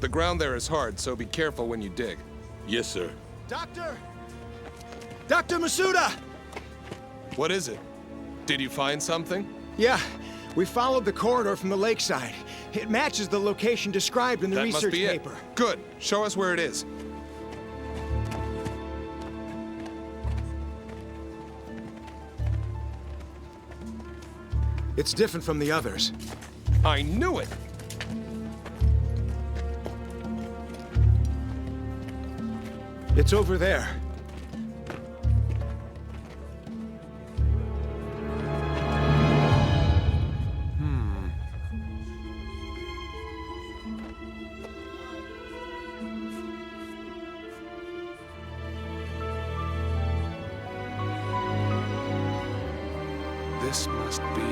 The ground there is hard, so be careful when you dig. Yes, sir. Doctor! Dr. Masuda! What is it? Did you find something? Yeah, we followed the corridor from the lakeside. It matches the location described in the That must research be paper. it. Good. Show us where it is. It's different from the others. I knew it! It's over there. This must be...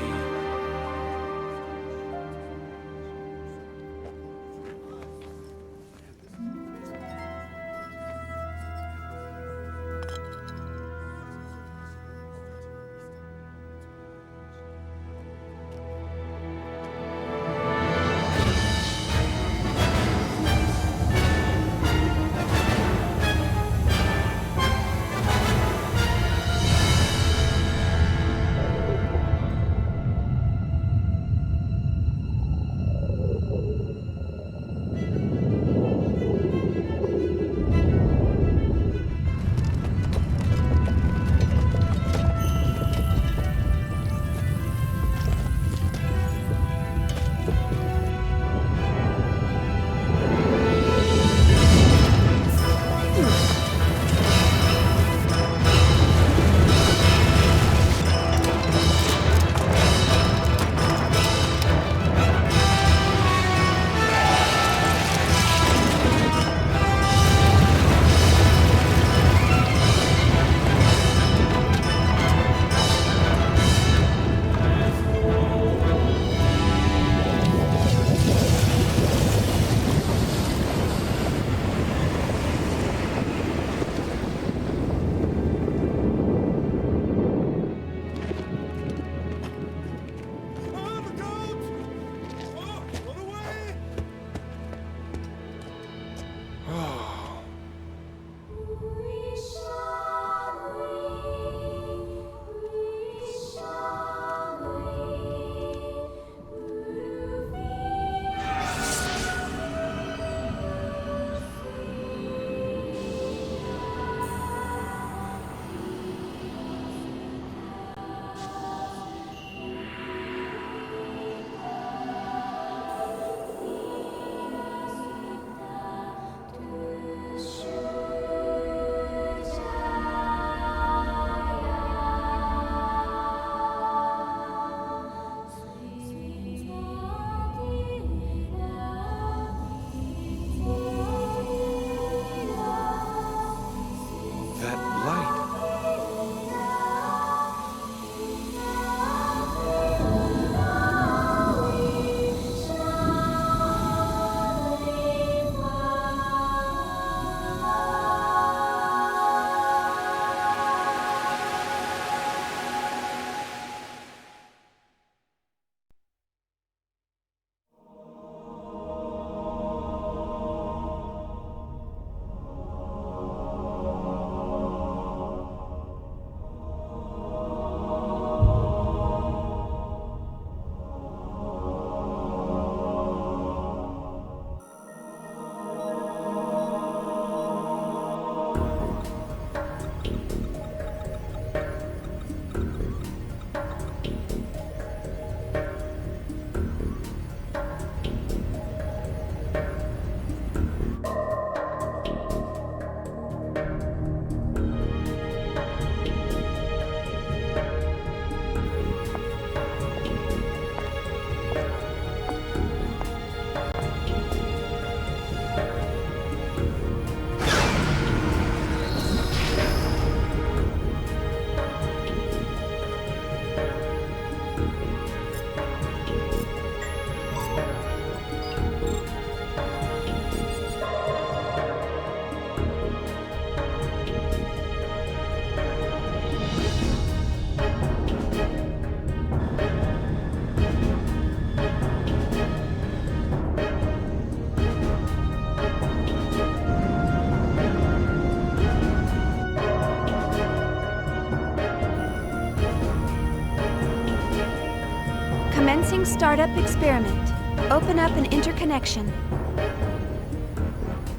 Beginning startup experiment. Open up an interconnection.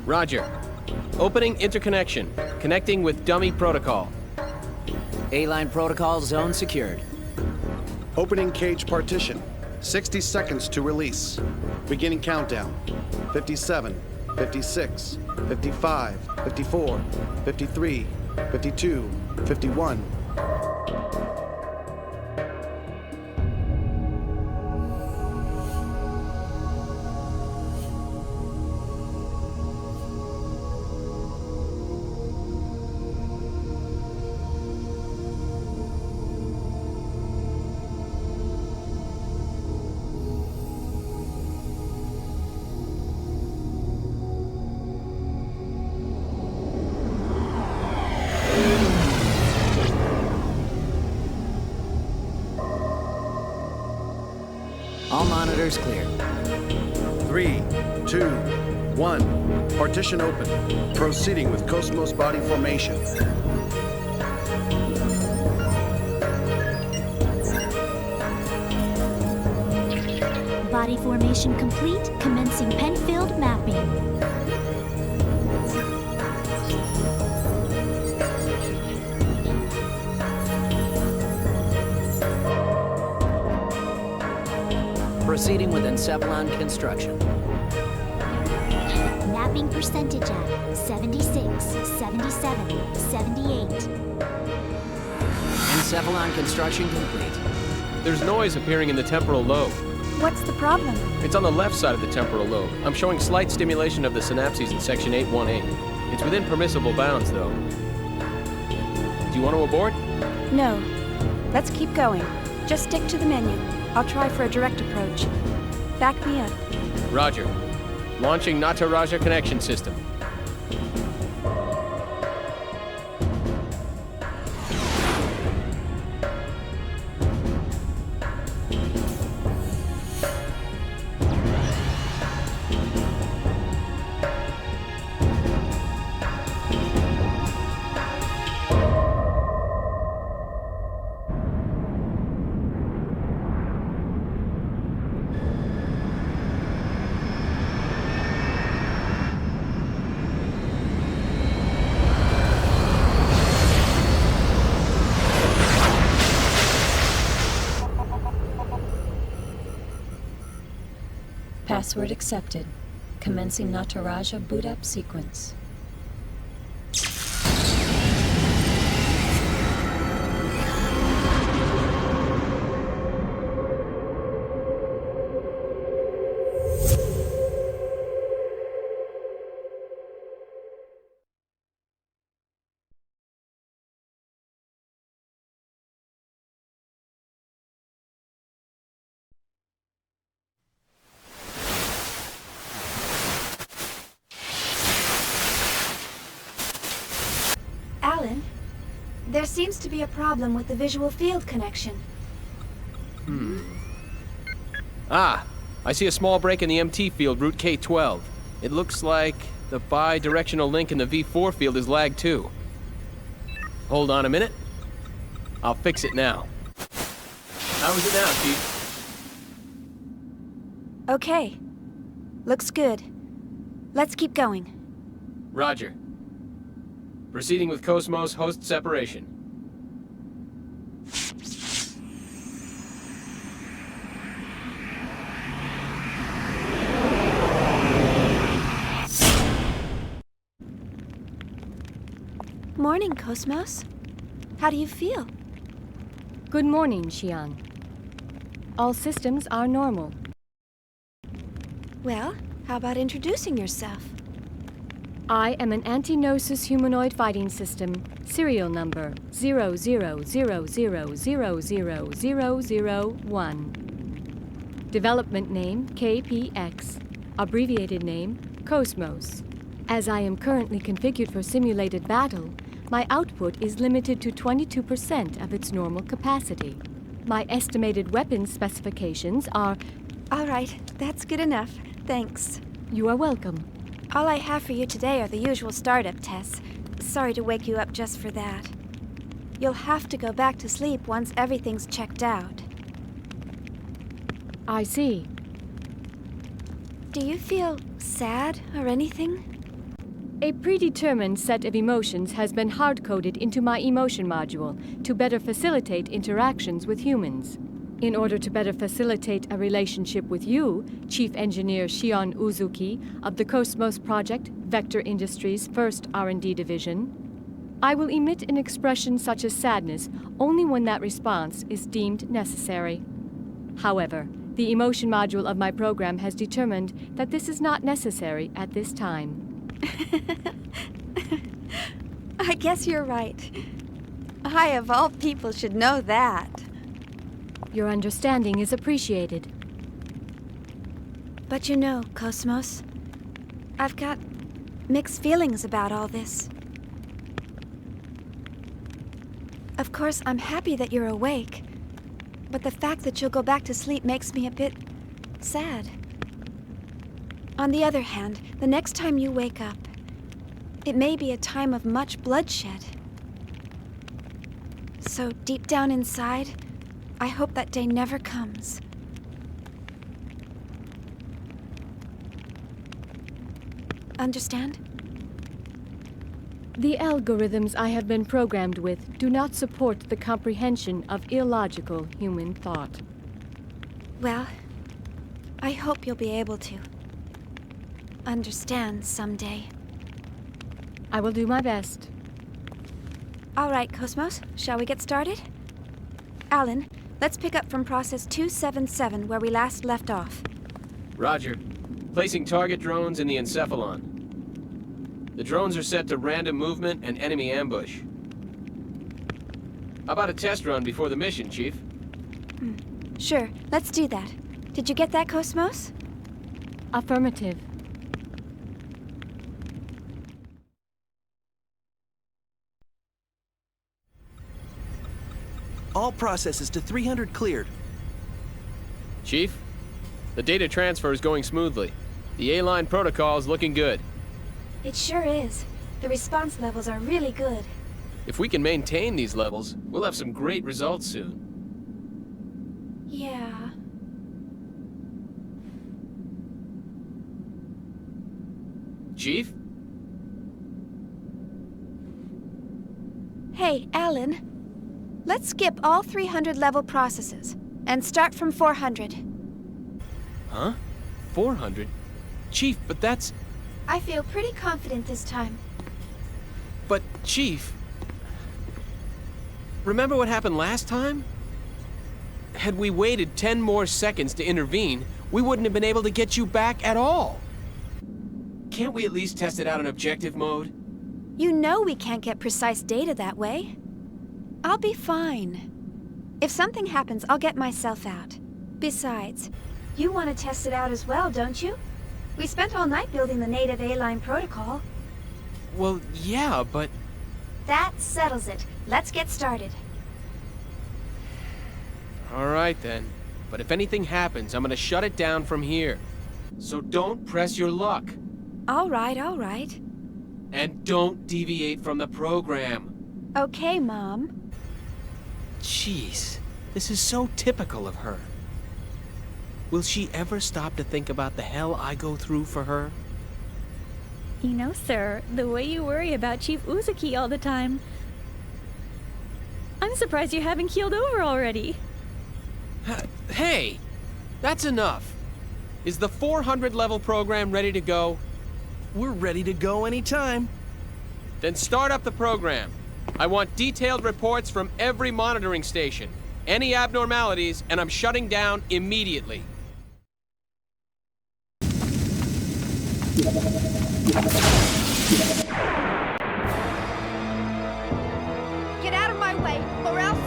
Roger. Opening interconnection. Connecting with dummy protocol. A-line protocol zone secured. Opening cage partition. 60 seconds to release. Beginning countdown. 57, 56, 55, 54, 53, 52, 51. All monitors clear. 3, 2, 1. Partition open. Proceeding with Cosmos body formation. Body formation complete. Commencing Penfield mapping. Proceeding with Encephalon construction. Mapping percentage at 76, 77, 78. Encephalon construction complete. There's noise appearing in the temporal lobe. What's the problem? It's on the left side of the temporal lobe. I'm showing slight stimulation of the synapses in section 818. It's within permissible bounds, though. Do you want to abort? No. Let's keep going. Just stick to the menu. I'll try for a direct approach. Back me up. Roger. Launching Nataraja connection system. Password accepted. Commencing Nataraja boot up sequence. Alan, there seems to be a problem with the visual field connection. Ah, I see a small break in the MT field, route K12. It looks like the bi-directional link in the V4 field is lagged too. Hold on a minute. I'll fix it now. How is it now, Chief? Okay. Looks good. Let's keep going. Roger. Proceeding with Cosmos host separation. Morning, Cosmos. How do you feel? Good morning, Xian. All systems are normal. Well, how about introducing yourself? I am an anti-Gnosis humanoid fighting system, serial number 0000000001. Development name KPX, abbreviated name Cosmos. As I am currently configured for simulated battle, my output is limited to 22% of its normal capacity. My estimated weapons specifications are... All right, that's good enough. Thanks. You are welcome. All I have for you today are the usual startup tests. Sorry to wake you up just for that. You'll have to go back to sleep once everything's checked out. I see. Do you feel sad or anything? A predetermined set of emotions has been hard-coded into my emotion module to better facilitate interactions with humans. In order to better facilitate a relationship with you, Chief Engineer Shion Uzuki of the Cosmos Project, Vector Industries' first R&D division, I will emit an expression such as sadness only when that response is deemed necessary. However, the emotion module of my program has determined that this is not necessary at this time. I guess you're right. I, of all people, should know that. Your understanding is appreciated. But you know, Cosmos, I've got mixed feelings about all this. Of course, I'm happy that you're awake, but the fact that you'll go back to sleep makes me a bit sad. On the other hand, the next time you wake up, it may be a time of much bloodshed. So deep down inside, I hope that day never comes. Understand? The algorithms I have been programmed with do not support the comprehension of illogical human thought. Well, I hope you'll be able to understand someday. I will do my best. All right, Cosmos, shall we get started? Alan, let's pick up from process 277 where we last left off. Roger. Placing target drones in the encephalon. The drones are set to random movement and enemy ambush. How about a test run before the mission, Chief? Sure, let's do that. Did you get that, Cosmos? Affirmative. All processes to 300 cleared. Chief, the data transfer is going smoothly. The A-line protocol is looking good. It sure is. The response levels are really good. If we can maintain these levels, we'll have some great results soon. Yeah. Chief? Hey, Alan. Let's skip all 300 level processes and start from 400. Huh? 400? Chief, but that's... I feel pretty confident this time. But, Chief... Remember what happened last time? Had we waited 10 more seconds to intervene, we wouldn't have been able to get you back at all. Can't we at least test it out in objective mode? You know we can't get precise data that way. I'll be fine. If something happens, I'll get myself out. Besides, you want to test it out as well, don't you? We spent all night building the native A-line protocol. Well, yeah, but... That settles it. Let's get started. All right, then. But if anything happens, I'm gonna shut it down from here. So don't press your luck. All right, all right. And don't deviate from the program. Okay, Mom. Jeez, this is so typical of her. Will she ever stop to think about the hell I go through for her? You know, sir, the way you worry about Chief Uzuki all the time, I'm surprised you haven't keeled over already. Hey, that's enough. Is the 400 level program ready to go? We're ready to go anytime. Then start up the program. I want detailed reports from every monitoring station. Any abnormalities, and I'm shutting down immediately. Get out of my way, or else...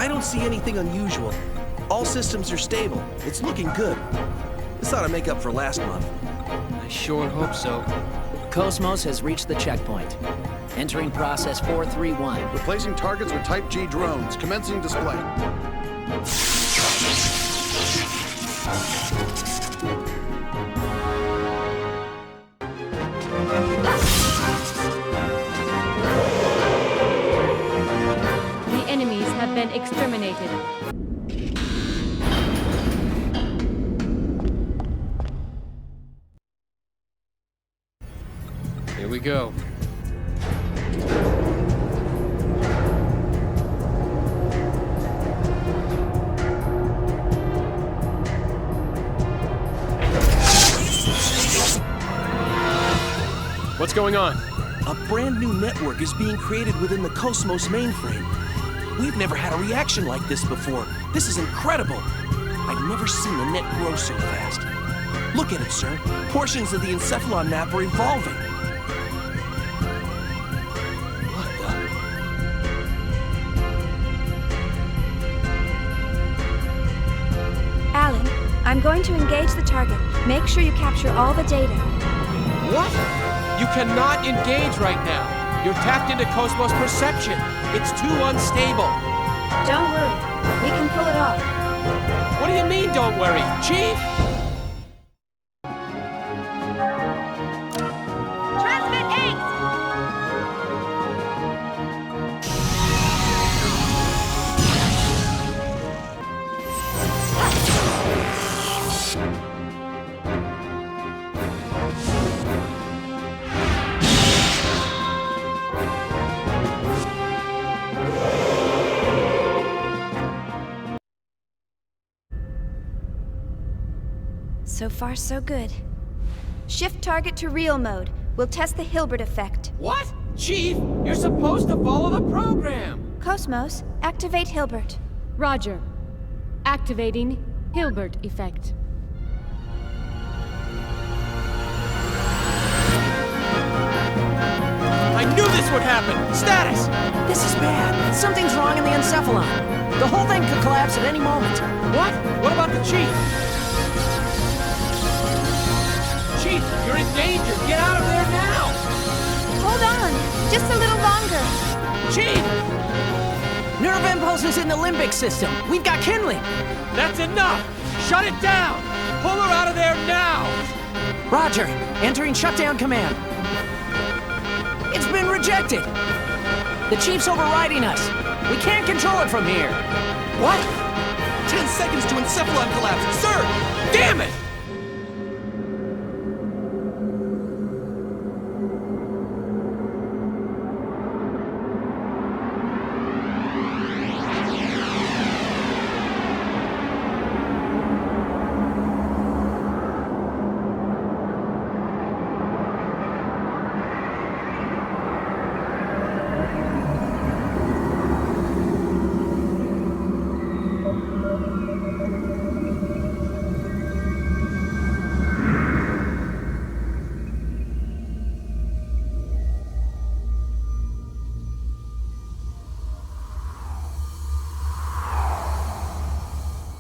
I don't see anything unusual. All systems are stable. It's looking good. This ought to make up for last month. I sure hope so. Cosmos has reached the checkpoint. Entering process 431. Replacing targets with Type G drones. Commencing display. The enemies have been exterminated. Here we go. What's going on? A brand new network is being created within the Cosmos mainframe. We've never had a reaction like this before. This is incredible. I've never seen the net grow so fast. Look at it, sir. Portions of the encephalon map are evolving. What the? Alan, I'm going to engage the target. Make sure you capture all the data. What? You cannot engage right now. You're tapped into Cosmos perception. It's too unstable. Don't worry. We can pull it off. What do you mean, don't worry? Chief? Transmit 8! So far, so good. Shift target to real mode. We'll test the Hilbert effect. What? Chief, you're supposed to follow the program. Cosmos, activate Hilbert. Roger. Activating Hilbert effect. I knew this would happen. Status! This is bad. Something's wrong in the encephalon. The whole thing could collapse at any moment. What? What about the Chief? Chief, you're in danger. Get out of there now! Hold on. Just a little longer. Chief! Nerve impulses in the limbic system. We've got kindling. That's enough! Shut it down! Pull her out of there now! Roger. Entering shutdown command. It's been rejected. The Chief's overriding us. We can't control it from here. What? 10 seconds to encephalon collapse. Sir! Damn it!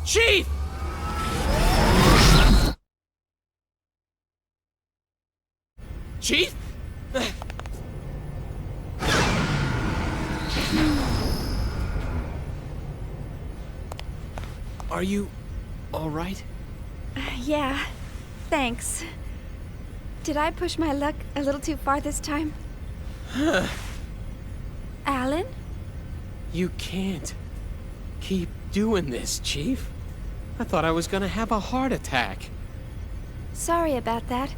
Chief! Chief? Are you all right? Yeah, thanks. Did I push my luck a little too far this time? Alan? You can't keep doing this, Chief. I thought I was gonna have a heart attack. Sorry about that,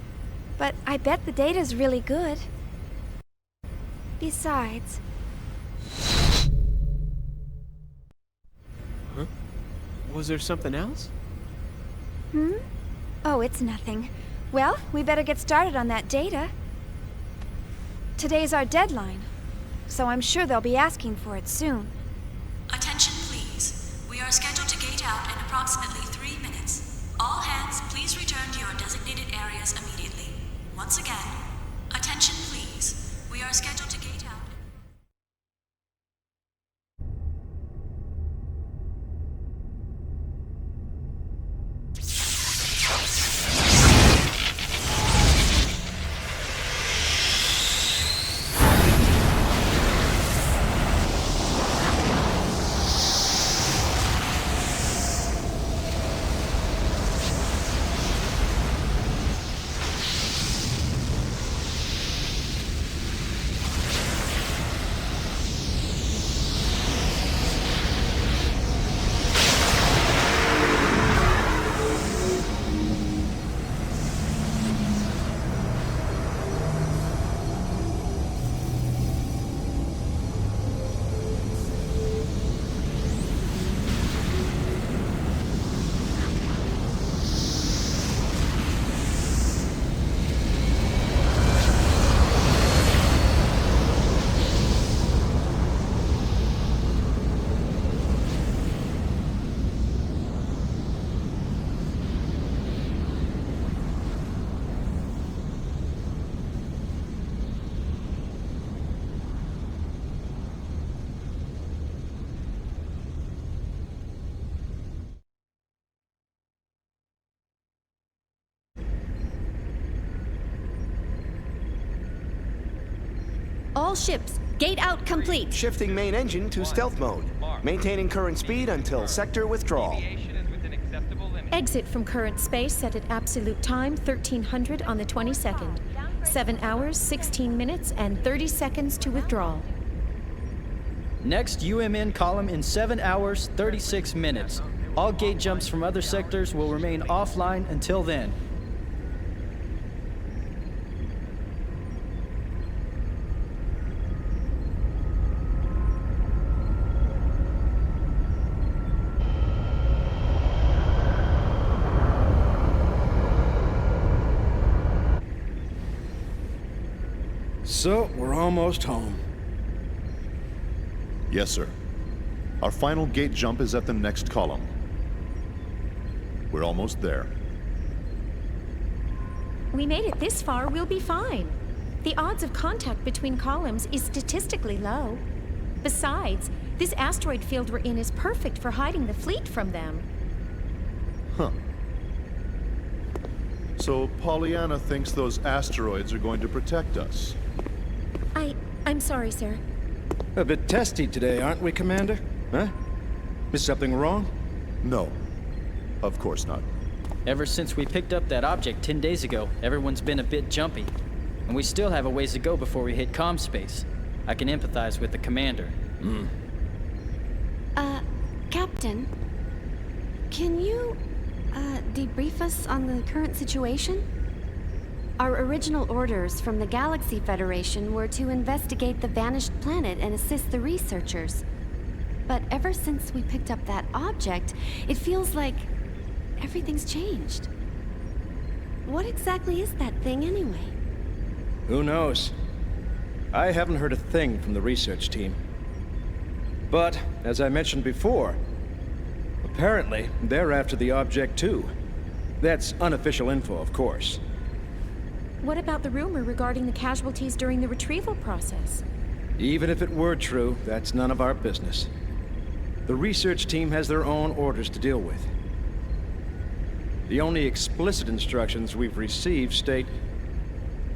but I bet the data's really good. Besides... Huh? Was there something else? Oh, it's nothing. Well, we better get started on that data. Today's our deadline, so I'm sure they'll be asking for it soon. Attention, please. We are scheduled to gate out in approximately 3 minutes. All hands, please return to your designated areas immediately. Once again, attention, please. We are scheduled to gate out. All ships, gate out complete. Shifting main engine to stealth mode. Maintaining current speed until sector withdrawal. Exit from current space set at absolute time 1300 on the 22nd. 7 hours, 16 minutes, and 30 seconds to withdrawal. Next UMN column in 7 hours, 36 minutes. All gate jumps from other sectors will remain offline until then. So, we're almost home. Yes, sir. Our final gate jump is at the next column. We're almost there. We made it this far, we'll be fine. The odds of contact between columns is statistically low. Besides, this asteroid field we're in is perfect for hiding the fleet from them. Huh. So Pollyanna thinks those asteroids are going to protect us. I'm sorry, sir. A bit testy today, aren't we, Commander? Huh? Is something wrong? No. Of course not. Ever since we picked up that object 10 days ago, everyone's been a bit jumpy. And we still have a ways to go before we hit comm space. I can empathize with the commander. Captain, can you, debrief us on the current situation? Our original orders from the Galaxy Federation were to investigate the vanished planet and assist the researchers. But ever since we picked up that object, it feels like everything's changed. What exactly is that thing anyway? Who knows? I haven't heard a thing from the research team. But, as I mentioned before, apparently they're after the object too. That's unofficial info, of course. What about the rumor regarding the casualties during the retrieval process? Even if it were true, that's none of our business. The research team has their own orders to deal with. The only explicit instructions we've received state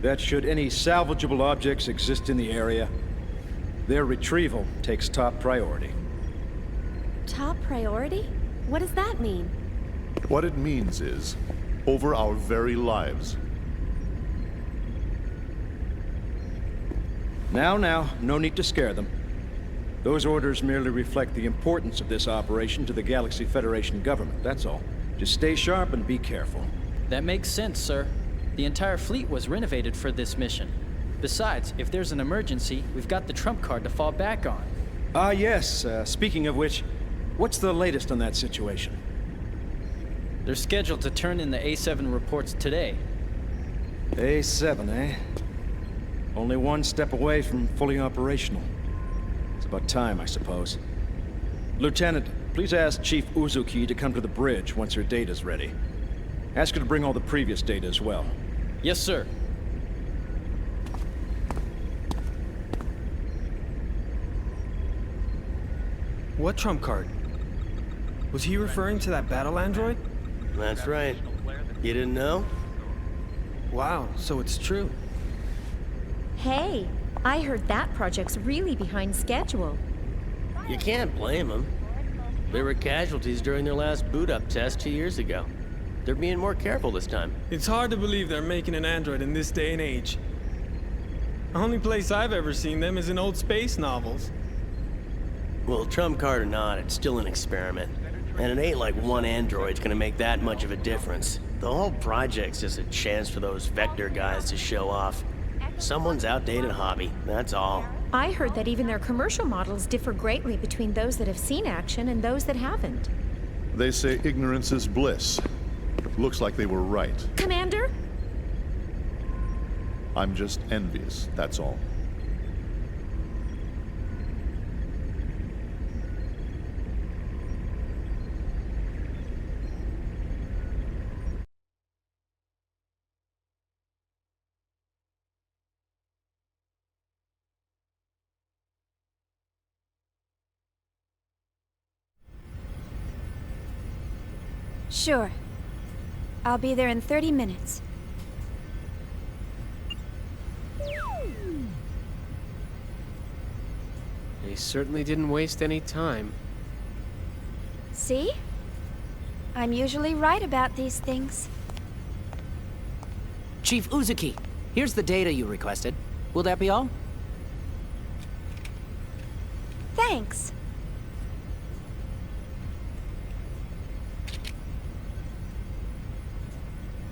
that should any salvageable objects exist in the area, their retrieval takes top priority. Top priority? What does that mean? What it means is, over our very lives. Now, no need to scare them. Those orders merely reflect the importance of this operation to the Galaxy Federation government, that's all. Just stay sharp and be careful. That makes sense, sir. The entire fleet was renovated for this mission. Besides, if there's an emergency, we've got the trump card to fall back on. Yes. Speaking of which, what's the latest on that situation? They're scheduled to turn in the A7 reports today. A7, eh? Only one step away from fully operational. It's about time, I suppose. Lieutenant, please ask Chief Uzuki to come to the bridge once her data's ready. Ask her to bring all the previous data as well. Yes, sir. What trump card? Was he referring to that battle android? That's right. You didn't know? Wow, so it's true. Hey, I heard that project's really behind schedule. You can't blame them. There were casualties during their last boot-up test 2 years ago. They're being more careful this time. It's hard to believe they're making an android in this day and age. The only place I've ever seen them is in old space novels. Well, trump card or not, it's still an experiment. And it ain't like one android's gonna make that much of a difference. The whole project's just a chance for those Vector guys to show off. Someone's outdated hobby, that's all. I heard that even their commercial models differ greatly between those that have seen action and those that haven't. They say ignorance is bliss. Looks like they were right. Commander? I'm just envious, that's all. Sure. I'll be there in 30 minutes. They certainly didn't waste any time. See? I'm usually right about these things. Chief Uzuki, here's the data you requested. Will that be all? Thanks.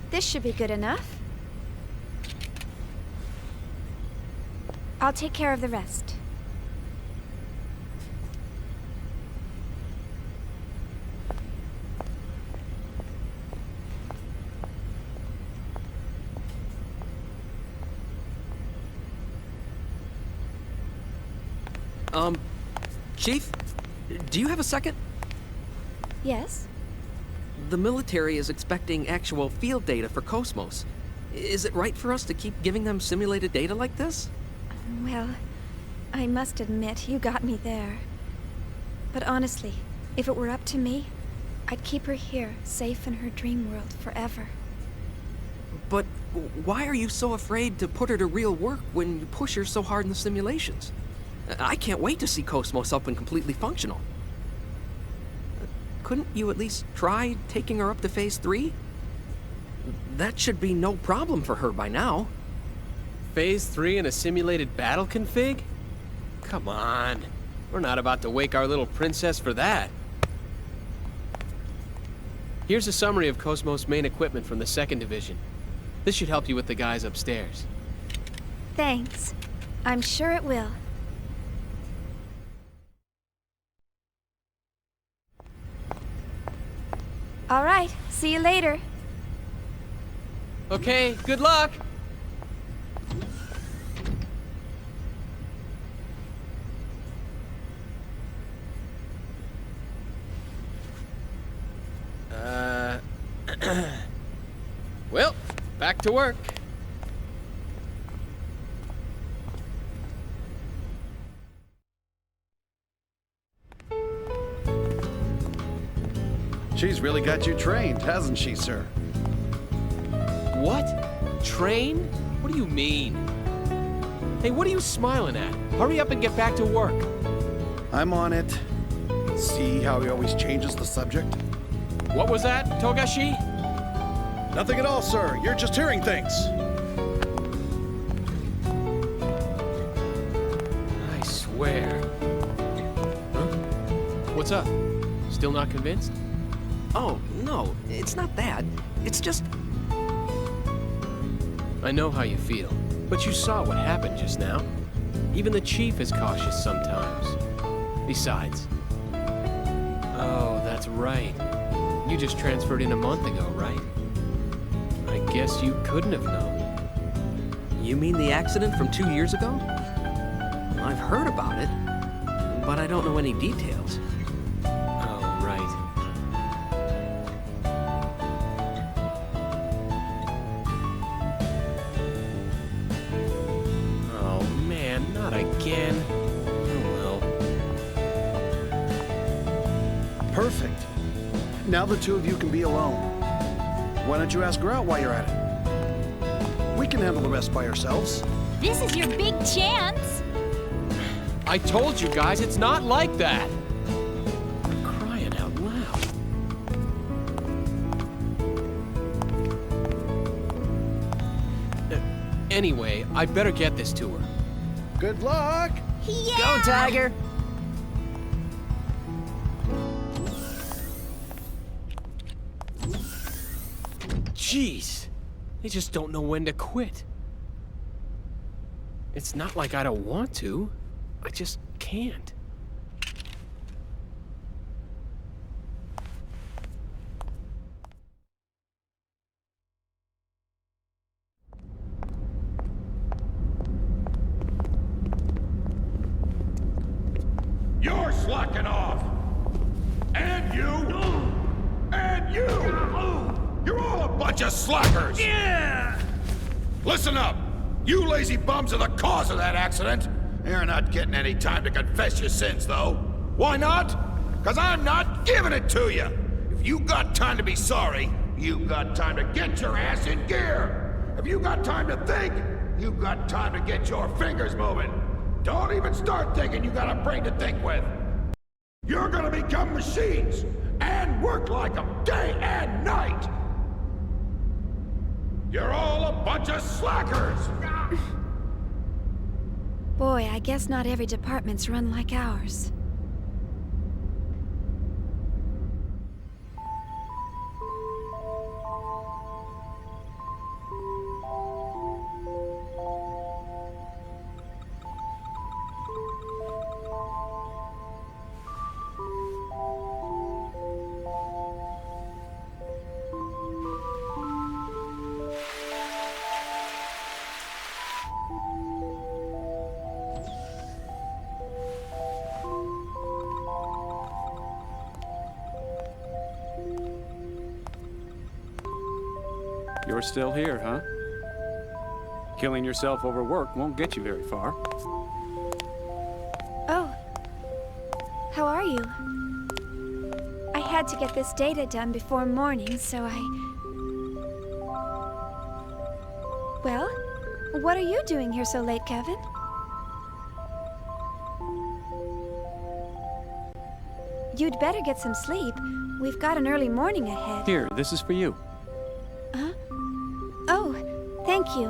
This should be good enough. I'll take care of the rest. Chief, do you have a second? Yes? The military is expecting actual field data for Cosmos. Is it right for us to keep giving them simulated data like this? Well, I must admit, you got me there. But honestly, if it were up to me, I'd keep her here, safe in her dream world forever. But why are you so afraid to put her to real work when you push her so hard in the simulations? I can't wait to see Cosmos up and completely functional. Couldn't you at least try taking her up to Phase 3? That should be no problem for her by now. Phase 3 in a simulated battle config? Come on. We're not about to wake our little princess for that. Here's a summary of Cosmos' main equipment from the 2nd Division. This should help you with the guys upstairs. Thanks. I'm sure it will. All right, see you later. Okay, good luck! Well, back to work. She's really got you trained, hasn't she, sir? What? Train? What do you mean? Hey, what are you smiling at? Hurry up and get back to work. I'm on it. See how he always changes the subject? What was that, Togashi? Nothing at all, sir. You're just hearing things. I swear. Huh? What's up? Still not convinced? Oh, no, it's not that. It's just... I know how you feel, but you saw what happened just now. Even the chief is cautious sometimes. Besides... Oh, that's right. You just transferred in a month ago, right? I guess you couldn't have known. You mean the accident from 2 years ago? I've heard about it, but I don't know any details. Oh, right. Oh, man, not again. Oh, well. Perfect. Now the two of you can be alone. Why don't you ask her out while you're at it? We can handle the rest by ourselves. This is your big chance. I told you guys, it's not like that. I'm crying out loud. Anyway, I better get this to her. Good luck! Yeah! Go, Tiger! Jeez, they just don't know when to quit. It's not like I don't want to, I just can't. You're slacking off! And you! And you! You're all a bunch of slackers! Yeah! Listen up! You lazy bums are the cause of that accident! You're not getting any time to confess your sins, though. Why not? Because I'm not giving it to you! If you got time to be sorry, you got time to get your ass in gear! If you got time to think, you got time to get your fingers moving! Don't even start thinking you got a brain to think with. You're gonna become machines and work like them day and night. You're all a bunch of slackers. Boy, I guess not every department's run like ours. You're still here, huh? Killing yourself over work won't get you very far. Oh. How are you? I had to get this data done before morning, so I... Well, what are you doing here so late, Kevin? You'd better get some sleep. We've got an early morning ahead. Here, this is for you. Huh? Oh, thank you.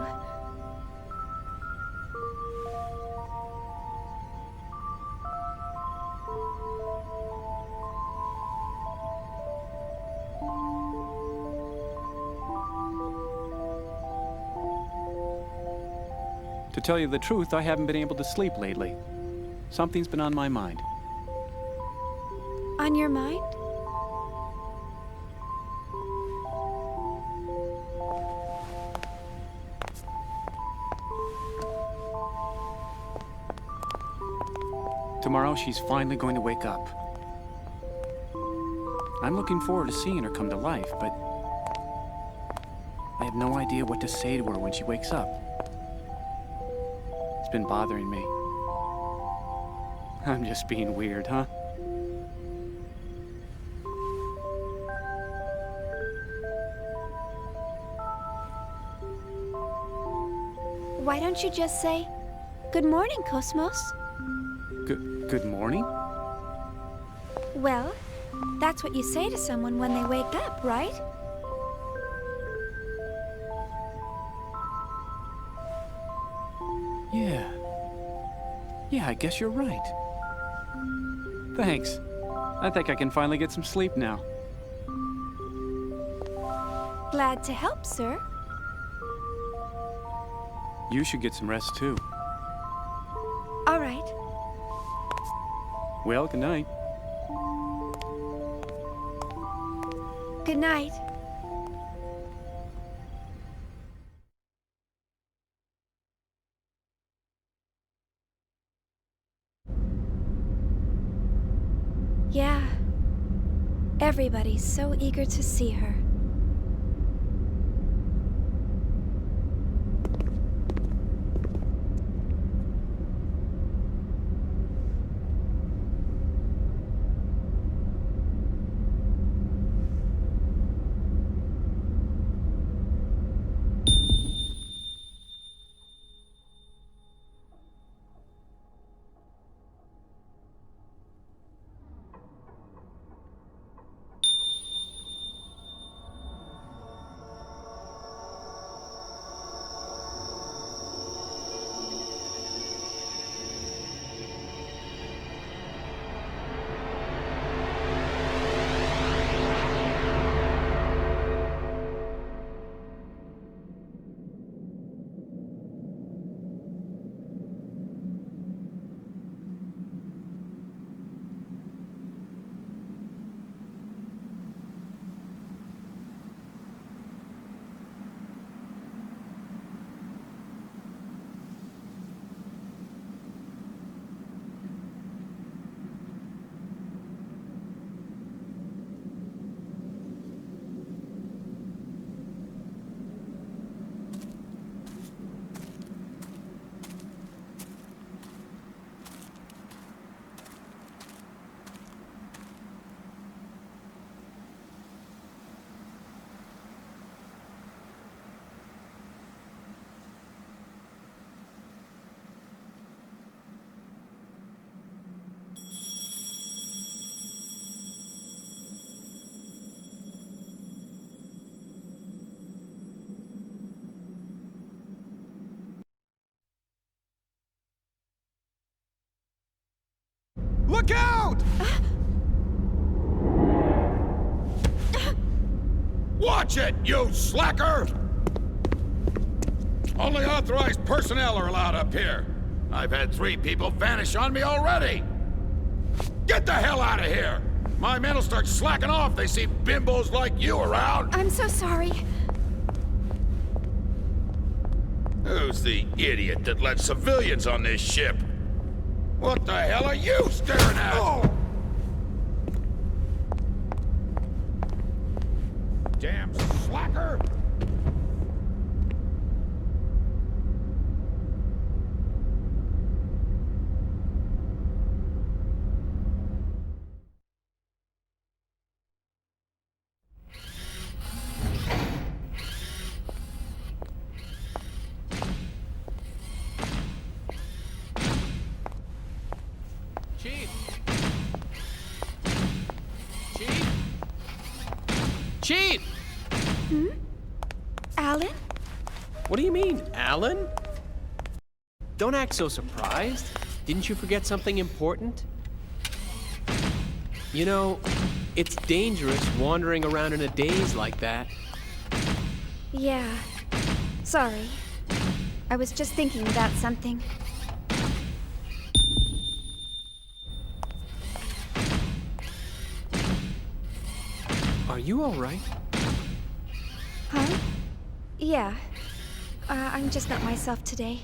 To tell you the truth, I haven't been able to sleep lately. Something's been on my mind. On your mind? Tomorrow, she's finally going to wake up. I'm looking forward to seeing her come to life, but I have no idea what to say to her when she wakes up. It's been bothering me. I'm just being weird, huh? Why don't you just say, "Good morning, Cosmos"? Good morning? Well, that's what you say to someone when they wake up, right? Yeah, I guess you're right. Thanks. I think I can finally get some sleep now. Glad to help, sir. You should get some rest, too. All right. Well, good night. Good night. Yeah. Everybody's so eager to see her. Look out! Watch it, you slacker! Only authorized personnel are allowed up here. I've had 3 people vanish on me already. Get the hell out of here! My men will start slacking off if they see bimbos like you around. I'm so sorry. Who's the idiot that let civilians on this ship? What the hell are you staring at? Oh. Damn slacker! Chief! Hmm? Alan? What do you mean, Alan? Don't act so surprised. Didn't you forget something important? You know, it's dangerous wandering around in a daze like that. Yeah. Sorry. I was just thinking about something. Are you all right? Huh? Yeah. I'm just not myself today.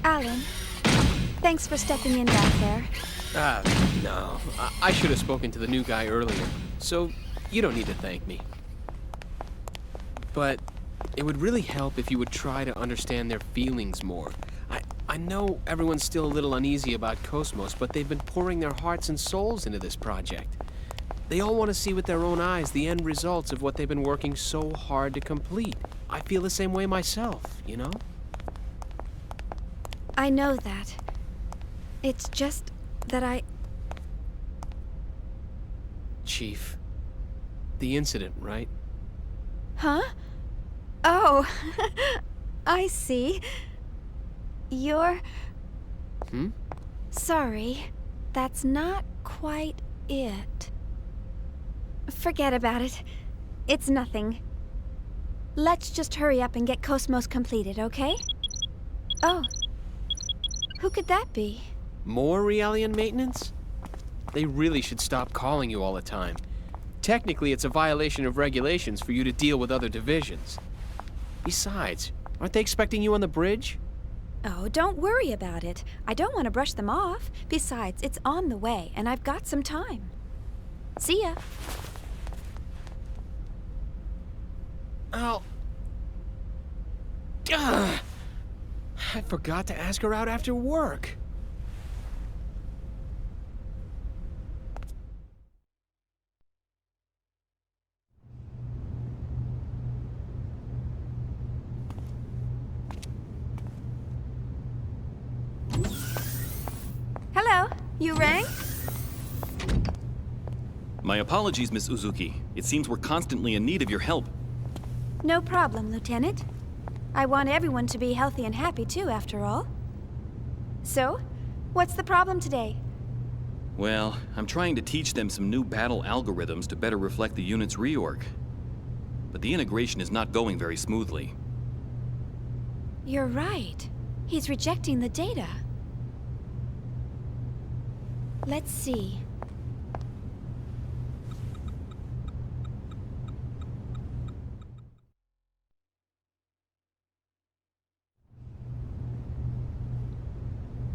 Alan, thanks for stepping in back there. No. I should have spoken to the new guy earlier, so you don't need to thank me. But it would really help if you would try to understand their feelings more. I know everyone's still a little uneasy about Cosmos, but they've been pouring their hearts and souls into this project. They all want to see with their own eyes the end results of what they've been working so hard to complete. I feel the same way myself, you know? I know that. It's just that Chief, the incident, right? Huh? Oh, I see. You're... Hmm? Sorry, that's not quite it. Forget about it. It's nothing. Let's just hurry up and get Cosmos completed, okay? Oh. Who could that be? More Realian maintenance? They really should stop calling you all the time. Technically, it's a violation of regulations for you to deal with other divisions. Besides, aren't they expecting you on the bridge? Oh, don't worry about it. I don't want to brush them off. Besides, it's on the way, and I've got some time. See ya. Oh. Ugh. I forgot to ask her out after work. Hello, you rang? My apologies, Miss Uzuki. It seems we're constantly in need of your help. No problem, Lieutenant. I want everyone to be healthy and happy too, after all. So, what's the problem today? Well, I'm trying to teach them some new battle algorithms to better reflect the unit's reorg. But the integration is not going very smoothly. You're right. He's rejecting the data. Let's see.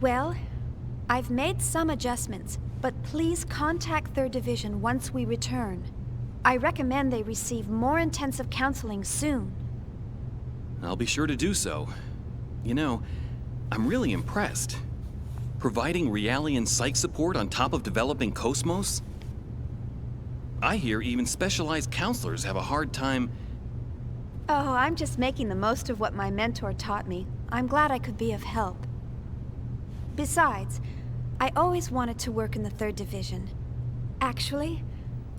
Well, I've made some adjustments, but please contact 3rd Division once we return. I recommend they receive more intensive counseling soon. I'll be sure to do so. You know, I'm really impressed. Providing Realian psych support on top of developing Cosmos? I hear even specialized counselors have a hard time Oh, I'm just making the most of what my mentor taught me. I'm glad I could be of help. Besides, I always wanted to work in the 3rd Division. Actually,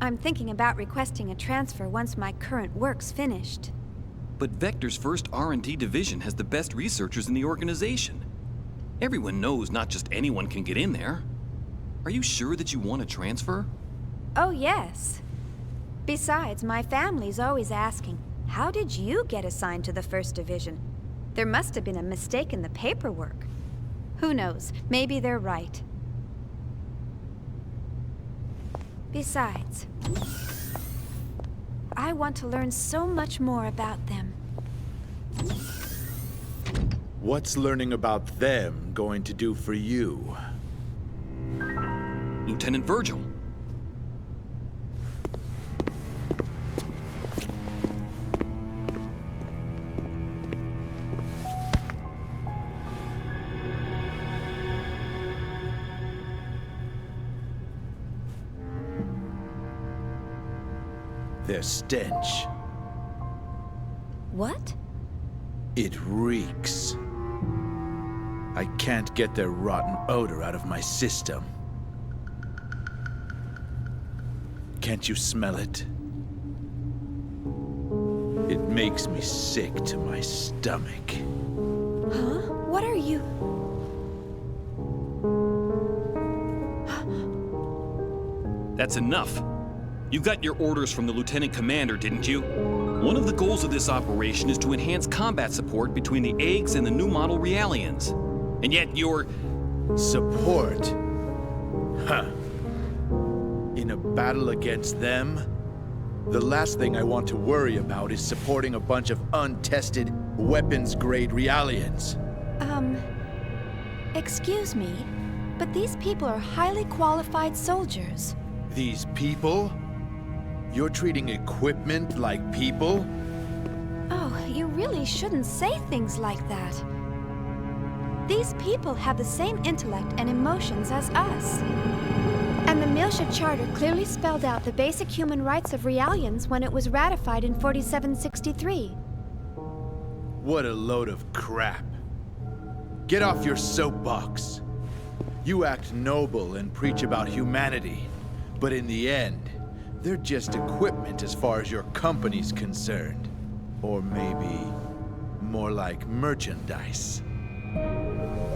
I'm thinking about requesting a transfer once my current work's finished. But Vector's first R&D division has the best researchers in the organization. Everyone knows not just anyone can get in there. Are you sure that you want to transfer? Oh, yes. Besides, my family's always asking, how did you get assigned to the 1st Division? There must have been a mistake in the paperwork. Who knows? Maybe they're right. Besides, I want to learn so much more about them. What's learning about them going to do for you? Lieutenant Virgil. Their stench. What? It reeks. I can't get their rotten odor out of my system. Can't you smell it? It makes me sick to my stomach. Huh? What are you? That's enough. You got your orders from the Lieutenant Commander, didn't you? One of the goals of this operation is to enhance combat support between the eggs and the new model Realians. And yet you're... Support? Huh. In a battle against them? The last thing I want to worry about is supporting a bunch of untested, weapons-grade Realians. Excuse me, but these people are highly qualified soldiers. These people? You're treating equipment like people? Oh, you really shouldn't say things like that. These people have the same intellect and emotions as us. And the Miltia Charter clearly spelled out the basic human rights of Realians when it was ratified in 4763. What a load of crap. Get off your soapbox. You act noble and preach about humanity, but in the end, they're just equipment as far as your company's concerned. Or maybe more like merchandise.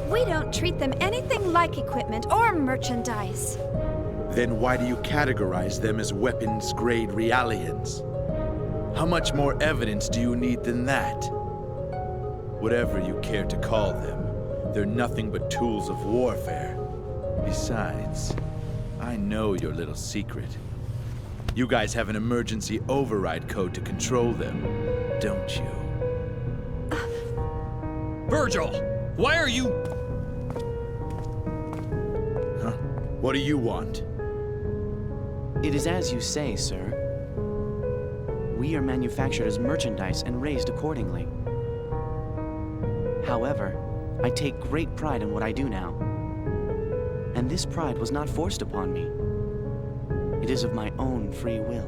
We don't treat them anything like equipment or merchandise. Then why do you categorize them as weapons-grade Realians? How much more evidence do you need than that? Whatever you care to call them, they're nothing but tools of warfare. Besides, I know your little secret. You guys have an emergency override code to control them, don't you? Virgil! Why are you... Huh? What do you want? It is as you say, sir. We are manufactured as merchandise and raised accordingly. However, I take great pride in what I do now. And this pride was not forced upon me. It is of my own free will.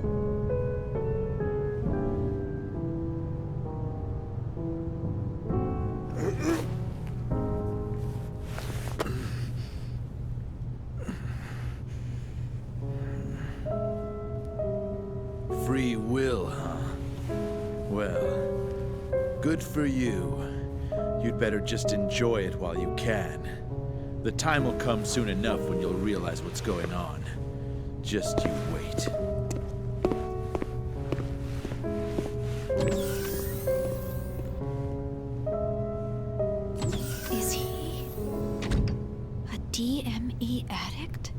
Free will, huh? Well, good for you. You'd better just enjoy it while you can. The time will come soon enough when you'll realize what's going on. Just you wait. Is he a DME addict?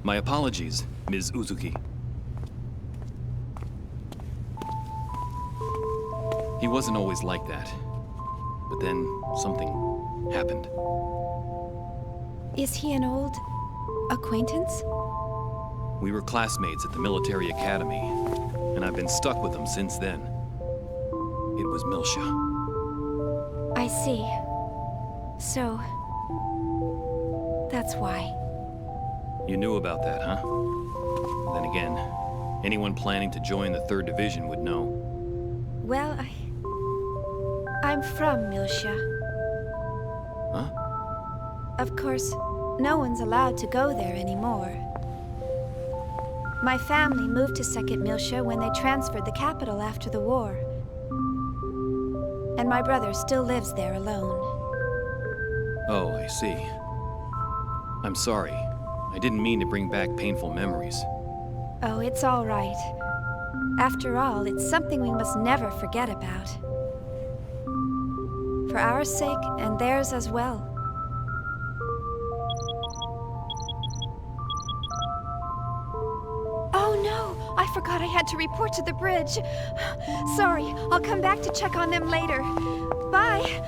My apologies, Ms. Uzuki. He wasn't always like that. But then something happened. Is he an old acquaintance? We were classmates at the military academy, and I've been stuck with him since then. It was Miltia. I see. So, that's why. You knew about that, huh? Then again, Anyone planning to join the 3rd Division would know. Well, I'm from Miltia. Huh? Of course, no one's allowed to go there anymore. My family moved to 2nd Miltia when they transferred the capital after the war. And my brother still lives there alone. Oh, I see. I'm sorry. I didn't mean to bring back painful memories. Oh, it's all right. After all, it's something we must never forget about. For our sake and theirs as well. Oh no! I forgot I had to report to the bridge. Sorry, I'll come back to check on them later. Bye!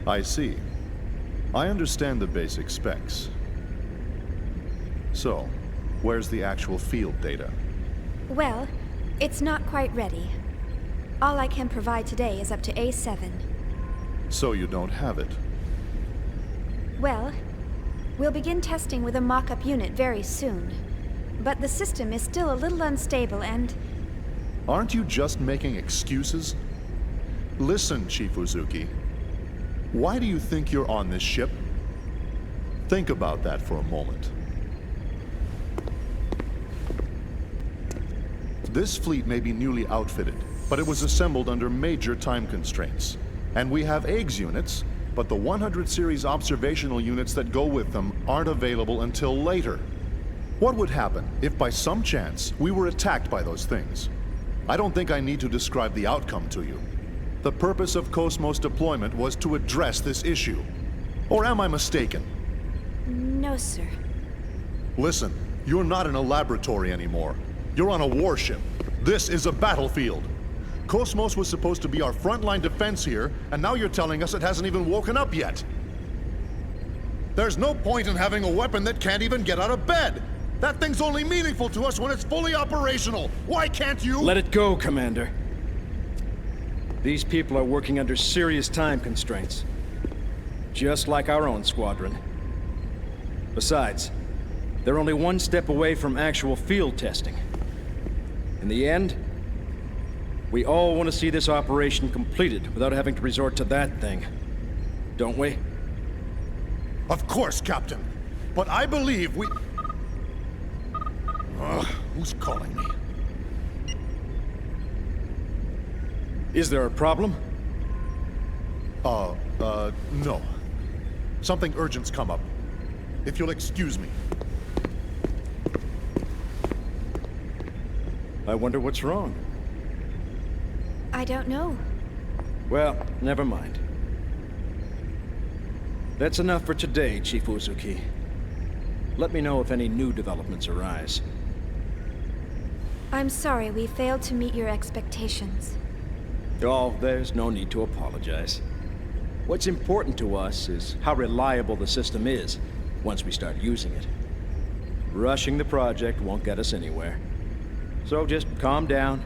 I see. I understand the basic specs. So, where's the actual field data? Well, it's not quite ready. All I can provide today is up to A7. So you don't have it? Well, we'll begin testing with a mock-up unit very soon. But the system is still a little unstable and... Aren't you just making excuses? Listen, Chief Uzuki. Why do you think you're on this ship? Think about that for a moment. This fleet may be newly outfitted, but it was assembled under major time constraints. And we have Eggs units, but the 100 series observational units that go with them aren't available until later. What would happen if by some chance we were attacked by those things? I don't think I need to describe the outcome to you. The purpose of Cosmos deployment was to address this issue. Or am I mistaken? No, sir. Listen, you're not in a laboratory anymore. You're on a warship. This is a battlefield. Cosmos was supposed to be our frontline defense here, and now you're telling us it hasn't even woken up yet. There's no point in having a weapon that can't even get out of bed. That thing's only meaningful to us when it's fully operational. Why can't you— Let it go, Commander. These people are working under serious time constraints. Just like our own squadron. Besides, they're only one step away from actual field testing. In the end, we all want to see this operation completed without having to resort to that thing. Don't we? Of course, Captain. But I believe we... who's calling me? Is there a problem? No. Something urgent's come up. If you'll excuse me. I wonder what's wrong. I don't know. Well, never mind. That's enough for today, Chief Uzuki. Let me know if any new developments arise. I'm sorry we failed to meet your expectations. Oh, there's no need to apologize. What's important to us is how reliable the system is once we start using it. Rushing the project won't get us anywhere. So just calm down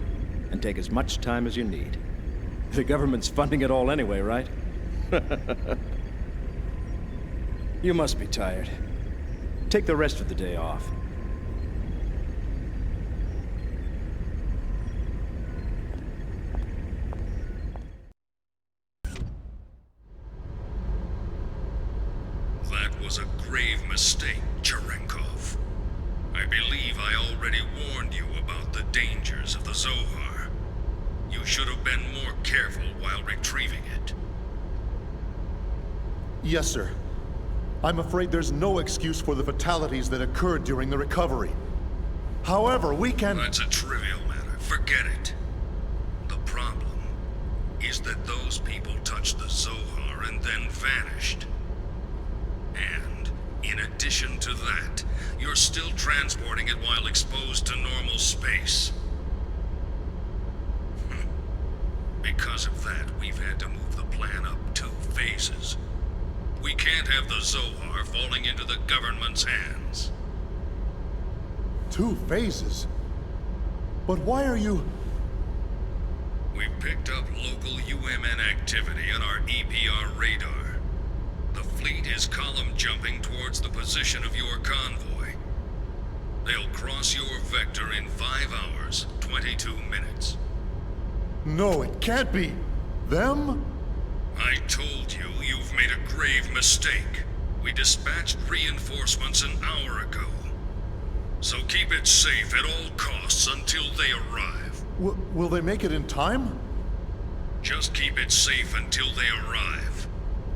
and take as much time as you need. The government's funding it all anyway, right? You must be tired. Take the rest of the day off. That was a grave mistake, Cherenkov. I believe I already warned you about the dangers of the Zohar. You should have been more careful while retrieving it. Yes, sir. I'm afraid there's no excuse for the fatalities that occurred during the recovery. However, we can... That's a trivial matter. Forget it. The problem is that those people touched the Zohar and then vanished. And, in addition to that, you're still transporting it while exposed to normal space. because of that, we've had to move the plan up 2 phases. We can't have the Zohar falling into the government's hands. 2 phases? But why are you... We've picked up local UMN activity on our EPR radar. The fleet is column jumping towards the position of your convoy. They'll cross your vector in 5 hours, 22 minutes. No, it can't be. Them? I told you, you've made a grave mistake. We dispatched reinforcements an hour ago. So keep it safe at all costs until they arrive. Will they make it in time? Just keep it safe until they arrive.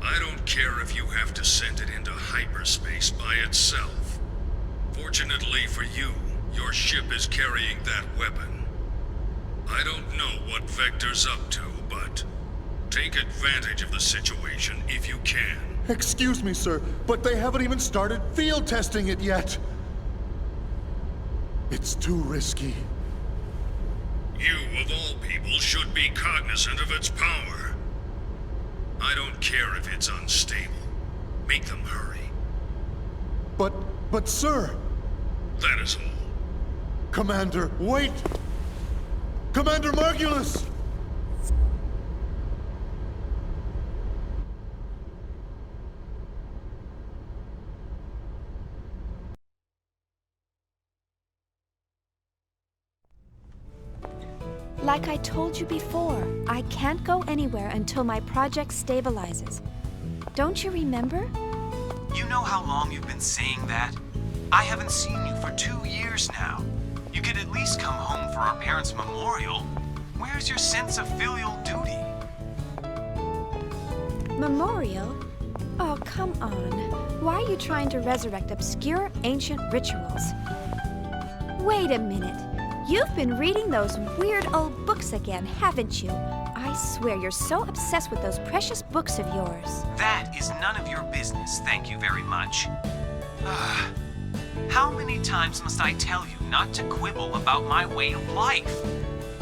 I don't care if you have to send it into hyperspace by itself. Fortunately for you, your ship is carrying that weapon. I don't know what Vector's up to, but take advantage of the situation if you can. Excuse me, sir, but they haven't even started field testing it yet. It's too risky. You, of all people, should be cognizant of its power. I don't care if it's unstable. Make them hurry. But sir... That is all. Commander, wait! Commander Margulis! Like I told you before, I can't go anywhere until my project stabilizes. Don't you remember? You know how long you've been saying that? I haven't seen you for 2 years now. You could at least come home for our parents' memorial. Where's your sense of filial duty? Memorial? Oh, come on. Why are you trying to resurrect obscure ancient rituals? Wait a minute. You've been reading those weird old books again, haven't you? I swear you're so obsessed with those precious books of yours. That is none of your business, thank you very much. How many times must I tell you not to quibble about my way of life?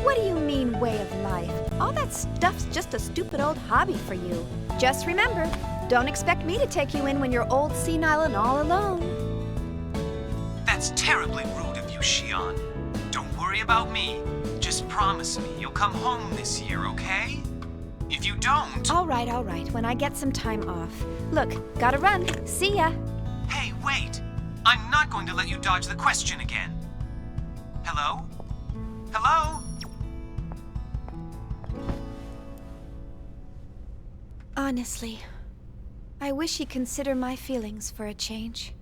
What do you mean, way of life? All that stuff's just a stupid old hobby for you. Just remember, don't expect me to take you in when you're old, senile, and all alone. That's terribly rude of you, Shion. Don't worry about me. Just promise me you'll come home this year, okay? If you don't... All right, when I get some time off. Look, gotta run. See ya. Hey, wait! I'm not going to let you dodge the question again. Hello? Hello? Honestly, I wish he'd consider my feelings for a change.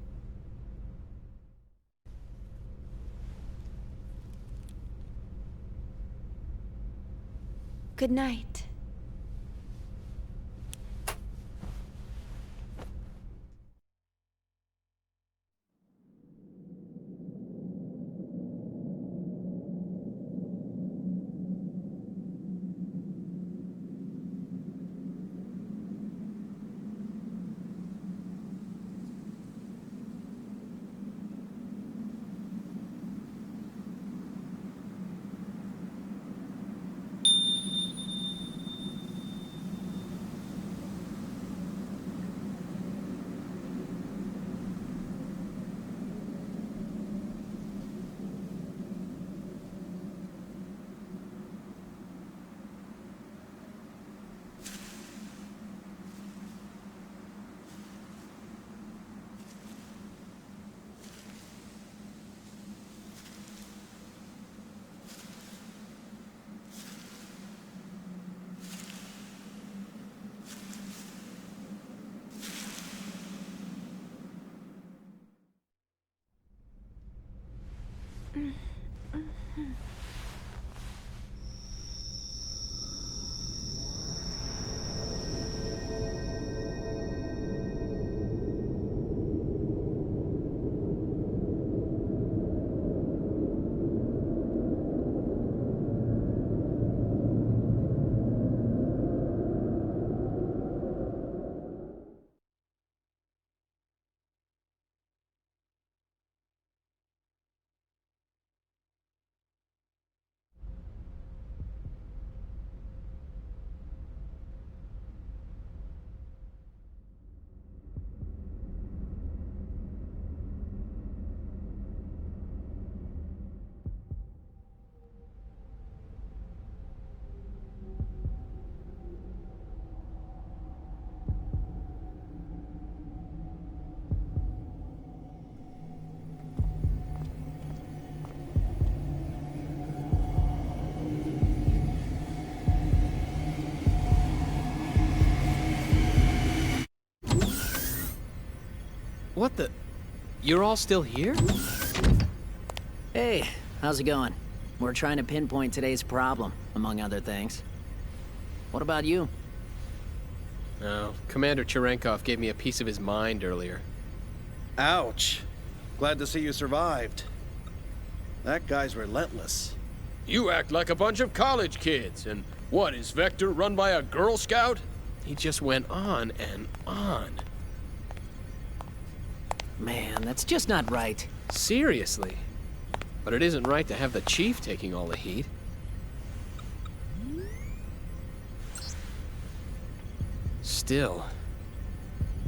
Good night. What the? You're all still here? Hey, how's it going? We're trying to pinpoint today's problem, among other things. What about you? Oh, Commander Cherenkov gave me a piece of his mind earlier. Ouch. Glad to see you survived. That guy's relentless. You act like a bunch of college kids, and what, is Vector run by a Girl Scout? He just went on and on. Man, that's just not right. Seriously. But it isn't right to have the Chief taking all the heat. Still,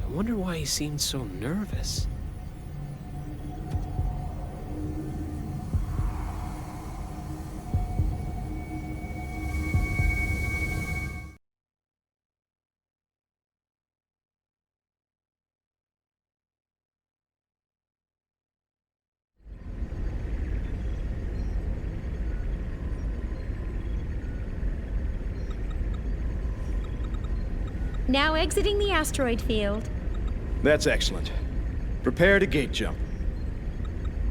I wonder why he seemed so nervous. Now exiting the asteroid field. That's excellent. Prepare to gate jump.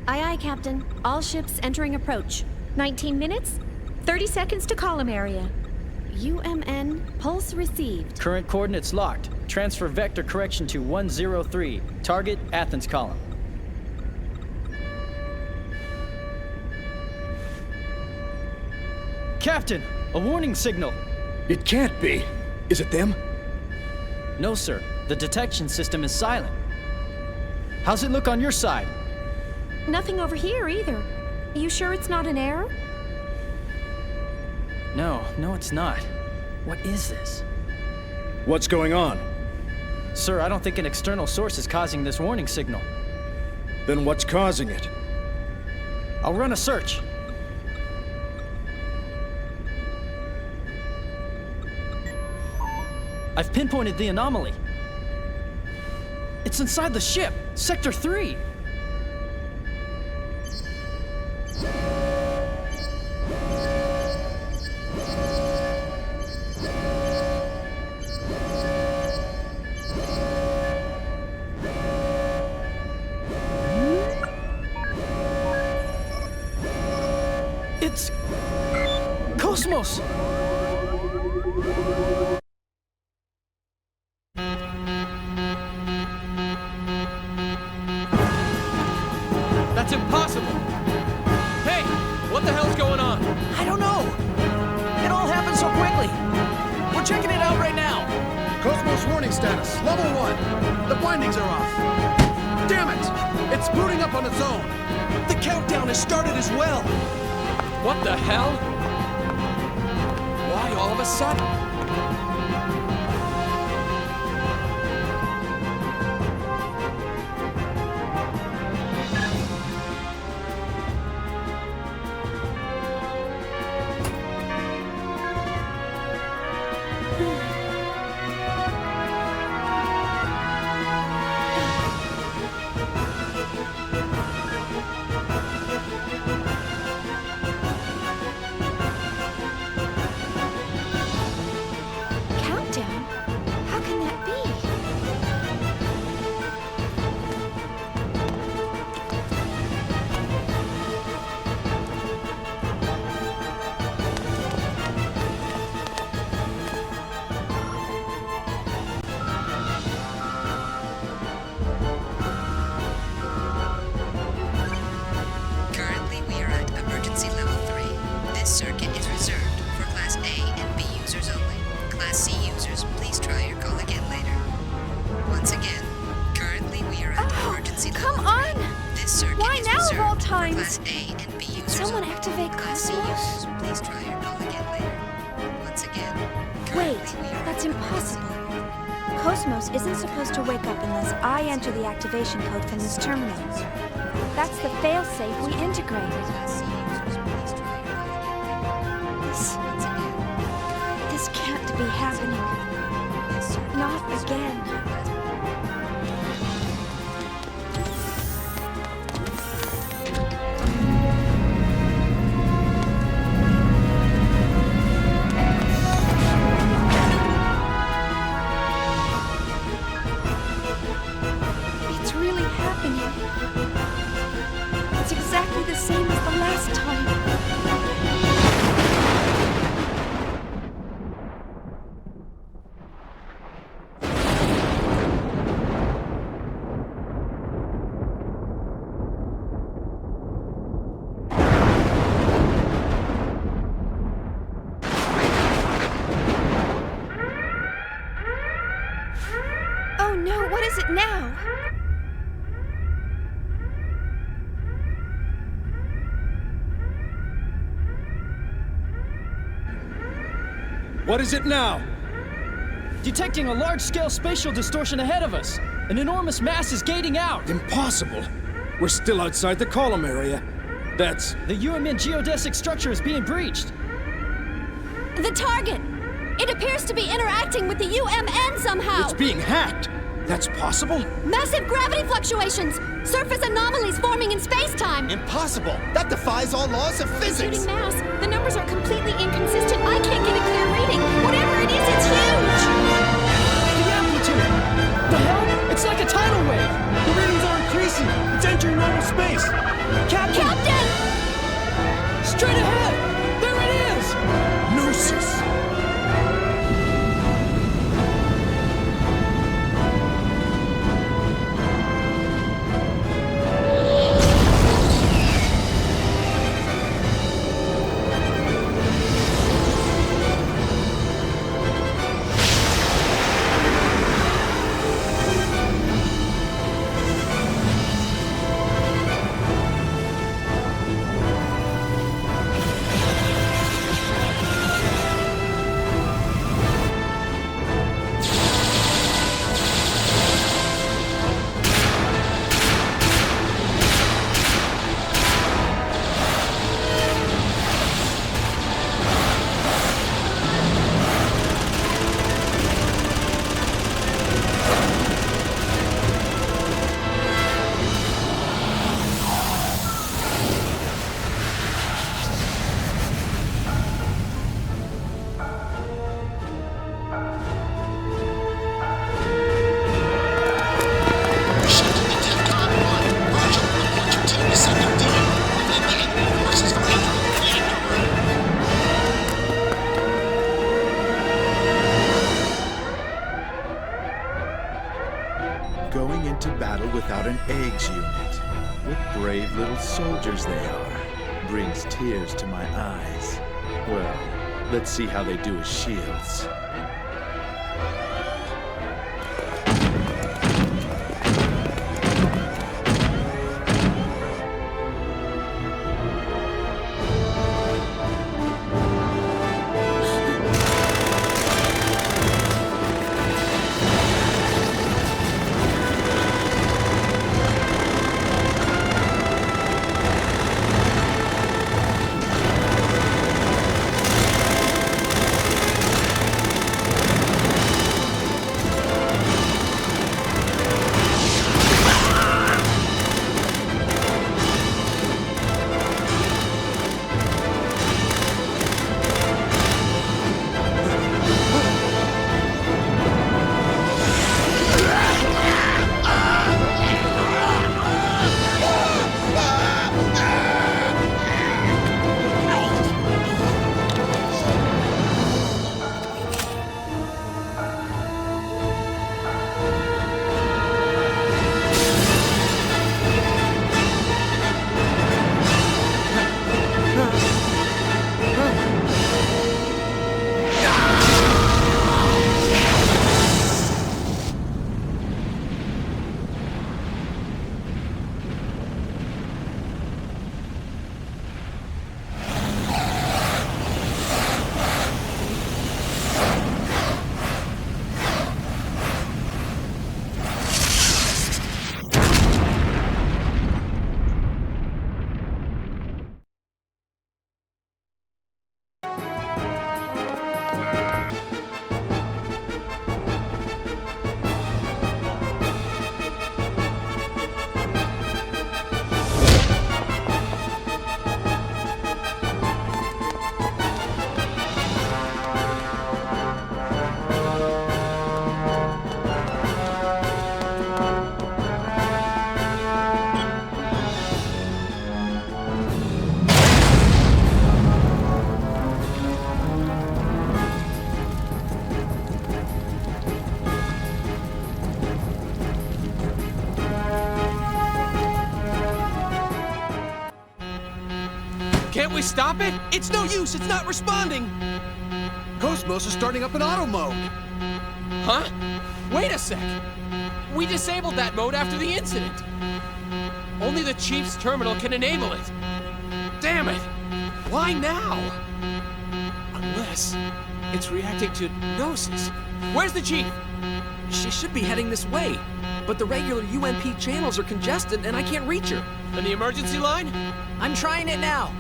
Aye, aye, Captain. All ships entering approach. 19 minutes, 30 seconds to column area. UMN, pulse received. Current coordinates locked. Transfer vector correction to 103. Target, Athens column. Captain, a warning signal. It can't be. Is it them? No, sir. The detection system is silent. How's it look on your side? Nothing over here either. You sure it's not an error? No, it's not. What is this? What's going on? Sir, I don't think an external source is causing this warning signal. Then what's causing it? I'll run a search. I've pinpointed the anomaly. It's inside the ship, Sector 3. It's Cosmos! That's impossible! Hey, what the hell's going on? I don't know. It all happened so quickly. We're checking it out right now. Cosmos warning status, level 1. The bindings are off. Damn it! It's booting up on its own. The countdown has started as well. What the hell? Why all of a sudden? Countdown? How can that be? Currently, we are at emergency level 3. This circuit is reserved for Class A and B users only. Class C users, please try your call again later. Once again, currently we are at emergency level 3. Come on! This circuit Why is now of all reserved for times? Class A and B users Someone only. activate Class C Cosmos? users, please try your call again later. Once again, Wait, currently we are that's at emergency impossible. Cosmos isn't supposed to wake up unless I enter the activation code from this terminal. That's the failsafe we integrated. Class C users, please try your call again later. Once again, This can't be happening. this circuit Not is reserved again. for Class It's really no, what is it now? What is it now? Detecting a large-scale spatial distortion ahead of us. An enormous mass is gating out. Impossible. We're still outside the column area. That's... The UMN geodesic structure is being breached. The target! It appears to be interacting with the UMN somehow! It's being hacked! That's possible? Massive gravity fluctuations! Surface anomalies forming in space-time! Impossible! That defies all laws of physics! Shooting mass, the numbers are completely inconsistent. I can't get a clear reading. Whatever it is, it's huge! The amplitude! The hell? It's like a tidal wave! The readings are increasing! It's entering normal space! Captain! Straight ahead! There it is! Gnosis! Going into battle without an eggs unit. What brave little soldiers they are. Brings tears to my eyes. Well, let's see how they do as shields. Can't we stop it? It's no use, it's not responding! Cosmos is starting up in auto mode. Huh? Wait a sec! We disabled that mode after the incident. Only the Chief's terminal can enable it. Damn it! Why now? Unless it's reacting to Gnosis. Where's the Chief? She should be heading this way, but the regular UMP channels are congested and I can't reach her. And the emergency line? I'm trying it now.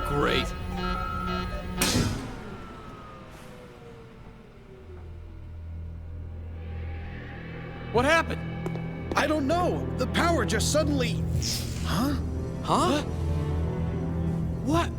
Great. What happened? I don't know. The power just suddenly... Huh? Huh? What?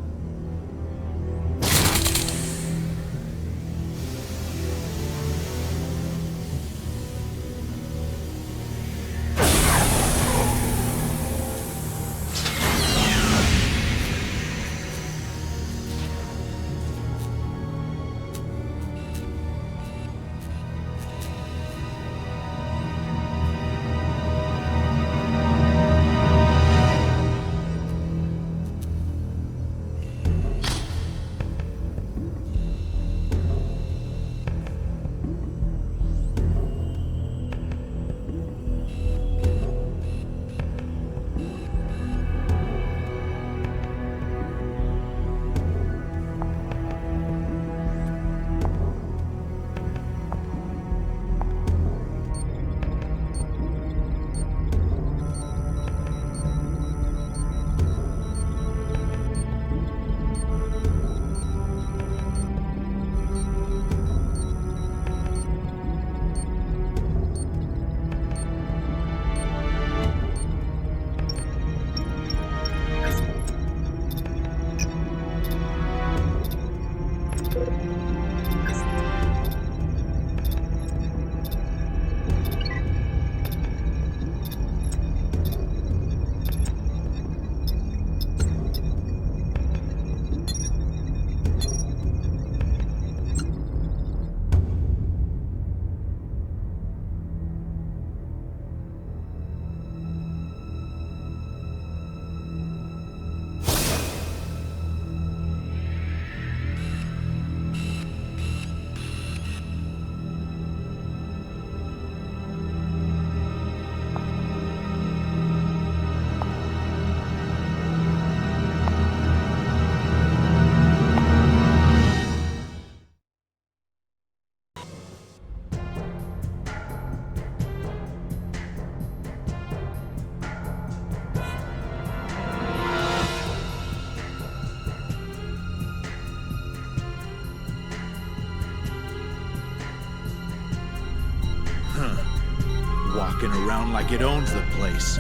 Walking around like it owns the place.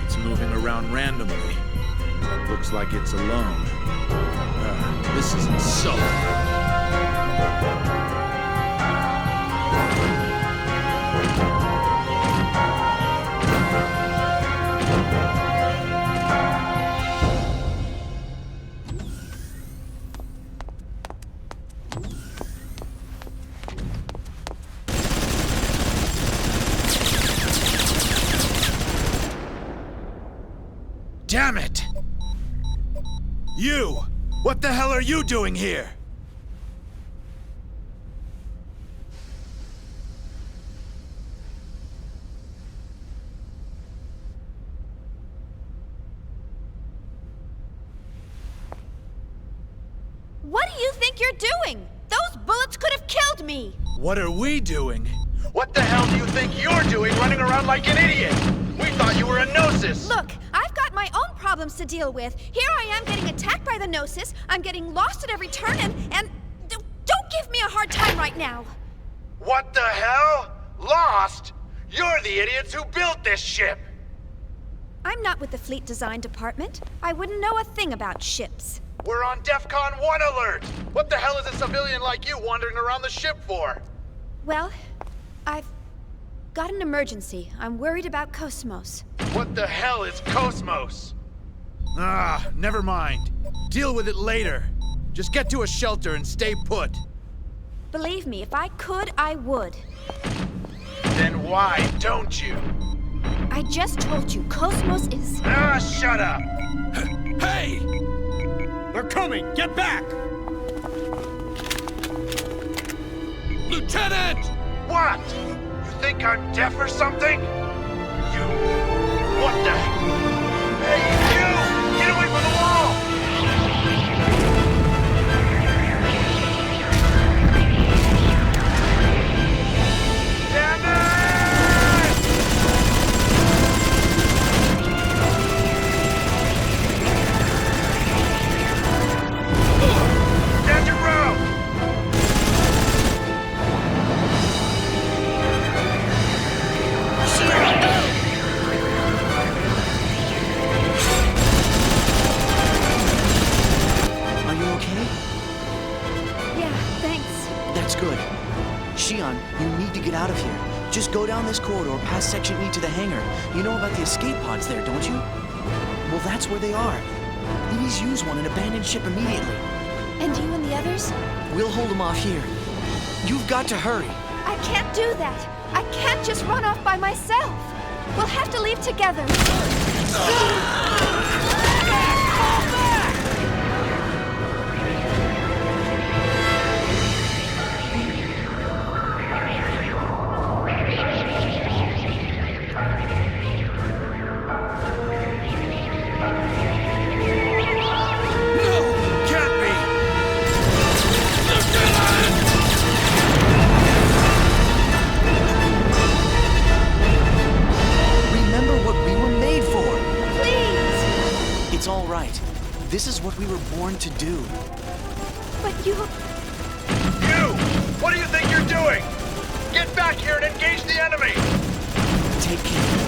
It's moving around randomly. Looks like it's alone. This isn't so. Damn it! You! What the hell are you doing here? What do you think you're doing? Those bullets could have killed me! What are we doing? What the hell do you think you're doing running around like an idiot? We thought you were a Gnosis! Look, I've got my own problems to deal with. Here I am getting attacked by the Gnosis. I'm getting lost at every turn and don't give me a hard time right now. What the hell? Lost? You're the idiots who built this ship! I'm not with the fleet design department. I wouldn't know a thing about ships. We're on DEFCON 1 alert! What the hell is a civilian like you wandering around the ship for? Well, I've got an emergency. I'm worried about Cosmos. What the hell is Cosmos? Ah, never mind. Deal with it later. Just get to a shelter and stay put. Believe me, if I could, I would. Then why don't you? I just told you, Cosmos is... Ah, shut up! Hey! They're coming! Get back! Lieutenant! What? You think I'm deaf or something? You... What the... Hey, you! Get away from the wall! Damn it! Stand your ground! Are you okay? Yeah, thanks. That's good. Shion, you need to get out of here. Just go down this corridor past Section E to the hangar. You know about the escape pods there, don't you? Well, that's where they are. Please use one and abandon ship immediately. And you and the others? We'll hold them off here. You've got to hurry. I can't do that. I can't just run off by myself. We'll have to leave together. This is what we were born to do. But you... You! What do you think you're doing? Get back here and engage the enemy! Take care.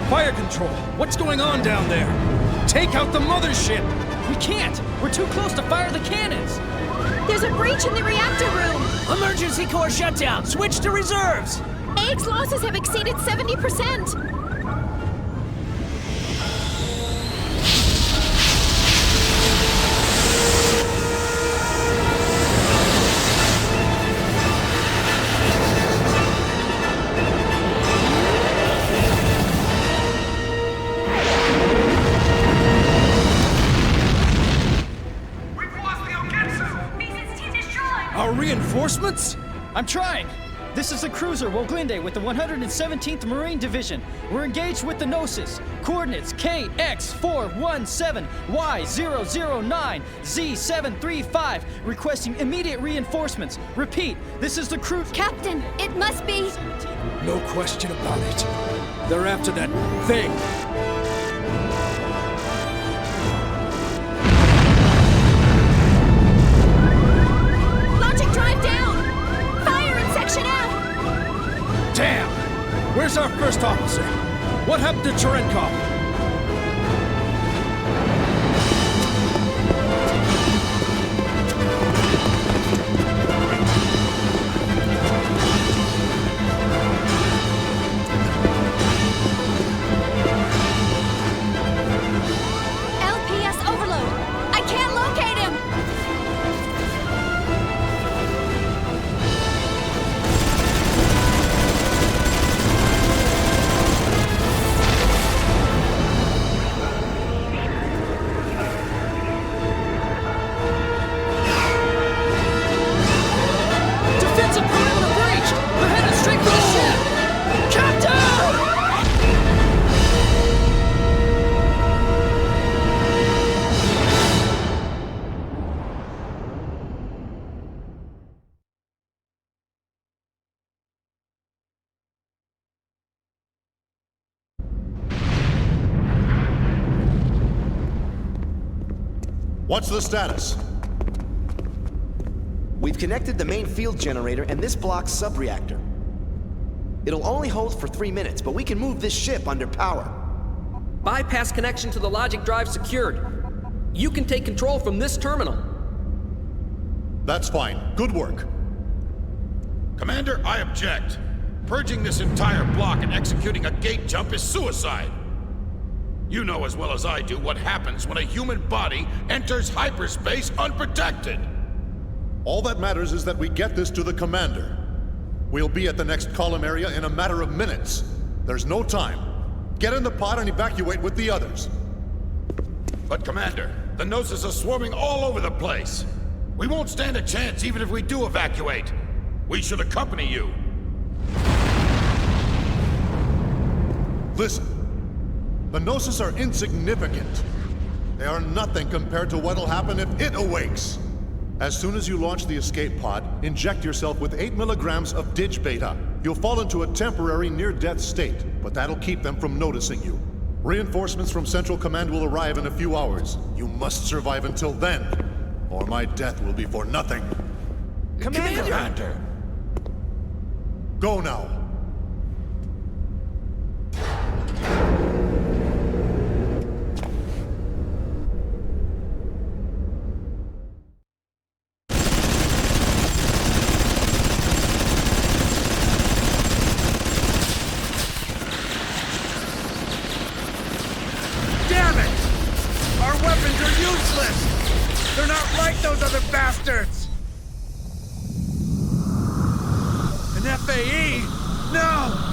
Fire control! What's going on down there? Take out the mothership! We can't! We're too close to fire the cannons! There's a breach in the reactor room! Emergency core shutdown! Switch to reserves! AG's losses have exceeded 70%! Reinforcements? I'm trying! This is the cruiser Woglinde with the 117th Marine Division. We're engaged with the Gnosis. Coordinates KX417, Y009, Z735. Requesting immediate reinforcements. Repeat, this is the crew... Captain, it must be... No question about it. They're after that thing. Damn! Where's our first officer? What happened to Cherenkov? LPS overload! I can't locate him! What's the status? We've connected the main field generator and this block's sub-reactor. It'll only hold for 3 minutes, but we can move this ship under power. Bypass connection to the logic drive secured. You can take control from this terminal. That's fine. Good work. Commander, I object. Purging this entire block and executing a gate jump is suicide. You know as well as I do what happens when a human body enters hyperspace unprotected. All that matters is that we get this to the commander. We'll be at the next column area in a matter of minutes. There's no time. Get in the pod and evacuate with the others. But Commander, the Gnosis are swarming all over the place. We won't stand a chance even if we do evacuate. We should accompany you. Listen. The Gnosis are insignificant. They are nothing compared to what'll happen if it awakes. As soon as you launch the escape pod, inject yourself with 8 milligrams of Dig Beta. You'll fall into a temporary near-death state, but that'll keep them from noticing you. Reinforcements from Central Command will arrive in a few hours. You must survive until then, or my death will be for nothing. Commander! Go now. Those other bastards! An FAE? No!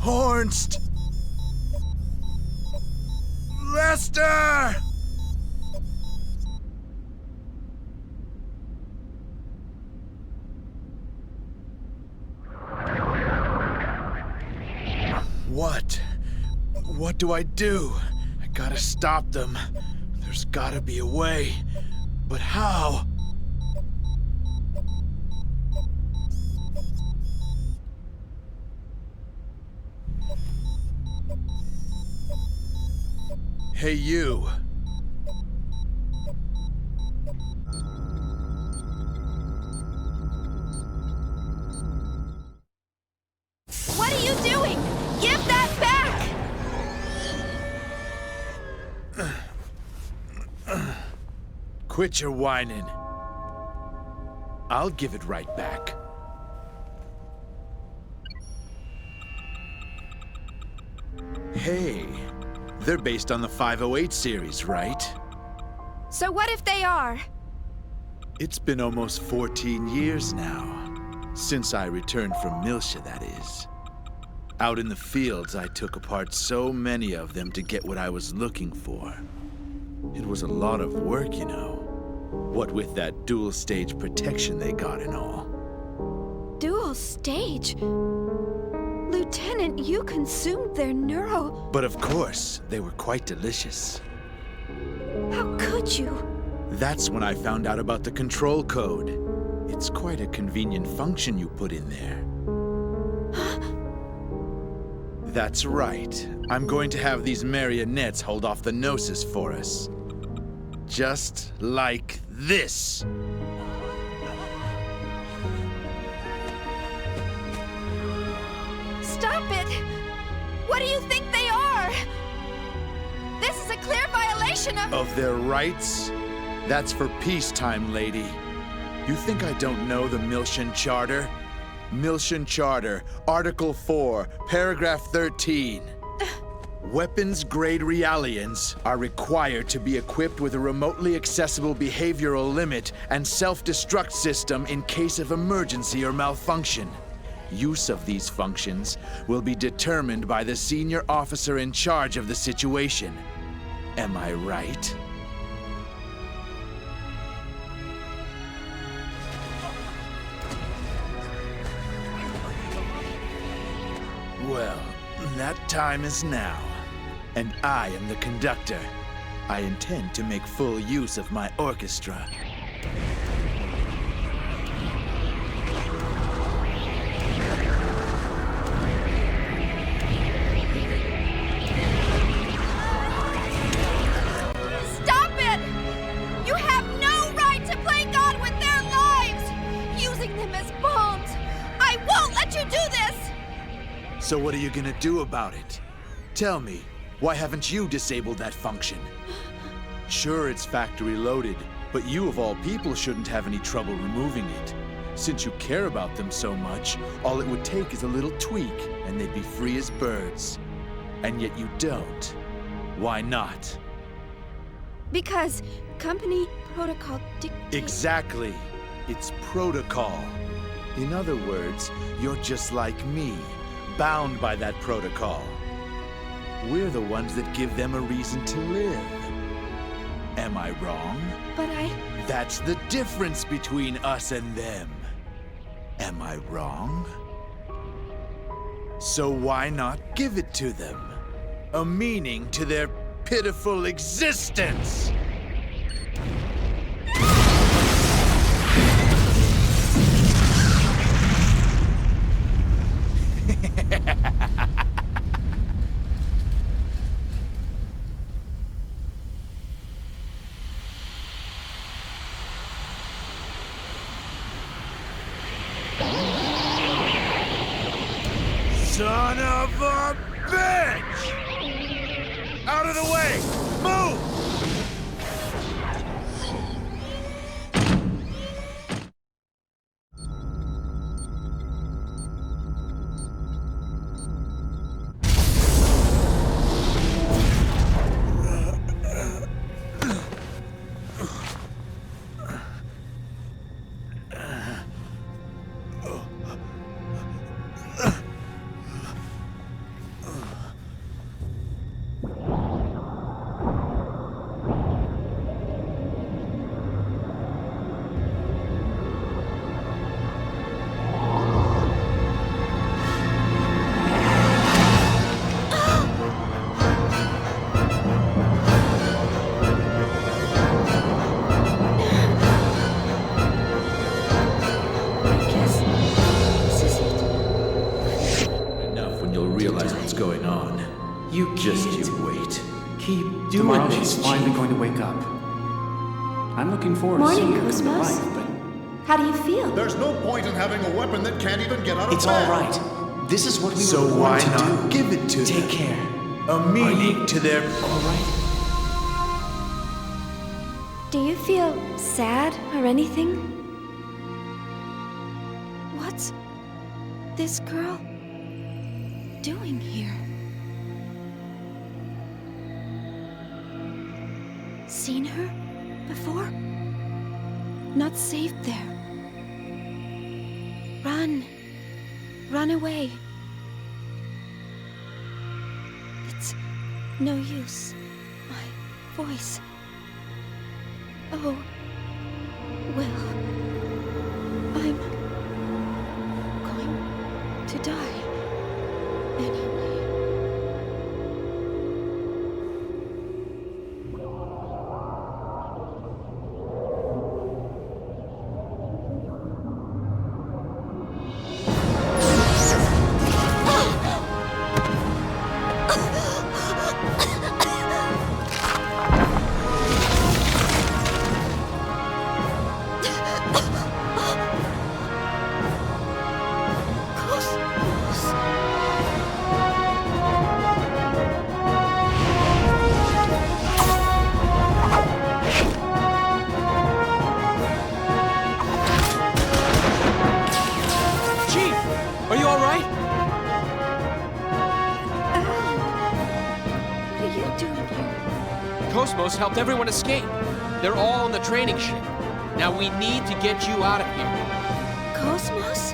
Hornst! Lester! What do I do? I gotta stop them. There's gotta be a way. But how? Hey, you. What are you doing? Give that back! Quit your whining. I'll give it right back. Hey, they're based on the 508 series, right? So what if they are? It's been almost 14 years now. Since I returned from Miltia, that is. Out in the fields, I took apart so many of them to get what I was looking for. It was a lot of work, you know. What with that dual-stage protection they got and all. Dual stage? Lieutenant, you consumed their neuro... But of course, they were quite delicious. How could you? That's when I found out about the control code. It's quite a convenient function you put in there. That's right. I'm going to have these marionettes hold off the Gnosis for us. Just like this. Stop it! What do you think they are? This is a clear violation Of their rights? That's for peacetime, lady. You think I don't know the Miltian Charter? Miltian Charter, Article 4, Paragraph 13. Weapons-grade Realians are required to be equipped with a remotely accessible behavioral limit and self-destruct system in case of emergency or malfunction. Use of these functions will be determined by the senior officer in charge of the situation. Am I right? Well, that time is now. And I am the conductor. I intend to make full use of my orchestra. Stop it! You have no right to play God with their lives! Using them as bombs! I won't let you do this! So what are you gonna do about it? Tell me. Why haven't you disabled that function? Sure, it's factory loaded, but you of all people shouldn't have any trouble removing it. Since you care about them so much, all it would take is a little tweak, and they'd be free as birds. And yet you don't. Why not? Because company protocol dictates... Exactly. It's protocol. In other words, you're just like me, bound by that protocol. We're the ones that give them a reason to live. Am I wrong? But That's the difference between us and them. Am I wrong? So why not give it to them? A meaning to their pitiful existence! Son of a bitch! Out of the way! Move! Tomorrow she's finally going to wake up. I'm looking forward to seeing her come to life, but... How do you feel? There's no point in having a weapon that can't even get out of It's bed. all right. This is what we So were why born to not do. give it to Take them? care. A meaning to their... All right? Do you feel sad or anything? What's this girl doing here? Seen her before? Not safe there. Run. Run away. It's no use. My voice. Oh, Will. I'm going to die anyway. Cosmos helped everyone escape. They're all on the training ship. Now we need to get you out of here. Cosmos?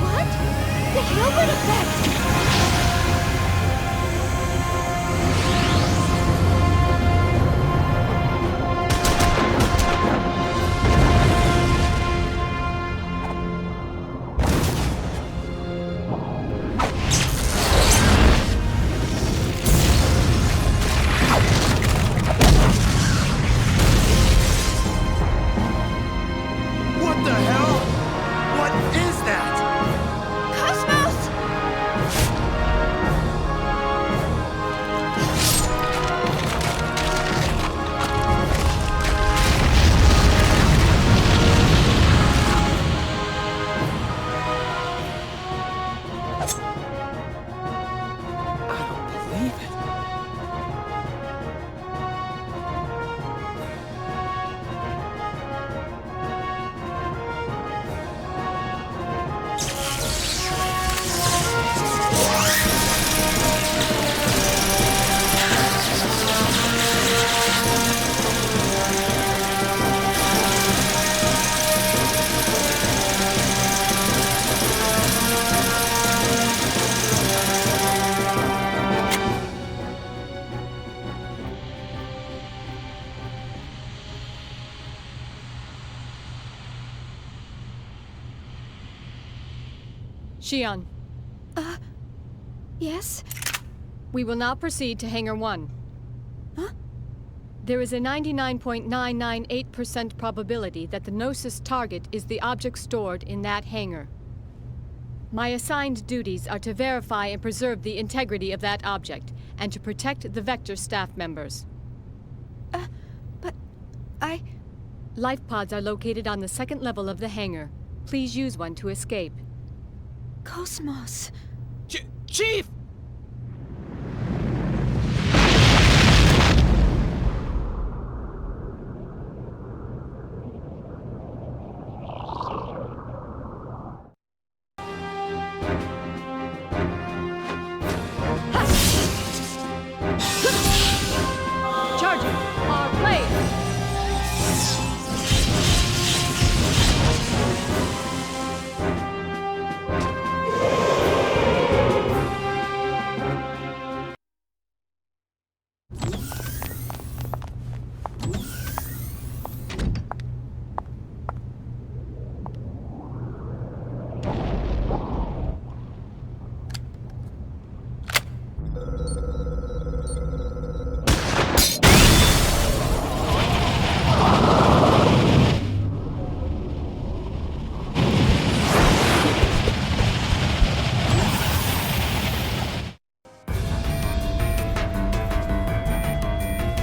What? The Hilbert effect! Xion. Yes? We will now proceed to Hangar 1. Huh? There is a 99.998% probability that the Gnosis target is the object stored in that hangar. My assigned duties are to verify and preserve the integrity of that object, and to protect the Vector staff members. But I... Life pods are located on the second level of the hangar. Please use one to escape. Cosmos. Chief! Charging our blade!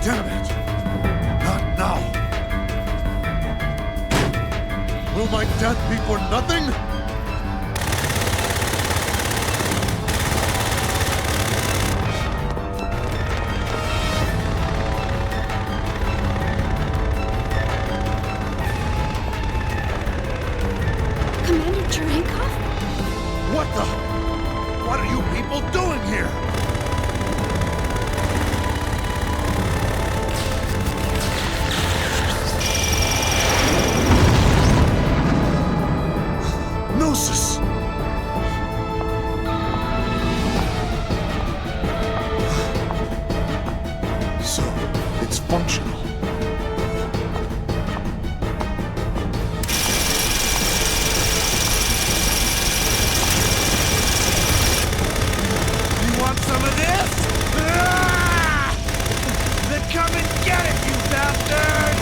Damn it! Not now! Will my death be for nothing? Commander Cherenkov? What the? What are you people doing here? Gnosis! So, it's functional. You want some of this? Ah! Then come and get it, you bastards!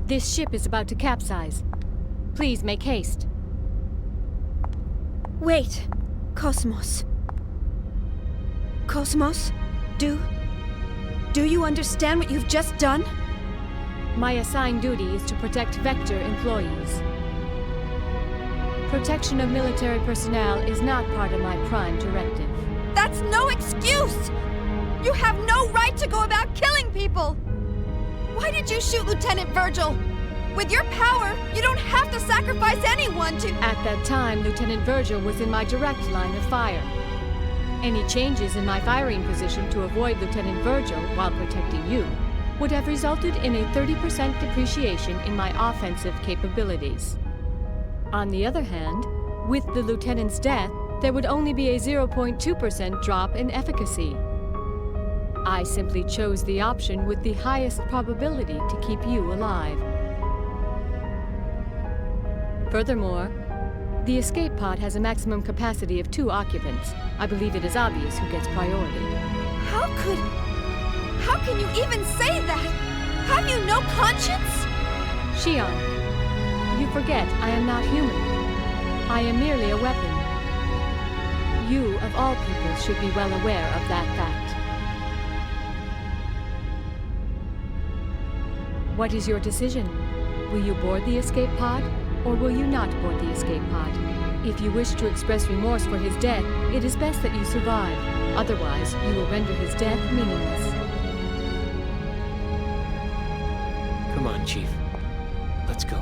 This ship is about to capsize. Please make haste. Wait, Cosmos. Cosmos, do you understand what you've just done? My assigned duty is to protect Vector employees. Protection of military personnel is not part of my prime directive. That's no excuse! You have no right to go about killing people! Why did you shoot Lieutenant Virgil? With your power, you don't have to sacrifice anyone to— At that time, Lieutenant Virgil was in my direct line of fire. Any changes in my firing position to avoid Lieutenant Virgil while protecting you would have resulted in a 30% depreciation in my offensive capabilities. On the other hand, with the Lieutenant's death, there would only be a 0.2% drop in efficacy. I simply chose the option with the highest probability to keep you alive. Furthermore, the escape pod has a maximum capacity of 2 occupants. I believe it is obvious who gets priority. How can you even say that? Have you no conscience? Xion, you forget I am not human. I am merely a weapon. You, of all people, should be well aware of that fact. What is your decision? Will you board the escape pod, or will you not board the escape pod? If you wish to express remorse for his death, it is best that you survive. Otherwise, you will render his death meaningless. Come on, Chief. Let's go.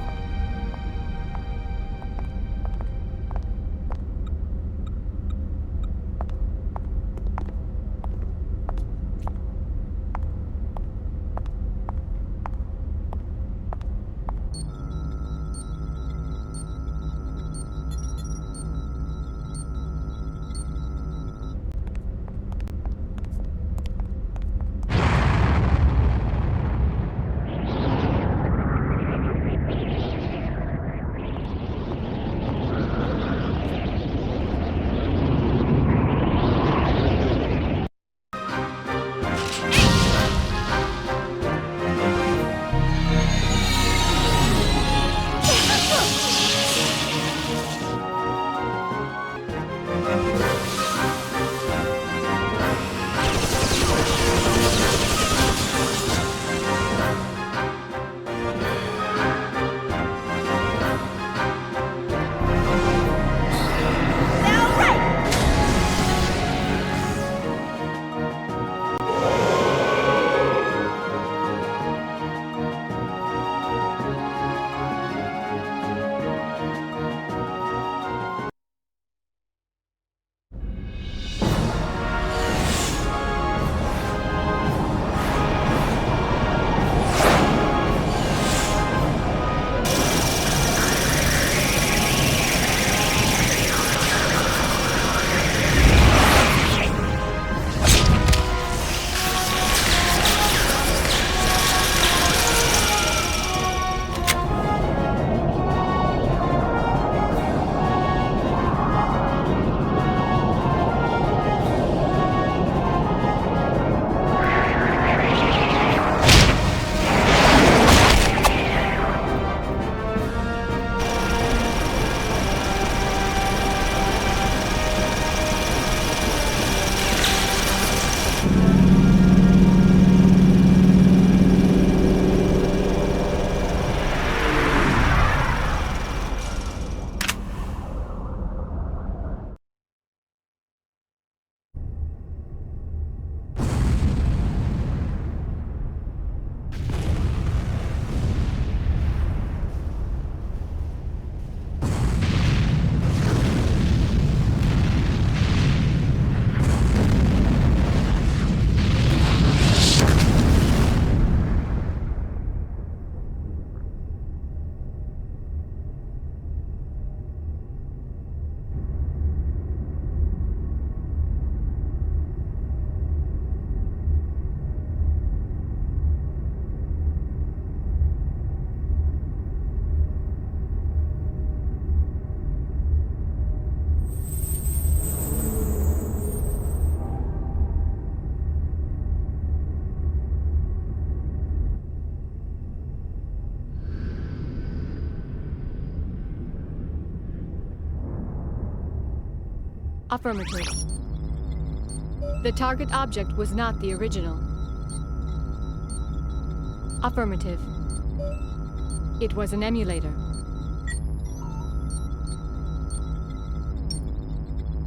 Affirmative. The target object was not the original. Affirmative. It was an emulator.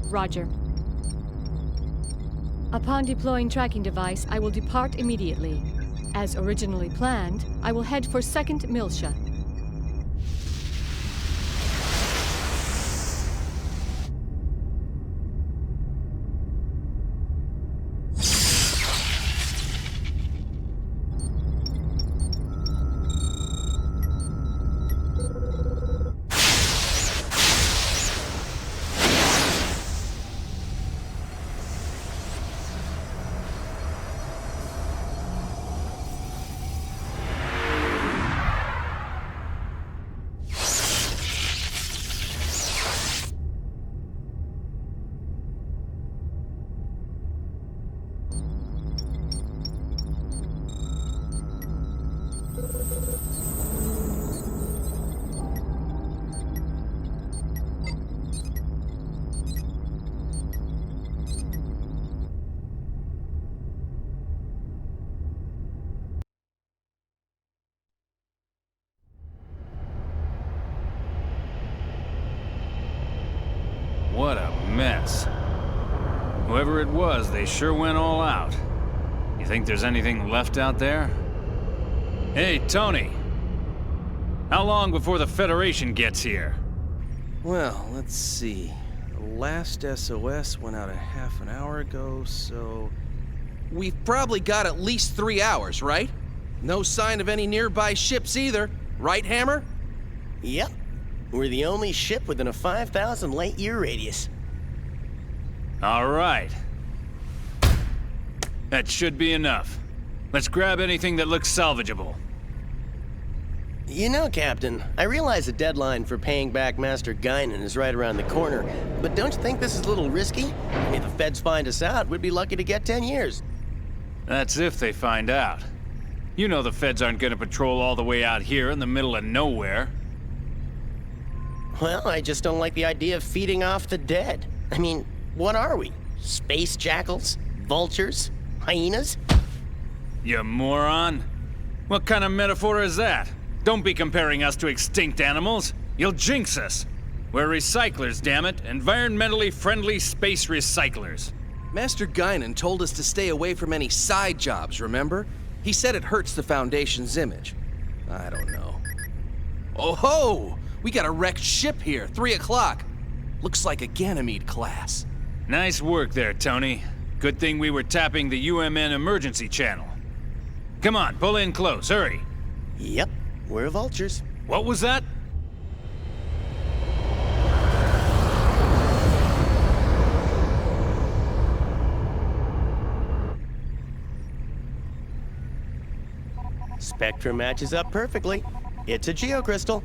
Roger. Upon deploying tracking device, I will depart immediately. As originally planned, I will head for 2nd Miltia. What a mess. Whoever it was, they sure went all out. You think there's anything left out there? Hey, Tony. How long before the Federation gets here? Well, let's see. The last SOS went out a half an hour ago, so... We've probably got at least 3 hours, right? No sign of any nearby ships either, right, Hammer? Yep. We're the only ship within a 5,000 light-year radius. All right. That should be enough. Let's grab anything that looks salvageable. You know, Captain, I realize the deadline for paying back Master Guinan is right around the corner, but don't you think this is a little risky? I mean, if the feds find us out, we'd be lucky to get 10 years. That's if they find out. You know the feds aren't gonna patrol all the way out here in the middle of nowhere. Well, I just don't like the idea of feeding off the dead. I mean, what are we? Space jackals? Vultures? Hyenas? You moron. What kind of metaphor is that? Don't be comparing us to extinct animals. You'll jinx us. We're recyclers, damn it. Environmentally friendly space recyclers. Master Guinan told us to stay away from any side jobs, remember? He said it hurts the Foundation's image. I don't know. Oh ho! We got a wrecked ship here, 3 o'clock. Looks like a Ganymede class. Nice work there, Tony. Good thing we were tapping the UMN emergency channel. Come on, pull in close, hurry. Yep, we're vultures. What was that? Spectrum matches up perfectly. It's a geocrystal.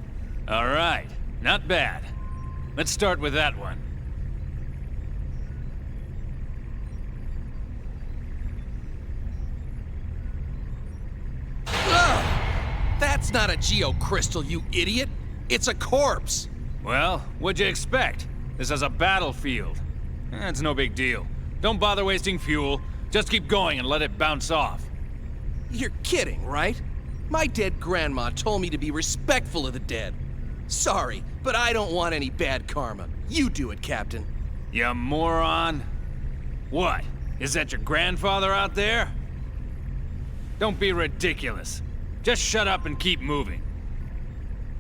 All right, not bad. Let's start with that one. That's not a geocrystal, you idiot! It's a corpse! Well, what'd you expect? This is a battlefield. It's no big deal. Don't bother wasting fuel. Just keep going and let it bounce off. You're kidding, right? My dead grandma told me to be respectful of the dead. Sorry, but I don't want any bad karma. You do it, Captain. You moron. What? Is that your grandfather out there? Don't be ridiculous. Just shut up and keep moving.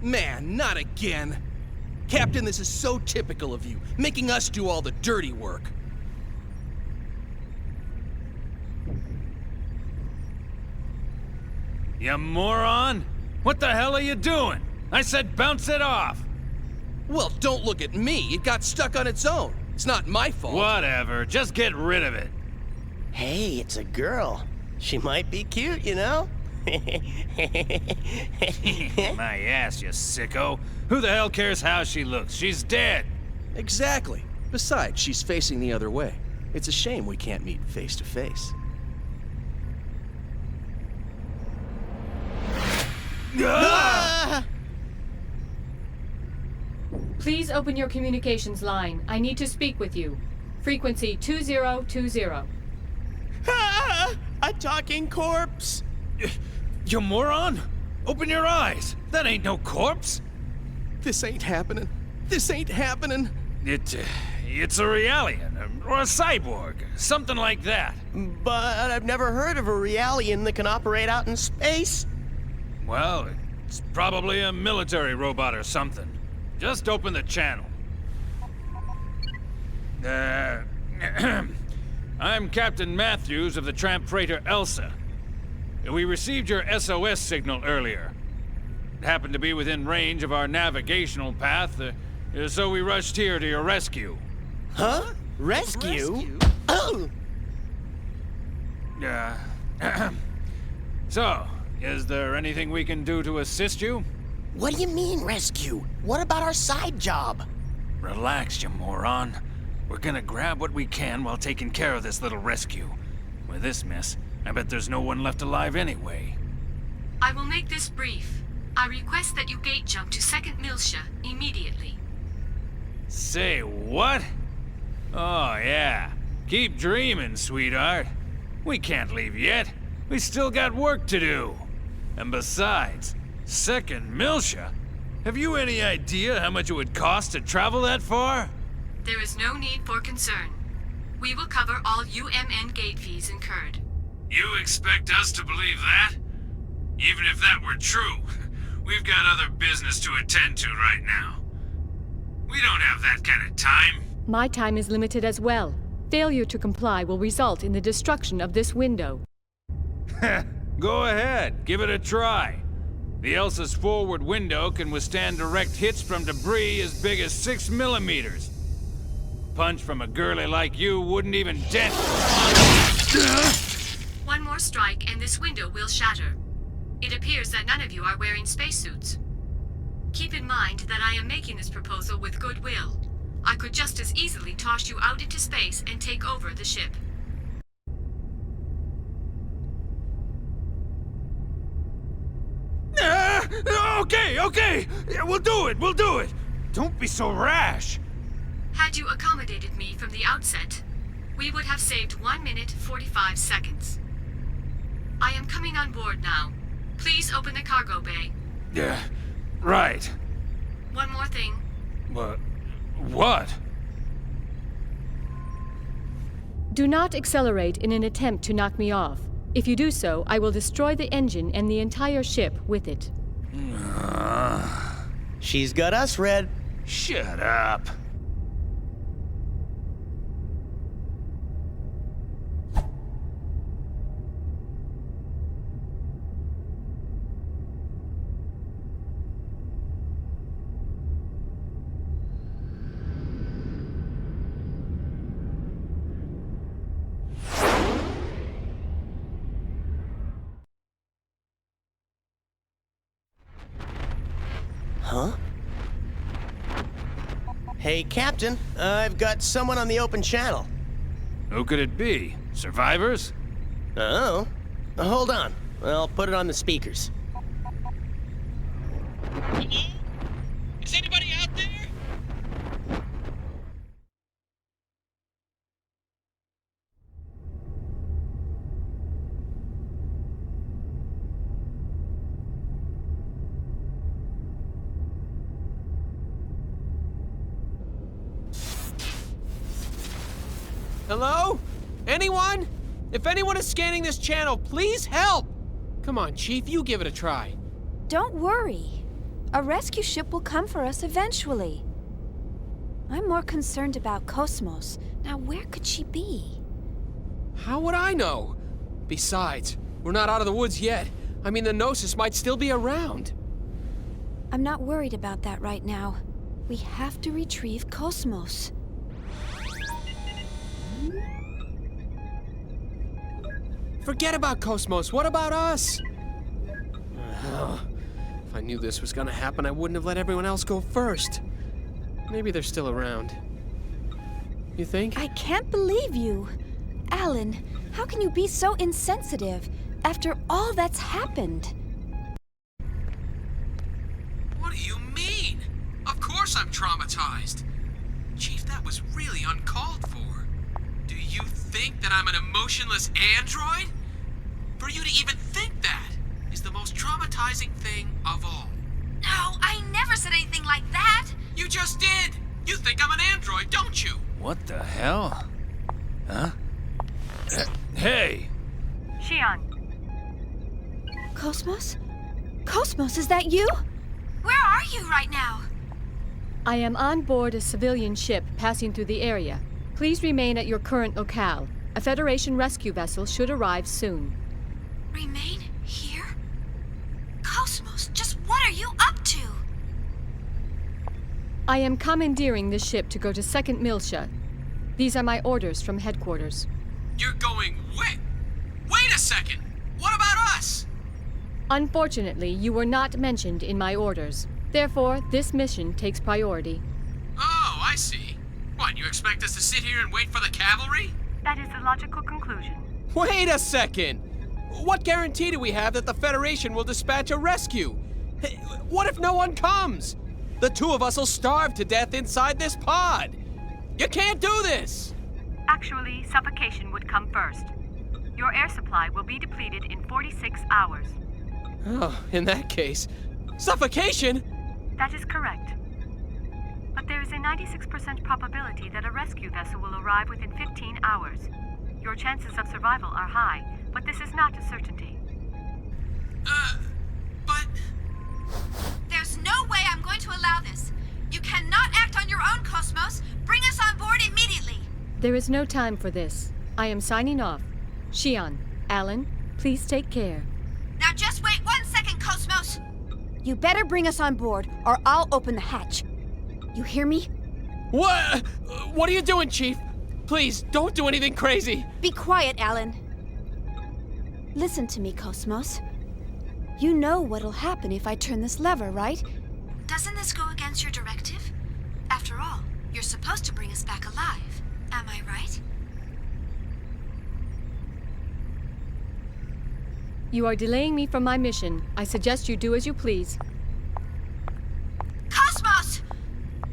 Man, not again. Captain, this is so typical of you, making us do all the dirty work. You moron! What the hell are you doing? I said bounce it off! Well, don't look at me. It got stuck on its own. It's not my fault. Whatever. Just get rid of it. Hey, it's a girl. She might be cute, you know? My ass, you sicko. Who the hell cares how she looks? She's dead. Exactly. Besides, she's facing the other way. It's a shame we can't meet face to face. Please open your communications line. I need to speak with you. Frequency 2020. Ah! A talking corpse! You moron! Open your eyes! That ain't no corpse! This ain't happening. This ain't happening. It's a Realian, or a cyborg, something like that. But I've never heard of a Realian that can operate out in space. Well, it's probably a military robot or something. Just open the channel. I'm Captain Matthews of the tramp freighter Elsa. We received your SOS signal earlier. It happened to be within range of our navigational path, so we rushed here to your rescue. Huh? Rescue? Oh! So, is there anything we can do to assist you? What do you mean, rescue? What about our side job? Relax, you moron. We're gonna grab what we can while taking care of this little rescue. With this mess, I bet there's no one left alive anyway. I will make this brief. I request that you gate jump to 2nd Miltia immediately. Say what? Oh, yeah. Keep dreaming, sweetheart. We can't leave yet. We still got work to do. And besides, 2nd Miltia? Have you any idea how much it would cost to travel that far? There is no need for concern. We will cover all UMN gate fees incurred. You expect us to believe that? Even if that were true, we've got other business to attend to right now. We don't have that kind of time. My time is limited as well. Failure to comply will result in the destruction of this window. Go ahead, give it a try. The Elsa's forward window can withstand direct hits from debris as big as 6 millimeters. A punch from a girlie like you wouldn't even dent. One more strike and this window will shatter. It appears that none of you are wearing spacesuits. Keep in mind that I am making this proposal with goodwill. I could just as easily toss you out into space and take over the ship. Okay. We'll do it. Don't be so rash. Had you accommodated me from the outset, we would have saved 1 minute 45 seconds. I am coming on board now. Please open the cargo bay. Yeah, right. One more thing. What? Do not accelerate in an attempt to knock me off. If you do so, I will destroy the engine and the entire ship with it. She's got us, Red. Shut up. Huh? Hey, Captain. I've got someone on the open channel. Who could it be? Survivors? Oh. Hold on. I'll put it on the speakers. Hello? Is anybody out there? Hello? Anyone? If anyone is scanning this channel, please help! Come on, Chief, you give it a try. Don't worry. A rescue ship will come for us eventually. I'm more concerned about Cosmos. Now, where could she be? How would I know? Besides, we're not out of the woods yet. I mean, the Gnosis might still be around. I'm not worried about that right now. We have to retrieve Cosmos. Forget about Cosmos. What about us? If I knew this was gonna happen, I wouldn't have let everyone else go first. Maybe they're still around. You think? I can't believe you. Alan, how can you be so insensitive after all that's happened? What do you mean? Of course I'm traumatized. Chief, that was really uncalled for. think that I'm an emotionless android? For you to even think that is the most traumatizing thing of all. No, I never said anything like that. You just did. You think I'm an android, don't you? What the hell? Huh? Hey! Xion. Cosmos? Cosmos, is that you? Where are you right now? I am on board a civilian ship passing through the area. Please remain at your current locale. A Federation rescue vessel should arrive soon. Remain here? Cosmos, just what are you up to? I am commandeering this ship to go to 2nd Miltia. These are my orders from headquarters. You're going Wait a second! What about us? Unfortunately, you were not mentioned in my orders. Therefore, this mission takes priority. Oh, I see. What, you expect us to sit here and wait for the cavalry? That is the logical conclusion. Wait a second! What guarantee do we have that the Federation will dispatch a rescue? What if no one comes? The two of us will starve to death inside this pod. You can't do this! Actually, suffocation would come first. Your air supply will be depleted in 46 hours. Oh, in that case, suffocation? That is correct. But there is a 96% probability that a rescue vessel will arrive within 15 hours. Your chances of survival are high, but this is not a certainty. But... There's no way I'm going to allow this. You cannot act on your own, Cosmos. Bring us on board immediately. There is no time for this. I am signing off. Xion, Alan, please take care. Now just wait 1 second, Cosmos. You better bring us on board, or I'll open the hatch. You hear me? What? What are you doing, Chief? Please, don't do anything crazy. Be quiet, Alan. Listen to me, Cosmos. You know what'll happen if I turn this lever, right? Doesn't this go against your directive? After all, you're supposed to bring us back alive. Am I right? You are delaying me from my mission. I suggest you do as you please. Cosmos!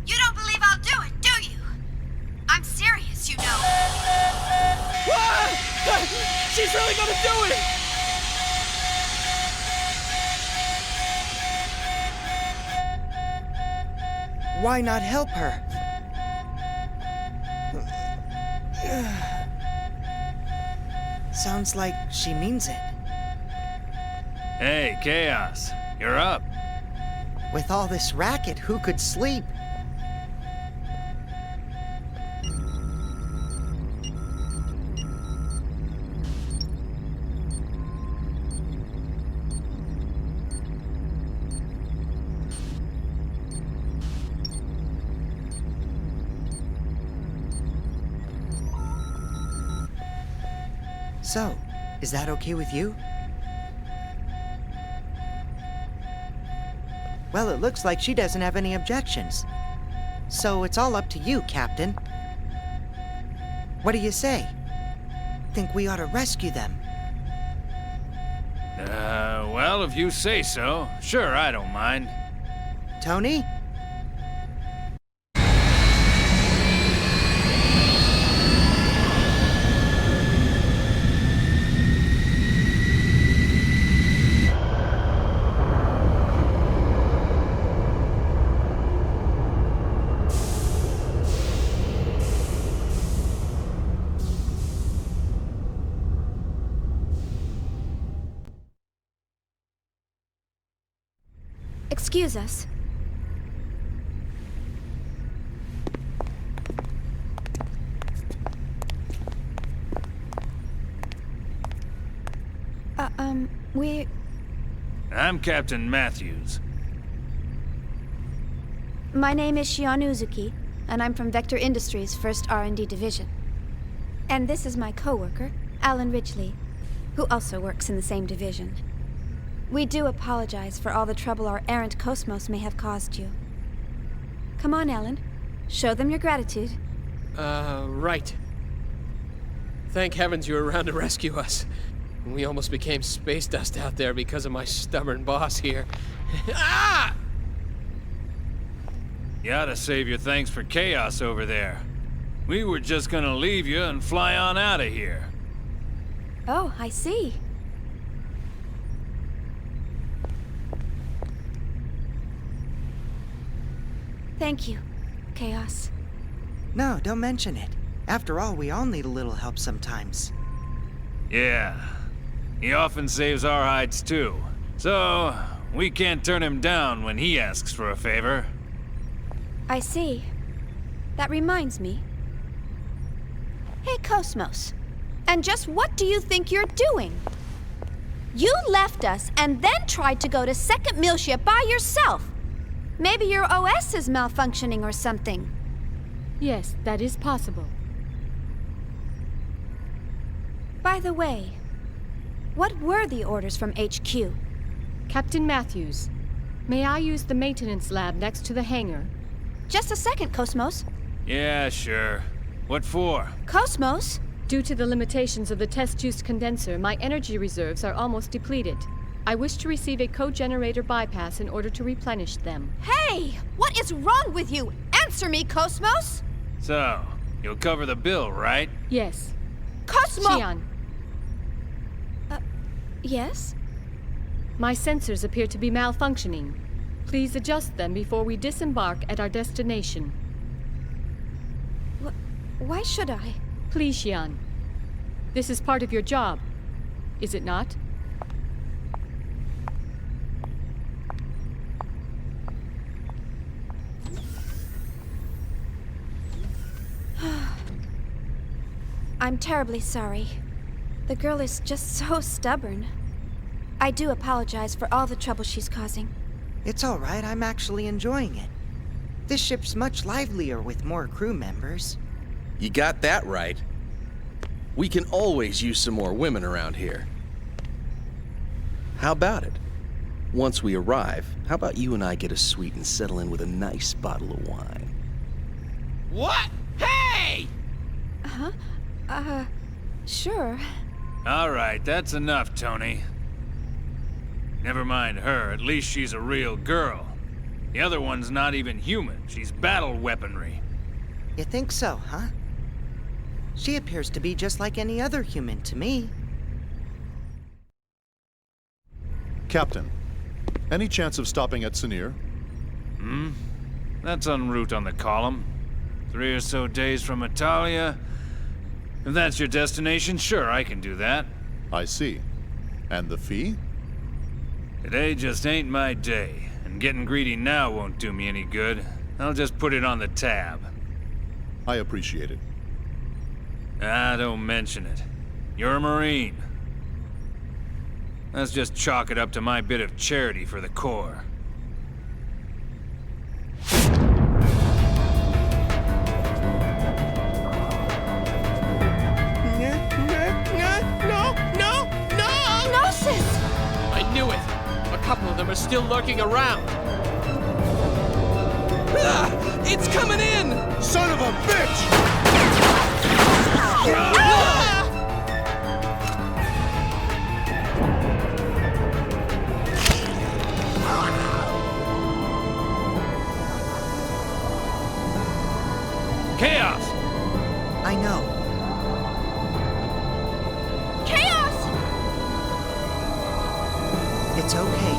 You don't believe I'll do it, do you? I'm serious, you know. Ah! She's really gonna do it! Why not help her? Sounds like she means it. Hey, Chaos, you're up. With all this racket, who could sleep? So, is that okay with you? Well, it looks like she doesn't have any objections. So it's all up to you, Captain. What do you say? Think we ought to rescue them? Well, if you say so. Sure, I don't mind. Tony? Excuse us. I'm Captain Matthews. My name is Xion Uzuki, and I'm from Vector Industries' 1st R&D Division. And this is my coworker, Alan Ridgely, who also works in the same division. We do apologize for all the trouble our errant Cosmos may have caused you. Come on, Alan. Show them your gratitude. Right. Thank heavens you were around to rescue us. We almost became space dust out there because of my stubborn boss here. Ah! You ought to save your thanks for Chaos over there. We were just gonna leave you and fly on out of here. Oh, I see. Thank you, Chaos. No, don't mention it. After all, we all need a little help sometimes. Yeah. He often saves our hides too. So, we can't turn him down when he asks for a favor. I see. That reminds me. Hey, Cosmos. And just what do you think you're doing? You left us and then tried to go to Second Miltia by yourself. Maybe your OS is malfunctioning or something. Yes, that is possible. By the way, what were the orders from HQ? Captain Matthews, may I use the maintenance lab next to the hangar? Just a second, Cosmos. Yeah, sure. What for? Cosmos? Due to the limitations of the test juice condenser, my energy reserves are almost depleted. I wish to receive a co-generator bypass in order to replenish them. Hey! What is wrong with you? Answer me, Cosmos! So, you'll cover the bill, right? Yes. Cosmo! Xian. Yes? My sensors appear to be malfunctioning. Please adjust them before we disembark at our destination. Why should I? Please, Xian. This is part of your job, is it not? I'm terribly sorry. The girl is just so stubborn. I do apologize for all the trouble she's causing. It's all right, I'm actually enjoying it. This ship's much livelier with more crew members. You got that right. We can always use some more women around here. How about it? Once we arrive, how about you and I get a suite and settle in with a nice bottle of wine? What? Hey! Huh? Sure. All right, that's enough, Tony. Never mind her, at least she's a real girl. The other one's not even human, she's battle weaponry. You think so, huh? She appears to be just like any other human to me. Captain, any chance of stopping at Sinir? That's en route on the column. 3 or so days from Italia. If that's your destination, sure, I can do that. I see. And the fee? Today just ain't my day, and getting greedy now won't do me any good. I'll just put it on the tab. I appreciate it. Ah, don't mention it. You're a Marine. Let's just chalk it up to my bit of charity for the Corps. No! Gnosis! I knew it! A couple of them are still lurking around. Ah! It's coming in! Son of a bitch! Chaos! I know. Chaos! It's okay.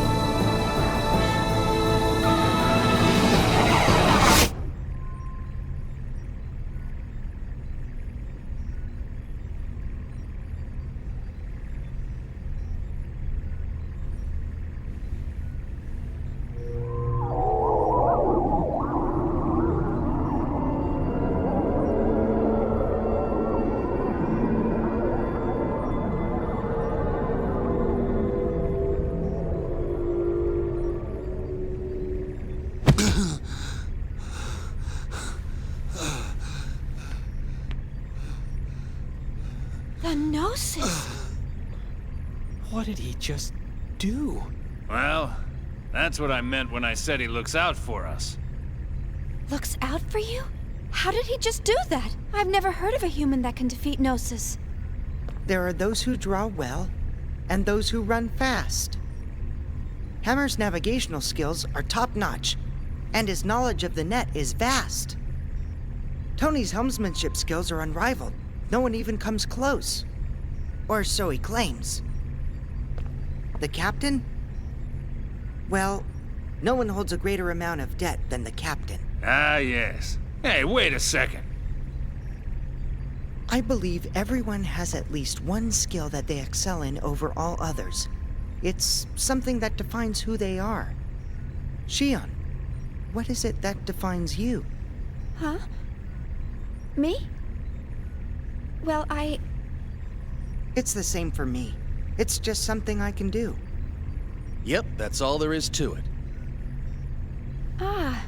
The Gnosis! What did he just do? Well, that's what I meant when I said he looks out for us. Looks out for you? How did he just do that? I've never heard of a human that can defeat Gnosis. There are those who draw well, and those who run fast. Hammer's navigational skills are top-notch, and his knowledge of the net is vast. Tony's helmsmanship skills are unrivaled. No one even comes close. Or so he claims. The captain? Well, no one holds a greater amount of debt than the captain. Ah, yes. Hey, wait a second. I believe everyone has at least one skill that they excel in over all others. It's something that defines who they are. Shion, what is it that defines you? Huh? Me? Well, It's the same for me. It's just something I can do. Yep, that's all there is to it. Ah.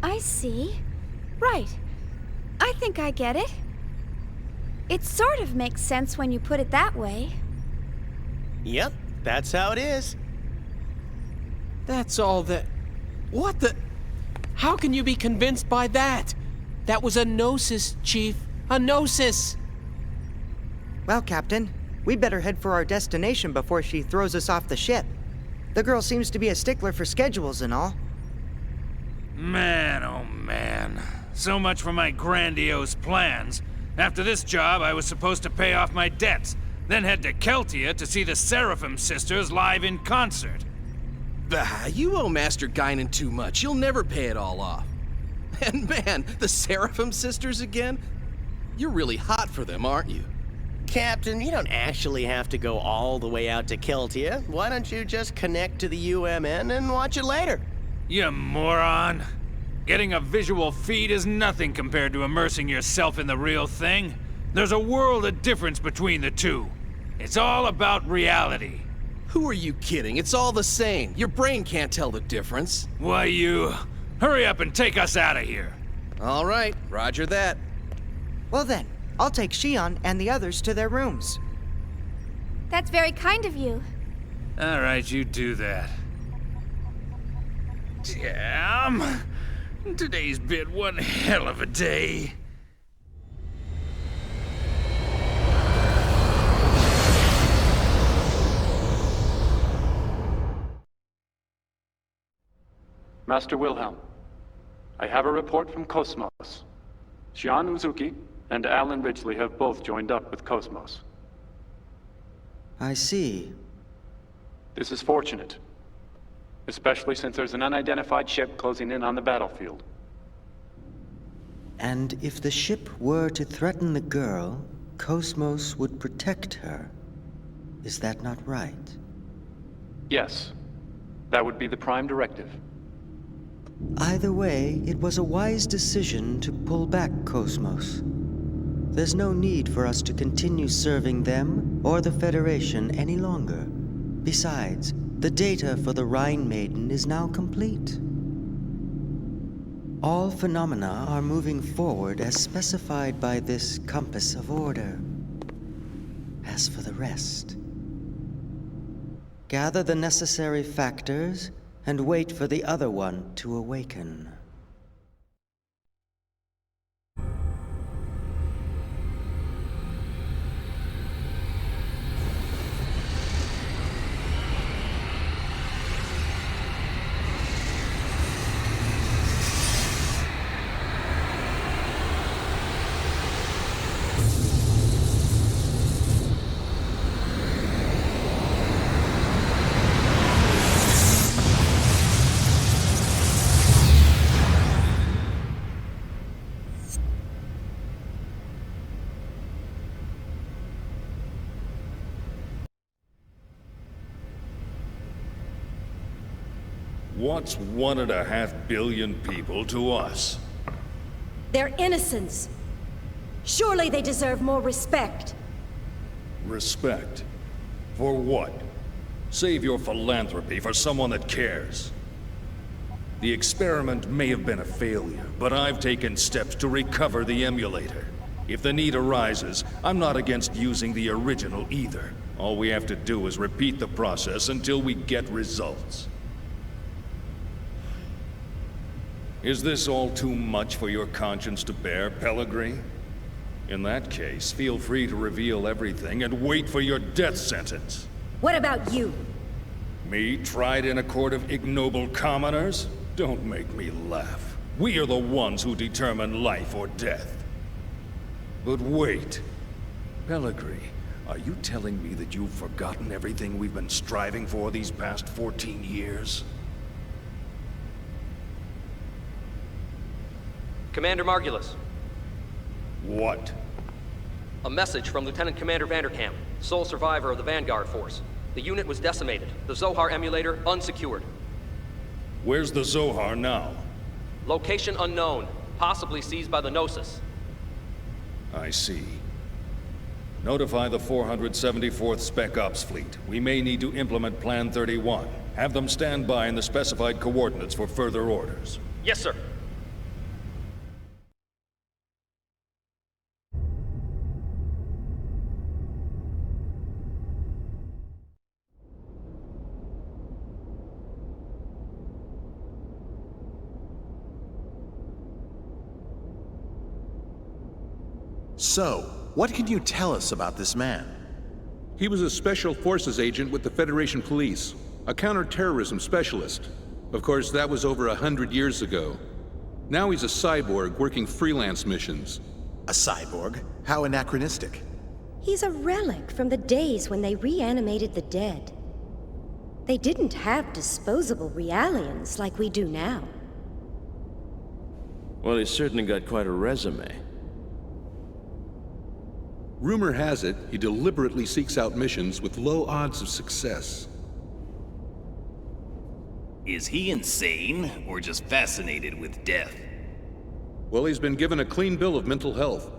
I see. Right. I think I get it. It sort of makes sense when you put it that way. Yep, that's how it is. That's all that... What the... How can you be convinced by that? That was a gnosis, Chief. A gnosis! Well, Captain, we better head for our destination before she throws us off the ship. The girl seems to be a stickler for schedules and all. Man, oh man. So much for my grandiose plans. After this job, I was supposed to pay off my debts, then head to Keltia to see the Seraphim sisters live in concert. Bah, you owe Master Guinan too much. You'll never pay it all off. And man, the Seraphim sisters again? You're really hot for them, aren't you? Captain, you don't actually have to go all the way out to Keltia. Why don't you just connect to the UMN and watch it later? You moron. Getting a visual feed is nothing compared to immersing yourself in the real thing. There's a world of difference between the two. It's all about reality. Who are you kidding? It's all the same. Your brain can't tell the difference. Why, you... Hurry up and take us out of here. All right, roger that. Well then, I'll take Shion and the others to their rooms. That's very kind of you. All right, you do that. Damn. Today's been one hell of a day. Master Wilhelm, I have a report from Cosmos. Shion Uzuki and Alan Ridgely have both joined up with Cosmos. I see. This is fortunate, especially since there's an unidentified ship closing in on the battlefield. And if the ship were to threaten the girl, Cosmos would protect her. Is that not right? Yes, that would be the prime directive. Either way, it was a wise decision to pull back Cosmos. There's no need for us to continue serving them or the Federation any longer. Besides, the data for the Rhine Maiden is now complete. All phenomena are moving forward as specified by this compass of order. As for the rest, gather the necessary factors and wait for the other one to awaken. What's 1.5 billion people to us? Their innocence. Surely they deserve more respect. Respect? For what? Save your philanthropy for someone that cares. The experiment may have been a failure, but I've taken steps to recover the emulator. If the need arises, I'm not against using the original either. All we have to do is repeat the process until we get results. Is this all too much for your conscience to bear, Pellegrini? In that case, feel free to reveal everything and wait for your death sentence. What about you? Me, tried in a court of ignoble commoners? Don't make me laugh. We are the ones who determine life or death. But wait. Pellegrini, are you telling me that you've forgotten everything we've been striving for these past 14 years? Commander Margulis. What? A message from Lieutenant Commander Vanderkamp, sole survivor of the Vanguard Force. The unit was decimated. The Zohar emulator unsecured. Where's the Zohar now? Location unknown, possibly seized by the Gnosis. I see. Notify the 474th Spec Ops Fleet. We may need to implement Plan 31. Have them stand by in the specified coordinates for further orders. Yes, sir. So, what can you tell us about this man? He was a Special Forces agent with the Federation Police, a counter-terrorism specialist. Of course, that was over 100 years ago. Now he's a cyborg working freelance missions. A cyborg? How anachronistic. He's a relic from the days when they reanimated the dead. They didn't have disposable realians like we do now. Well, he's certainly got quite a resume. Rumor has it, he deliberately seeks out missions with low odds of success. Is he insane, or just fascinated with death? Well, he's been given a clean bill of mental health.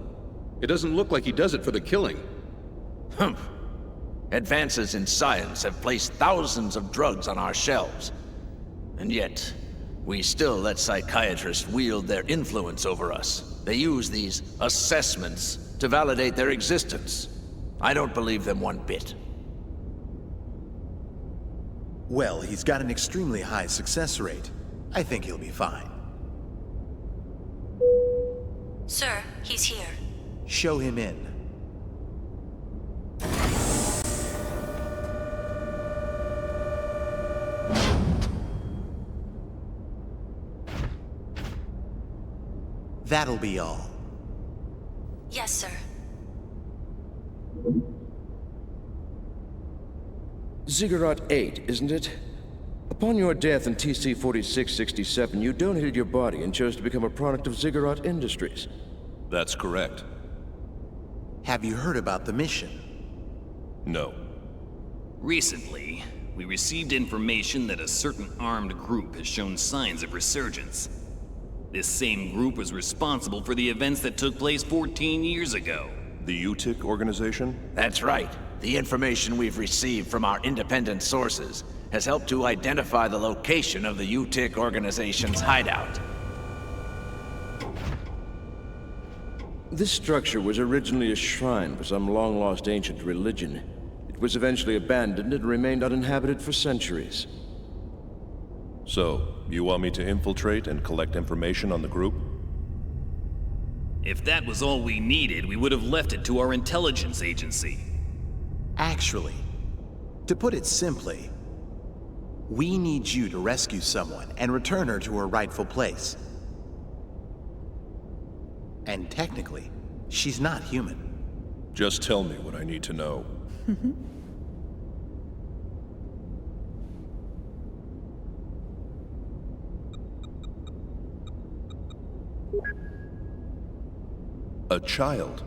It doesn't look like he does it for the killing. Humph. Advances in science have placed thousands of drugs on our shelves. And yet, we still let psychiatrists wield their influence over us. They use these assessments to validate their existence. I don't believe them one bit. Well, he's got an extremely high success rate. I think he'll be fine. Sir, he's here. Show him in. That'll be all. Yes, sir. Ziggurat 8, isn't it? Upon your death in TC-4667, you donated your body and chose to become a product of Ziggurat Industries. That's correct. Have you heard about the mission? No. Recently, we received information that a certain armed group has shown signs of resurgence. This same group was responsible for the events that took place 14 years ago. The UTIC organization? That's right. The information we've received from our independent sources has helped to identify the location of the UTIC organization's hideout. This structure was originally a shrine for some long-lost ancient religion. It was eventually abandoned and remained uninhabited for centuries. So, you want me to infiltrate and collect information on the group? If that was all we needed, we would have left it to our intelligence agency. Actually, to put it simply, we need you to rescue someone and return her to her rightful place. And technically, she's not human. Just tell me what I need to know. A child?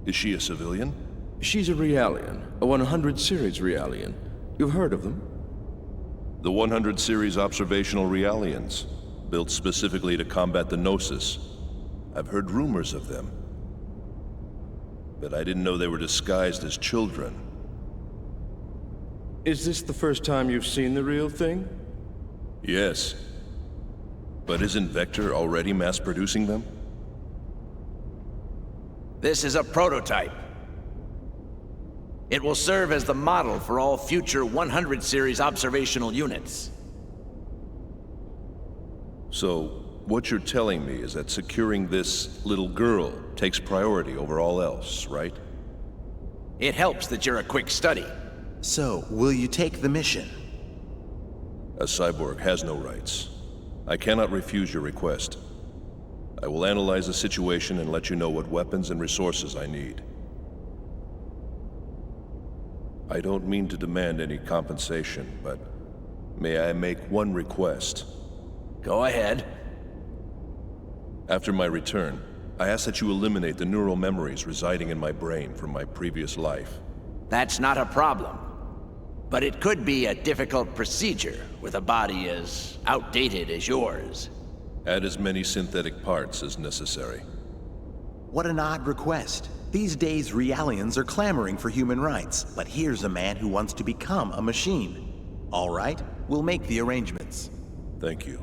Is she a civilian? She's a Realian, a 100 series Realian. You've heard of them? The 100 series observational Realians, built specifically to combat the Gnosis. I've heard rumors of them. But I didn't know they were disguised as children. Is this the first time you've seen the real thing? Yes. But isn't Vector already mass-producing them? This is a prototype. It will serve as the model for all future 100 series observational units. So, what you're telling me is that securing this little girl takes priority over all else, right? It helps that you're a quick study. So, will you take the mission? A cyborg has no rights. I cannot refuse your request. I will analyze the situation and let you know what weapons and resources I need. I don't mean to demand any compensation, but may I make one request? Go ahead. After my return, I ask that you eliminate the neural memories residing in my brain from my previous life. That's not a problem. But it could be a difficult procedure with a body as outdated as yours. Add as many synthetic parts as necessary. What an odd request. These days, Realians are clamoring for human rights, but here's a man who wants to become a machine. All right, we'll make the arrangements. Thank you.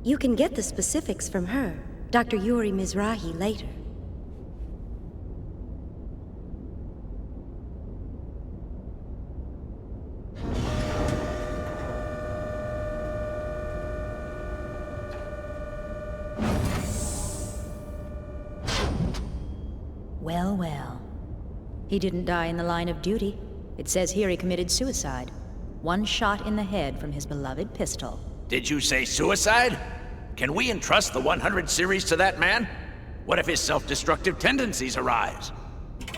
You can get the specifics from her, Dr. Yuri Mizrahi, later. Well, well. He didn't die in the line of duty. It says here he committed suicide. One shot in the head from his beloved pistol. Did you say suicide? Can we entrust the 100 series to that man? What if his self-destructive tendencies arise?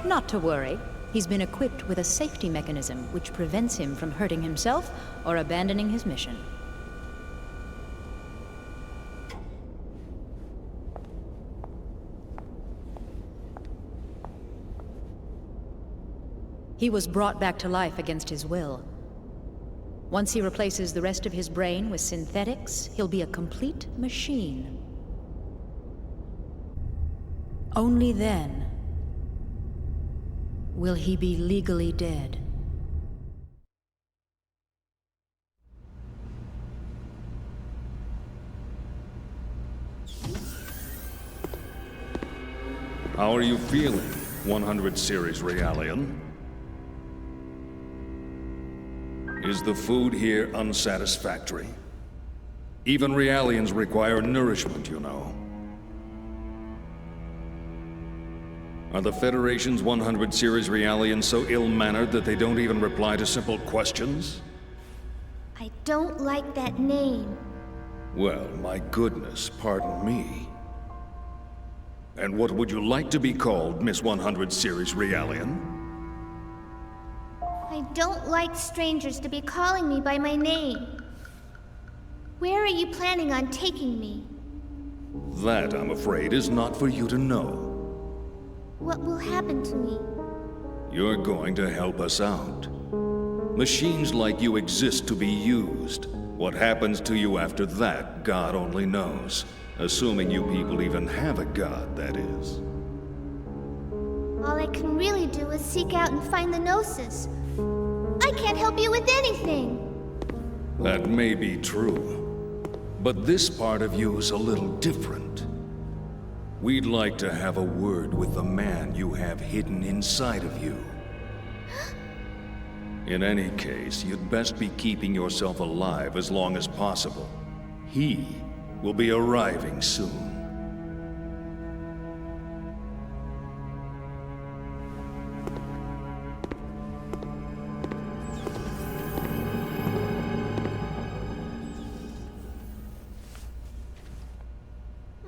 Not to worry. He's been equipped with a safety mechanism which prevents him from hurting himself or abandoning his mission. He was brought back to life against his will. Once he replaces the rest of his brain with synthetics, he'll be a complete machine. Only then will he be legally dead. How are you feeling, 100 series Realian? Is the food here unsatisfactory? Even Realians require nourishment, you know. Are the Federation's 100 series Realians so ill-mannered that they don't even reply to simple questions? I don't like that name. Well, my goodness, pardon me. And what would you like to be called, Miss 100 series Realian? I don't like strangers to be calling me by my name. Where are you planning on taking me? That, I'm afraid, is not for you to know. What will happen to me? You're going to help us out. Machines like you exist to be used. What happens to you after that, God only knows. Assuming you people even have a god, that is. All I can really do is seek out and find the Gnosis. I can't help you with anything. That may be true. But this part of you is a little different. We'd like to have a word with the man you have hidden inside of you. In any case, you'd best be keeping yourself alive as long as possible. He will be arriving soon.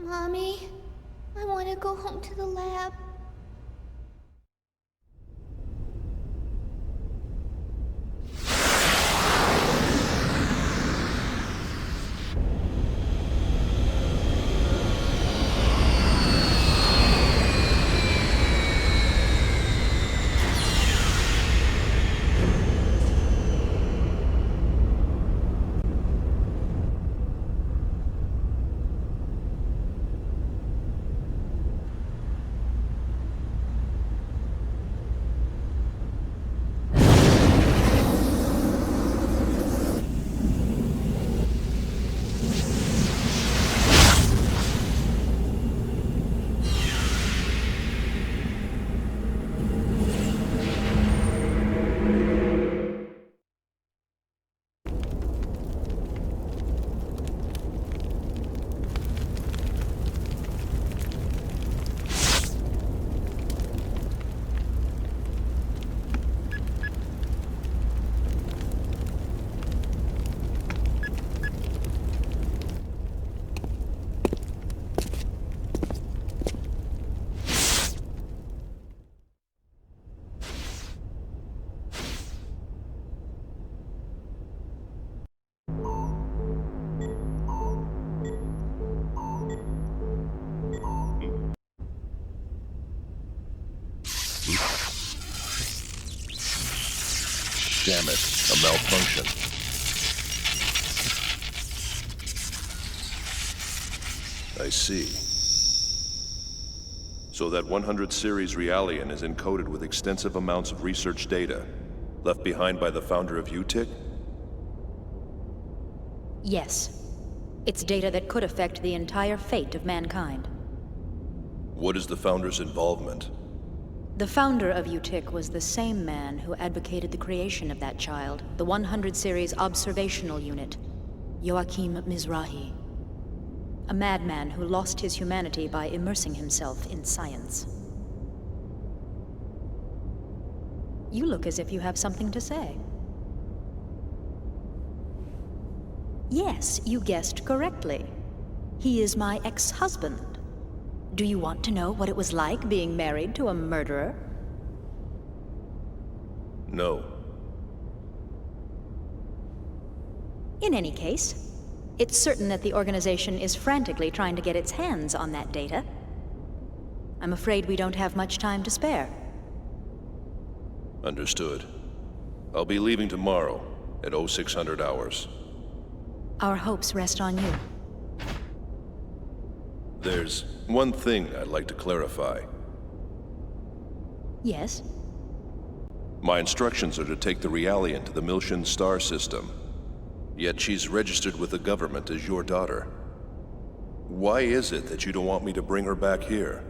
Mommy, I want to go home to the lab. Damn it, a malfunction. I see. So that 100 series Realian is encoded with extensive amounts of research data, left behind by the founder of UTIC? Yes. It's data that could affect the entire fate of mankind. What is the founder's involvement? The founder of UTIC was the same man who advocated the creation of that child, the 100 series observational unit, Joachim Mizrahi. A madman who lost his humanity by immersing himself in science. You look as if you have something to say. Yes, you guessed correctly. He is my ex-husband. Do you want to know what it was like being married to a murderer? No. In any case, it's certain that the organization is frantically trying to get its hands on that data. I'm afraid we don't have much time to spare. Understood. I'll be leaving tomorrow at 0600 hours. Our hopes rest on you. There's one thing I'd like to clarify. Yes? My instructions are to take the Realian to the Miltian star system. Yet she's registered with the government as your daughter. Why is it that you don't want me to bring her back here?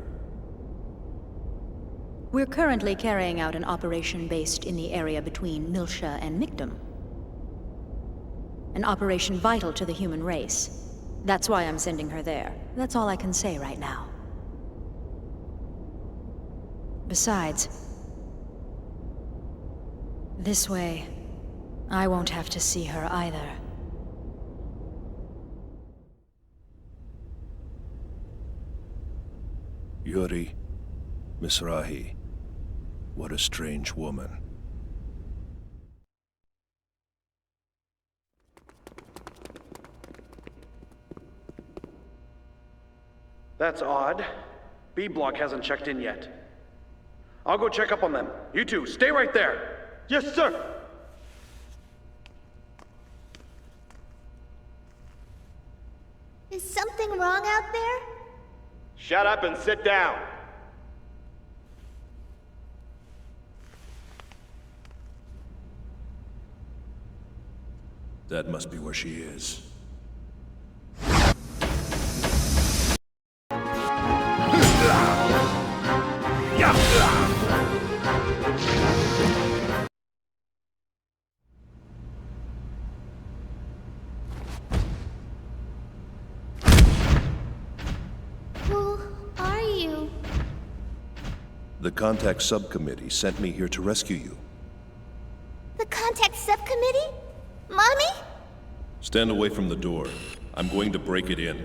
We're currently carrying out an operation based in the area between Miltia and Mictum. An operation vital to the human race. That's why I'm sending her there. That's all I can say right now. Besides, this way, I won't have to see her either. Yuri Mizrahi. What a strange woman. That's odd. B block hasn't checked in yet. I'll go check up on them. You two, stay right there. Yes, sir. Is something wrong out there? Shut up and sit down. That must be where she is. Who are you? The Contact Subcommittee sent me here to rescue you. The Contact Subcommittee? Mommy? Stand away from the door. I'm going to break it in.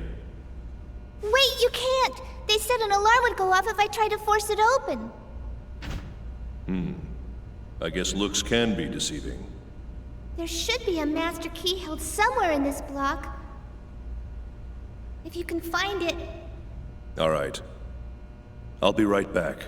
Wait, you can't! They said an alarm would go off if I tried to force it open. I guess looks can be deceiving. There should be a master key held somewhere in this block. If you can find it. All right. I'll be right back.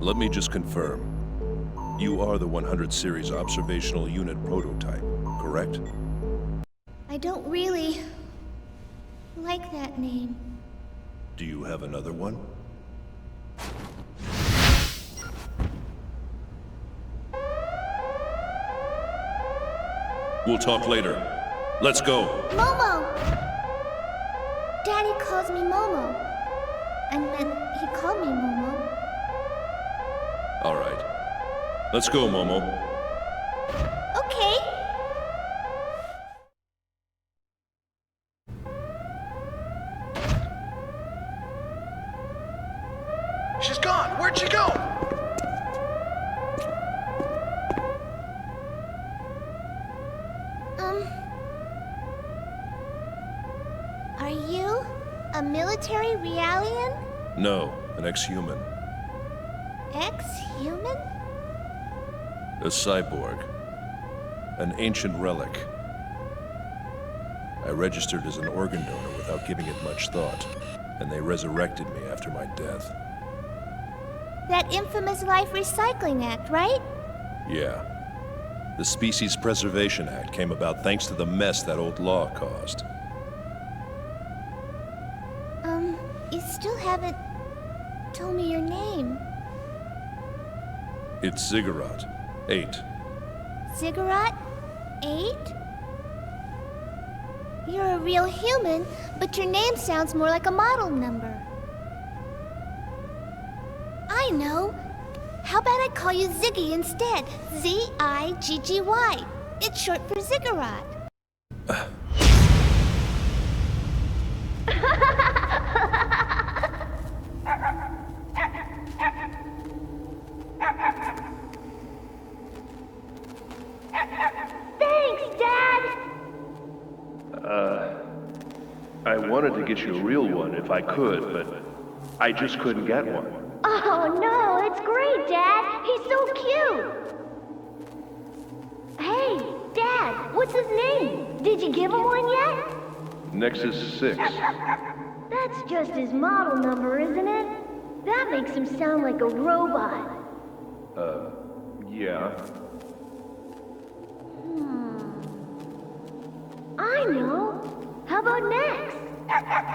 Let me just confirm. You are the 100 series observational unit prototype, correct? I don't really like that name. Do you have another one? We'll talk later. Let's go. Momo! Daddy calls me Momo. I meant he called me Momo. All right. Let's go, Momo. Okay. She's gone! Where'd she go? Are you a military Realian? No, an ex-human. Ex-human? A cyborg. An ancient relic. I registered as an organ donor without giving it much thought, and they resurrected me after my death. That infamous Life Recycling Act, right? Yeah. The Species Preservation Act came about thanks to the mess that old law caused. You still haven't told me your name. It's Ziggurat. 8. Ziggurat? 8? You're a real human, but your name sounds more like a model number. I know. How about I call you Ziggy instead? Z-I-G-G-Y. It's short for Ziggurat. Thanks, Dad! I wanted to get you a real one if I could, but I just couldn't get one. Oh no, it's great, Dad! He's so cute! Hey, Dad, what's his name? Did you give him one yet? Nexus 6. That's just his model number, isn't it? That makes him sound like a robot. Yeah. I know. How about Nex?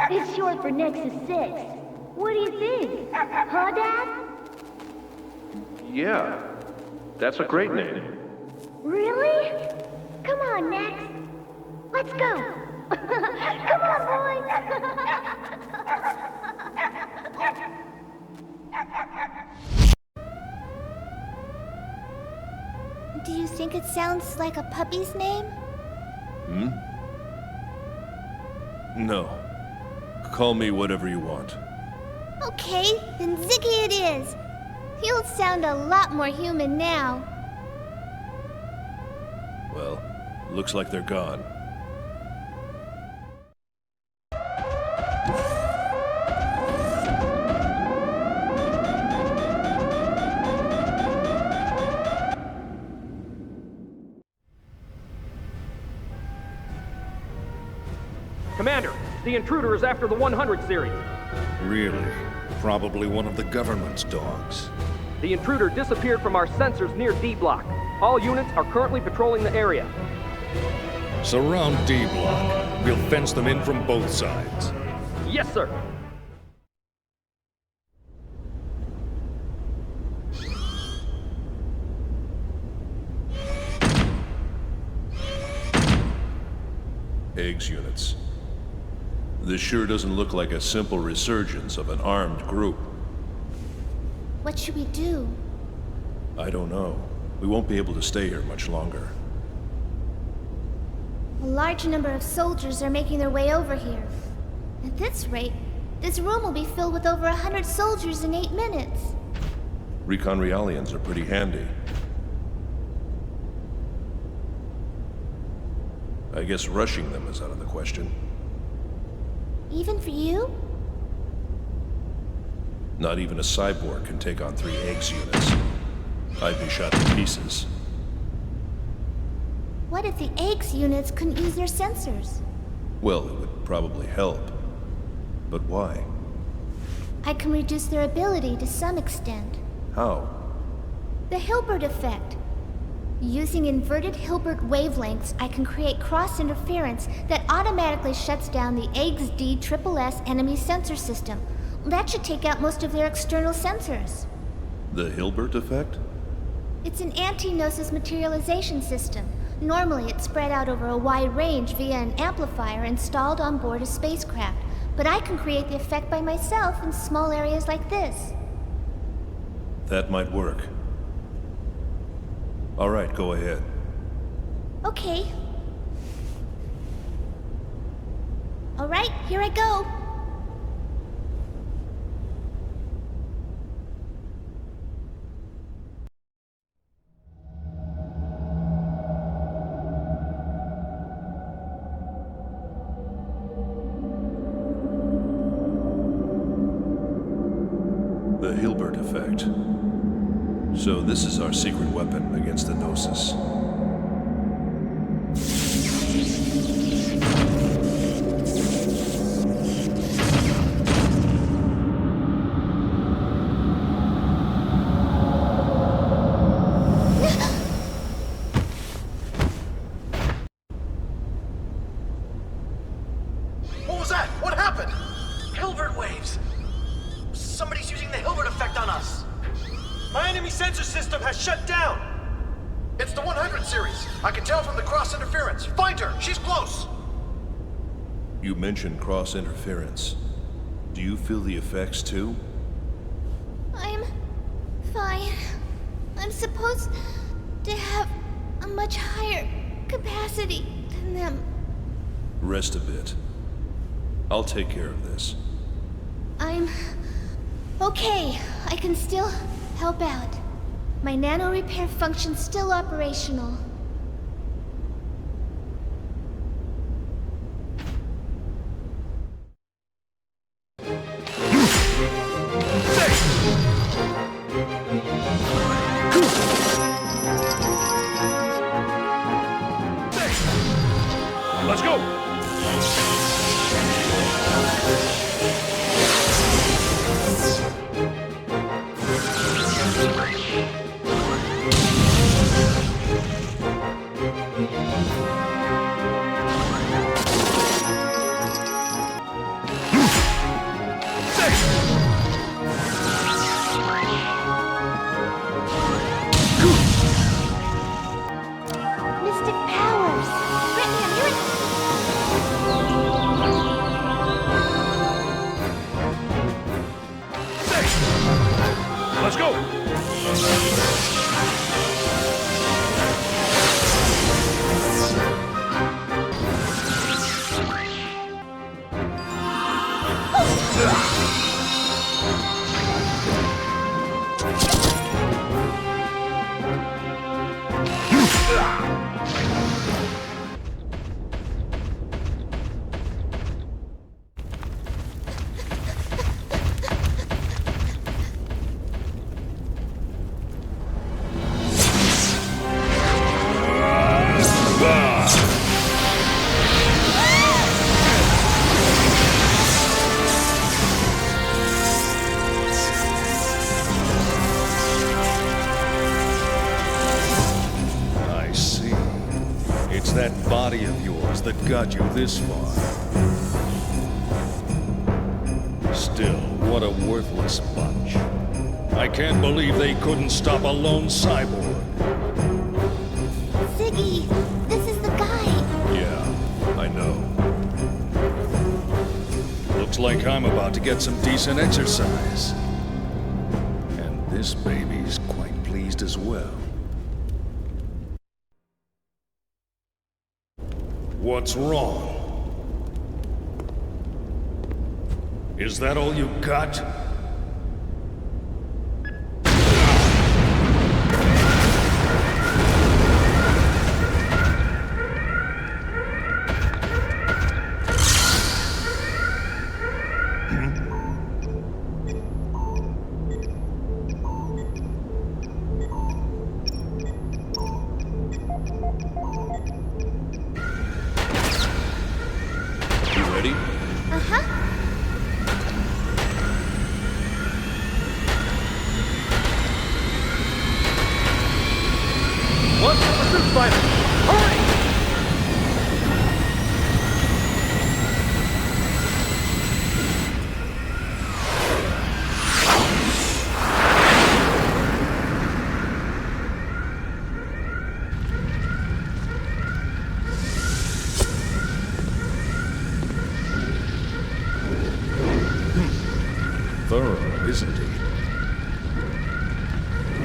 It's short for Nexus 6. What do you think? Huh, Dad? Yeah. That's a great name. Really? Come on, Nex. Let's go. Come on, boys. Do you think it sounds like a puppy's name? No. Call me whatever you want. Okay, then Ziggy it is. You'll sound a lot more human now. Well, looks like they're gone. Commander, the intruder is after the 100 series. Really? Probably one of the government's dogs. The intruder disappeared from our sensors near D Block. All units are currently patrolling the area. Surround D Block. We'll fence them in from both sides. Yes, sir. Eggs units. This sure doesn't look like a simple resurgence of an armed group. What should we do? I don't know. We won't be able to stay here much longer. A large number of soldiers are making their way over here. At this rate, this room will be filled with over 100 soldiers in 8 minutes. Recon Realians are pretty handy. I guess rushing them is out of the question. Even for you? Not even a cyborg can take on 3 eggs units. I'd be shot to pieces. What if the eggs units couldn't use their sensors? Well, it would probably help. But why? I can reduce their ability to some extent. How? The Hilbert effect. Using inverted Hilbert wavelengths, I can create cross-interference that automatically shuts down the XD/SSS enemy sensor system. That should take out most of their external sensors. The Hilbert effect? It's an anti-Gnosis materialization system. Normally, it's spread out over a wide range via an amplifier installed on board a spacecraft, but I can create the effect by myself in small areas like this. That might work. All right, go ahead. Okay. All right, here I go. The Hilbert effect. So this is our secret weapon against the Gnosis. What was that? What happened? Hilbert waves. Somebody's using the Hilbert effect on us. My enemy sensor system has shut down. It's the 100 series. I can tell from the cross interference. Find her. She's close. You mentioned cross interference. Do you feel the effects too? I'm fine. I'm supposed to have a much higher capacity than them. Rest a bit. I'll take care of this. I'm okay. I can still help out. My nano repair function's still operational. Let's go! Mystic powers! Brittany, I'm here! Let's go! I see. It's that body of yours that got you this far. Still, what a worthless bunch. I can't believe they couldn't stop a lone cyborg. Ziggy, this is the guy. Yeah, I know. Looks like I'm about to get some decent exercise. And this baby's quite pleased as well. What's wrong? Is that all you got? You ready? Uh-huh. One for pursuit fighter! Hurry!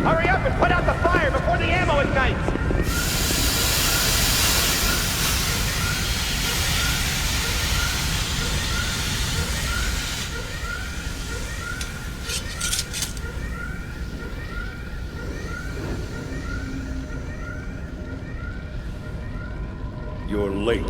Hurry up and put out the fire before the ammo ignites! You're late.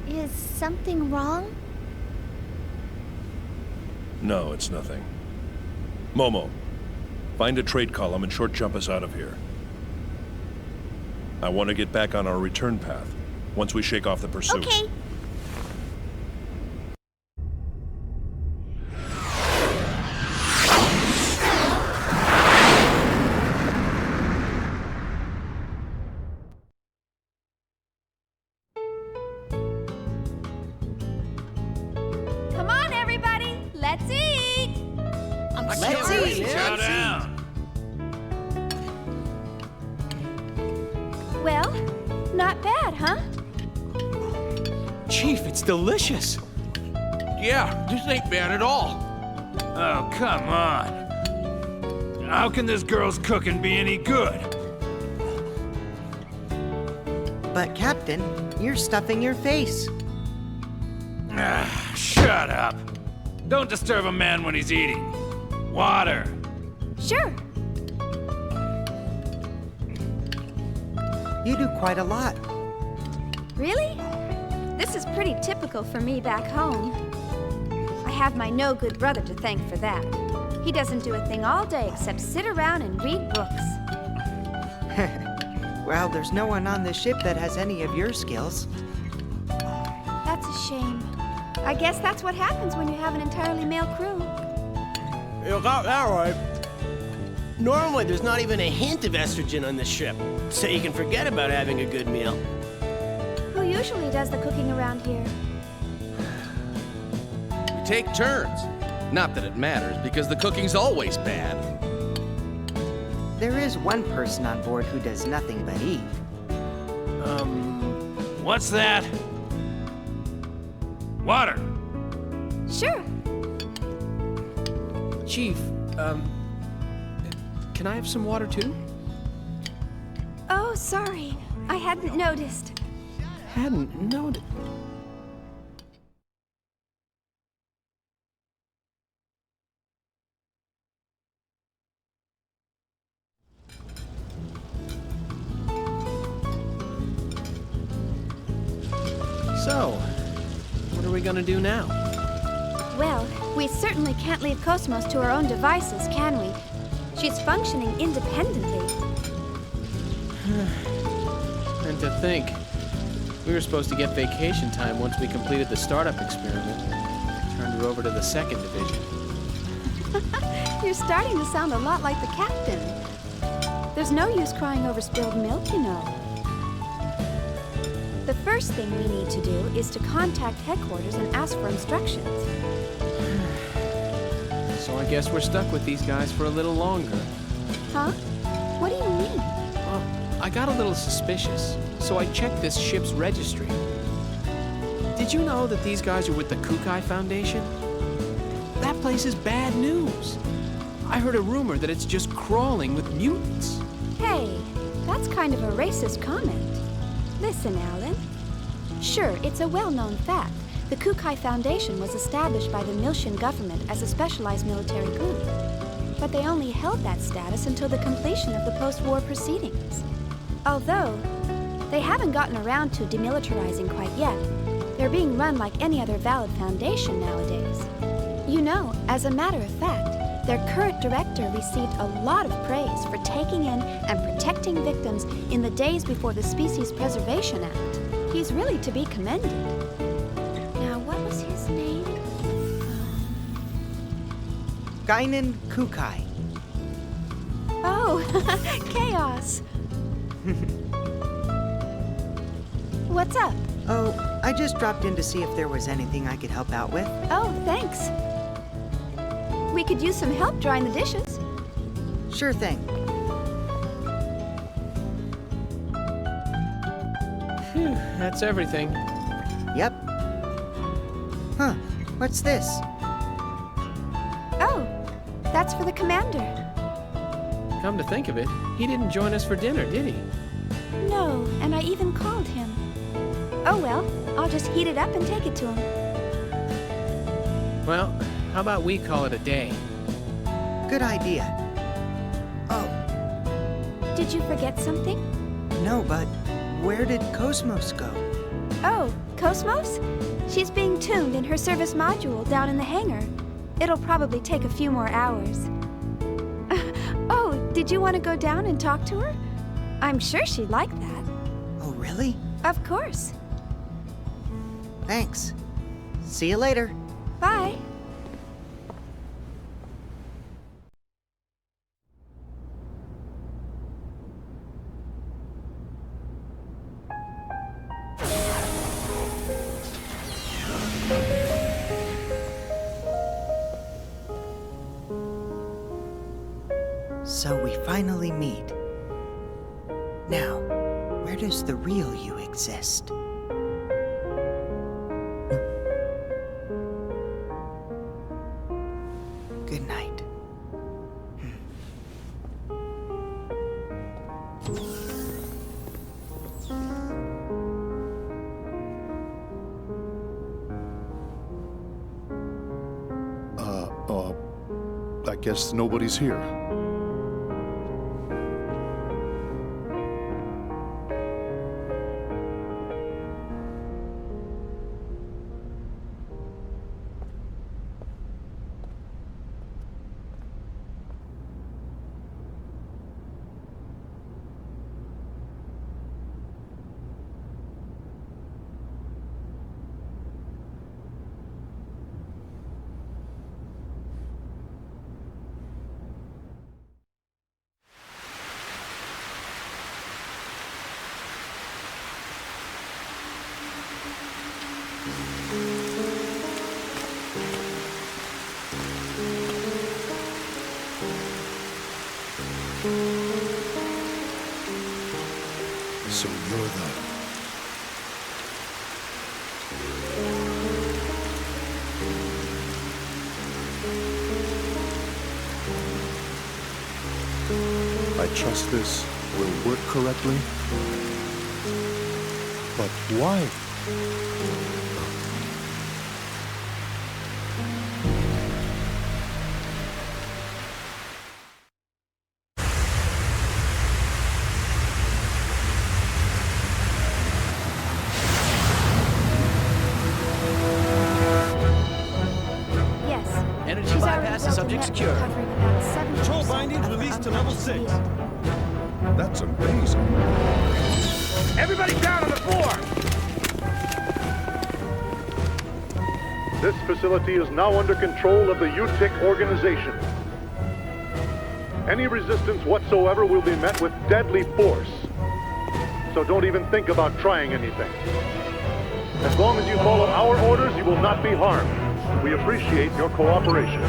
Is something wrong? No, it's nothing. Momo, find a trade column and short jump us out of here. I want to get back on our return path once we shake off the pursuit. Okay. Come on, everybody! Let's eat! Let's eat! Chow down! Well, not bad, huh? Chief, it's delicious. Yeah, this ain't bad at all. Oh, come on. How can this girl's cooking be any good? But, Captain, you're stuffing your face. Ah, shut up. Don't disturb a man when he's eating. Water. Sure. You do quite a lot. Really? This is pretty typical for me back home. I have my no-good brother to thank for that. He doesn't do a thing all day except sit around and read books. Well, there's no one on this ship that has any of your skills. That's a shame. I guess that's what happens when you have an entirely male crew. You got that right. Normally, there's not even a hint of estrogen on this ship, so you can forget about having a good meal. Who usually does the cooking around here? We take turns. Not that it matters, because the cooking's always bad. There is one person on board who does nothing but eat. What's that? Water. Sure. Chief, can I have some water too? Oh, sorry. I hadn't noticed. Hadn't noticed. So, what are we gonna do now? Well, we certainly can't leave Cosmos to her own devices, can we? She's functioning independently. And to think, we were supposed to get vacation time once we completed the startup experiment. Turned her over to the 2nd Division. You're starting to sound a lot like the captain. There's no use crying over spilled milk, you know. The first thing we need to do is to contact headquarters and ask for instructions. So I guess we're stuck with these guys for a little longer. Huh? What do you mean? Well, I got a little suspicious, so I checked this ship's registry. Did you know that these guys are with the Kukai Foundation? That place is bad news. I heard a rumor that it's just crawling with mutants. Hey, that's kind of a racist comment. Listen, Alan. Sure, it's a well-known fact. The Kukai Foundation was established by the Miltian government as a specialized military group. But they only held that status until the completion of the post-war proceedings. Although, they haven't gotten around to demilitarizing quite yet. They're being run like any other valid foundation nowadays. You know, as a matter of fact, their current director received a lot of praise for taking in and protecting victims in the days before the Species Preservation Act. He's really to be commended. Now, what was his name? Guinan Kukai. Oh, Chaos. What's up? Oh, I just dropped in to see if there was anything I could help out with. Oh, thanks. We could use some help drying the dishes. Sure thing. Phew, that's everything. Yep. Huh, what's this? Oh, that's for the commander. Come to think of it, he didn't join us for dinner, did he? No, and I even called him. Oh well, I'll just heat it up and take it to him. Well, how about we call it a day? Good idea. Oh. Did you forget something? No, but where did Cosmos go? Oh, Cosmos? She's being tuned in her service module down in the hangar. It'll probably take a few more hours. Oh, did you want to go down and talk to her? I'm sure she'd like that. Oh, really? Of course. Thanks. See you later. Bye. So we finally meet. Now, where does the real you exist? Good night. I guess nobody's here. So you're the... I trust this will work correctly. But why? Secure. Control bindings released to level 6. That's amazing. Everybody down on the floor! This facility is now under control of the UTIC organization. Any resistance whatsoever will be met with deadly force. So don't even think about trying anything. As long as you follow our orders, you will not be harmed. We appreciate your cooperation.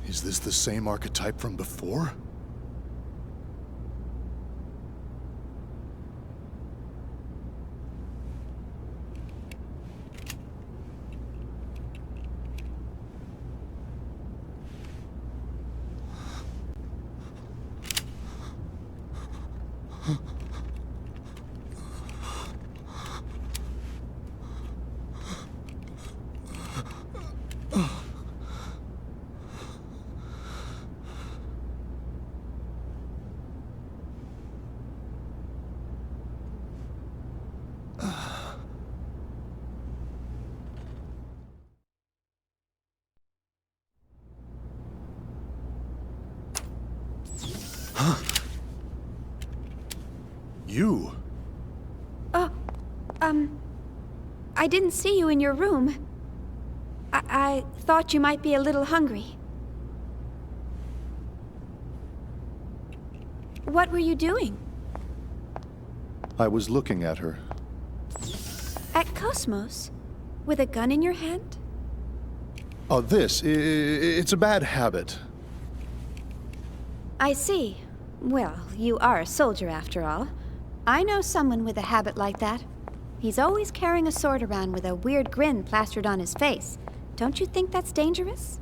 Is this the same archetype from before? You? Oh, I didn't see you in your room. I thought you might be a little hungry. What were you doing? I was looking at her. At Cosmos? With a gun in your hand? Oh, it's a bad habit. I see. Well, you are a soldier after all. I know someone with a habit like that. He's always carrying a sword around with a weird grin plastered on his face. Don't you think that's dangerous?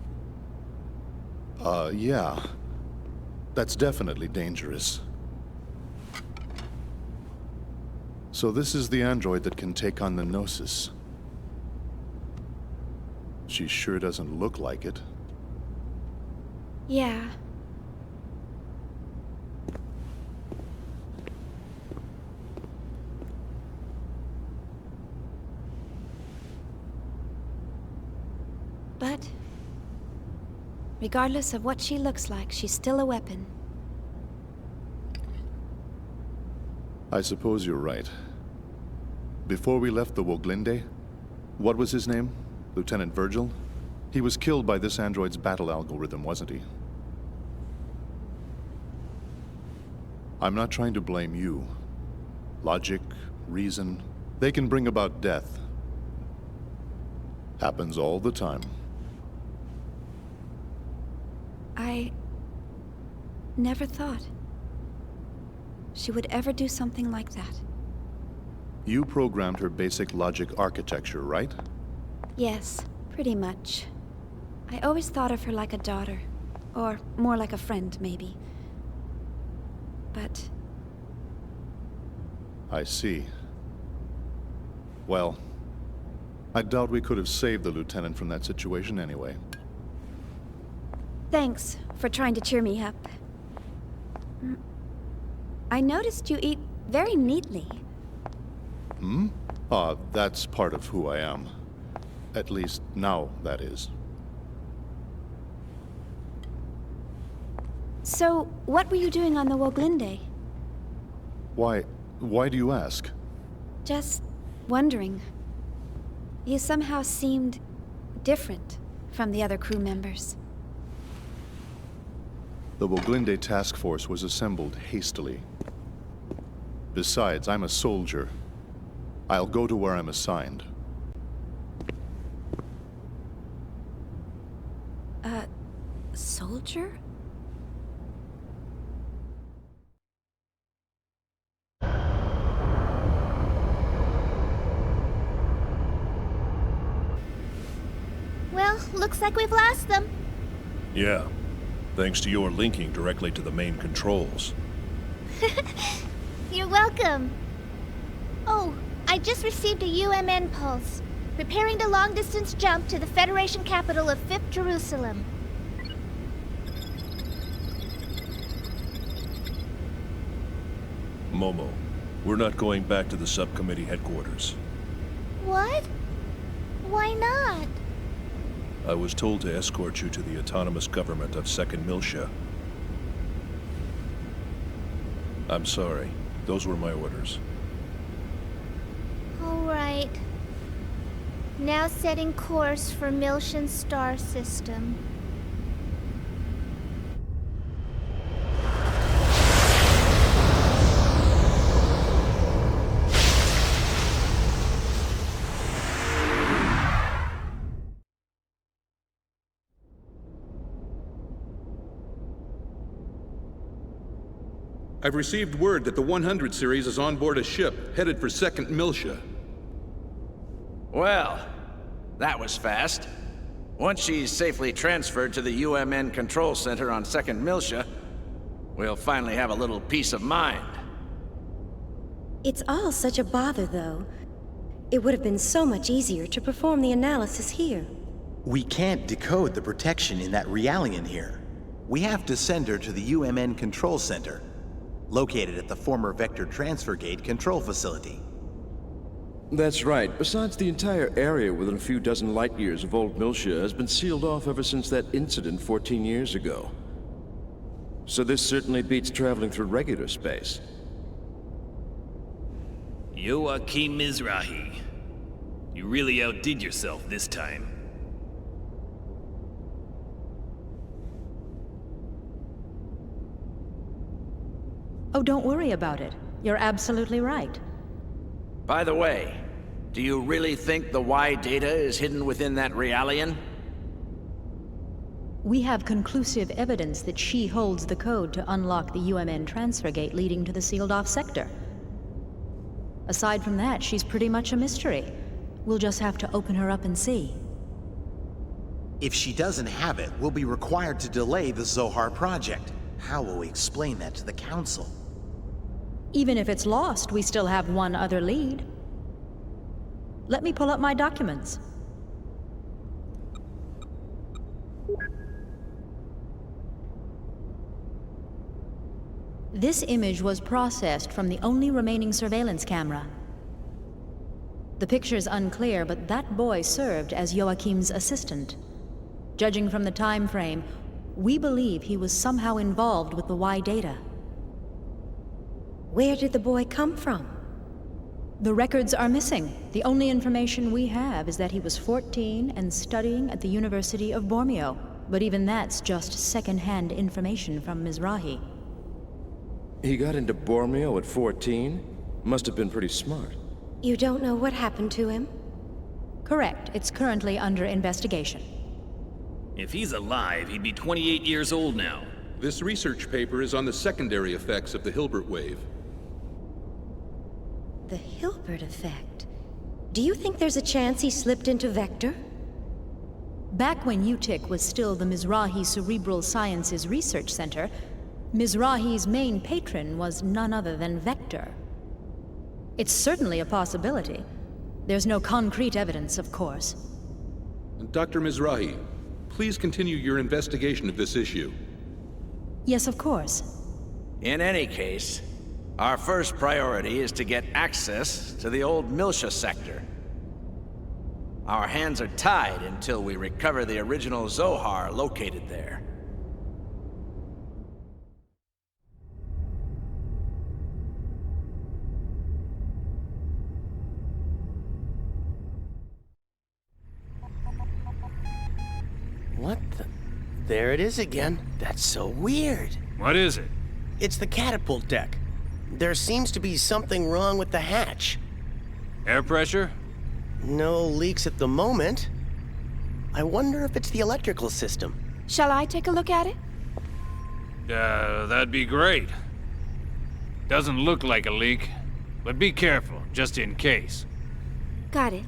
Yeah. That's definitely dangerous. So this is the android that can take on the Gnosis. She sure doesn't look like it. Yeah. But regardless of what she looks like, she's still a weapon. I suppose you're right. Before we left the Woglinde, what was his name? Lieutenant Virgil? He was killed by this android's battle algorithm, wasn't he? I'm not trying to blame you. Logic, reason, they can bring about death. Happens all the time. I never thought she would ever do something like that. You programmed her basic logic architecture, right? Yes, pretty much. I always thought of her like a daughter. Or more like a friend, maybe. But... I see. Well, I doubt we could have saved the lieutenant from that situation anyway. Thanks for trying to cheer me up. I noticed you eat very neatly. Hmm? That's part of who I am. At least now, that is. So, what were you doing on the Woglinde? Why do you ask? Just wondering. You somehow seemed different from the other crew members. The Woglinde task force was assembled hastily. Besides, I'm a soldier. I'll go to where I'm assigned. Soldier? Well, looks like we've lost them. Yeah. Thanks to your linking directly to the main controls. You're welcome. Oh, I just received a UMN pulse. Preparing to long-distance jump to the Federation capital of 5th Jerusalem. Momo, we're not going back to the subcommittee headquarters. What? Why not? I was told to escort you to the autonomous government of 2nd Miltia. I'm sorry. Those were my orders. All right. Now setting course for Miltian star system. I've received word that the 100 series is on board a ship headed for 2nd Miltia. Well, that was fast. Once she's safely transferred to the UMN Control Center on 2nd Miltia, we'll finally have a little peace of mind. It's all such a bother, though. It would have been so much easier to perform the analysis here. We can't decode the protection in that Realian here. We have to send her to the UMN Control Center, located at the former Vector Transfer Gate control facility. That's right. Besides, the entire area within a few dozen light years of Old Miltia has been sealed off ever since that incident 14 years ago. So this certainly beats traveling through regular space. Joachim Mizrahi. You really outdid yourself this time. Oh, don't worry about it. You're absolutely right. By the way, do you really think the Y data is hidden within that Realian? We have conclusive evidence that she holds the code to unlock the UMN transfer gate leading to the sealed-off sector. Aside from that, she's pretty much a mystery. We'll just have to open her up and see. If she doesn't have it, we'll be required to delay the Zohar project. How will we explain that to the Council? Even if it's lost, we still have one other lead. Let me pull up my documents. This image was processed from the only remaining surveillance camera. The picture's unclear, but that boy served as Joachim's assistant. Judging from the time frame, we believe he was somehow involved with the Y data. Where did the boy come from? The records are missing. The only information we have is that he was 14 and studying at the University of Bormio. But even that's just second-hand information from Mizrahi. He got into Bormio at 14? Must have been pretty smart. You don't know what happened to him? Correct. It's currently under investigation. If he's alive, he'd be 28 years old now. This research paper is on the secondary effects of the Hilbert wave. The Hilbert effect? Do you think there's a chance he slipped into Vector? Back when UTIC was still the Mizrahi Cerebral Sciences Research Center, Mizrahi's main patron was none other than Vector. It's certainly a possibility. There's no concrete evidence, of course. Dr. Mizrahi, please continue your investigation of this issue. Yes, of course. In any case, our first priority is to get access to the old Miltia sector. Our hands are tied until we recover the original Zohar located there. What the? There it is again. That's so weird. What is it? It's the catapult deck. There seems to be something wrong with the hatch. Air pressure? No leaks at the moment. I wonder if it's the electrical system. Shall I take a look at it? That'd be great. Doesn't look like a leak, but be careful, just in case. Got it.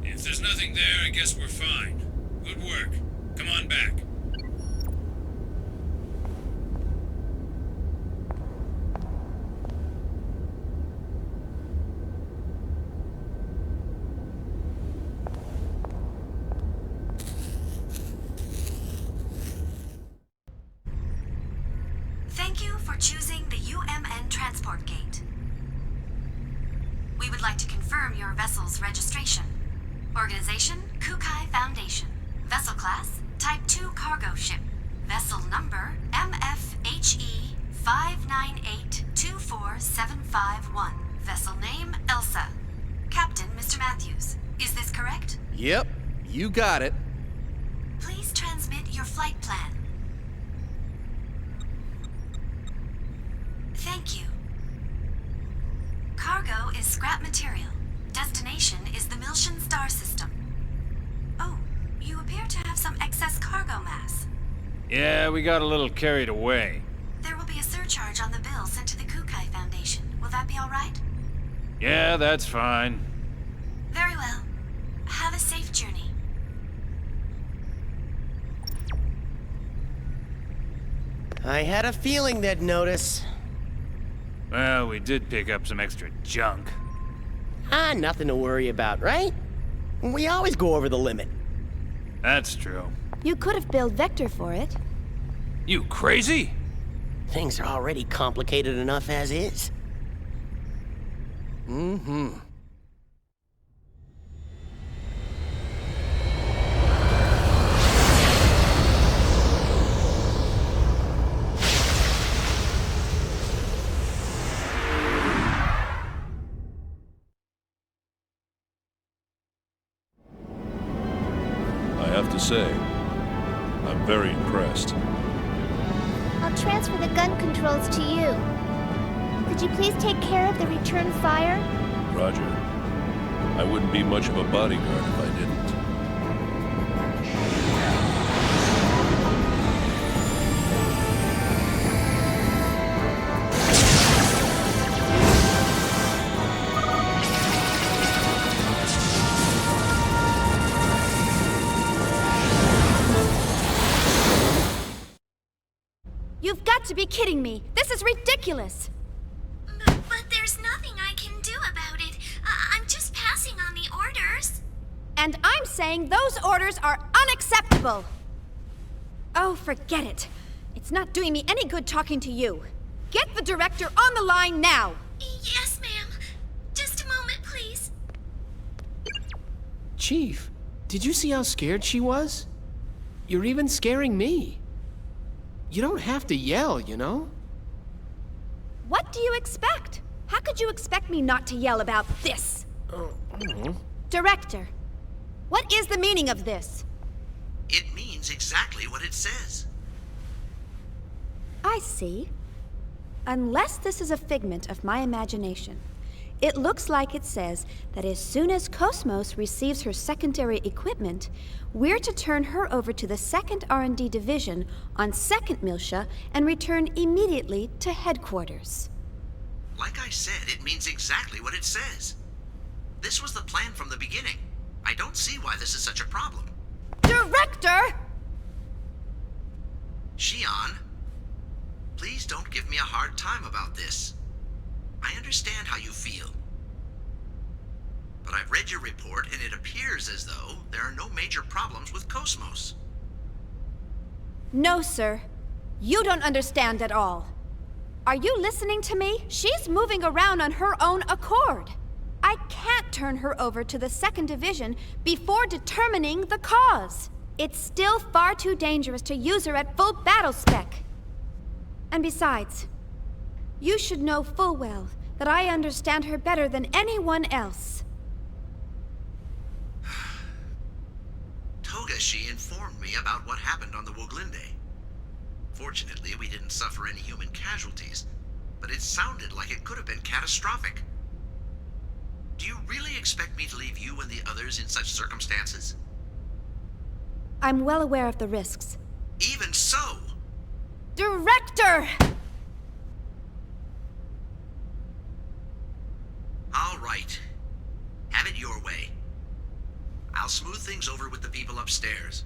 If there's nothing there, I guess we're fine. Good work. Come on back. Thank you for choosing the UMN Transport Gate. We would like to confirm your vessel's registration. Organization, Kukai Foundation. Vessel class, Type 2 cargo ship. Vessel number, MFHE 598-24751. Vessel name, Elsa. Captain, Mr. Matthews. Is this correct? Yep, you got it. Please transmit your flight plan. Thank you. Cargo is scrap material. Destination is the Milshan star system. Oh, you appear to have some excess cargo mass. Yeah, we got a little carried away. There will be a surcharge on the bill sent to the Kukai Foundation. Will that be all right? Yeah, that's fine. Very well. Have a safe journey. I had a feeling they'd notice. Well, we did pick up some extra junk. Nothing to worry about, right? We always go over the limit. That's true. You could have billed Vector for it. You crazy? Things are already complicated enough as is. Mm-hmm. I have to say, I'm very impressed. I'll transfer the gun controls to you. Could you please take care of the return fire? Roger. I wouldn't be much of a bodyguard if I didn't. You've got to be kidding me! This is ridiculous! But there's nothing I can do about it. I'm just passing on the orders. And I'm saying those orders are unacceptable! Oh, forget it. It's not doing me any good talking to you. Get the director on the line now! Yes, ma'am. Just a moment, please. Chief, did you see how scared she was? You're even scaring me. You don't have to yell, you know? What do you expect? How could you expect me not to yell about this? Director, what is the meaning of this? It means exactly what it says. I see. Unless this is a figment of my imagination, it looks like it says that as soon as Cosmos receives her secondary equipment, we're to turn her over to the 2nd R&D Division on 2nd Milsha and return immediately to headquarters. Like I said, it means exactly what it says. This was the plan from the beginning. I don't see why this is such a problem. Director! Shion, please don't give me a hard time about this. I understand how you feel. But I've read your report, and it appears as though there are no major problems with Cosmos. No, sir. You don't understand at all. Are you listening to me? She's moving around on her own accord. I can't turn her over to the 2nd Division before determining the cause. It's still far too dangerous to use her at full battle spec. And besides, you should know full well that I understand her better than anyone else. Togashi informed me about what happened on the Woglinde. Fortunately, we didn't suffer any human casualties, but it sounded like it could have been catastrophic. Do you really expect me to leave you and the others in such circumstances? I'm well aware of the risks. Even so! Director! All right. Have it your way. I'll smooth things over with the people upstairs.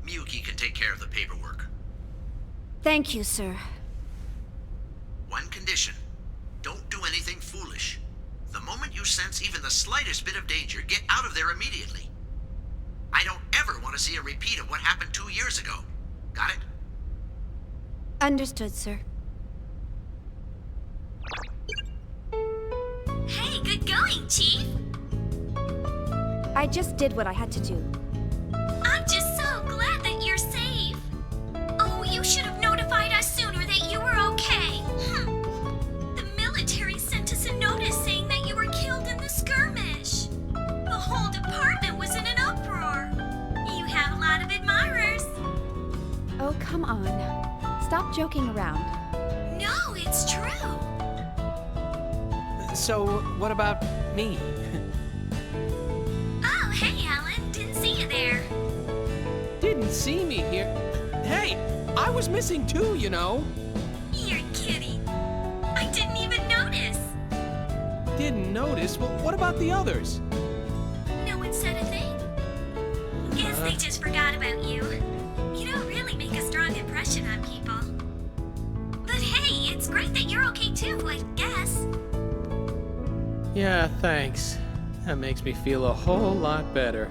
Miyuki can take care of the paperwork. Thank you, sir. One condition. Don't do anything foolish. The moment you sense even the slightest bit of danger, get out of there immediately. I don't ever want to see a repeat of what happened 2 years ago. Got it? Understood, sir. Hey, good going, Chief. I just did what I had to do. I'm just so glad that you're safe. Oh, you should have notified us sooner that you were okay. The military sent us a notice saying that you were killed in the skirmish. The whole department was in an uproar. You have a lot of admirers. Oh, come on. Stop joking around. No, It's true. So, what about me? Oh, hey, Alan. Didn't see you there. Didn't see me here? Hey, I was missing too, you know. You're kidding. I didn't even notice. Didn't notice? Well, what about the others? No one said a thing. Guess they just forgot about you. You don't really make a strong impression on people. But hey, it's great that you're okay too, I guess. Yeah, thanks. That makes me feel a whole lot better.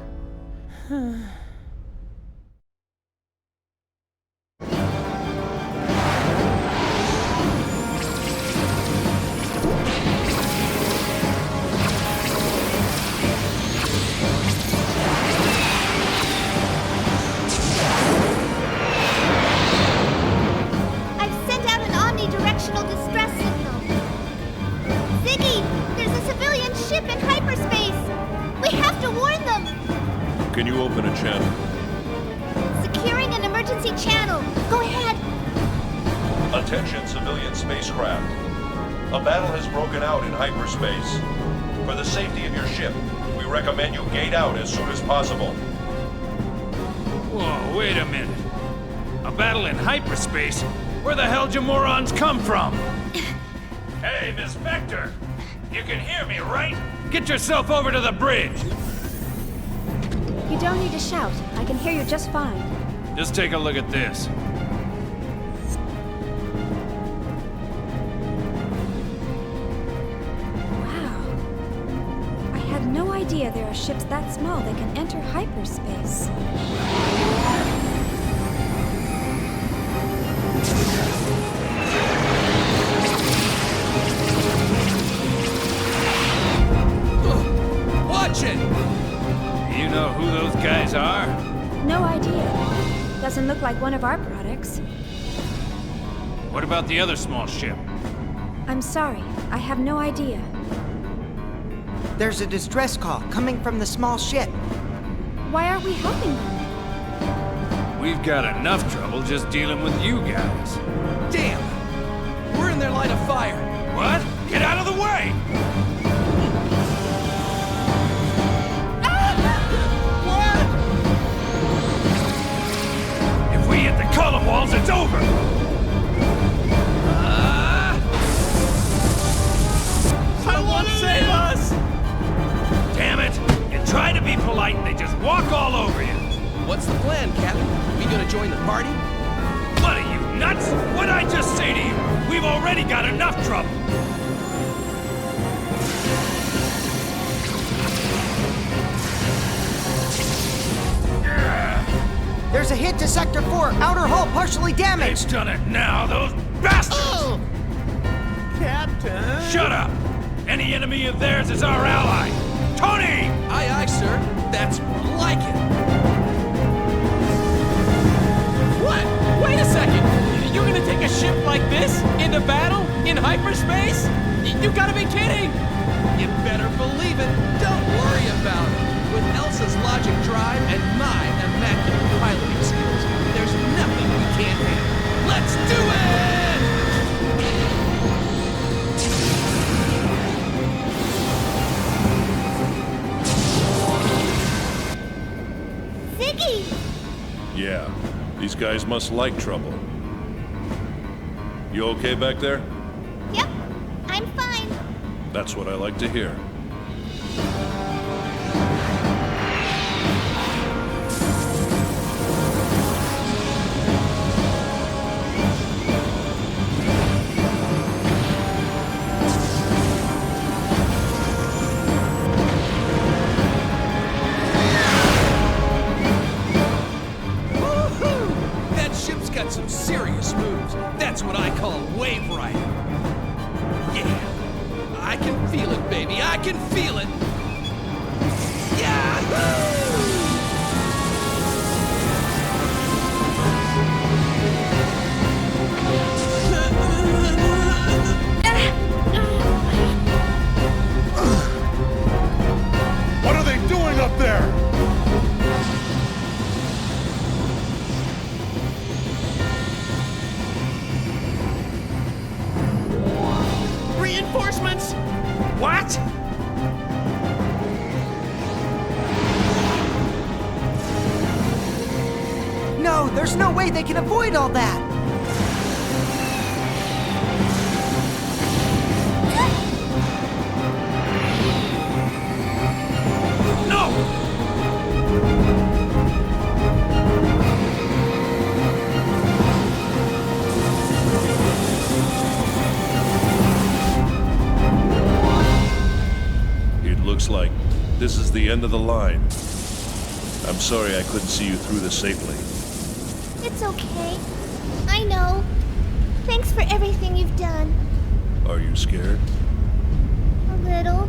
Can you open a channel? Securing an emergency channel. Go ahead. Attention civilian spacecraft. A battle has broken out in hyperspace. For the safety of your ship, we recommend you gate out as soon as possible. Whoa, wait a minute. A battle in hyperspace? Where the hell do morons come from? Hey, Miss Vector! You can hear me, right? Get yourself over to the bridge! You don't need to shout. I can hear you just fine. Just take a look at this. Wow. I had no idea there are ships that small that can enter hyperspace. Watch it! You know who those guys are? No idea. Doesn't look like one of our products. What about the other small ship? I'm sorry. I have no idea. There's a distress call coming from the small ship. Why aren't we helping them? We've got enough trouble just dealing with you guys. Damn! We're in their line of fire. What? Get out of the way! Hit the column walls, it's over! Someone save us! Damn it! You try to be polite and they just walk all over you. What's the plan, Captain? We gonna join the party? What are you, nuts? What'd I just say to you? We've already got enough trouble. There's a hit to Sector 4. Outer hull partially damaged. They've done it now, those bastards! Oh. Captain! Shut up! Any enemy of theirs is our ally. Tony! Aye, aye, sir. That's more like it. What? Wait a second! You're gonna take a ship like this into battle? In hyperspace? You gotta be kidding! You better believe it. Don't worry about it. With Elsa's logic drive and my immaculate piloting skills, there's nothing we can't handle. Let's do it! Ziggy! Yeah, these guys must like trouble. You okay back there? Yep, I'm fine. That's what I like to hear. got some serious moves. That's what I call wave riding. Yeah, I can feel it, baby. I can feel it. Yahoo! What are they doing up there? No, there's no way they can avoid all that! Looks like this is the end of the line. I'm sorry I couldn't see you through this safely. It's okay. I know. Thanks for everything you've done. Are you scared? A little.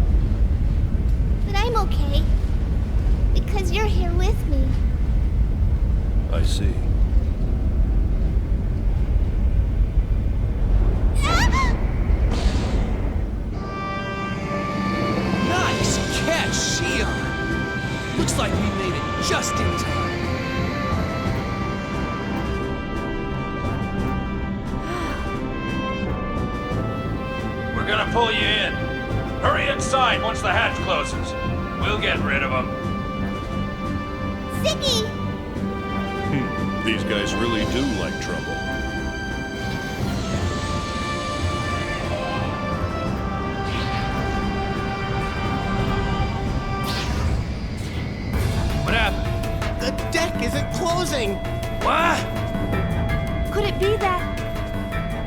But I'm okay. Because you're here with me. I see. Looks like we made it just in time. We're gonna pull you in. Hurry inside once the hatch closes. We'll get rid of them. Ziggy! These guys really do like trouble. What happened? The deck isn't closing! What? Could it be that...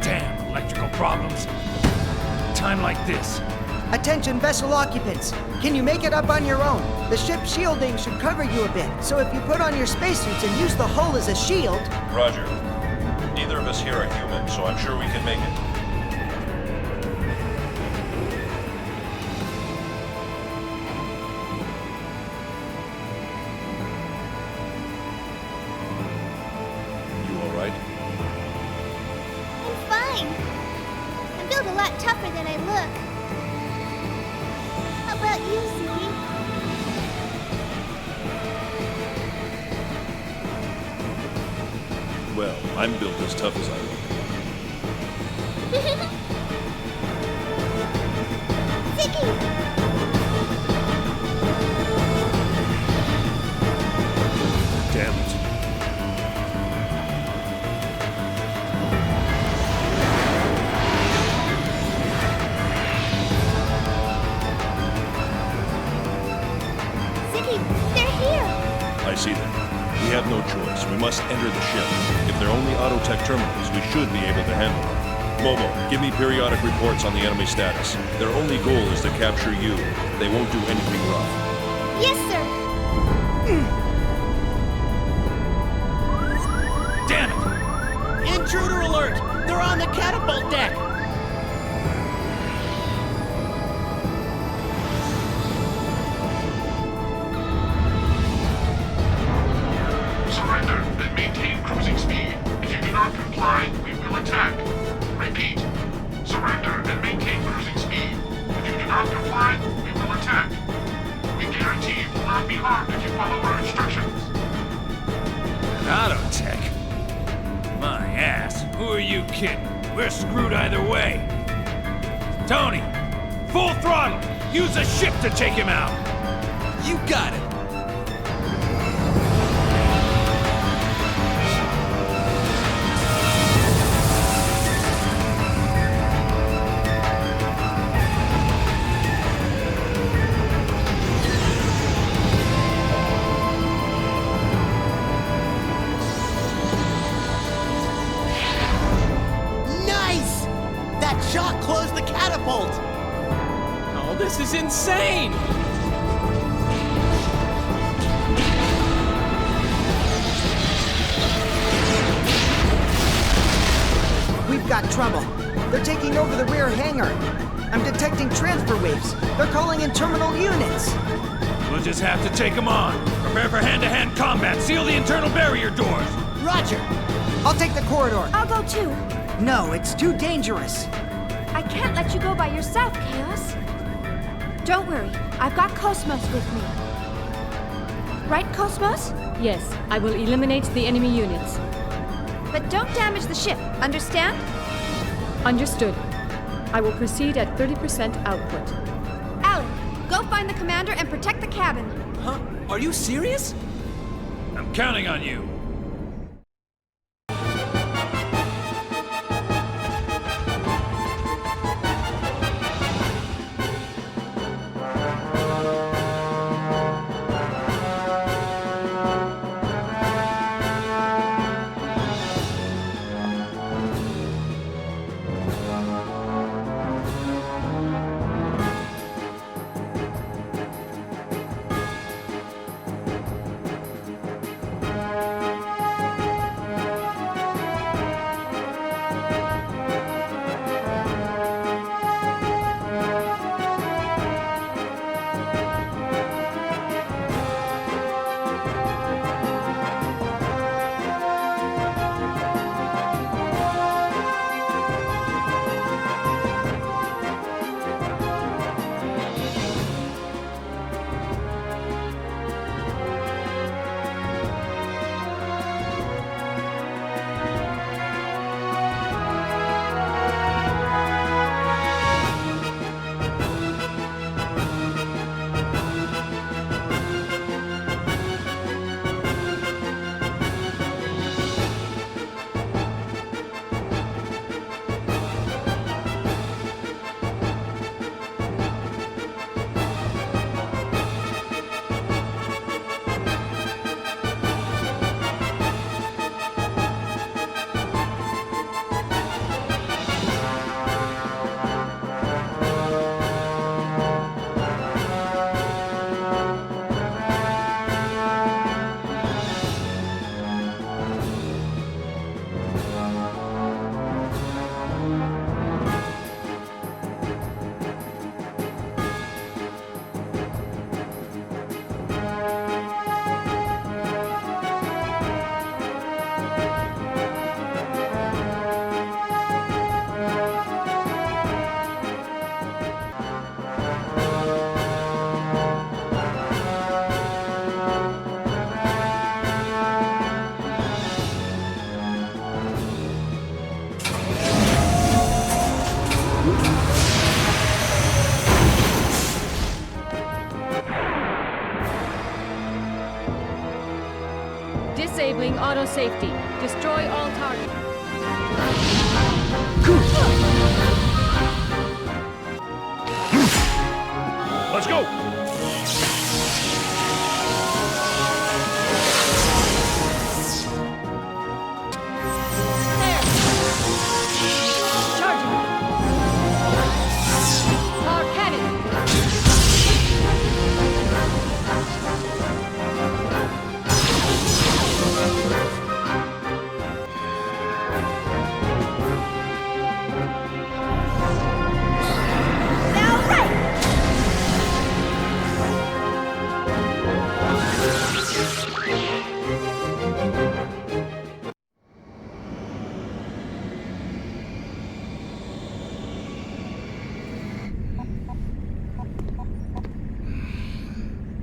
Damn, electrical problems. Time like this. Attention vessel occupants. Can you make it up on your own? The ship's shielding should cover you a bit, so if you put on your spacesuits and use the hull as a shield... Roger. Neither of us here are human, so I'm sure we can make it. You all right? I'm fine. I'm built a lot tougher than I look. How about you, Ziggy? Well, I'm built as tough as I look. Ziggy! Damn it. Ziggy, they're here! I see them. We have no choice. We must enter the ship. If they're only autotech terminals, we should be able to handle them. Momo, give me periodic reports on the enemy status. Their only goal is to capture you. They won't do anything rough. Yes, sir! Damn it! Intruder alert! They're on the catapult deck! Surrender and maintain cruising speed. If you do not comply, we will attack. Repeat. Surrender and maintain cruising speed. If you do not comply, we will attack. We guarantee you will not be harmed if you follow our instructions. Autotech? My ass. Who are you kidding? We're screwed either way. Tony, full throttle. Use a ship to take him out. You got it. Nice! That shot closed the catapult! Oh, this is insane! We've got trouble. They're taking over the rear hangar. I'm detecting transfer waves. They're calling in terminal units. We'll just have to take them on. Prepare for hand-to-hand combat. Seal the internal barrier doors. Roger. I'll take the corridor. I'll go too. No, it's too dangerous. I can't let you go by yourself, Chaos. Don't worry, I've got Cosmos with me. Right, Cosmos? Yes, I will eliminate the enemy units. But don't damage the ship, understand? Understood. I will proceed at 30% output. Alan, go find the commander and protect the cabin. Huh? Are you serious? I'm counting on you. Disabling auto safety. Destroy all targets. Let's go! There! Charging! Our cannon!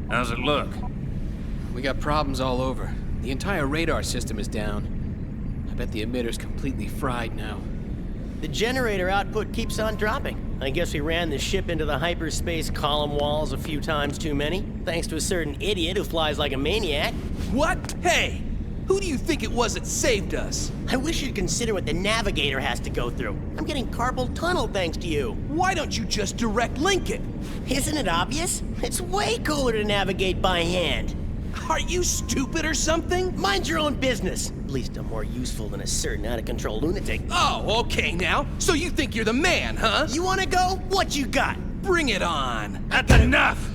How's it look? We got problems all over. The entire radar system is down. I bet the emitter's completely fried now. The generator output keeps on dropping. I guess we ran the ship into the hyperspace column walls a few times too many, thanks to a certain idiot who flies like a maniac. What? Hey! Who do you think it was that saved us? I wish you'd consider what the navigator has to go through. I'm getting carpal tunnel thanks to you. Why don't you just direct link it? Isn't it obvious? It's way cooler to navigate by hand. Are you stupid or something? Mind your own business. At least I'm more useful than a certain out-of-control lunatic. Oh, okay now. So you think you're the man, huh? You wanna go? What you got? Bring it on. That's enough!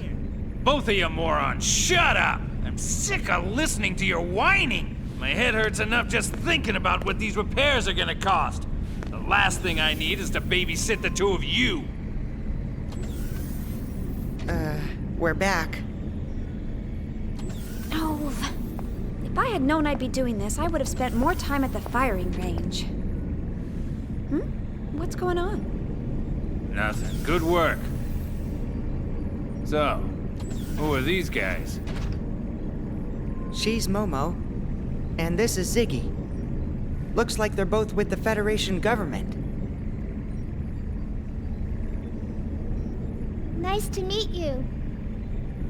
Both of you morons, shut up! I'm sick of listening to your whining! My head hurts enough just thinking about what these repairs are gonna cost. The last thing I need is to babysit the two of you. We're back. Oh, if I had known I'd be doing this, I would have spent more time at the firing range. What's going on? Nothing. Good work. So, who are these guys? She's Momo, and this is Ziggy. Looks like they're both with the Federation government. Nice to meet you.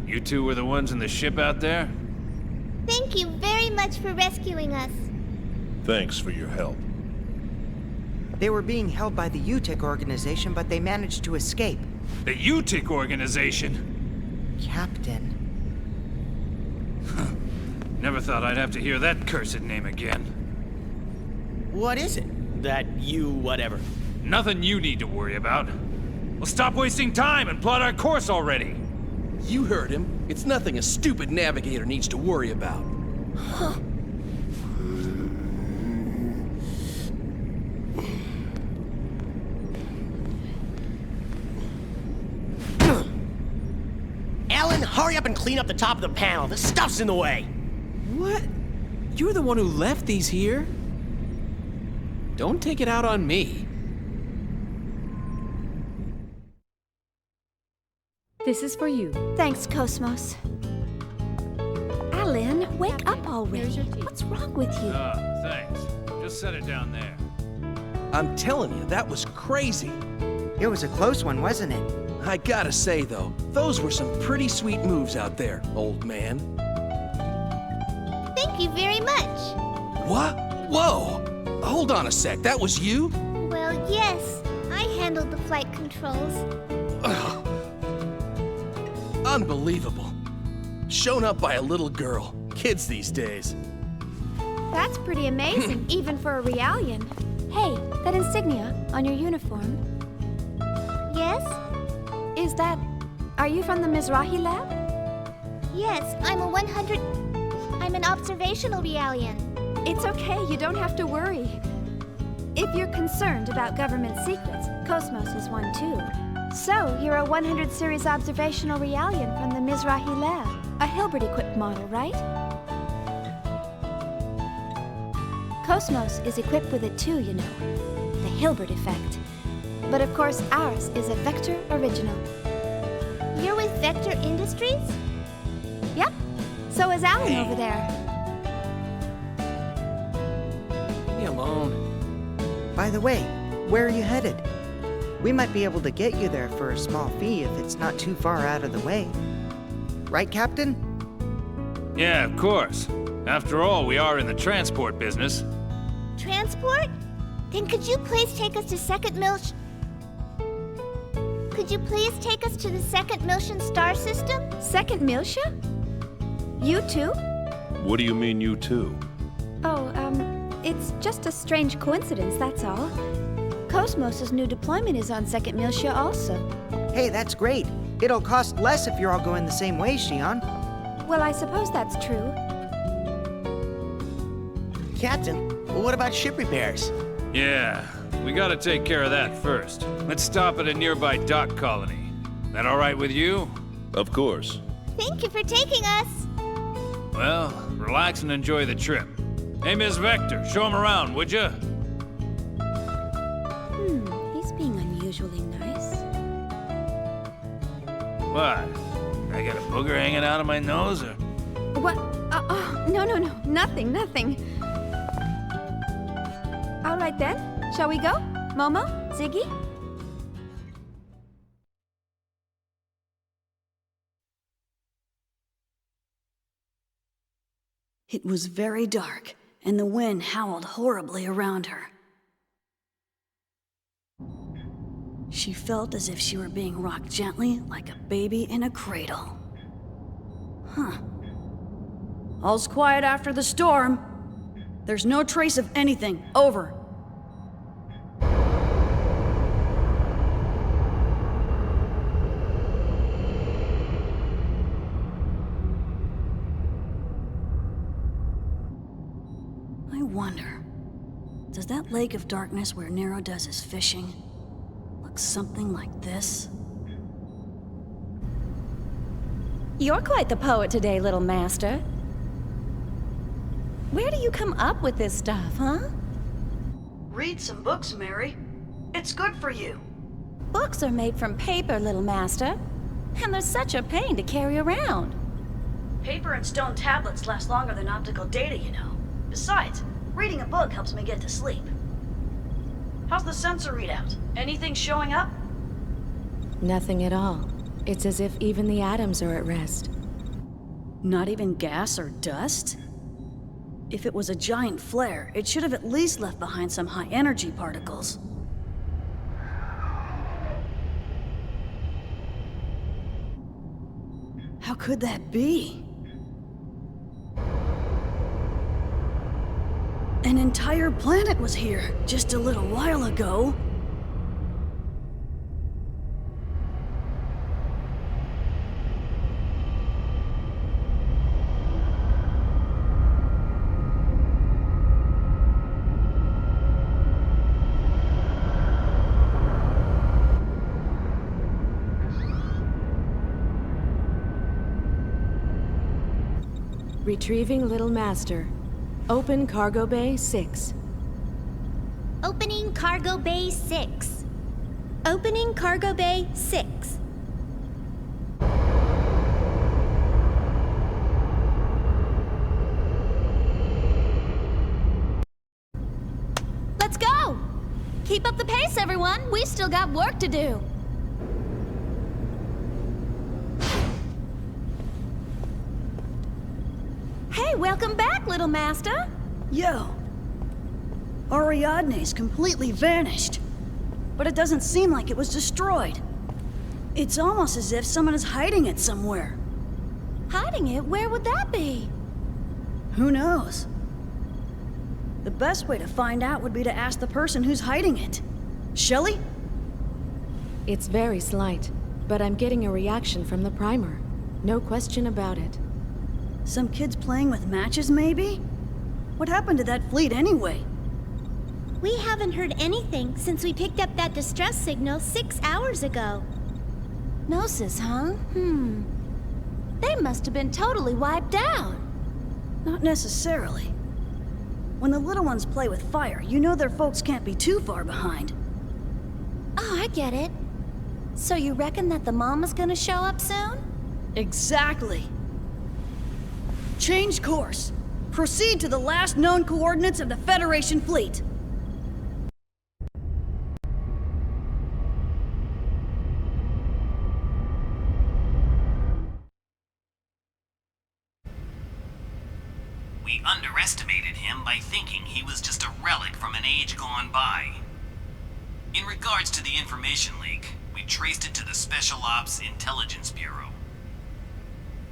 You two were the ones in the ship out there? Thank you very much for rescuing us. Thanks for your help. They were being held by the UTIC organization, but they managed to escape. The UTIC organization? Captain. Never thought I'd have to hear that cursed name again. What is it? That you whatever? Nothing you need to worry about. Well, stop wasting time and plot our course already. You heard him. It's nothing a stupid navigator needs to worry about. Alan, hurry up and clean up the top of the panel. The stuff's in the way. What? You're the one who left these here? Don't take it out on me. This is for you. Thanks, Cosmos. Alan, wake up already. What's wrong with you? Thanks. Just set it down there. I'm telling you, that was crazy. It was a close one, wasn't it? I gotta say, though, those were some pretty sweet moves out there, old man. Thank you very much. What? Whoa! Hold on a sec, that was you? Well, yes. I handled the flight controls. Ugh. Unbelievable. Shown up by a little girl. Kids these days. That's pretty amazing, even for a Realian. Hey, that insignia on your uniform. Yes? Is that... Are you from the Mizrahi lab? Yes, I'm an observational Realian. It's okay, you don't have to worry. If you're concerned about government secrets, Cosmos is one too. So, you're a 100 series observational Realian from the Mizrahi lab. A Hilbert-equipped model, right? Cosmos is equipped with it too, you know. The Hilbert effect. But of course, ours is a Vector original. You're with Vector Industries? Yep. So is Alan over there. Leave me alone. By the way, where are you headed? We might be able to get you there for a small fee if it's not too far out of the way. Right, Captain? Yeah, of course. After all, we are in the transport business. Transport? Then could you please take us to Could you please take us to the second Miltian star system? Second Miltia? You too? What do you mean, you too? Oh, it's just a strange coincidence, that's all. Cosmos' new deployment is on second Miltia also. Hey, that's great. It'll cost less if you're all going the same way, Xion. Well, I suppose that's true. Captain, what about ship repairs? Yeah, we gotta take care of that first. Let's stop at a nearby dock colony. That all right with you? Of course. Thank you for taking us. Well, relax and enjoy the trip. Hey, Ms. Vector, show him around, would ya? He's being unusually nice. What? I got a booger hanging out of my nose, or? What? No, nothing. All right then, shall we go? Momo? Ziggy? It was very dark, and the wind howled horribly around her. She felt as if she were being rocked gently like a baby in a cradle. Huh. All's quiet after the storm. There's no trace of anything. Over. I wonder, does that lake of darkness where Nero does his fishing look something like this? You're quite the poet today, little master. Where do you come up with this stuff, huh? Read some books, Mary. It's good for you. Books are made from paper, little master. And they're such a pain to carry around. Paper and stone tablets last longer than optical data, you know. Besides, reading a book helps me get to sleep. How's the sensor readout? Anything showing up? Nothing at all. It's as if even the atoms are at rest. Not even gas or dust? If it was a giant flare, it should have at least left behind some high-energy particles. How could that be? An entire planet was here just a little while ago. Retrieving Little Master. Open Cargo Bay 6. Opening Cargo Bay 6. Opening Cargo Bay 6. Let's go! Keep up the pace, everyone. We've still got work to do. Hey, welcome back, little master. Yo. Ariadne's completely vanished. But it doesn't seem like it was destroyed. It's almost as if someone is hiding it somewhere. Hiding it? Where would that be? Who knows? The best way to find out would be to ask the person who's hiding it. Shelley? It's very slight, but I'm getting a reaction from the primer. No question about it. Some kids playing with matches, maybe? What happened to that fleet anyway? We haven't heard anything since we picked up that distress signal 6 hours ago. Gnosis, huh? They must have been totally wiped out. Not necessarily. When the little ones play with fire, you know their folks can't be too far behind. Oh, I get it. So you reckon that the mama's gonna show up soon? Exactly. Change course. Proceed to the last known coordinates of the Federation fleet. We by thinking he was just a relic from an age gone by. In regards to the information leak, we traced it to the Special Ops Intelligence Bureau.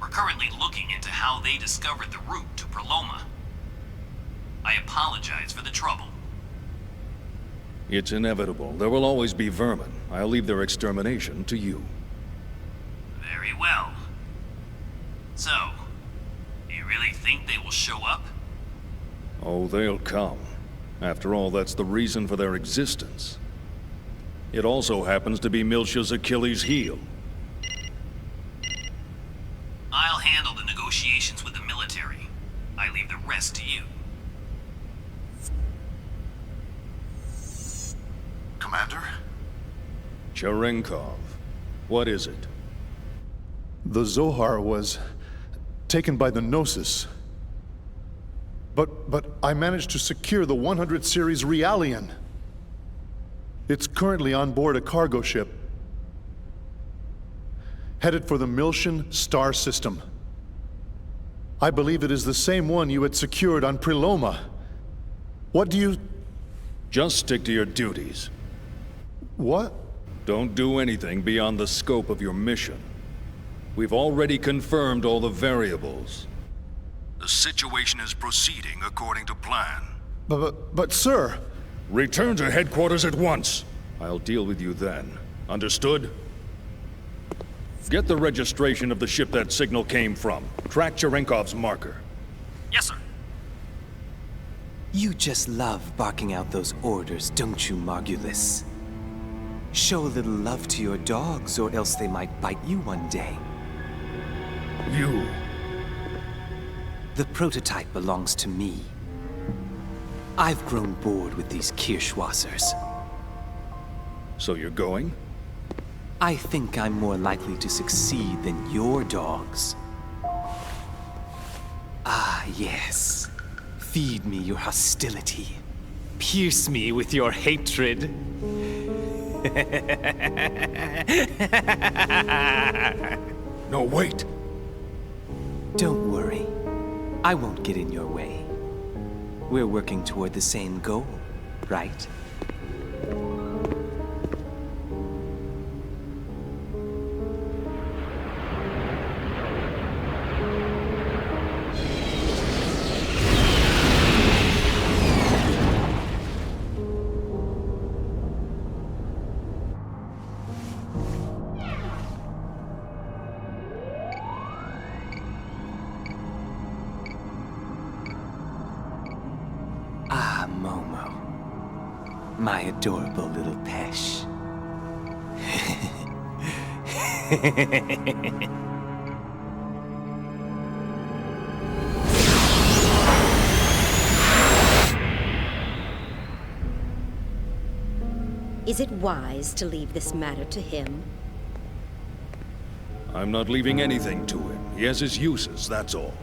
We're currently looking into how they discovered the route to Proloma. I apologize for the trouble. It's inevitable. There will always be vermin. I'll leave their extermination to you. Very well. So, you really think they will show up? Oh, they'll come. After all, that's the reason for their existence. It also happens to be Miltia's Achilles' heel. I'll handle the negotiations with the military. I leave the rest to you. Commander? Cherenkov. What is it? The Zohar was taken by the Gnosis. But I managed to secure the 100 series Realian. It's currently on board a cargo ship, headed for the Miltian star system. I believe it is the same one you had secured on Preloma. What do you... Just stick to your duties. What? Don't do anything beyond the scope of your mission. We've already confirmed all the variables. The situation is proceeding according to plan. But sir... Return to headquarters at once. I'll deal with you then. Understood? Get the registration of the ship that signal came from. Track Cherenkov's marker. Yes, sir. You just love barking out those orders, don't you, Margulis? Show a little love to your dogs, or else they might bite you one day. You... The prototype belongs to me. I've grown bored with these Kirschwassers. So you're going? I think I'm more likely to succeed than your dogs. Ah, yes. Feed me your hostility. Pierce me with your hatred. No, wait. Don't worry. I won't get in your way. We're working toward the same goal, right? My adorable little Pesh. Is it wise to leave this matter to him? I'm not leaving anything to him. He has his uses, that's all.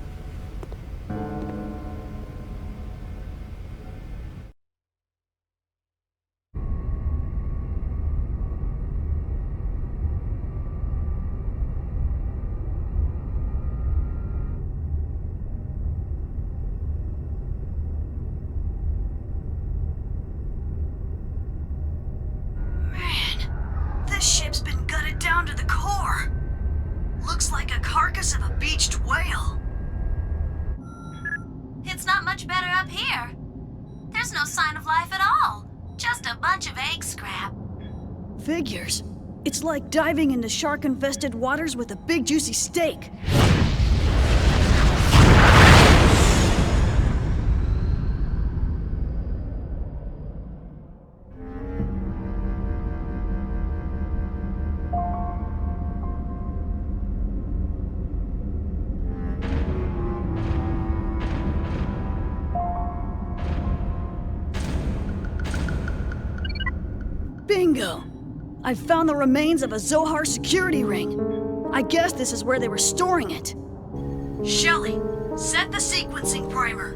Figures. It's like diving into shark-infested waters with a big juicy steak. Bingo! I found the remains of a Zohar security ring. I guess this is where they were storing it. Shelley, set the sequencing primer.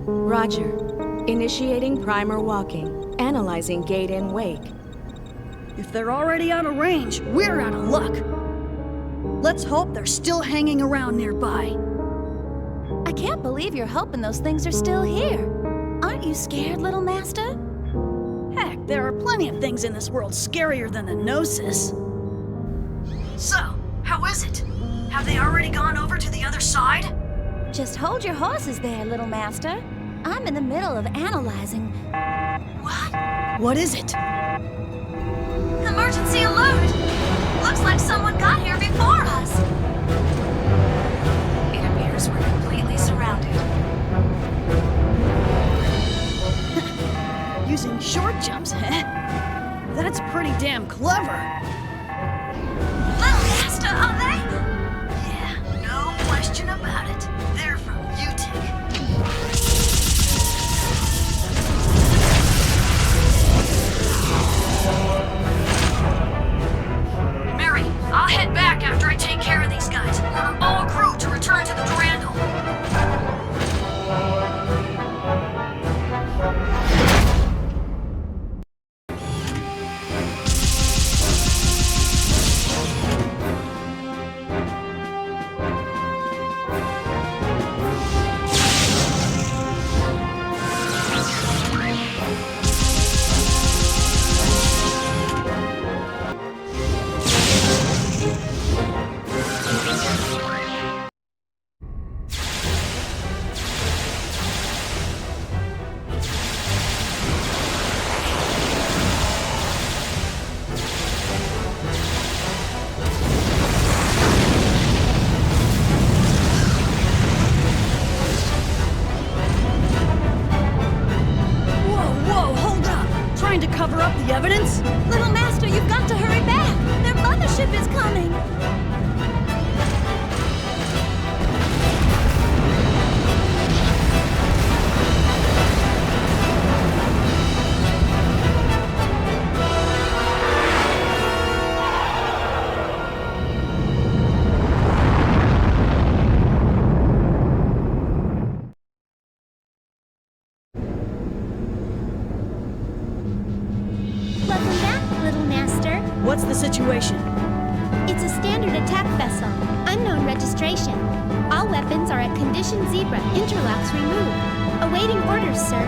Roger. Initiating primer walking. Analyzing gate in wake. If they're already out of range, we're out of luck. Let's hope they're still hanging around nearby. I can't believe you're hoping those things are still here. Aren't you scared, little master? Heck, there are plenty of things in this world scarier than the Gnosis. So, how is it? Have they already gone over to the other side? Just hold your horses there, little master. I'm in the middle of analyzing. What is it? Emergency alert! Looks like someone got here before us. It appears we're completely surrounded. Using short jumps, huh? That's pretty damn clever. Little master, are they? Yeah, no question about it. They're from UTIC. Mary, I'll head back after I take care of these guys. Order all crew to return to the Durandal. Trying to cover up the evidence? Little master, you've got to hurry back. Their mothership is coming. What's the situation? It's a standard attack vessel. Unknown registration. All weapons are at Condition Zebra. Interlocks removed. Awaiting orders, sir.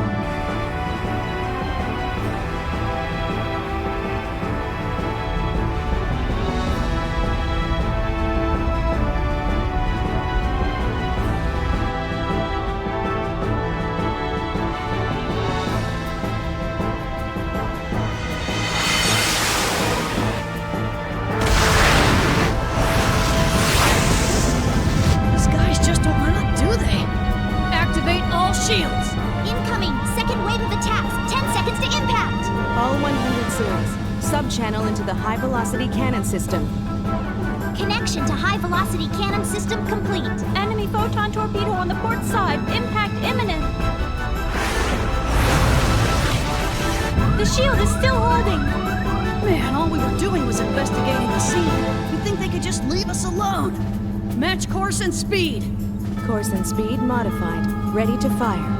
Shields! Incoming! Second wave of attacks! 10 seconds to impact! All 100 series. Sub-channel into the high-velocity cannon system. Connection to high-velocity cannon system complete. Enemy photon torpedo on the port side. Impact imminent. The shield is still holding. Man, all we were doing was investigating the scene. You'd think they could just leave us alone. Match course and speed. Course and speed modified. Ready to fire.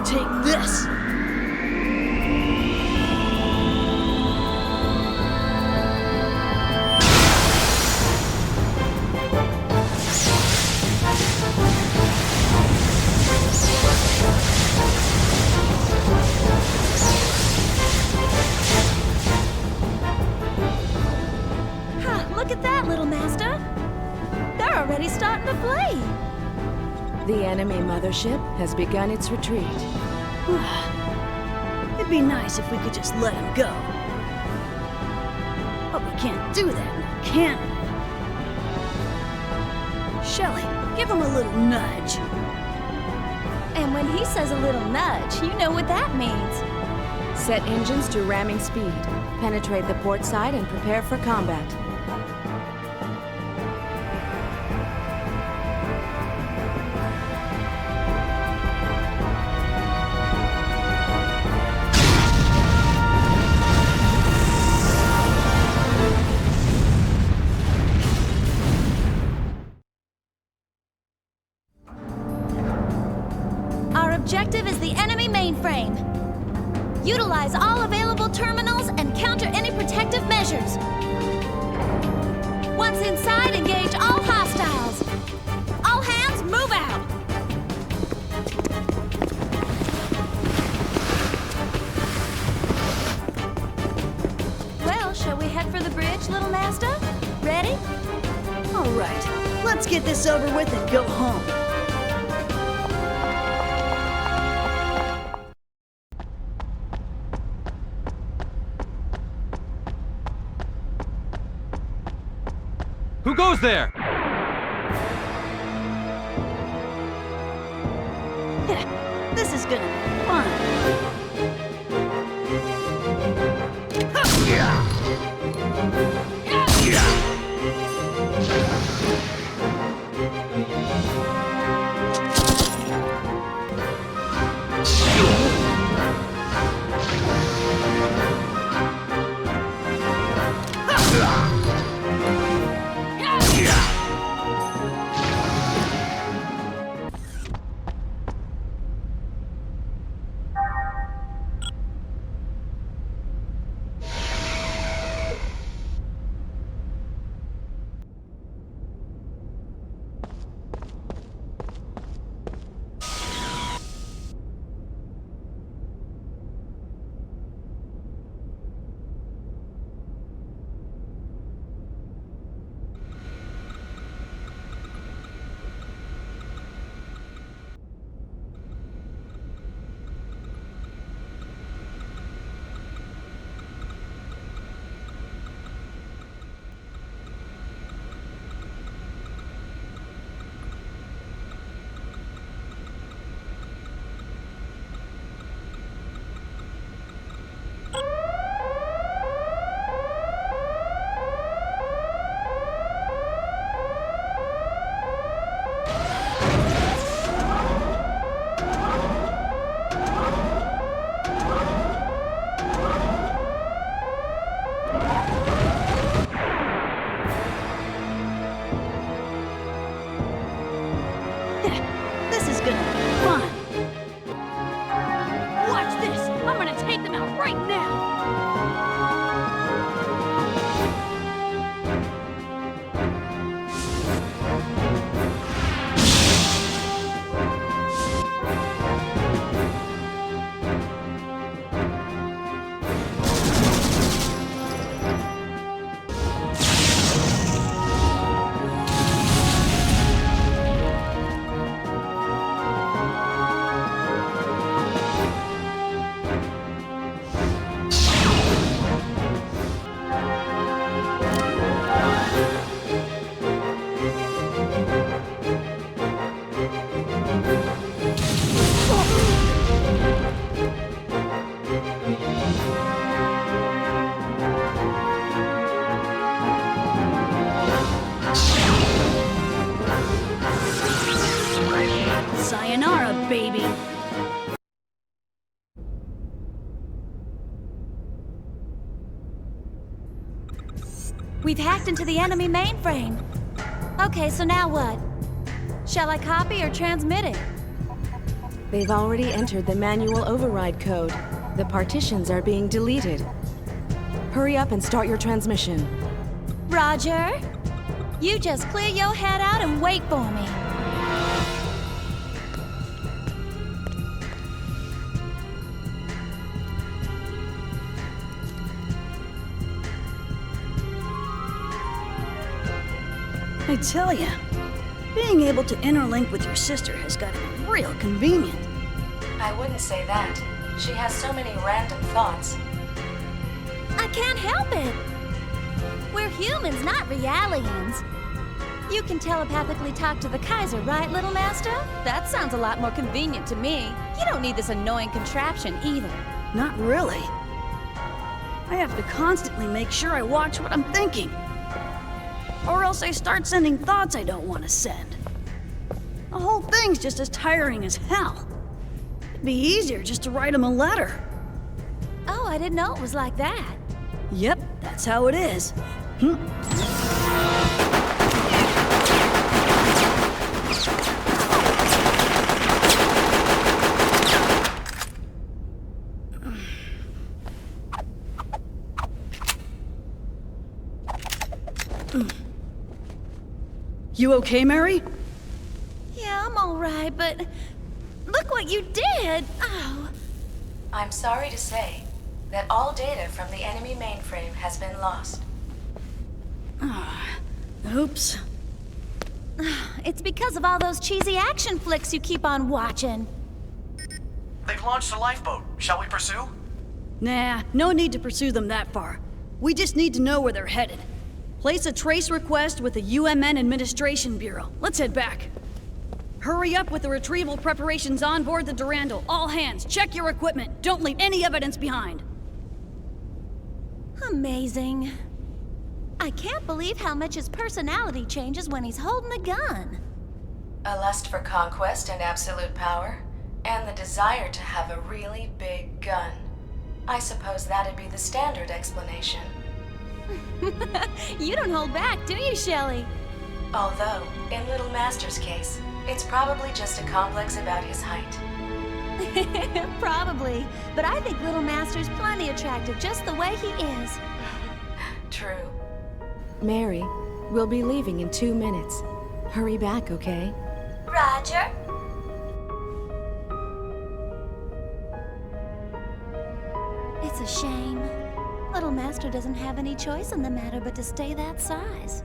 Take this! Look at that, little master. They're already starting to play. The enemy mothership has begun its retreat. It'd be nice if we could just let him go. But we can't do that, can we? Shelley, give him a little nudge. And when he says a little nudge, you know what that means. Set engines to ramming speed. Penetrate the port side and prepare for combat. Objective is the enemy mainframe. Utilize all available terminals and counter any protective measures. measures. Once inside, engage all hostiles. All hands, move out. Well, shall we head for the bridge, little master? Ready? All right, let's get this over with and go home. Who goes there? This is gonna be fun. This is gonna be fun. Watch this! I'm gonna take them out right now! Sayonara, baby. We've hacked into the enemy mainframe. Okay, so now what? Shall I copy or transmit it? They've already entered the manual override code. The partitions are being deleted. Hurry up and start your transmission. Roger. You just clear your head out and wait for me. I tell ya, being able to interlink with your sister has got to be real convenient. I wouldn't say that. She has so many random thoughts. I can't help it. We're humans, not realians. You can telepathically talk to the Kaiser, right, little master? That sounds a lot more convenient to me. You don't need this annoying contraption either. Not really. I have to constantly make sure I watch what I'm thinking. Or else I start sending thoughts I don't want to send. The whole thing's just as tiring as hell. It'd be easier just to write him a letter. Oh, I didn't know it was like that. Yep, that's how it is. You okay, Mary? Yeah, I'm alright, but look what you did! Oh. I'm sorry to say that all data from the enemy mainframe has been lost. Oops. It's because of all those cheesy action flicks you keep on watching. They've launched a lifeboat. Shall we pursue? Nah, no need to pursue them that far. We just need to know where they're headed. Place a trace request with the UMN Administration Bureau. Let's head back. Hurry up with the retrieval preparations on board the Durandal. All hands, check your equipment. Don't leave any evidence behind. Amazing. I can't believe how much his personality changes when he's holding a gun. A lust for conquest and absolute power, and the desire to have a really big gun. I suppose that'd be the standard explanation. You don't hold back, do you, Shelley? Although, in Little Master's case, it's probably just a complex about his height. Probably, but I think Little Master's plenty attractive just the way he is. True. Mary, we'll be leaving in 2 minutes. Hurry back, okay? Roger. It's a shame. Little Master doesn't have any choice in the matter but to stay that size.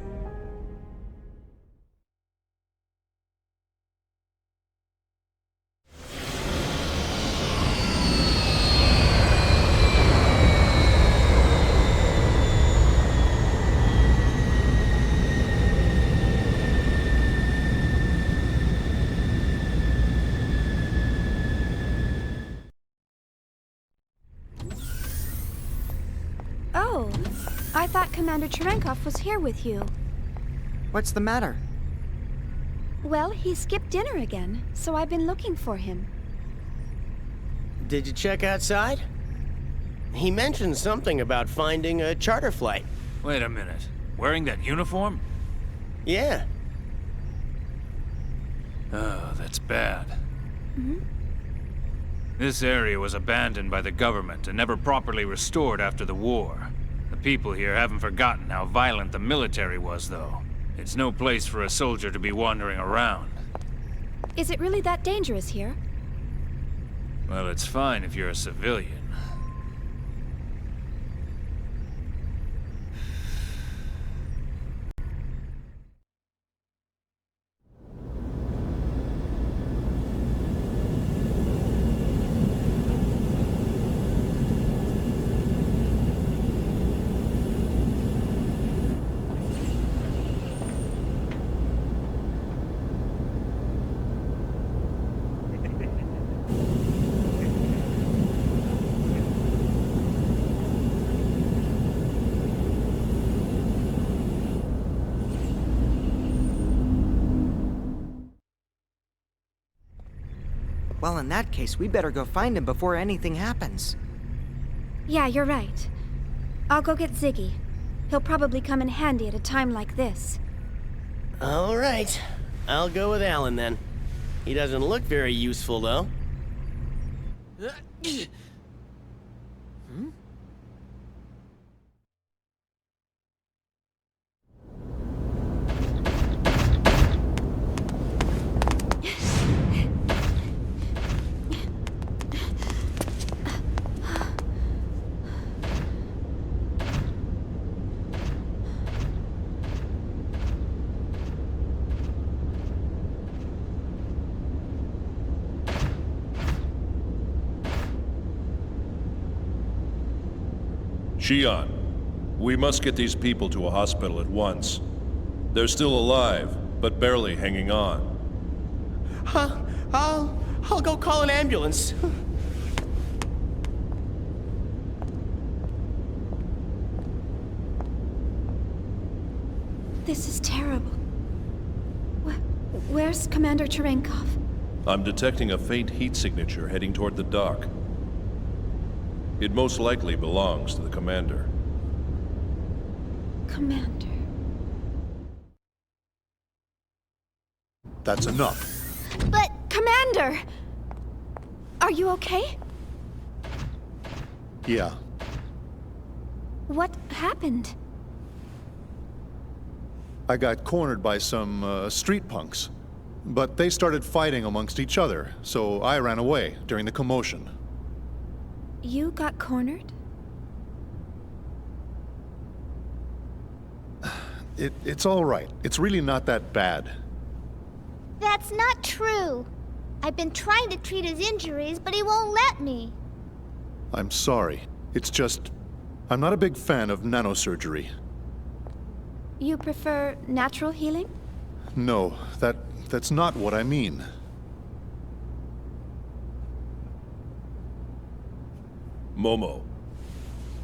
Oh, I thought Commander Cherenkov was here with you. What's the matter? Well, he skipped dinner again, so I've been looking for him. Did you check outside? He mentioned something about finding a charter flight. Wait a minute. Wearing that uniform? Yeah. Oh, that's bad. Hmm? This area was abandoned by the government and never properly restored after the war. The people here haven't forgotten how violent the military was, though. It's no place for a soldier to be wandering around. Is it really that dangerous here? Well, it's fine if you're a civilian. Well, in that case, we better go find him before anything happens. Yeah, you're right. I'll go get Ziggy. He'll probably come in handy at a time like this. All right. I'll go with Alan then. He doesn't look very useful, though. Shion, we must get these people to a hospital at once. They're still alive, but barely hanging on. I'll go call an ambulance. This is terrible. Where's Commander Cherenkov? I'm detecting a faint heat signature heading toward the dock. It most likely belongs to the commander. Commander. That's enough. But, Commander! Are you okay? Yeah. What happened? I got cornered by some street punks. But they started fighting amongst each other, so I ran away during the commotion. You got cornered? It's all right. It's really not that bad. That's not true. I've been trying to treat his injuries, but he won't let me. I'm sorry. It's just, I'm not a big fan of nanosurgery. You prefer natural healing? No, that's not what I mean. Momo,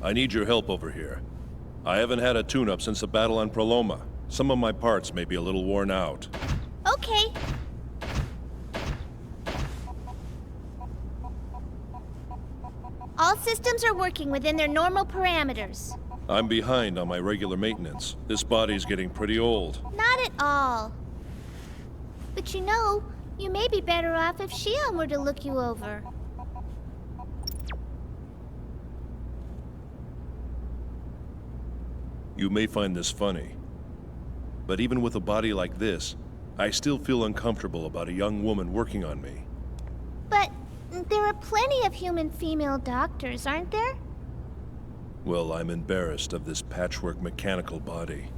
I need your help over here. I haven't had a tune-up since the battle on Proloma. Some of my parts may be a little worn out. Okay. All systems are working within their normal parameters. I'm behind on my regular maintenance. This body's getting pretty old. Not at all. But you know, you may be better off if Shion were to look you over. You may find this funny, but even with a body like this, I still feel uncomfortable about a young woman working on me. But there are plenty of human female doctors, aren't there? Well, I'm embarrassed of this patchwork mechanical body.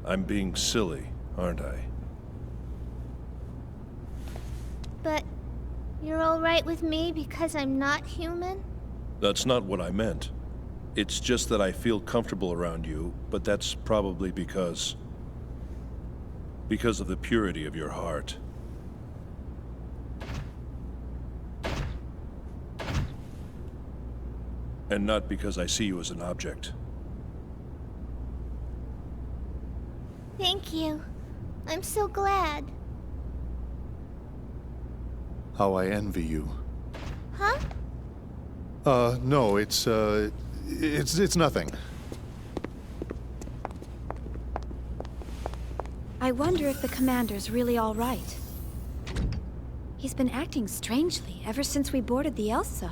I'm being silly, aren't I? But you're all right with me because I'm not human? That's not what I meant. It's just that I feel comfortable around you, but that's probably because of the purity of your heart. And not because I see you as an object. Thank you. I'm so glad. How I envy you. Huh? No, it's nothing. I wonder if the commander's really all right. He's been acting strangely ever since we boarded the Elsa.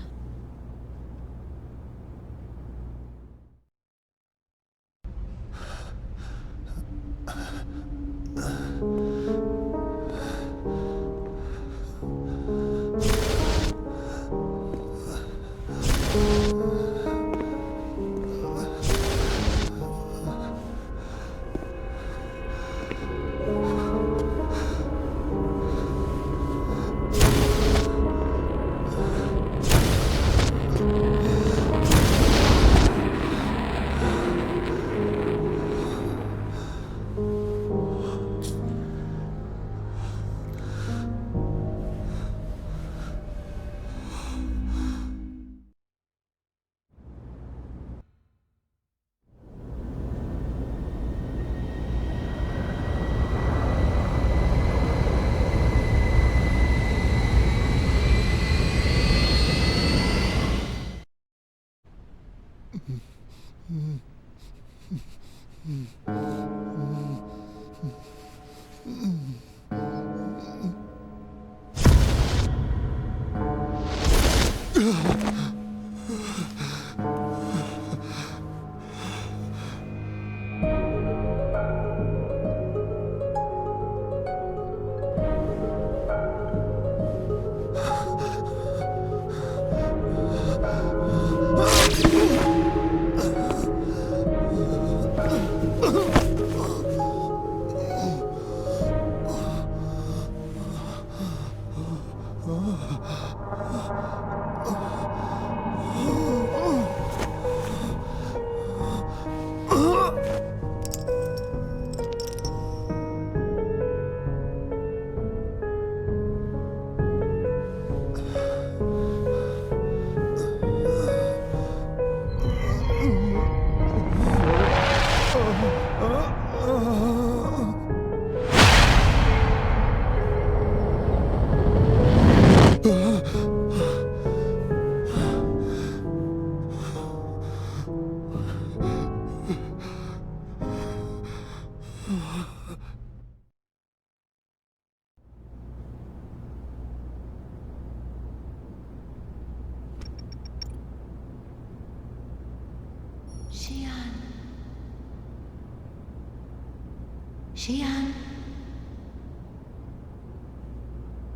Xian.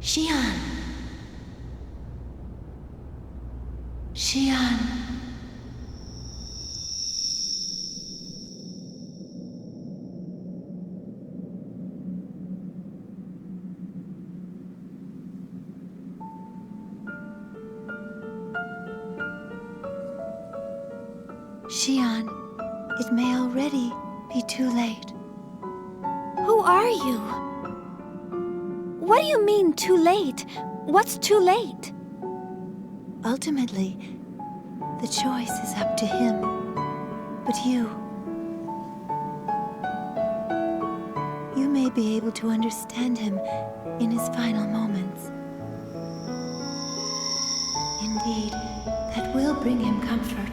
Xian. Xian. Xian, it may already be too late. Who are you? What do you mean, too late? What's too late? Ultimately, the choice is up to him. But you may be able to understand him in his final moments. Indeed, that will bring him comfort.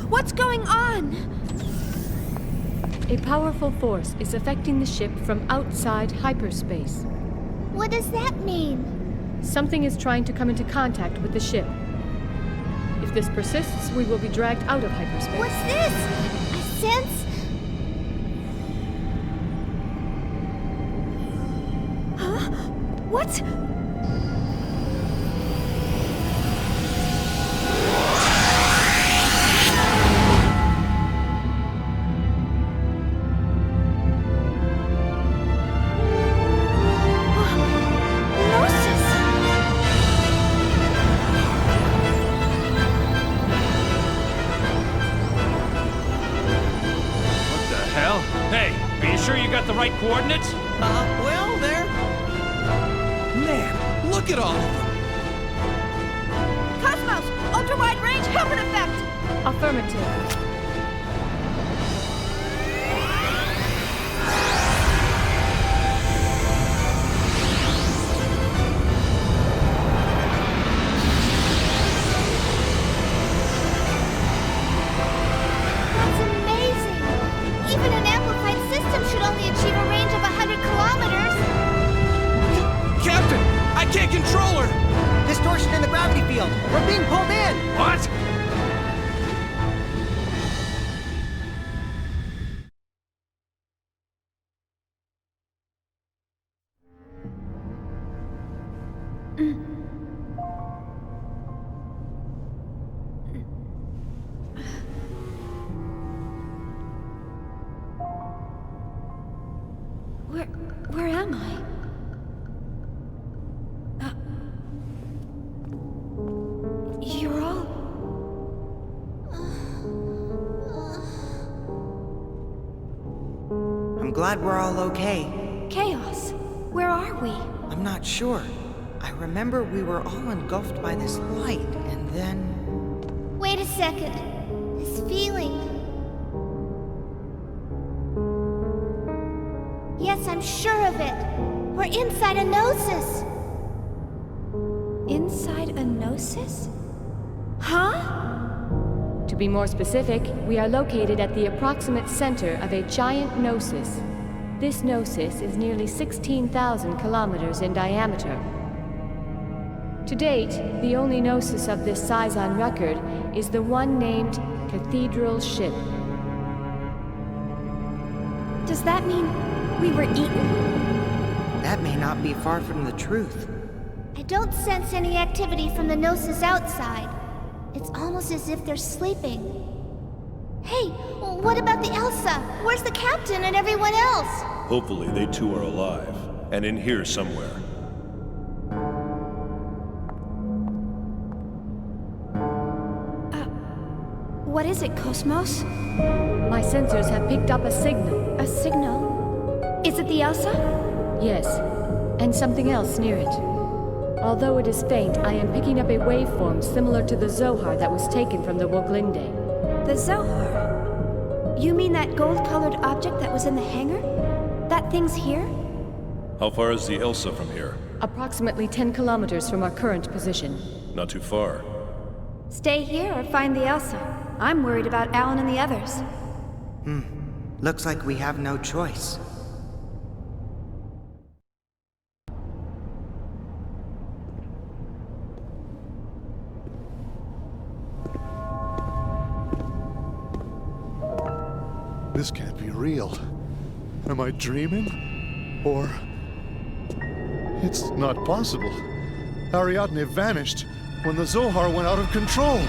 What's going on? A powerful force is affecting the ship from outside hyperspace. What does that mean? Something is trying to come into contact with the ship. If this persists, we will be dragged out of hyperspace. What's this? I sense... Huh? What? The right coordinates? Well, there. Man, look at all of them. Cosmos! Ultra-wide range Hilbert effect! Affirmative. Distortion in the gravity field. We're being pulled in. What? Where am I? You're all... I'm glad we're all okay. Chaos. Where are we? I'm not sure. I remember we were all engulfed by this light, and then... Wait a second. This feeling... Yes, I'm sure of it. We're inside a Gnosis. Inside a Gnosis? Huh? To be more specific, we are located at the approximate center of a giant Gnosis. This Gnosis is nearly 16,000 kilometers in diameter. To date, the only Gnosis of this size on record is the one named Cathedral Ship. Does that mean we were eaten? That may not be far from the truth. I don't sense any activity from the Gnosis outside. It's almost as if they're sleeping. Hey, what about the Elsa? Where's the captain and everyone else? Hopefully they too are alive, and in here somewhere. What is it, Cosmos? My sensors have picked up a signal. A signal? Is it the Elsa? Yes, and something else near it. Although it is faint, I am picking up a waveform similar to the Zohar that was taken from the Woglinde. The Zohar? You mean that gold-colored object that was in the hangar? That thing's here? How far is the Elsa from here? Approximately 10 kilometers from our current position. Not too far. Stay here or find the Elsa. I'm worried about Alan and the others. Looks like we have no choice. This can't be real. Am I dreaming? Or... It's not possible. Ariadne vanished when the Zohar went out of control.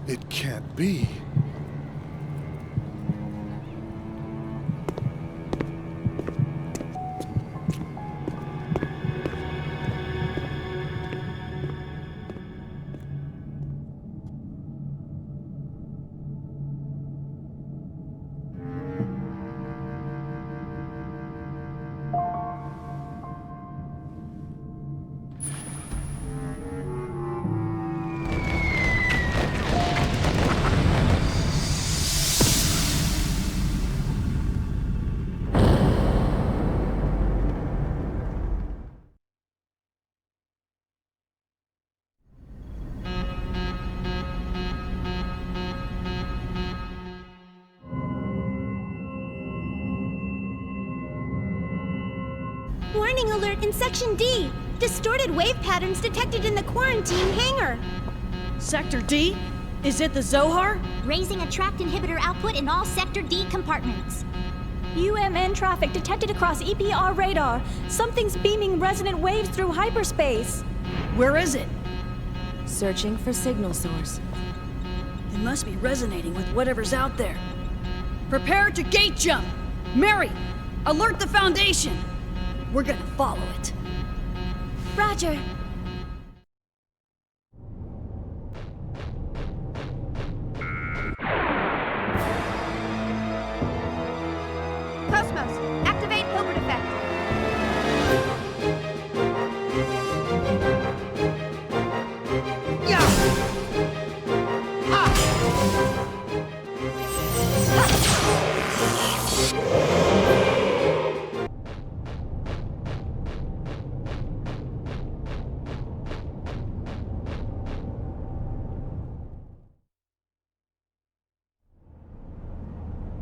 It can't be. Warning alert in Section D! Distorted wave patterns detected in the quarantine hangar! Sector D? Is it the Zohar? Raising attract inhibitor output in all Sector D compartments. UMN traffic detected across EPR radar. Something's beaming resonant waves through hyperspace. Where is it? Searching for signal source. It must be resonating with whatever's out there. Prepare to gate jump! Mary, alert the Foundation! We're gonna follow it. Roger. Cosmos, activate Hilbert effect. Yeah!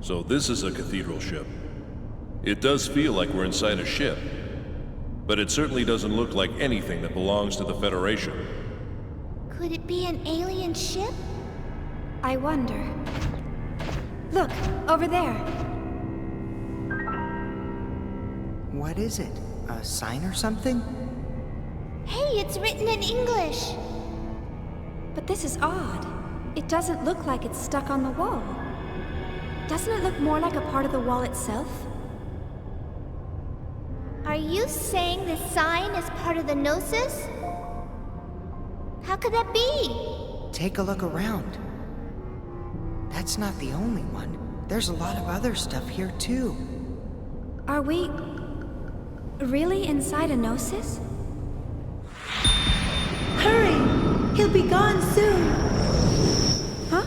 So this is a cathedral ship. It does feel like we're inside a ship, but it certainly doesn't look like anything that belongs to the Federation. Could it be an alien ship? I wonder. Look, over there. What is it? A sign or something? Hey, it's written in English! But this is odd. It doesn't look like it's stuck on the wall. Doesn't it look more like a part of the wall itself? Are you saying this sign is part of the Gnosis? How could that be? Take a look around. That's not the only one. There's a lot of other stuff here, too. Are we really inside a Gnosis? Hurry! He'll be gone soon! Huh?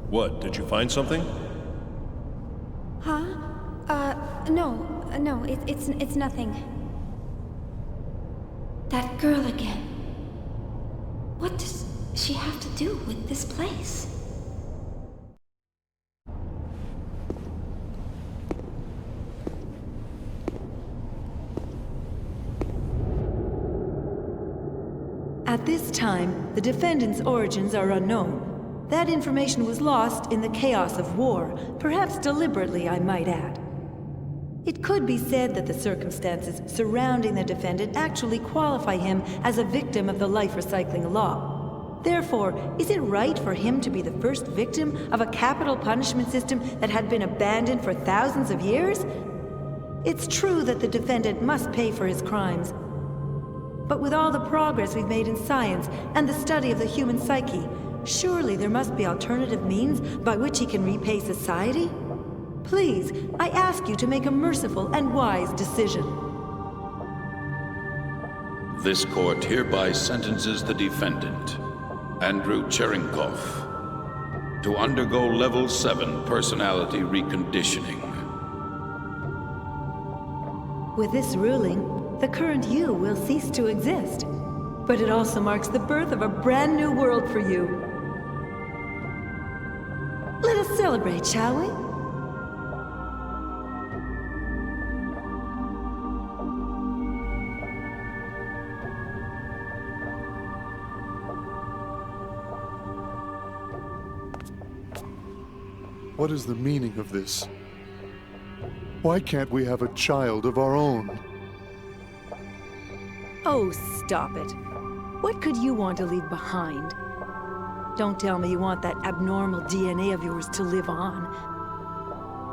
What, did you find something? Huh? No, it's nothing. That girl again. What does she have to do with this place? At this time, the defendant's origins are unknown. That information was lost in the chaos of war, perhaps deliberately, I might add. It could be said that the circumstances surrounding the defendant actually qualify him as a victim of the life recycling law. Therefore, is it right for him to be the first victim of a capital punishment system that had been abandoned for thousands of years? It's true that the defendant must pay for his crimes. But with all the progress we've made in science and the study of the human psyche, surely there must be alternative means by which he can repay society? Please, I ask you to make a merciful and wise decision. This court hereby sentences the defendant, Andrew Cherenkov, to undergo Level 7 personality reconditioning. With this ruling, the current you will cease to exist. But it also marks the birth of a brand new world for you. Let us celebrate, shall we? What is the meaning of this? Why can't we have a child of our own? Oh, stop it. What could you want to leave behind? Don't tell me you want that abnormal DNA of yours to live on.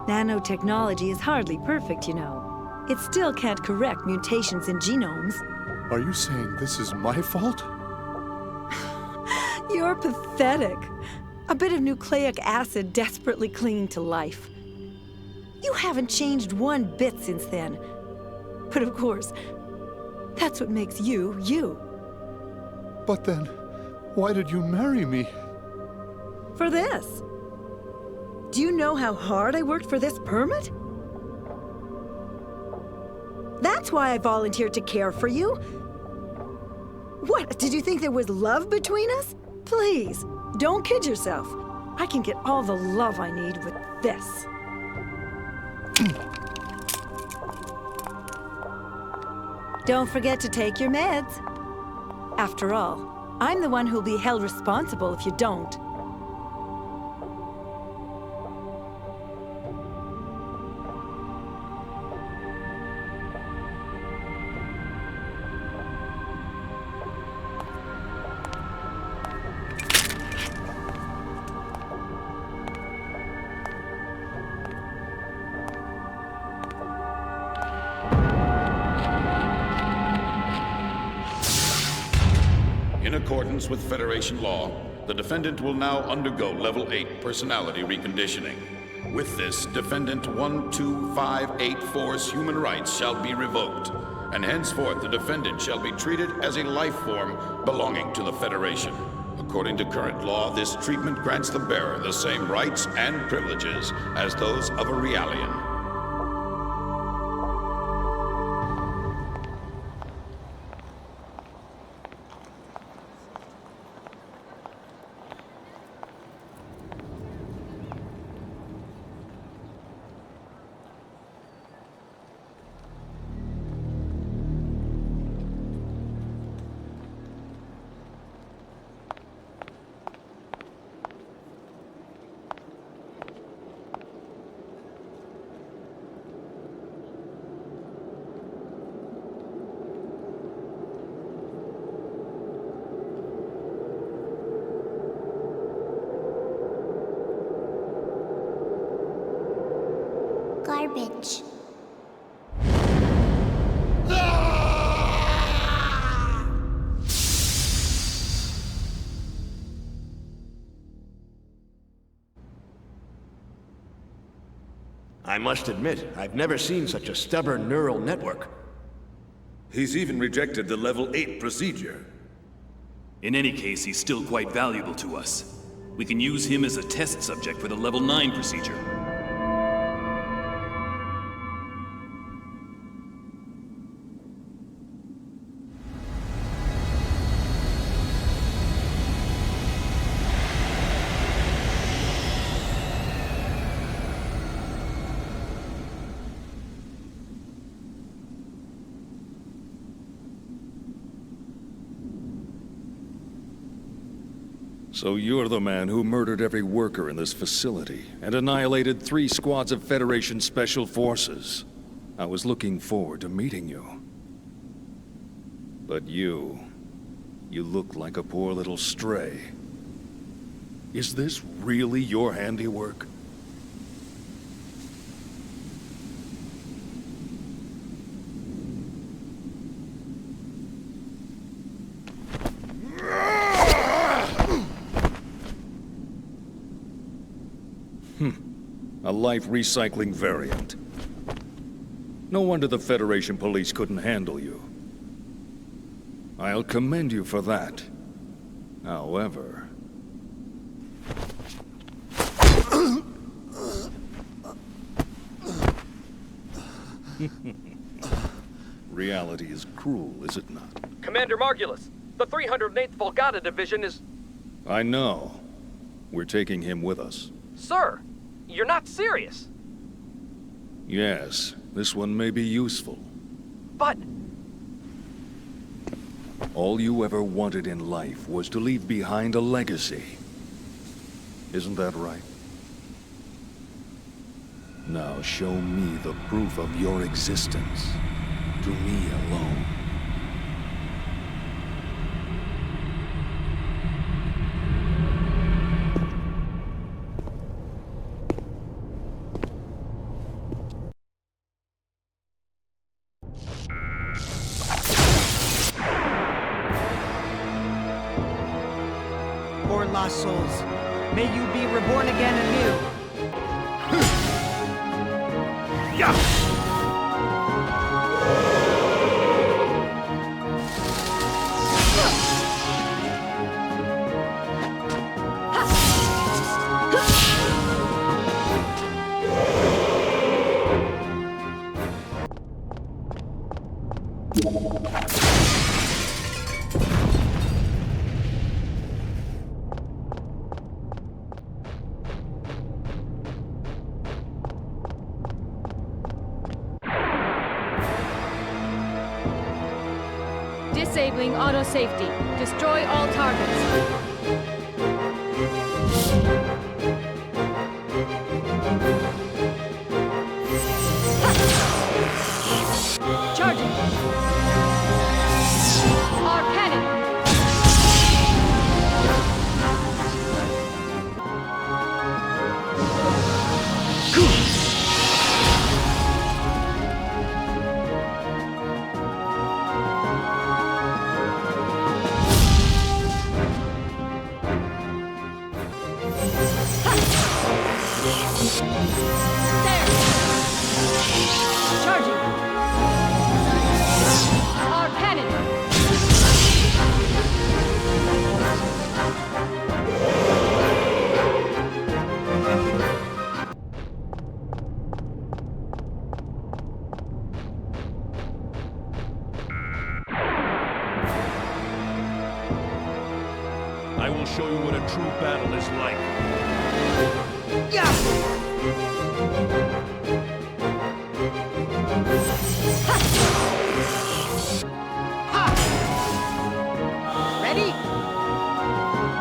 Nanotechnology is hardly perfect, you know. It still can't correct mutations in genomes. Are you saying this is my fault? You're pathetic. A bit of nucleic acid desperately clinging to life. You haven't changed one bit since then. But of course, that's what makes you, you. But then, why did you marry me? For this. Do you know how hard I worked for this permit? That's why I volunteered to care for you. What, did you think there was love between us? Please, don't kid yourself. I can get all the love I need with this. Don't forget to take your meds. After all, I'm the one who'll be held responsible if you don't. In accordance with Federation law, the defendant will now undergo Level 8 personality reconditioning. With this, Defendant 12584's human rights shall be revoked, and henceforth the defendant shall be treated as a life form belonging to the Federation. According to current law, this treatment grants the bearer the same rights and privileges as those of a Realian. Garbage. I must admit, I've never seen such a stubborn neural network. He's even rejected the Level 8 procedure. In any case, he's still quite valuable to us. We can use him as a test subject for the Level 9 procedure. So you're the man who murdered every worker in this facility and annihilated 3 squads of Federation Special Forces. I was looking forward to meeting you. But you look like a poor little stray. Is this really your handiwork? A life recycling variant. No wonder the Federation police couldn't handle you. I'll commend you for that. However... Reality is cruel, is it not? Commander Margulis, the 308th Volgata Division is... I know. We're taking him with us. Sir, you're not serious. Yes, this one may be useful. But... All you ever wanted in life was to leave behind a legacy. Isn't that right? Now show me the proof of your existence. To me alone. Poor lost souls. May you be reborn again anew. Yeah. Disabling auto safety. Destroy all targets. Charging. Our cannon. I will show you what a true battle is like. Ready?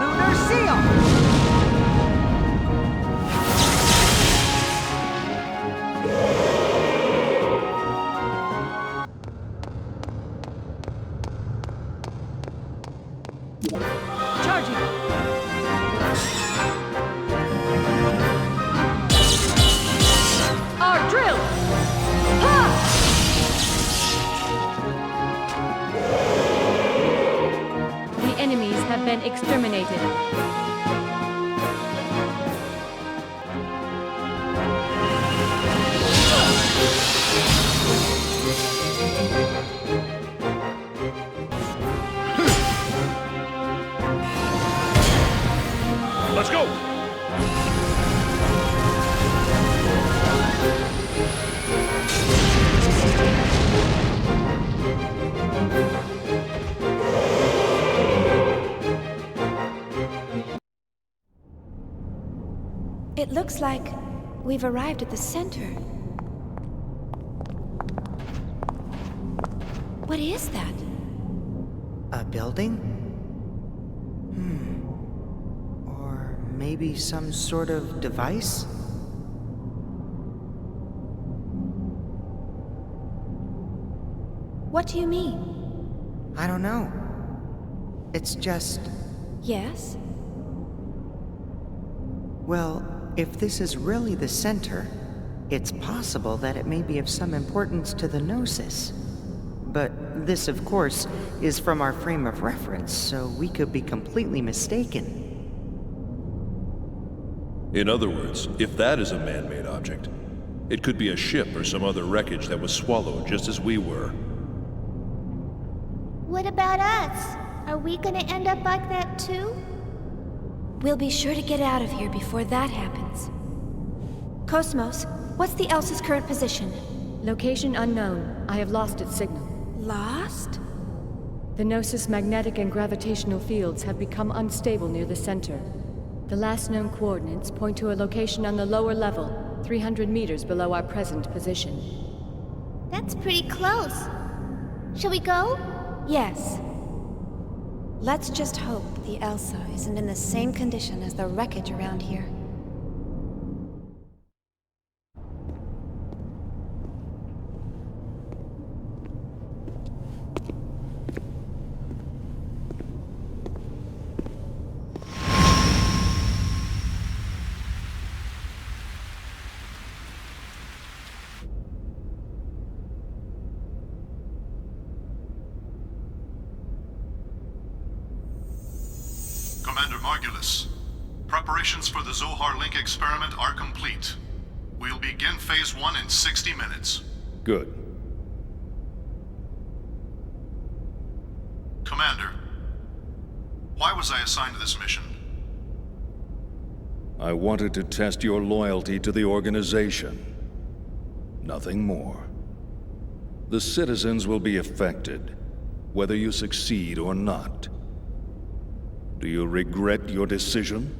Lunar Seal! Been exterminated. Let's go! It looks like we've arrived at the center. What is that? A building? Or maybe some sort of device? What do you mean? I don't know. It's just... Yes? Well, if this is really the center, it's possible that it may be of some importance to the Gnosis. But this, of course, is from our frame of reference, so we could be completely mistaken. In other words, if that is a man-made object, it could be a ship or some other wreckage that was swallowed just as we were. What about us? Are we gonna end up like that too? We'll be sure to get out of here before that happens. Cosmos, what's the Elsa's current position? Location unknown. I have lost its signal. Lost? The Gnosis magnetic and gravitational fields have become unstable near the center. The last known coordinates point to a location on the lower level, 300 meters below our present position. That's pretty close. Shall we go? Yes. Let's just hope the Elsa isn't in the same condition as the wreckage around here. Commander Margulis, preparations for the Zohar Link experiment are complete. We'll begin Phase 1 in 60 minutes. Good. Commander, why was I assigned to this mission? I wanted to test your loyalty to the organization. Nothing more. The citizens will be affected, whether you succeed or not. Do you regret your decision?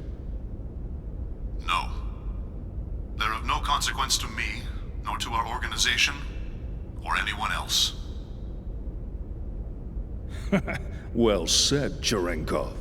No. They're of no consequence to me, nor to our organization, or anyone else. Well said, Cherenkov.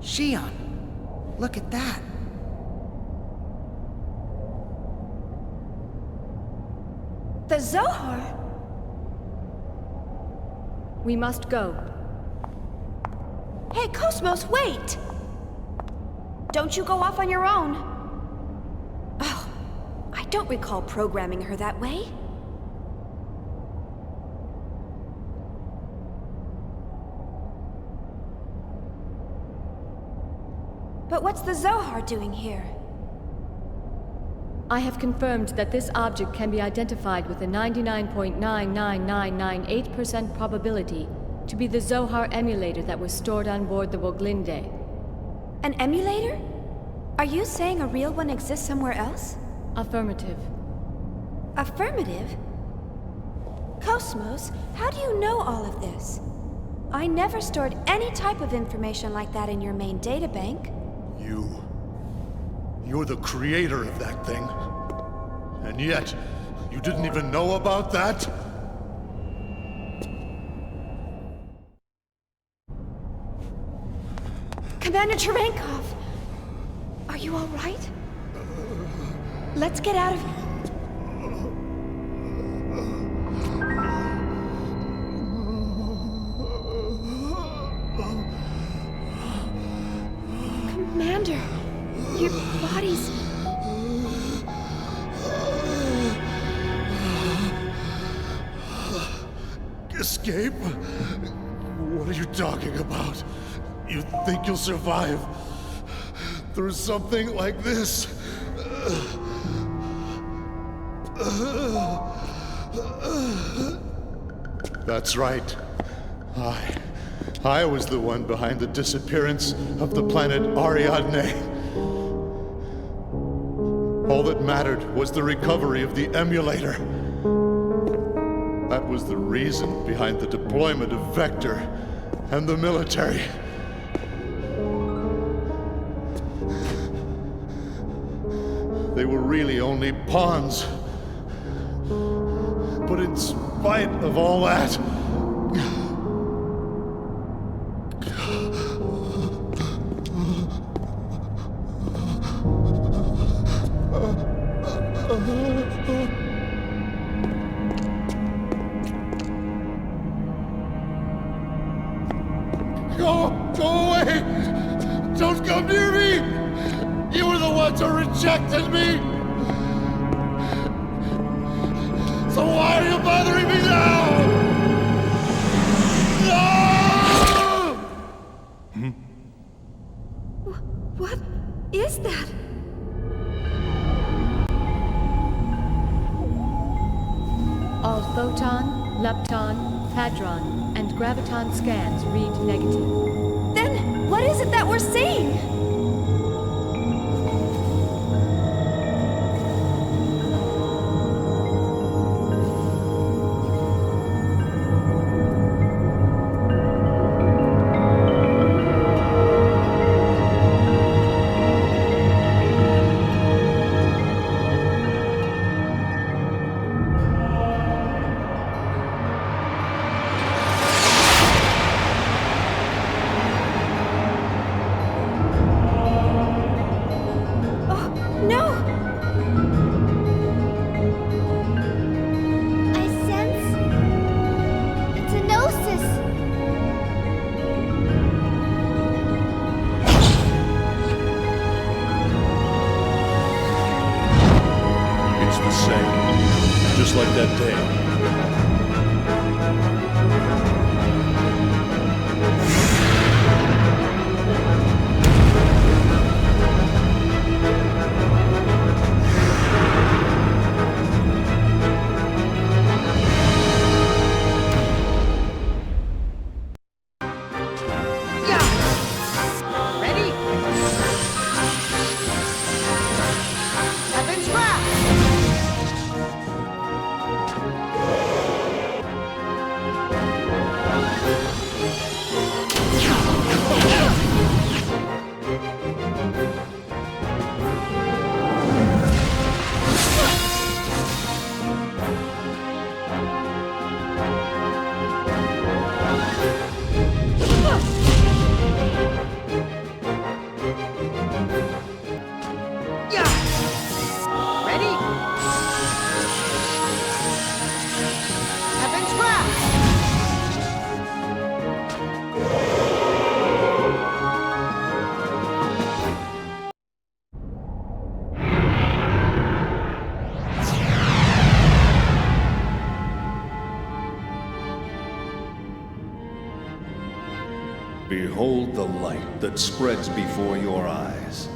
Xion, look at that. The Zohar? We must go. Hey, Cosmos, wait! Don't you go off on your own. Oh, I don't recall programming her that way. But what's the Zohar doing here? I have confirmed that this object can be identified with a 99.99998% probability to be the Zohar emulator that was stored on board the Woglinde. An emulator? Are you saying a real one exists somewhere else? Affirmative. Affirmative? Cosmos, how do you know all of this? I never stored any type of information like that in your main databank. You're the creator of that thing. And yet, you didn't even know about that? Commander Cherenkov! Are you all right? Let's get out of here. Commander, your body's... Escape? What are you talking about? You think you'll survive through something like this? That's right. I was the one behind the disappearance of the planet Ariadne. All that mattered was the recovery of the emulator. That was the reason behind the deployment of Vector and the military. They were really only pawns. But in spite of all that, Go away! Don't come near me! You were the ones who rejected me! So why are you bothering me now? No! What is that? All photon, lepton, hadron, and graviton scans read negative. Then, what is it that we're seeing? Just like that day. Behold the light that spreads before your eyes.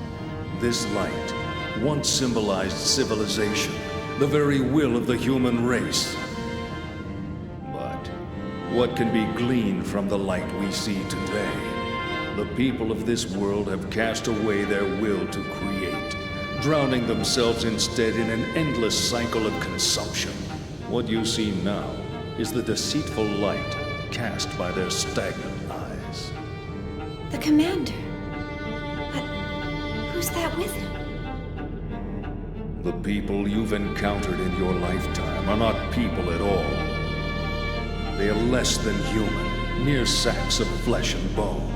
This light once symbolized civilization, the very will of the human race. But what can be gleaned from the light we see today? The people of this world have cast away their will to create, drowning themselves instead in an endless cycle of consumption. What you see now is the deceitful light cast by their stagnant eyes. The commander. But who's that with him? The people you've encountered in your lifetime are not people at all. They are less than human, mere sacks of flesh and bone.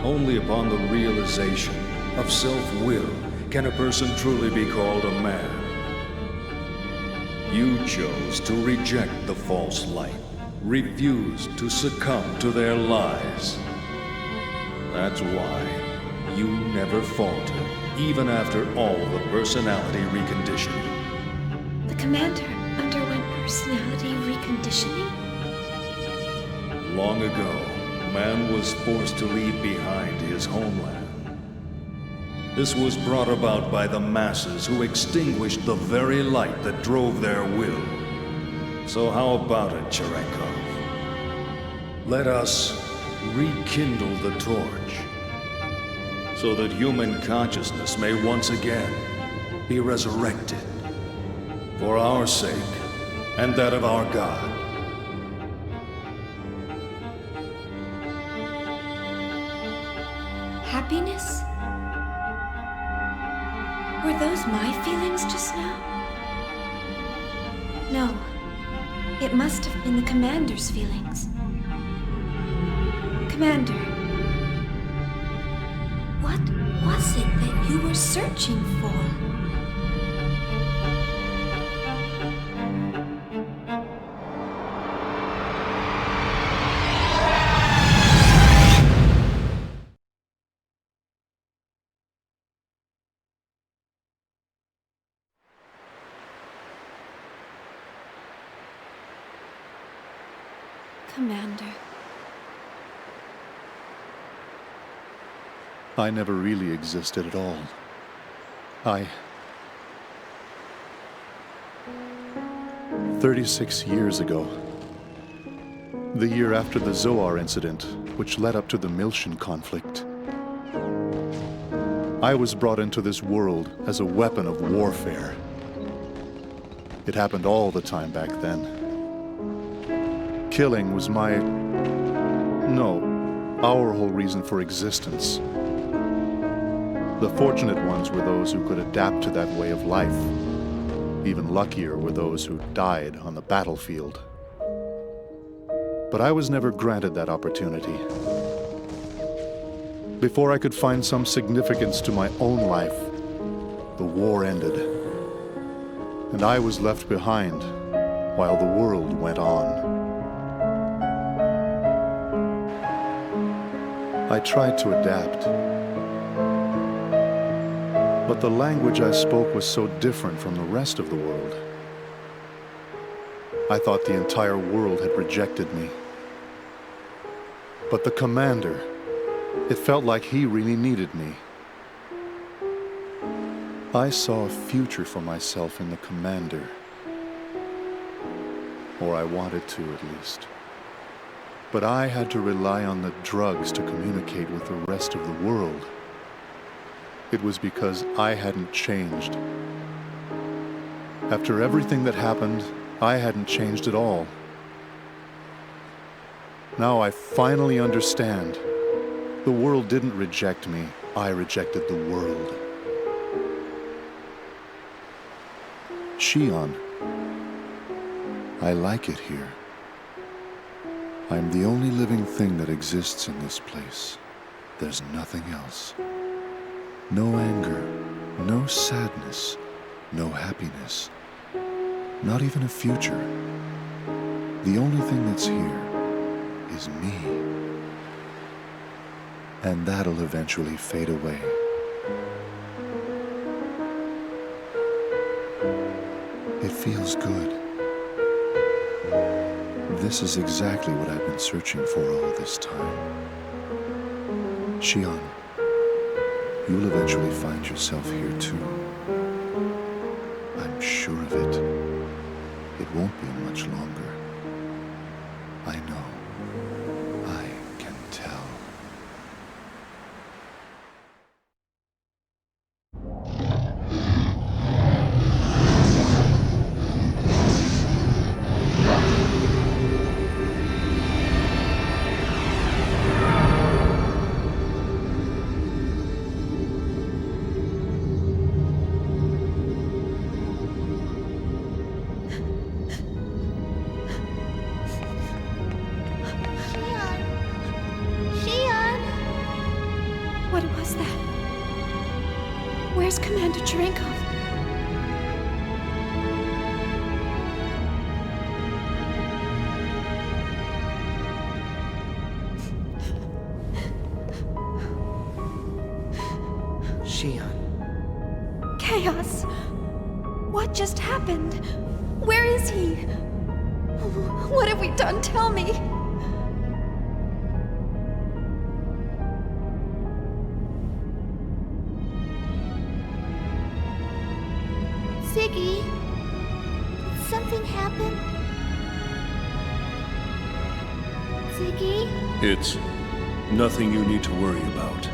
Only upon the realization of self-will can a person truly be called a man. You chose to reject the false light, refused to succumb to their lies. That's why you never faltered, even after all the personality reconditioning. The commander underwent personality reconditioning? Long ago, man was forced to leave behind his homeland. This was brought about by the masses who extinguished the very light that drove their will. So how about it, Cherenkov? Let us rekindle the torch, so that human consciousness may once again be resurrected, for our sake and that of our God. Happiness? Were those my feelings just now? No. It must have been the commander's feelings. Commander, what was it that you were searching for? Commander. I never really existed at all. 36 years ago, the year after the Zoar incident, which led up to the Miltian conflict, I was brought into this world as a weapon of warfare. It happened all the time back then. Killing was our whole reason for existence. The fortunate ones were those who could adapt to that way of life. Even luckier were those who died on the battlefield. But I was never granted that opportunity. Before I could find some significance to my own life, the war ended. And I was left behind while the world went on. I tried to adapt. But the language I spoke was so different from the rest of the world. I thought the entire world had rejected me. But the commander, it felt like he really needed me. I saw a future for myself in the commander. Or I wanted to, at least. But I had to rely on the drugs to communicate with the rest of the world. It was because I hadn't changed. After everything that happened, I hadn't changed at all. Now I finally understand. The world didn't reject me. I rejected the world. Shion, I like it here. I'm the only living thing that exists in this place. There's nothing else. No anger, no sadness, no happiness, not even a future. The only thing that's here is me. And that'll eventually fade away. It feels good. This is exactly what I've been searching for all this time. Shion, you'll eventually find yourself here too. I'm sure of it. It won't be much longer. I know. I can tell. What was that? Where's Commander Cherenkov? Chaos! What just happened? Where is he? What have we done? Tell me! Ziggy, did something happen? Ziggy? It's nothing you need to worry about.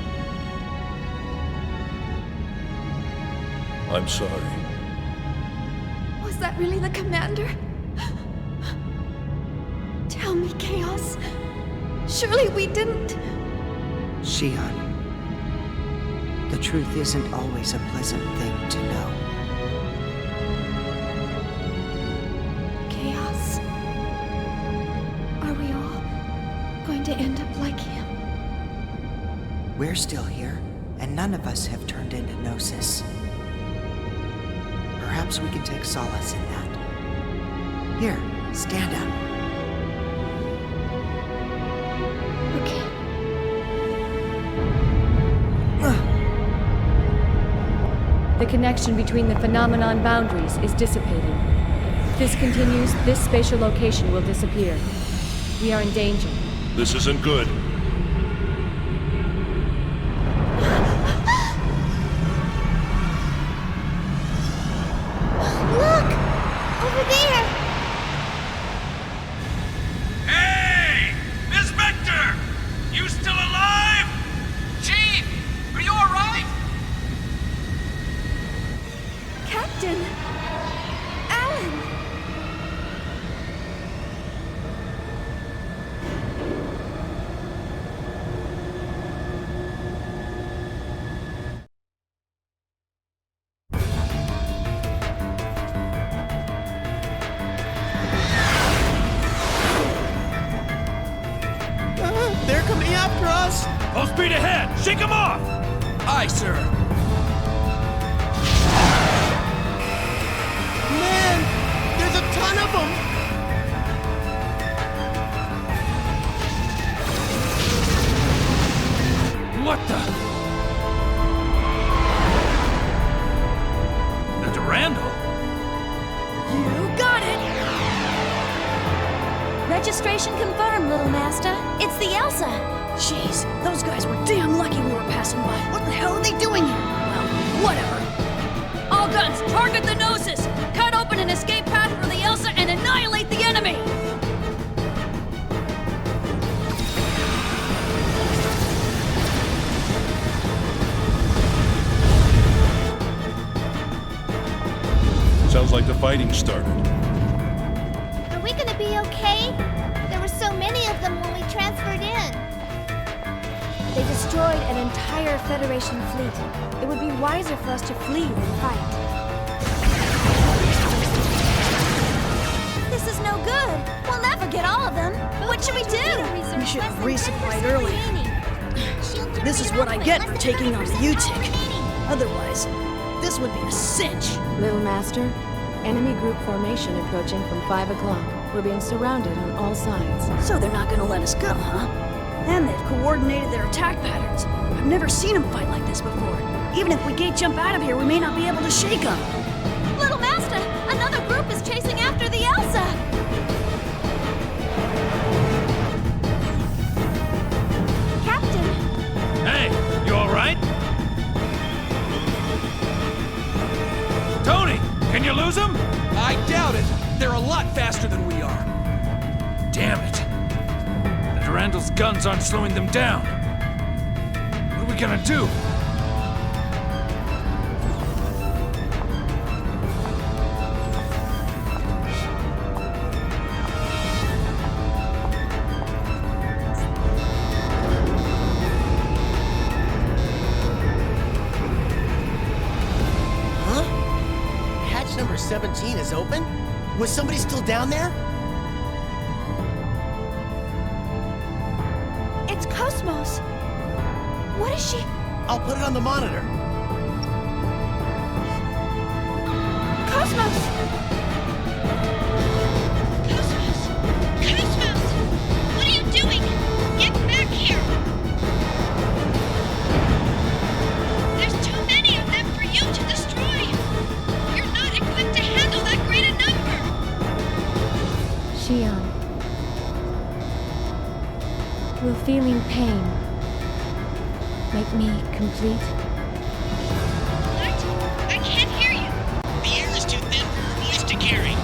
I'm sorry. Was that really the commander? Tell me, Chaos. Surely we didn't... Shion, the truth isn't always a pleasant thing to know. Chaos. Are we all going to end up like him? We're still here, and none of us have turned into Gnosis. Perhaps we can take solace in that. Here, stand up. Okay. The connection between the phenomenon boundaries is dissipating. If this continues, this spatial location will disappear. We are in danger. This isn't good. They're coming after us! Full speed ahead! Shake them off! Aye, sir. Man, there's a ton of them! What the? The Durandal? You got it! Registration confirmed, Little Master. It's the Elsa. Jeez, those guys were damn lucky we were passing by. What the hell are they doing here? Well, whatever. All guns, target the Gnosis! Cut open an escape path for the Elsa and annihilate the enemy! Sounds like the fighting started. Are we gonna be okay? There were so many of them when we transferred in. They destroyed an entire Federation fleet. It would be wiser for us to flee than fight. This is no good. We'll never get all of them. What should we do? We should have resupplied earlier. This is what I get for taking on the UTIC. Otherwise, this would be a cinch. Little Master, enemy group formation approaching from 5 o'clock. We're being surrounded on all sides. So they're not gonna let us go, huh? And they've coordinated their attack patterns. I've never seen them fight like this before. Even if we gate jump out of here, we may not be able to shake them. Little Master, another group is chasing after the Elsa. Captain! Hey, you all right? Tony, can you lose them? I doubt it. They're a lot faster than we are. Damn it. The Durandal's guns aren't slowing them down. What are we gonna do? Huh? Hatch number 17 is open? Was somebody still down there? It's Cosmos. What is she? I'll put it on the monitor. Cosmos! Cosmos! What are you doing? Get back here! There's too many of them for you to destroy! You're not equipped to handle that great a number! Xion. Will feeling pain make me complete? What? I can't hear you! The air is too thin for her voice to carry.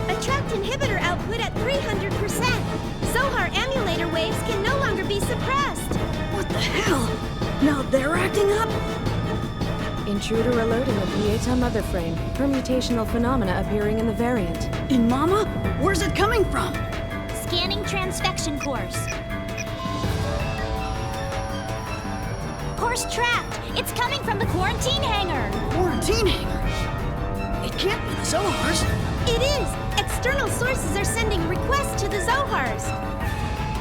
Attract inhibitor output at 300%. Zohar emulator waves can no longer be suppressed. What the hell? Now they're acting up? Intruder alerting the Pieta mother frame. Permutational phenomena appearing in the variant. In Mama? Where's it coming from? Scanning transfection course. Course trapped. It's coming from the quarantine hangar. Quarantine hangar? It can't be the Zohars. It is! External sources are sending requests to the Zohars.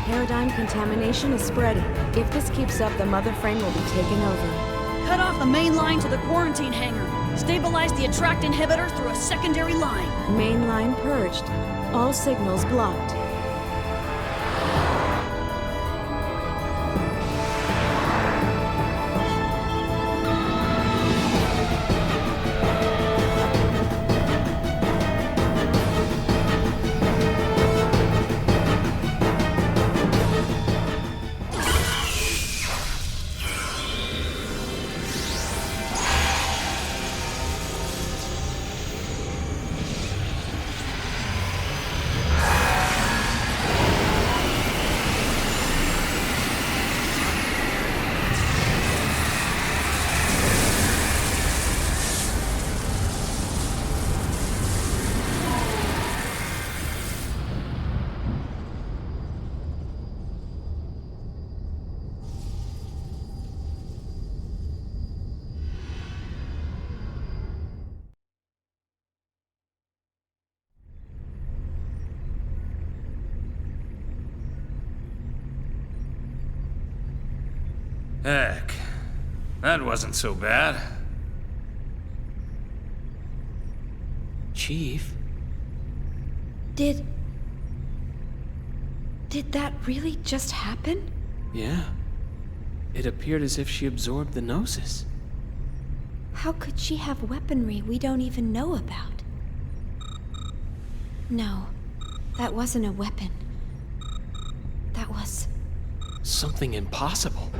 Paradigm contamination is spreading. If this keeps up, the mother frame will be taken over. Cut off the main line to the quarantine hangar. Stabilize the attract inhibitor through a secondary line. Main line purged. All signals blocked. Heck, that wasn't so bad. Chief? Did that really just happen? Yeah. It appeared as if she absorbed the Gnosis. How could she have weaponry we don't even know about? No, that wasn't a weapon. That was... Something impossible.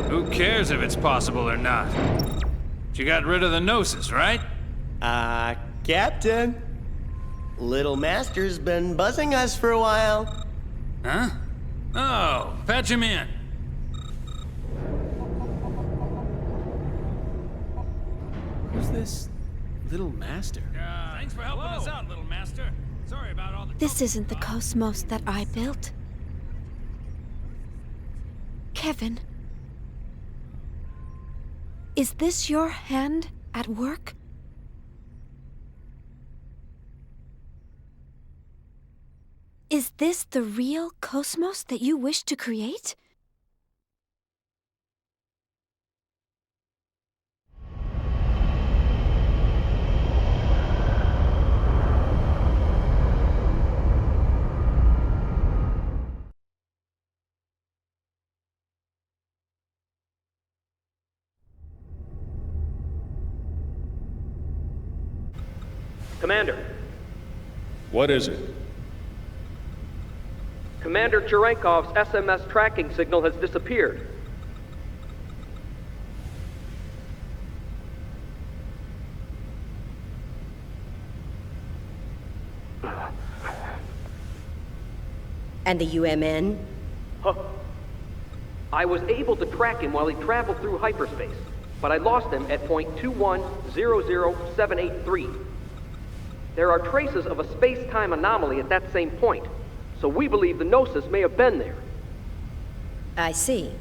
Who cares if it's possible or not? She got rid of the Gnosis, right? Captain. Little Master's been buzzing us for a while. Huh? Oh, patch him in. Who's this Little Master? Thanks for helping us out, Little Master. Sorry about all the... This isn't the cosmos that I built. Kevin, is this your hand at work? Is this the real cosmos that you wish to create? Commander. What is it? Commander Cherenkov's SMS tracking signal has disappeared. And the UMN? Huh. I was able to track him while he traveled through hyperspace, but I lost him at point 2100783. There are traces of a space-time anomaly at that same point, so we believe the Gnosis may have been there. I see.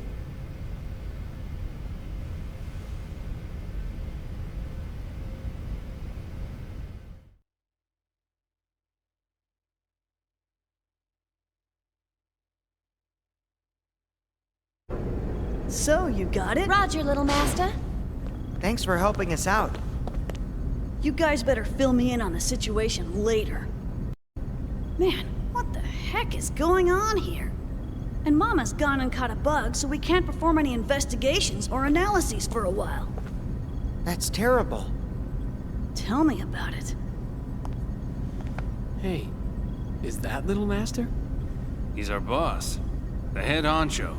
So, you got it? Roger, little master. Thanks for helping us out. You guys better fill me in on the situation later. Man, what the heck is going on here? And Mama's gone and caught a bug, so we can't perform any investigations or analyses for a while. That's terrible. Tell me about it. Hey, is that Little Master? He's our boss, the head honcho.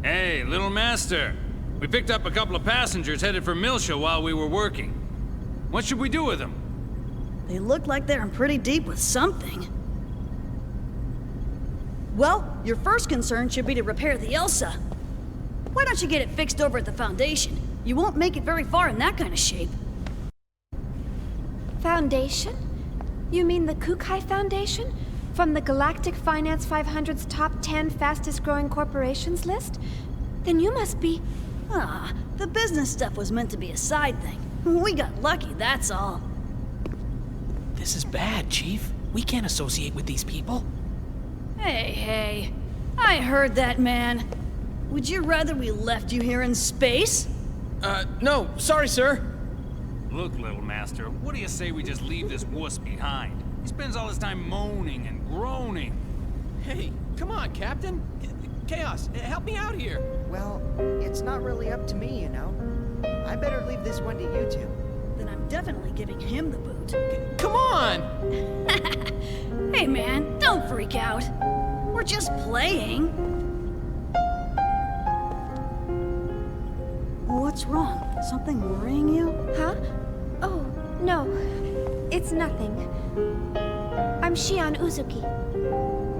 Hey, Little Master. We picked up a couple of passengers headed for Milsha while we were working. What should we do with them? They look like they're in pretty deep with something. Well, your first concern should be to repair the Elsa. Why don't you get it fixed over at the Foundation? You won't make it very far in that kind of shape. Foundation? You mean the Kukai Foundation? From the Galactic Finance 500's top 10 fastest growing corporations list? Then you must be... Ah, the business stuff was meant to be a side thing. We got lucky, that's all. This is bad, Chief. We can't associate with these people. Hey, I heard that, man. Would you rather we left you here in space? No, sorry, sir. Look, Little Master, what do you say we just leave this wuss behind? He spends all his time moaning and groaning. Hey, come on, Captain. Chaos, help me out here. Well, it's not really up to me, you know. I better leave this one to you two. Then I'm definitely giving him the boot. Come on! Hey, man, don't freak out. We're just playing. What's wrong? Something worrying you? Huh? Oh, no. It's nothing. I'm Shion Uzuki.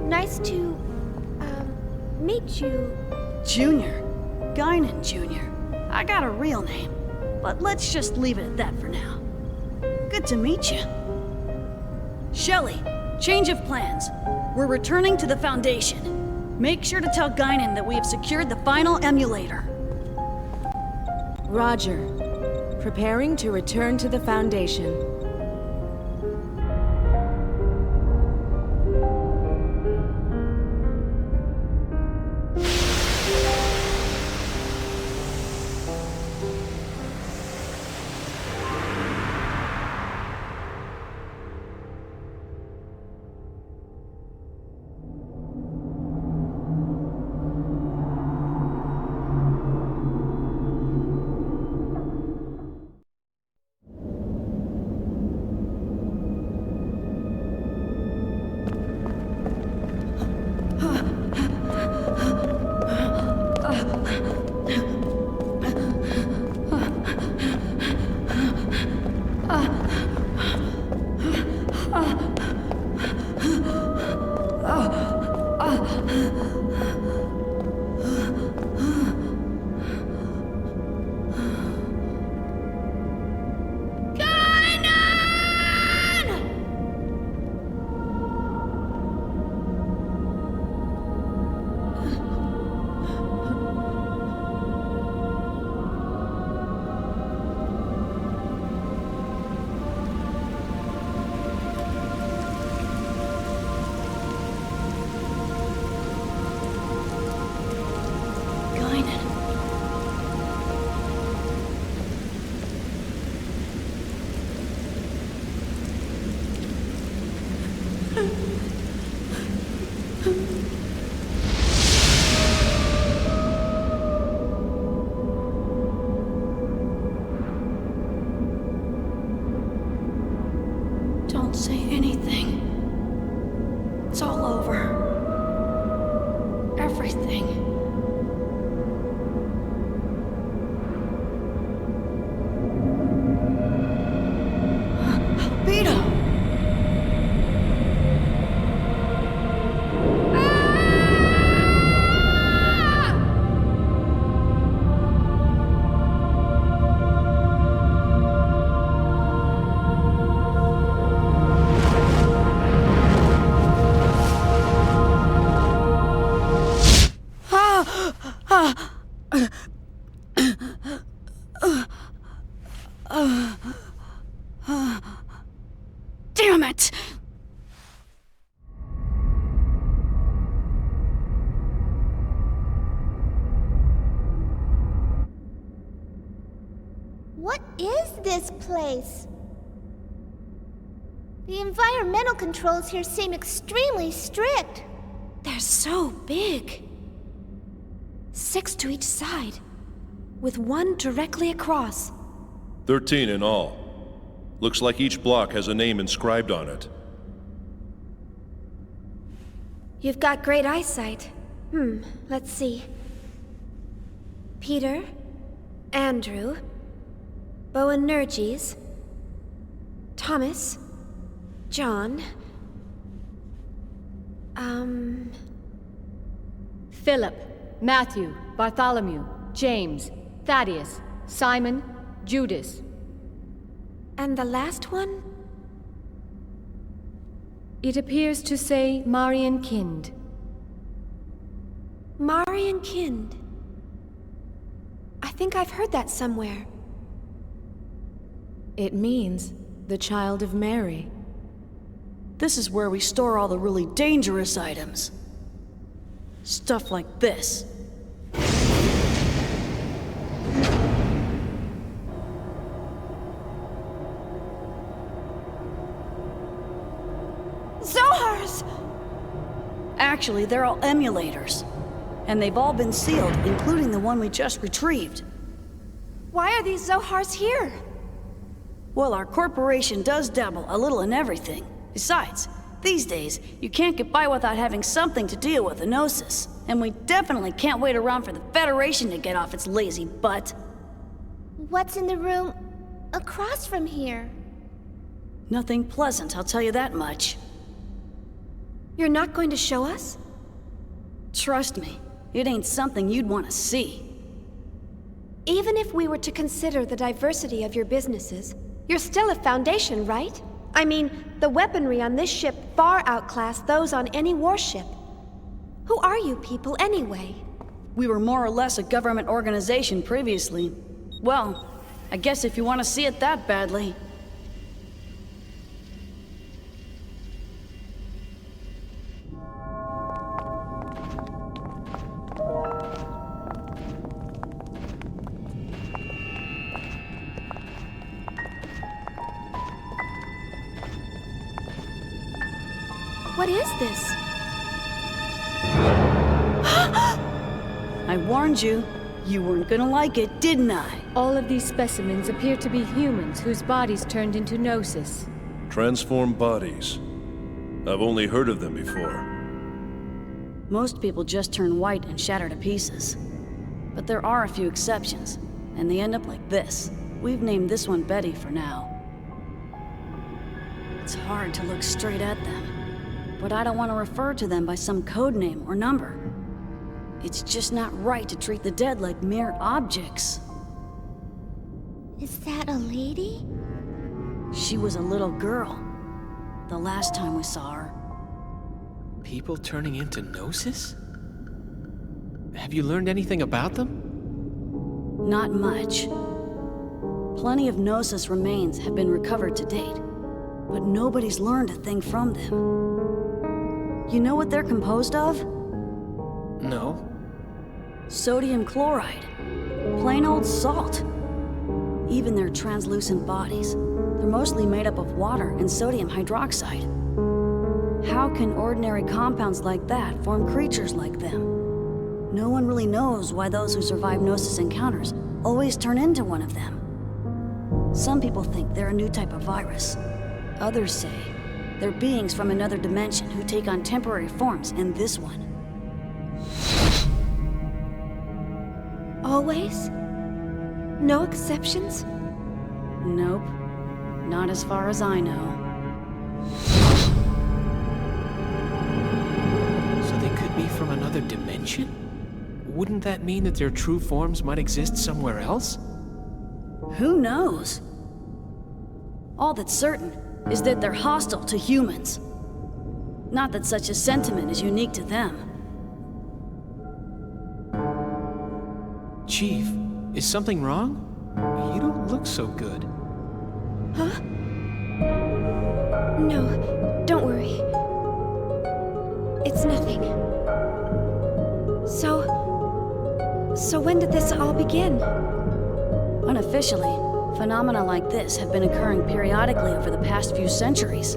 Nice to, meet you. Junior. Guinan Jr. I got a real name, but let's just leave it at that for now. Good to meet you. Shelley, change of plans. We're returning to the Foundation. Make sure to tell Guinan that we have secured the final emulator. Roger. Preparing to return to the Foundation. is this place? The environmental controls here seem extremely strict. They're so big. 6 to each side, with one directly across. 13 in all. Looks like each block has a name inscribed on it. You've got great eyesight. Let's see. Peter, Andrew, Boanerges, Thomas, John, Philip, Matthew, Bartholomew, James, Thaddeus, Simon, Judas. And the last one? It appears to say Marian Kind. Marian Kind. I think I've heard that somewhere. It means the Child of Mary. This is where we store all the really dangerous items. Stuff like this. Zohars! Actually, they're all emulators. And they've all been sealed, including the one we just retrieved. Why are these Zohars here? Well, our corporation does dabble a little in everything. Besides, these days, you can't get by without having something to deal with the Gnosis. And we definitely can't wait around for the Federation to get off its lazy butt. What's in the room across from here? Nothing pleasant, I'll tell you that much. You're not going to show us? Trust me, it ain't something you'd want to see. Even if we were to consider the diversity of your businesses, you're still a Foundation, right? I mean, the weaponry on this ship far outclass those on any warship. Who are you people, anyway? We were more or less a government organization previously. Well, I guess if you want to see it that badly. What is this? I warned you. You weren't gonna like it, didn't I? All of these specimens appear to be humans whose bodies turned into Gnosis. Transformed bodies. I've only heard of them before. Most people just turn white and shatter to pieces. But there are a few exceptions, and they end up like this. We've named this one Betty for now. It's hard to look straight at them, but I don't want to refer to them by some code name or number. It's just not right to treat the dead like mere objects. Is that a lady? She was a little girl, the last time we saw her. People turning into Gnosis? Have you learned anything about them? Not much. Plenty of Gnosis remains have been recovered to date, but nobody's learned a thing from them. You know what they're composed of? No. Sodium chloride. Plain old salt. Even their translucent bodies, they're mostly made up of water and sodium hydroxide. How can ordinary compounds like that form creatures like them? No one really knows why those who survive Gnosis encounters always turn into one of them. Some people think they're a new type of virus. Others say they're beings from another dimension who take on temporary forms in this one. Always? No exceptions? Nope. Not as far as I know. So they could be from another dimension? Wouldn't that mean that their true forms might exist somewhere else? Who knows? All that's certain is that they're hostile to humans. Not that such a sentiment is unique to them. Chief, is something wrong? You don't look so good. Huh? No, don't worry. It's nothing. So when did this all begin? Unofficially, Phenomena like this have been occurring periodically over the past few centuries.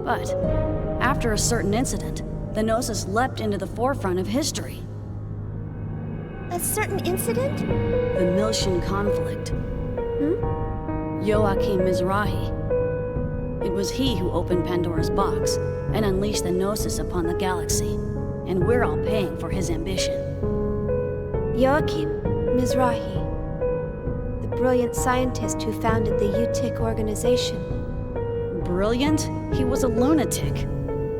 But after a certain incident, the Gnosis leapt into the forefront of history. A certain incident? The Miltian conflict. Joachim Mizrahi. It was he who opened Pandora's box and unleashed the Gnosis upon the galaxy, and we're all paying for his ambition. Joachim Mizrahi, the brilliant scientist who founded the UTIC organization. Brilliant? He was a lunatic.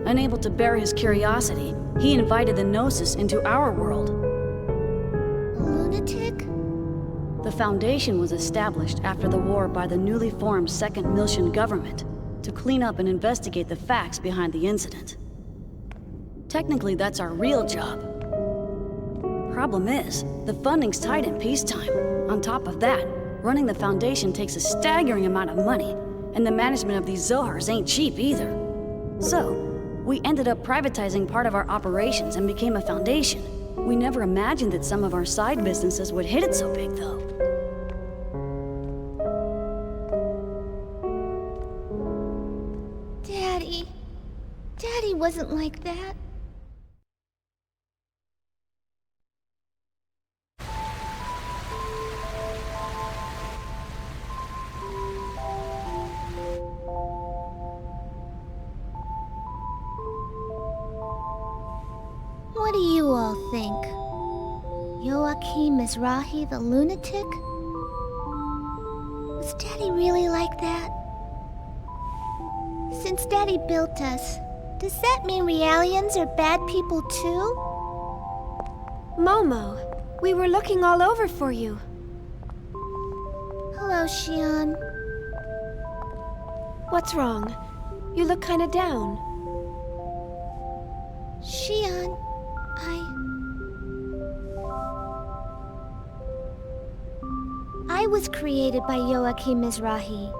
Unable to bear his curiosity, he invited the Gnosis into our world. A lunatic? The Foundation was established after the war by the newly formed Second Miltian government to clean up and investigate the facts behind the incident. Technically, that's our real job. Problem is, the funding's tight in peacetime. On top of that, running the Foundation takes a staggering amount of money, and the management of these Zohars ain't cheap either. So, we ended up privatizing part of our operations and became a foundation. We never imagined that some of our side businesses would hit it so big, though. Daddy wasn't like that. What do you all think? Joachim Mizrahi the lunatic? Was Daddy really like that? Since Daddy built us, does that mean Realians are bad people too? Momo, we were looking all over for you. Hello, Xion. What's wrong? You look kinda down. Xion, I was created by Joachim Mizrahi.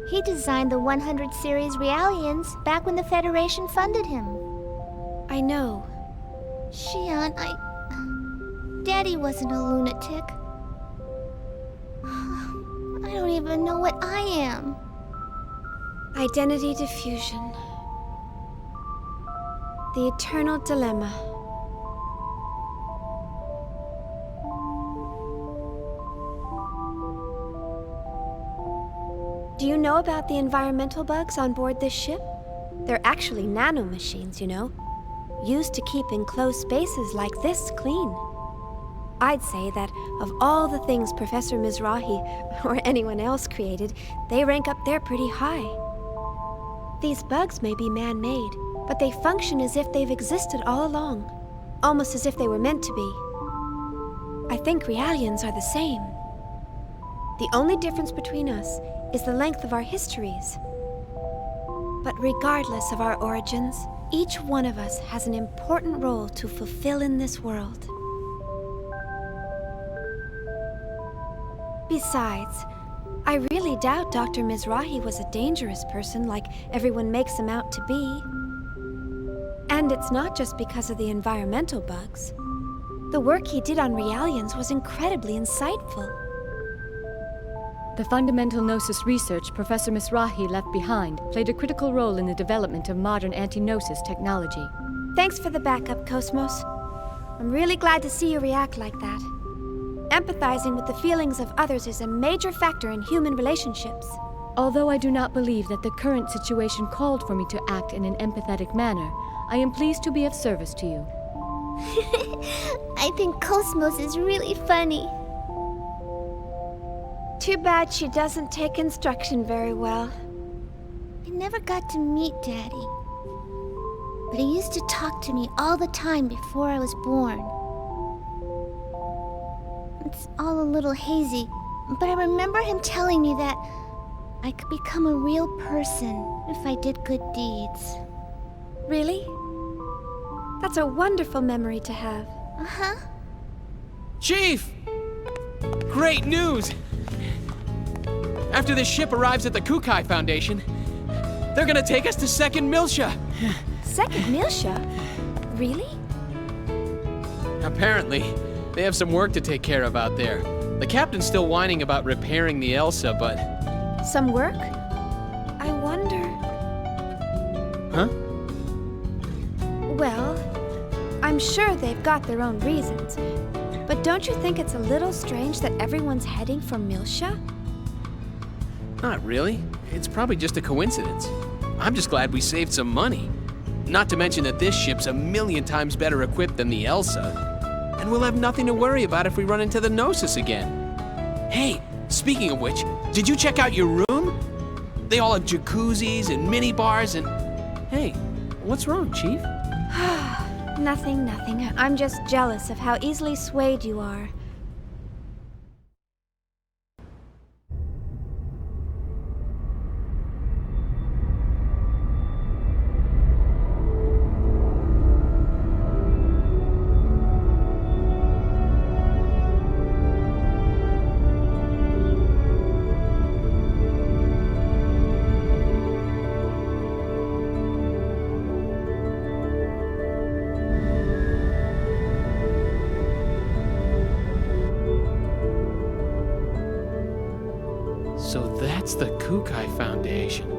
He designed the 100 series Realians back when the Federation funded him. I know. Xion, Daddy wasn't a lunatic. I don't even know what I am. Identity diffusion. The eternal dilemma. Do you know about the environmental bugs on board this ship? They're actually nanomachines, you know, used to keep enclosed spaces like this clean. I'd say that of all the things Professor Mizrahi or anyone else created, they rank up there pretty high. These bugs may be man-made, but they function as if they've existed all along, almost as if they were meant to be. I think Realians are the same. The only difference between us is the length of our histories. But regardless of our origins, each one of us has an important role to fulfill in this world. Besides, I really doubt Dr. Mizrahi was a dangerous person like everyone makes him out to be. And it's not just because of the environmental bugs. The work he did on Realians was incredibly insightful. The fundamental Gnosis research Professor Mizrahi left behind played a critical role in the development of modern anti-Gnosis technology. Thanks for the backup, Cosmos. I'm really glad to see you react like that. Empathizing with the feelings of others is a major factor in human relationships. Although I do not believe that the current situation called for me to act in an empathetic manner, I am pleased to be of service to you. I think Cosmos is really funny. Too bad she doesn't take instruction very well. I never got to meet Daddy. But he used to talk to me all the time before I was born. It's all a little hazy, but I remember him telling me that I could become a real person if I did good deeds. Really? That's a wonderful memory to have. Uh-huh. Chief! Great news! After this ship arrives at the Kukai Foundation, they're gonna take us to Second Miltia. Second Miltia? Really? Apparently, they have some work to take care of out there. The captain's still whining about repairing the Elsa, but... Some work? I wonder... Huh? Well, I'm sure they've got their own reasons. But don't you think it's a little strange that everyone's heading for Milsha? Not really. It's probably just a coincidence. I'm just glad we saved some money. Not to mention that this ship's 1,000,000 times better equipped than the Elsa. And we'll have nothing to worry about if we run into the Gnosis again. Hey, speaking of which, did you check out your room? They all have jacuzzis and mini bars and... Hey, what's wrong, Chief? Nothing. I'm just jealous of how easily swayed you are. So that's the Kukai Foundation.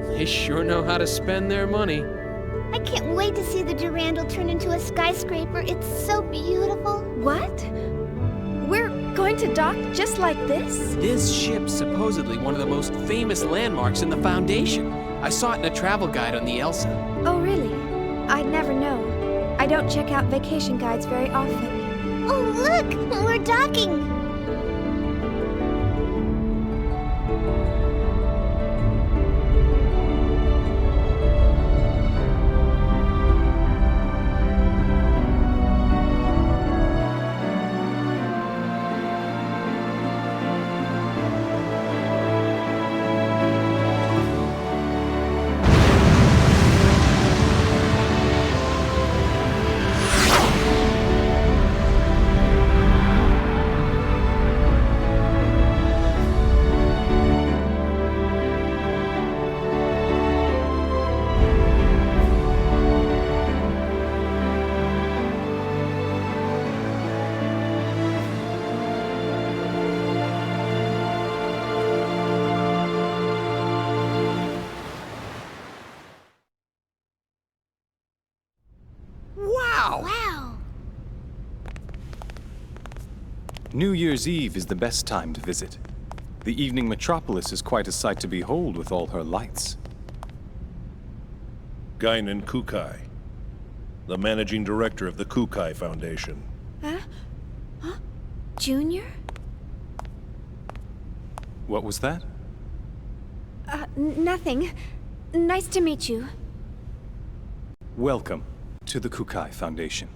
They sure know how to spend their money. I can't wait to see the Durandal turn into a skyscraper. It's so beautiful. What? We're going to dock just like this? This ship's supposedly one of the most famous landmarks in the Foundation. I saw it in a travel guide on the Elsa. Oh, really? I'd never know. I don't check out vacation guides very often. Oh, look! We're docking! New Year's Eve is the best time to visit. The evening metropolis is quite a sight to behold with all her lights. Guinan Kukai, the managing director of the Kukai Foundation. Huh? Junior? What was that? Nothing. Nice to meet you. Welcome to the Kukai Foundation.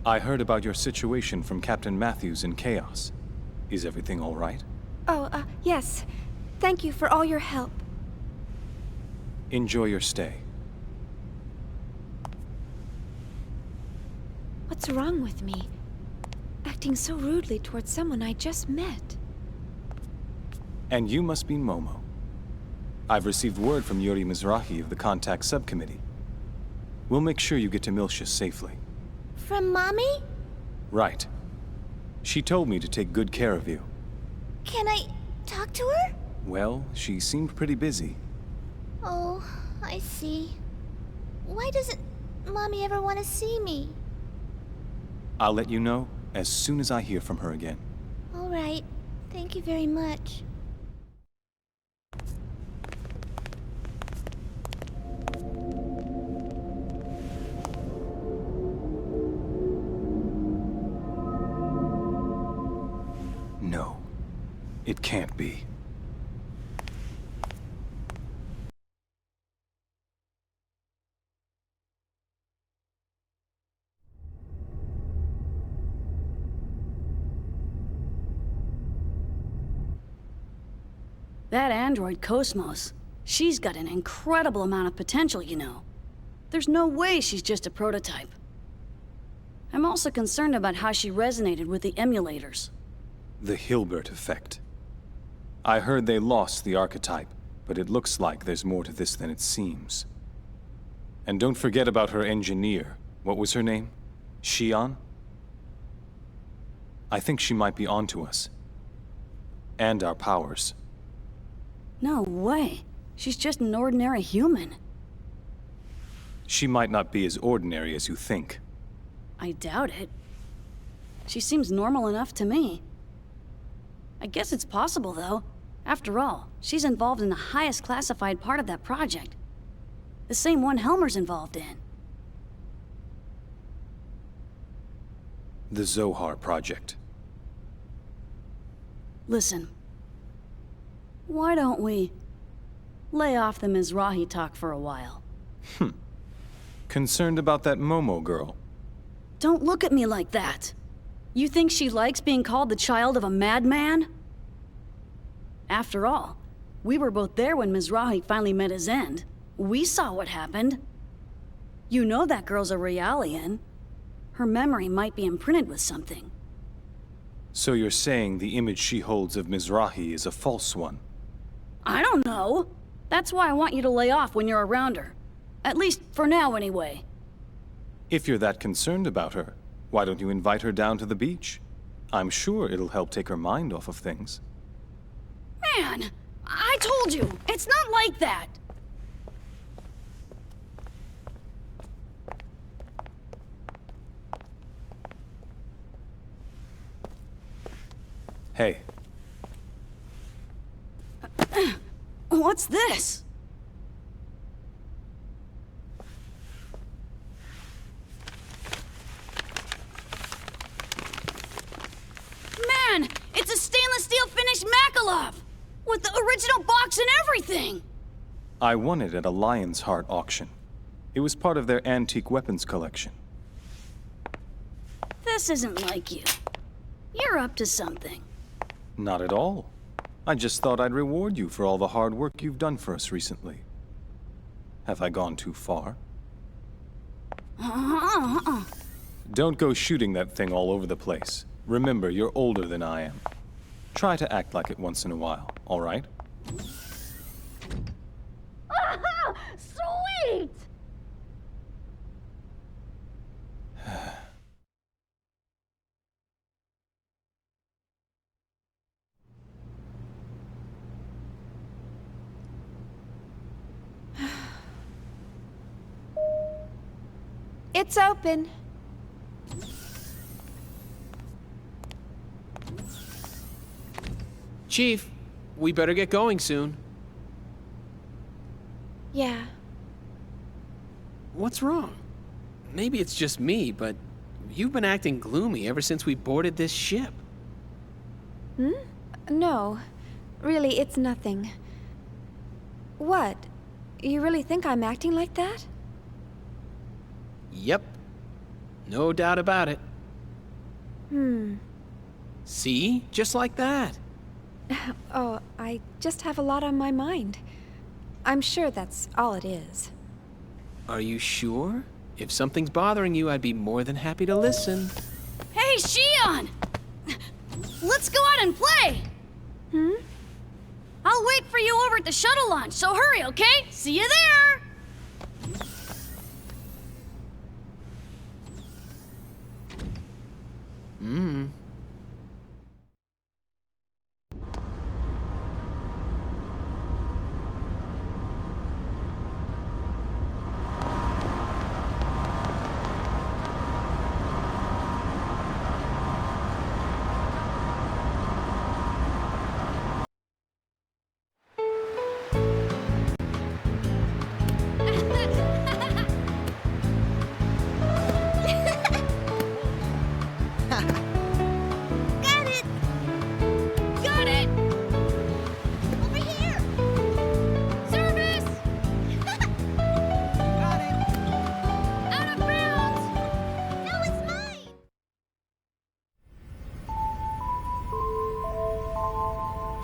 I heard about your situation from Captain Matthews in Chaos. Is everything all right? Oh, yes. Thank you for all your help. Enjoy your stay. What's wrong with me? Acting so rudely towards someone I just met. And you must be Momo. I've received word from Yuri Mizrahi of the Contact Subcommittee. We'll make sure you get to Milsha safely. From Mommy? Right. She told me to take good care of you. Can I talk to her? Well, she seemed pretty busy. Oh, I see. Why doesn't Mommy ever want to see me? I'll let you know as soon as I hear from her again. All right. Thank you very much. No, it can't be. That android Cosmos, she's got an incredible amount of potential, you know. There's no way she's just a prototype. I'm also concerned about how she resonated with the emulators. The Hilbert effect. I heard they lost the archetype, but it looks like there's more to this than it seems. And don't forget about her engineer. What was her name? Xion? I think she might be onto us. And our powers. No way. She's just an ordinary human. She might not be as ordinary as you think. I doubt it. She seems normal enough to me. I guess it's possible, though. After all, she's involved in the highest classified part of that project. The same one Helmer's involved in. The Zohar Project. Listen. Why don't we lay off the Mizrahi talk for a while? Concerned about that Momo girl? Don't look at me like that. You think she likes being called the child of a madman? After all, we were both there when Mizrahi finally met his end. We saw what happened. You know that girl's a Realian. Her memory might be imprinted with something. So you're saying the image she holds of Mizrahi is a false one? I don't know. That's why I want you to lay off when you're around her. At least for now, anyway. If you're that concerned about her, why don't you invite her down to the beach? I'm sure it'll help take her mind off of things. Man, I told you, it's not like that. Hey. What's this? Man, it's a stainless steel finished Makalov! With the original box and everything! I won it at a Lion's Heart auction. It was part of their antique weapons collection. This isn't like you. You're up to something. Not at all. I just thought I'd reward you for all the hard work you've done for us recently. Have I gone too far? Don't go shooting that thing all over the place. Remember, you're older than I am. Try to act like it once in a while, all right? Sweet! It's open. Chief, we better get going soon. Yeah. What's wrong? Maybe it's just me, but you've been acting gloomy ever since we boarded this ship. No. Really, it's nothing. What? You really think I'm acting like that? Yep. No doubt about it. See? Just like that. Oh, I just have a lot on my mind. I'm sure that's all it is. Are you sure? If something's bothering you, I'd be more than happy to listen. Hey, Xion! Let's go out and play! I'll wait for you over at the shuttle launch, so hurry, okay? See you there!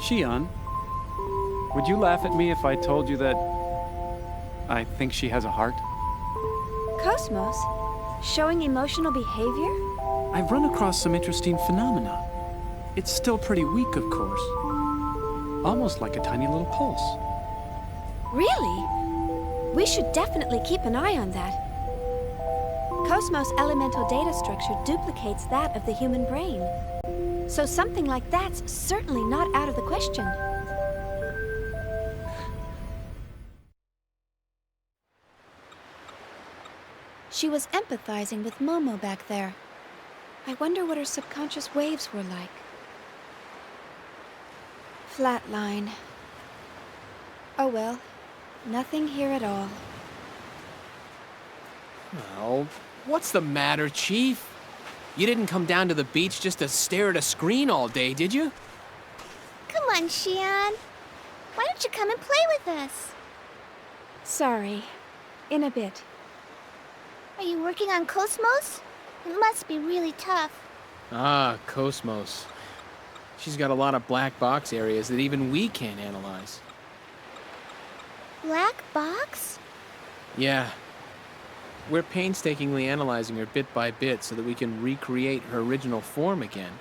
Xion, would you laugh at me if I told you that I think she has a heart? Cosmos? Showing emotional behavior? I've run across some interesting phenomena. It's still pretty weak, of course. Almost like a tiny little pulse. Really? We should definitely keep an eye on that. Cosmos' elemental data structure duplicates that of the human brain. So something like that's certainly not out of the question. She was empathizing with Momo back there. I wonder what her subconscious waves were like. Flatline. Oh well, nothing here at all. Well, what's the matter, Chief? You didn't come down to the beach just to stare at a screen all day, did you? Come on, Xian. Why don't you come and play with us? Sorry. In a bit. Are you working on Cosmos? It must be really tough. Ah, Cosmos. She's got a lot of black box areas that even we can't analyze. Black box? Yeah. We're painstakingly analyzing her bit by bit so that we can recreate her original form again.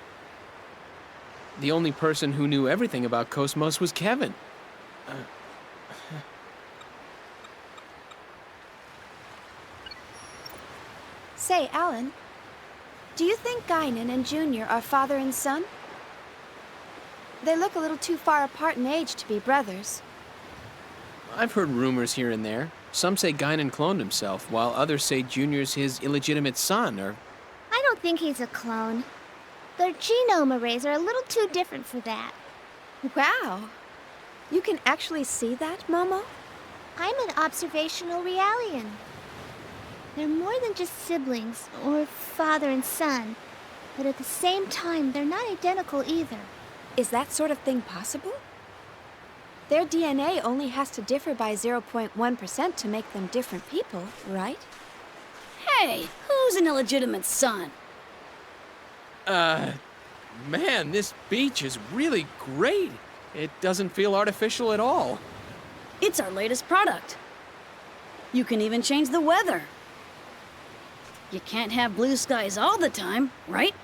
The only person who knew everything about Cosmos was Kevin. Say, Alan, do you think Guinan and Junior are father and son? They look a little too far apart in age to be brothers. I've heard rumors here and there. Some say Guinan cloned himself, while others say Junior's his illegitimate son, or... I don't think he's a clone. Their genome arrays are a little too different for that. Wow. You can actually see that, Momo? I'm an observational realian. They're more than just siblings, or father and son. But at the same time, they're not identical either. Is that sort of thing possible? Their DNA only has to differ by 0.1% to make them different people, right? Hey, who's an illegitimate son? Man, this beach is really great. It doesn't feel artificial at all. It's our latest product. You can even change the weather. You can't have blue skies all the time, right?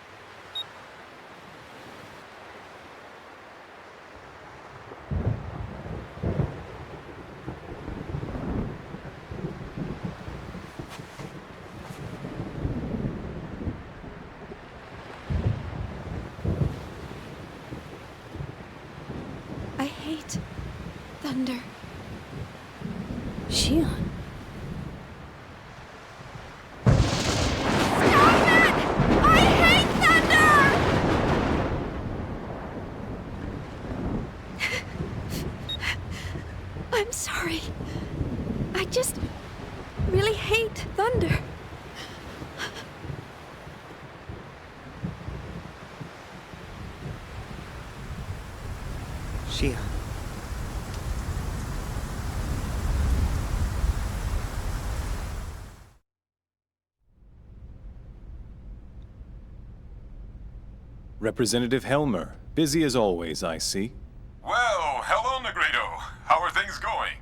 I hate thunder. Xian. I'm sorry. I just really hate thunder. Xian. Representative Helmer, busy as always, I see. Well, hello, Negredo. How are things going?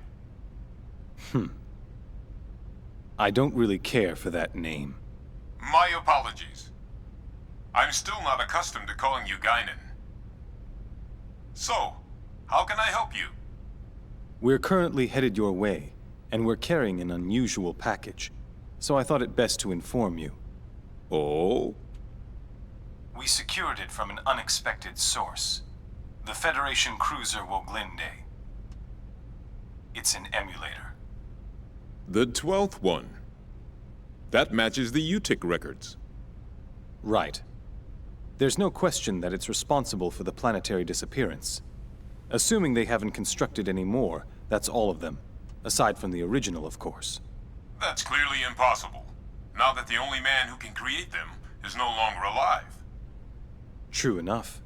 I don't really care for that name. My apologies. I'm still not accustomed to calling you Guinan. So, how can I help you? We're currently headed your way, and we're carrying an unusual package, so I thought it best to inform you. Oh? We secured it from an unexpected source. The Federation cruiser Woglinde. It's an emulator. The 12th one. That matches the UTIC records. Right. There's no question that it's responsible for the planetary disappearance. Assuming they haven't constructed any more, that's all of them. Aside from the original, of course. That's clearly impossible, now that the only man who can create them is no longer alive. True enough.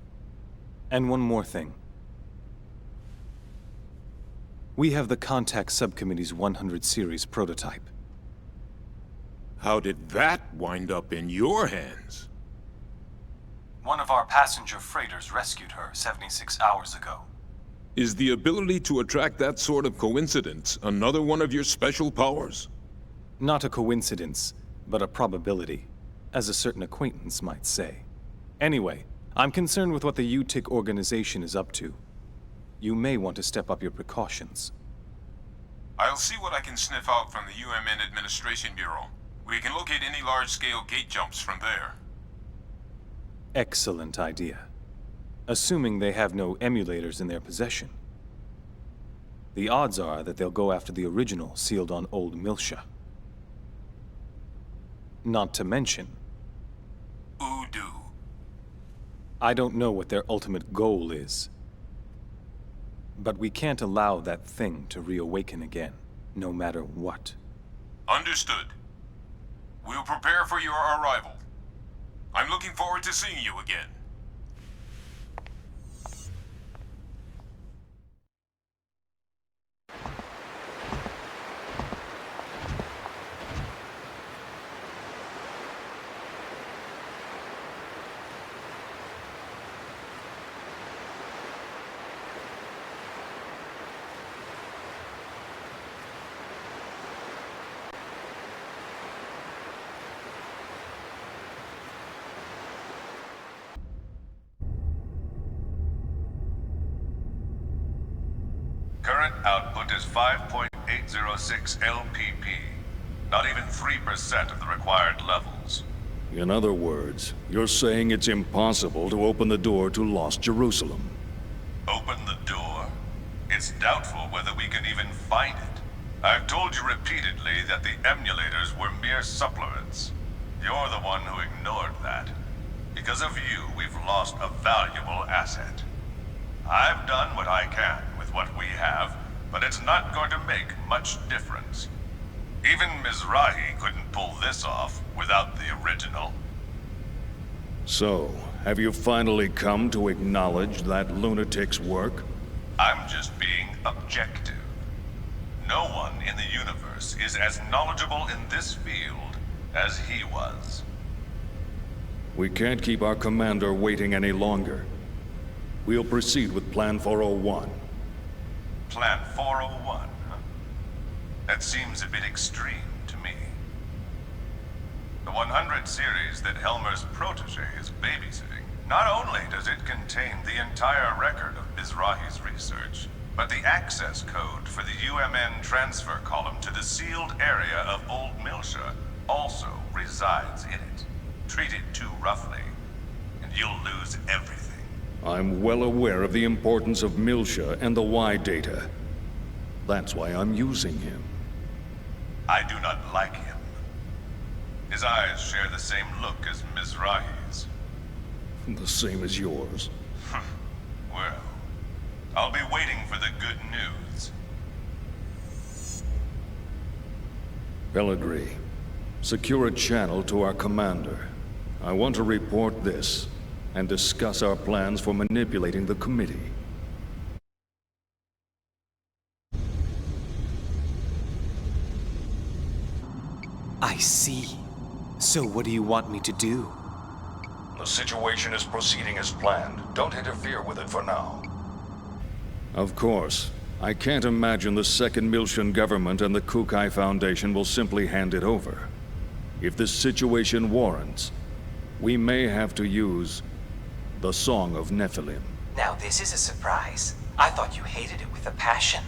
And one more thing. We have the Contact Subcommittee's 100 series prototype. How did that wind up in your hands? One of our passenger freighters rescued her 76 hours ago. Is the ability to attract that sort of coincidence another one of your special powers? Not a coincidence, but a probability, as a certain acquaintance might say. Anyway, I'm concerned with what the UTIC organization is up to. You may want to step up your precautions. I'll see what I can sniff out from the UMN Administration Bureau. We can locate any large-scale gate jumps from there. Excellent idea. Assuming they have no emulators in their possession. The odds are that they'll go after the original sealed on Old Miltia. Not to mention... Udo. I don't know what their ultimate goal is. But we can't allow that thing to reawaken again, no matter what. Understood. We'll prepare for your arrival. I'm looking forward to seeing you again. Current output is 5.806 LPP. Not even 3% of the required levels. In other words, you're saying it's impossible to open the door to Lost Jerusalem. Open the door? It's doubtful whether we can even find it. I've told you repeatedly that the emulators were mere supplements. You're the one who ignored that. Because of you, we've lost a valuable asset. I've done what I can with what we have, but it's not going to make much difference. Even Mizrahi couldn't pull this off without the original. So, have you finally come to acknowledge that lunatic's work? I'm just being objective. No one in the universe is as knowledgeable in this field as he was. We can't keep our commander waiting any longer. We'll proceed with Plan 401. Plan 401, huh? That seems a bit extreme to me. The 100 series that Helmer's protege is babysitting, not only does it contain the entire record of Mizrahi's research, but the access code for the UMN transfer column to the sealed area of Old Miltia also resides in it. Treat it too roughly, and you'll lose everything. I'm well aware of the importance of Miltia and the Y data. That's why I'm using him. I do not like him. His eyes share the same look as Mizrahi's. The same as yours. Well, I'll be waiting for the good news. Pellegrini, secure a channel to our commander. I want to report this and discuss our plans for manipulating the committee. I see. So what do you want me to do? The situation is proceeding as planned. Don't interfere with it for now. Of course. I can't imagine the Second Miltian government and the Kukai Foundation will simply hand it over. If this situation warrants, we may have to use the Song of Nephilim. Now this is a surprise. I thought you hated it with a passion.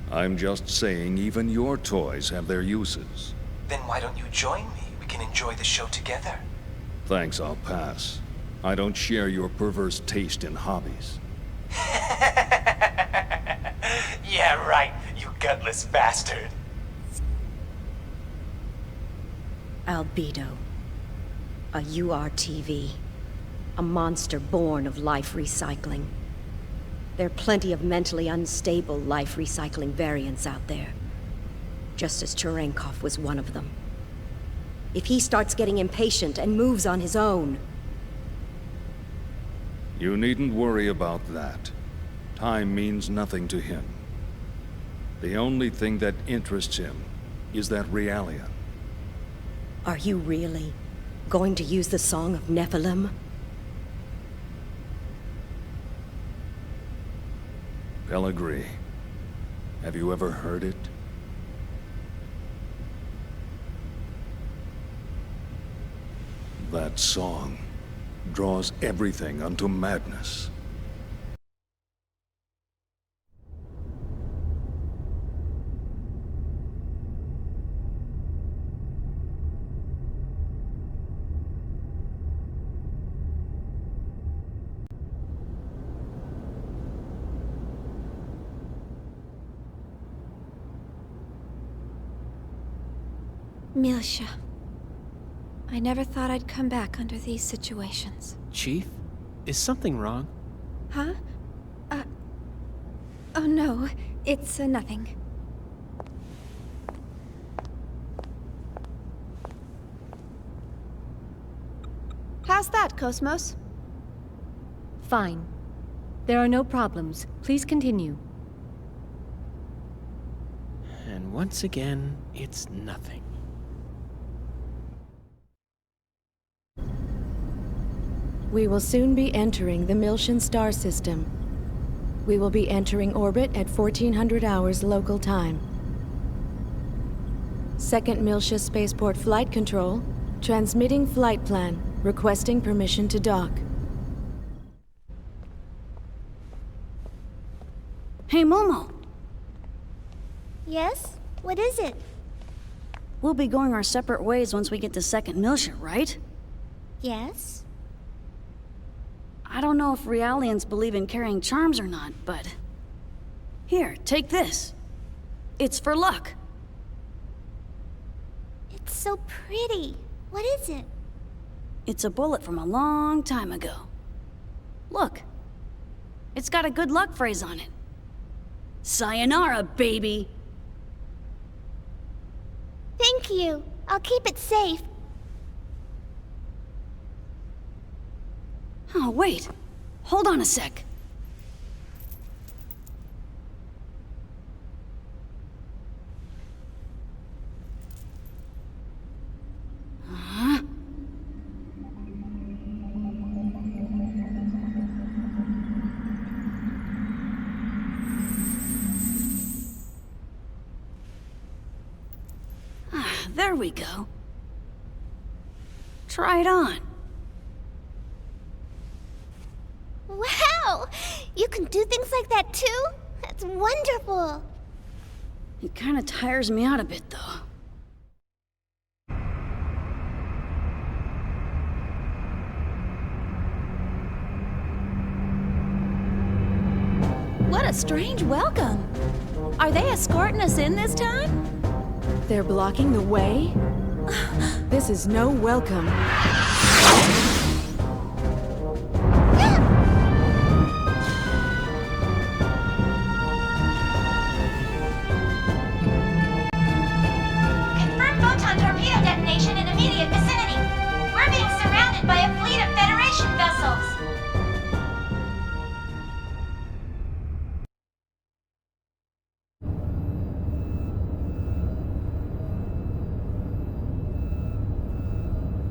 I'm just saying even your toys have their uses. Then why don't you join me? We can enjoy the show together. Thanks, I'll pass. I don't share your perverse taste in hobbies. Yeah, right, you gutless bastard. Albedo. A URTV. A monster born of life recycling. There are plenty of mentally unstable life recycling variants out there. Just as Cherenkov was one of them. If he starts getting impatient and moves on his own... You needn't worry about that. Time means nothing to him. The only thing that interests him is that Realian. Are you really going to use the Song of Nephilim? Pellegrini, have you ever heard it? That song draws everything unto madness. Milsha. I never thought I'd come back under these situations. Chief, is something wrong? Huh? Oh no, it's nothing. How's that, Cosmos? Fine. There are no problems. Please continue. And once again, it's nothing. We will soon be entering the Milshan star system. We will be entering orbit at 1400 hours local time. Second Milsha Spaceport Flight Control, transmitting flight plan, requesting permission to dock. Hey, Momo. Yes? What is it? We'll be going our separate ways once we get to Second Milsha, right? Yes? I don't know if Realians believe in carrying charms or not, but... Here, take this. It's for luck. It's so pretty. What is it? It's a bullet from a long time ago. Look. It's got a good luck phrase on it. Sayonara, baby! Thank you. I'll keep it safe. Oh, wait. Hold on a sec. Huh? There we go. Try it on. Wow! You can do things like that too? That's wonderful. It kind of tires me out a bit, though. What a strange welcome. Are they escorting us in this time? They're blocking the way? This is no welcome. Confirm photon torpedo detonation in immediate vicinity. We're being surrounded by a fleet of Federation vessels.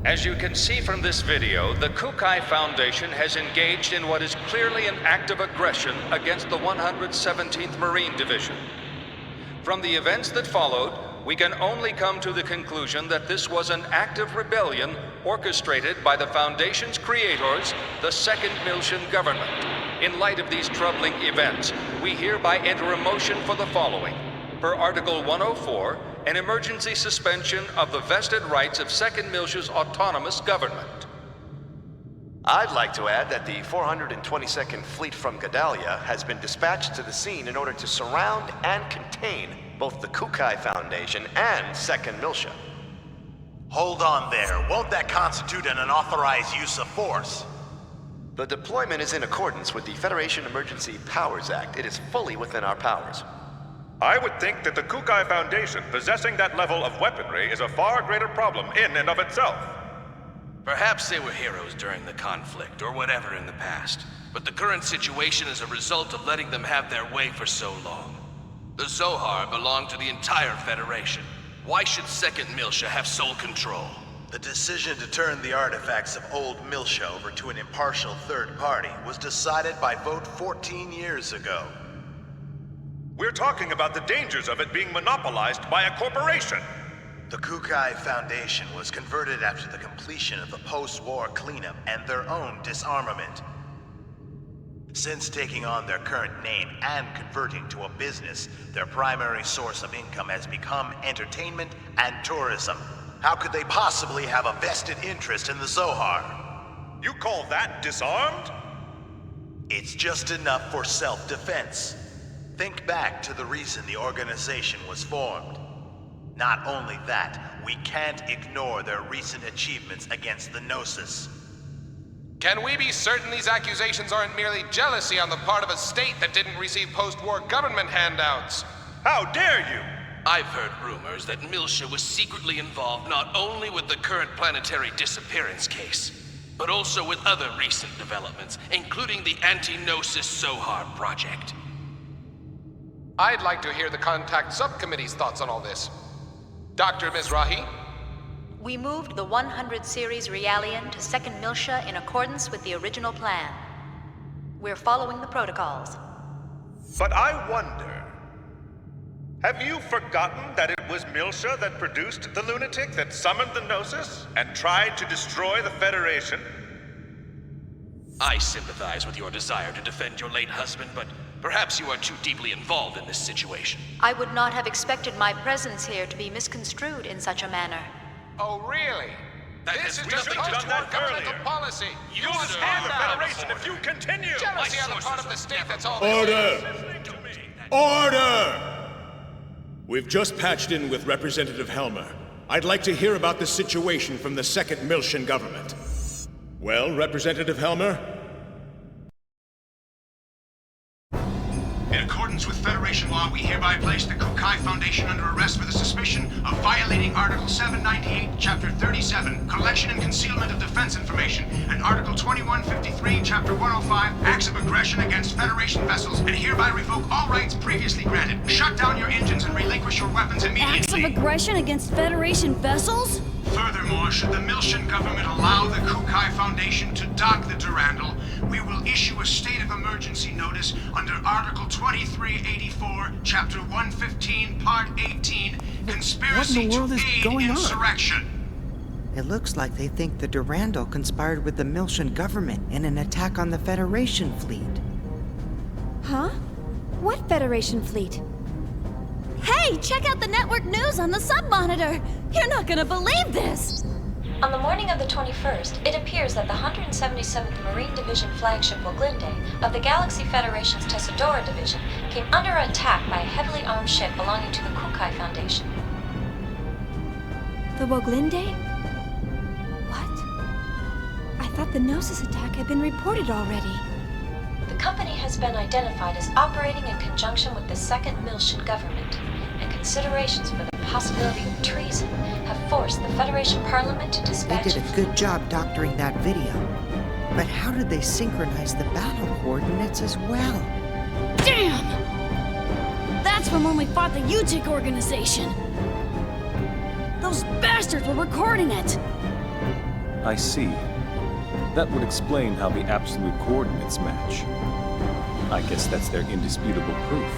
As you can see from this video, the Kukai Foundation has engaged in what is clearly an act of aggression against the 117th Marine Division. From the events that followed, we can only come to the conclusion that this was an act of rebellion orchestrated by the Foundation's creators, the Second Milshan government. In light of these troubling events, we hereby enter a motion for the following. Per Article 104, an emergency suspension of the vested rights of Second Milsha's autonomous government. I'd like to add that the 422nd Fleet from Gedalia has been dispatched to the scene in order to surround and contain both the Kukai Foundation and Second Milsha. Hold on there. Won't that constitute an unauthorized use of force? The deployment is in accordance with the Federation Emergency Powers Act. It is fully within our powers. I would think that the Kukai Foundation possessing that level of weaponry is a far greater problem in and of itself. Perhaps they were heroes during the conflict, or whatever in the past. But the current situation is a result of letting them have their way for so long. The Zohar belong to the entire Federation. Why should Second Milsha have sole control? The decision to turn the artifacts of old Milsha over to an impartial third party was decided by vote 14 years ago. We're talking about the dangers of it being monopolized by a corporation. The Kukai Foundation was converted after the completion of the post-war cleanup and their own disarmament. Since taking on their current name and converting to a business, their primary source of income has become entertainment and tourism. How could they possibly have a vested interest in the Zohar? You call that disarmed? It's just enough for self-defense. Think back to the reason the organization was formed. Not only that, we can't ignore their recent achievements against the Gnosis. Can we be certain these accusations aren't merely jealousy on the part of a state that didn't receive post-war government handouts? How dare you! I've heard rumors that Miltia was secretly involved not only with the current planetary disappearance case, but also with other recent developments, including the Anti-Gnosis Zohar project. I'd like to hear the Contact Subcommittee's thoughts on all this. Dr. Mizrahi? We moved the 100 series Realian to 2nd Miltia in accordance with the original plan. We're following the protocols. But I wonder... have you forgotten that it was Miltia that produced the lunatic that summoned the Gnosis and tried to destroy the Federation? I sympathize with your desire to defend your late husband, but perhaps you are too deeply involved in this situation. I would not have expected my presence here to be misconstrued in such a manner. Oh, really? This is just post-war governmental policy. You destroy the Federation if you continue! Jealousy on the part of the state, that's all. Order! Order! We've just patched in with Representative Helmer. I'd like to hear about the situation from the 2nd Miltian government. Well, Representative Helmer? In accordance with Federation law, we hereby place the Kukai Foundation under arrest for the suspicion of violating Article 798, Chapter 37, Collection and Concealment of Defense Information, and Article 2153, Chapter 105, Acts of Aggression against Federation vessels, and hereby revoke all rights previously granted. Shut down your engines and relinquish your weapons immediately. Acts of aggression against Federation vessels? Furthermore, should the Miltian government allow the Kukai Foundation to dock the Durandal, we will issue a state of emergency notice under Article 2384, Chapter 115, Part 18, Conspiracy to Aid Insurrection. It looks like they think the Durandal conspired with the Miltian government in an attack on the Federation fleet. Huh? What Federation fleet? Hey, check out the network news on the sub-monitor! You're not gonna believe this! On the morning of the 21st, it appears that the 177th Marine Division flagship Wille of the Galaxy Federation's Tessadora Division came under attack by a heavily armed ship belonging to the Kukai Foundation. The Wille? What? I thought the Gnosis attack had been reported already. The company has been identified as operating in conjunction with the 2nd Miltian government, and considerations for the possibility of treason have forced the Federation Parliament to dispatch... They did a good job doctoring that video. But how did they synchronize the battle coordinates as well? Damn! That's from when we fought the UTIC organization! Those bastards were recording it! I see. That would explain how the absolute coordinates match. I guess that's their indisputable proof.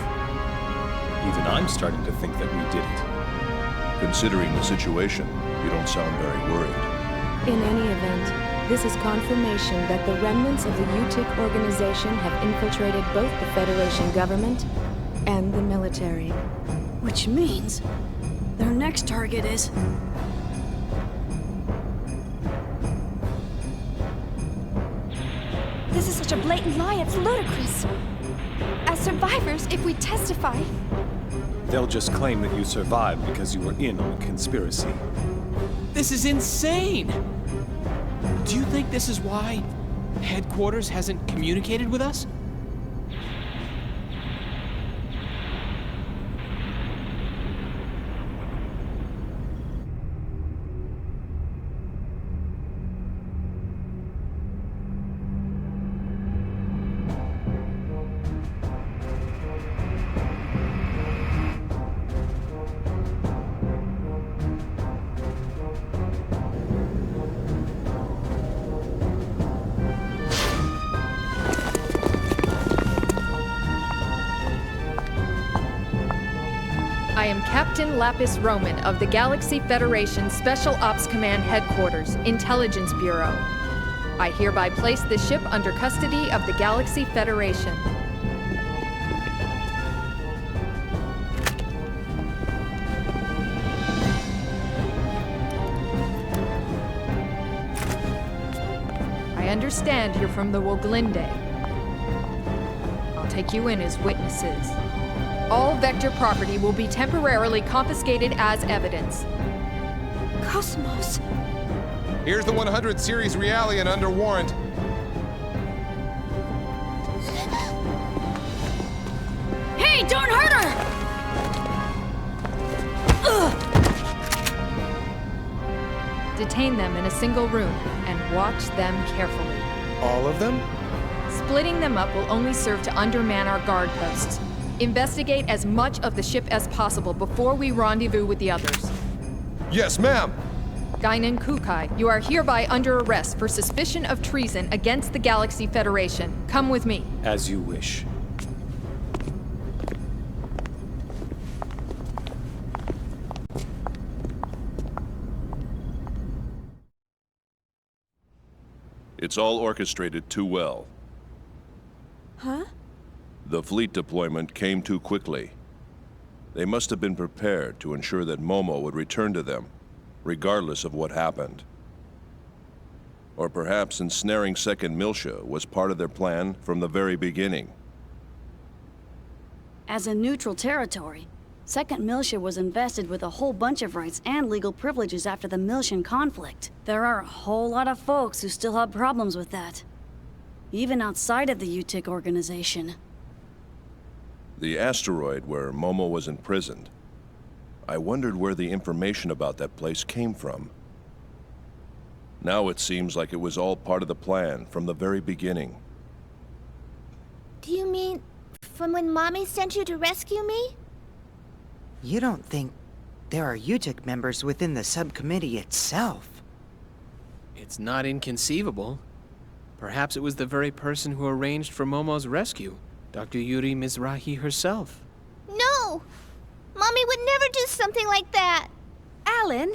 Even I'm starting to think that we did it. Considering the situation, you don't sound very worried. In any event, this is confirmation that the remnants of the UTIC organization have infiltrated both the Federation government and the military. Which means their next target is... This is such a blatant lie, it's ludicrous. As survivors, if we testify... They'll just claim that you survived because you were in on the conspiracy. This is insane! Do you think this is why headquarters hasn't communicated with us? I am Captain Lapis Roman of the Galaxy Federation Special Ops Command Headquarters, Intelligence Bureau. I hereby place this ship under custody of the Galaxy Federation. I understand you're from the Wille. I'll take you in as witnesses. All Vector property will be temporarily confiscated as evidence. Cosmos. Here's the 100 series Realian under warrant. Hey, don't hurt her! Ugh. Detain them in a single room and watch them carefully. All of them? Splitting them up will only serve to underman our guard posts. Investigate as much of the ship as possible before we rendezvous with the others. Yes, ma'am. Guinan Kukai, you are hereby under arrest for suspicion of treason against the Galaxy Federation. Come with me. As you wish. It's all orchestrated too well. Huh? The fleet deployment came too quickly. They must have been prepared to ensure that Momo would return to them, regardless of what happened. Or perhaps ensnaring Second Miltia was part of their plan from the very beginning. As a neutral territory, Second Miltia was invested with a whole bunch of rights and legal privileges after the Miltian conflict. There are a whole lot of folks who still have problems with that. Even outside of the UTIC organization. The asteroid where Momo was imprisoned. I wondered where the information about that place came from. Now it seems like it was all part of the plan from the very beginning. Do you mean from when Mommy sent you to rescue me? You don't think there are UTIC members within the subcommittee itself? It's not inconceivable. Perhaps it was the very person who arranged for Momo's rescue, Dr. Yuri Mizrahi herself. No! Mommy would never do something like that! Alan?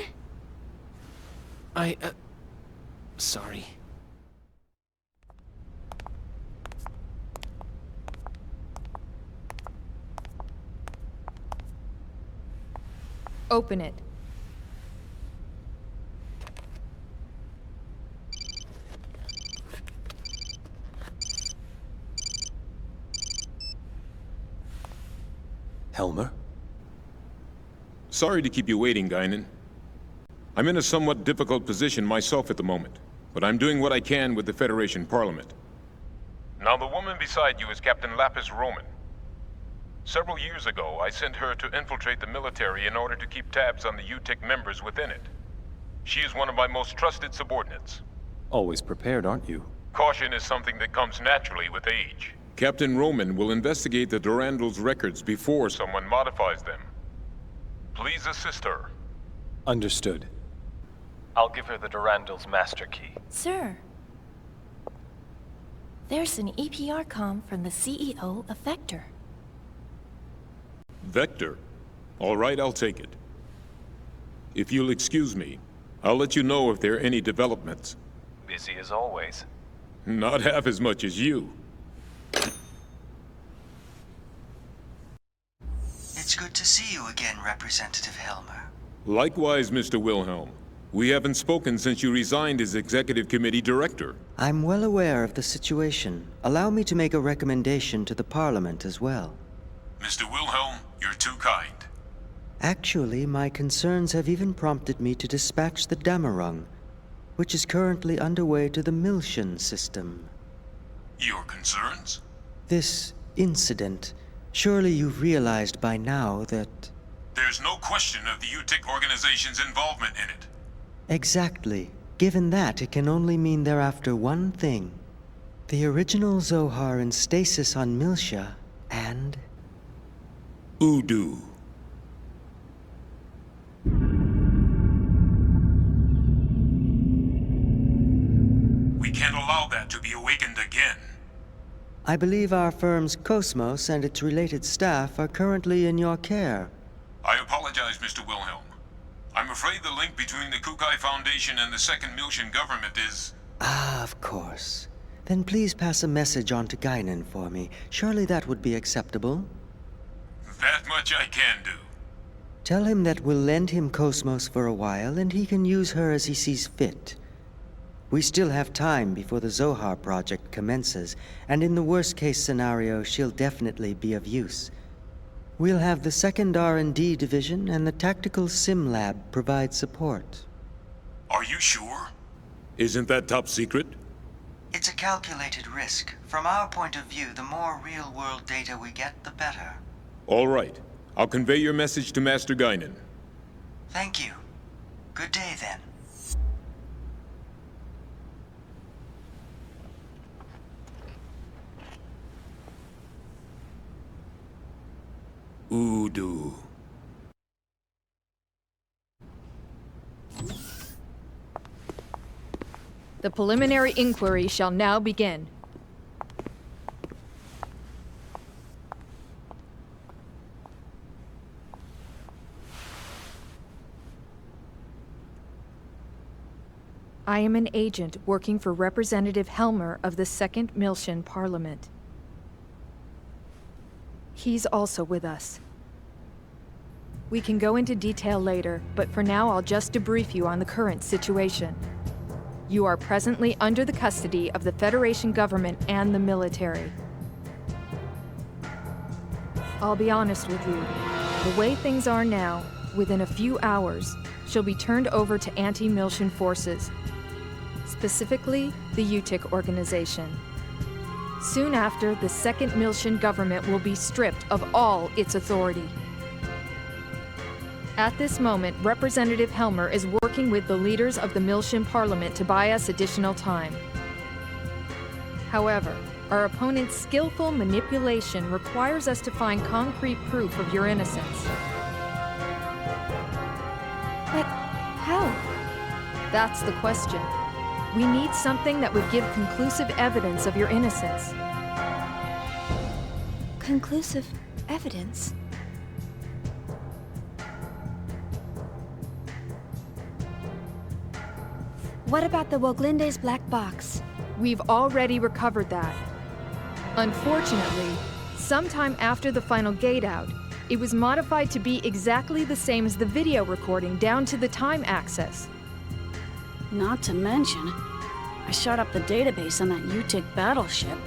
Sorry. Open it. Helmer? Sorry to keep you waiting, Guinan. I'm in a somewhat difficult position myself at the moment, but I'm doing what I can with the Federation Parliament. Now, the woman beside you is Captain Lapis Roman. Several years ago, I sent her to infiltrate the military in order to keep tabs on the UTIC members within it. She is one of my most trusted subordinates. Always prepared, aren't you? Caution is something that comes naturally with age. Captain Roman will investigate the Durandal's records before someone modifies them. Please assist her. Understood. I'll give her the Durandal's master key. Sir, there's an EPR comm from the CEO of Vector. Vector? All right, I'll take it. If you'll excuse me, I'll let you know if there are any developments. Busy as always. Not half as much as you. It's good to see you again, Representative Helmer. Likewise, Mr. Wilhelm. We haven't spoken since you resigned as Executive Committee Director. I'm well aware of the situation. Allow me to make a recommendation to the Parliament as well. Mr. Wilhelm, you're too kind. Actually, my concerns have even prompted me to dispatch the Damarung, which is currently underway to the Miltian system. Your concerns? This incident, surely you've realized by now that... There's no question of the UTIC organization's involvement in it. Exactly. Given that, it can only mean they're after one thing. The original Zohar in stasis on Miltia, and... Udu. We can't allow that to be awakened again. I believe our firm's Cosmos and its related staff are currently in your care. I apologize, Mr. Wilhelm. I'm afraid the link between the Kukai Foundation and the Second Miltian government is... Ah, of course. Then please pass a message on to Guinan for me. Surely that would be acceptable. That much I can do. Tell him that we'll lend him Cosmos for a while, and he can use her as he sees fit. We still have time before the Zohar project commences, and in the worst-case scenario, she'll definitely be of use. We'll have the 2nd R&D Division and the Tactical Sim Lab provide support. Are you sure? Isn't that top secret? It's a calculated risk. From our point of view, the more real-world data we get, the better. All right. I'll convey your message to Master Guinan. Thank you. Good day, then. Udu. The preliminary inquiry shall now begin. I am an agent working for Representative Helmer of the 2nd Milshan Parliament. He's also with us. We can go into detail later, but for now I'll just debrief you on the current situation. You are presently under the custody of the Federation government and the military. I'll be honest with you. The way things are now, within a few hours, she'll be turned over to anti-Milshan forces, specifically the UTIC organization. Soon after, the 2nd Milshan government will be stripped of all its authority. At this moment, Representative Helmer is working with the leaders of the Milshan Parliament to buy us additional time. However, our opponent's skillful manipulation requires us to find concrete proof of your innocence. But how? That's the question. We need something that would give conclusive evidence of your innocence. Conclusive evidence? What about the Woglinde's black box? We've already recovered that. Unfortunately, sometime after the final gate out, it was modified to be exactly the same as the video recording down to the time access. Not to mention, I shot up the database on that UTIC battleship.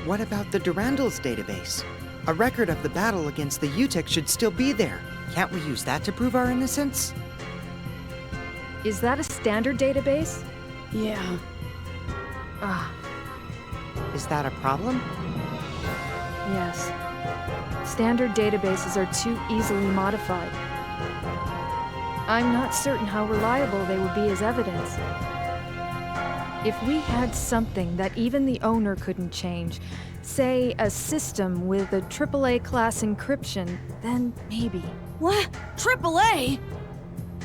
What about the Durandal's database? A record of the battle against the UTIC should still be there. Can't we use that to prove our innocence? Is that a standard database? Yeah. Is that a problem? Yes. Standard databases are too easily modified. I'm not certain how reliable they would be as evidence. If we had something that even the owner couldn't change, say a system with a AAA class encryption, then maybe. What? AAA?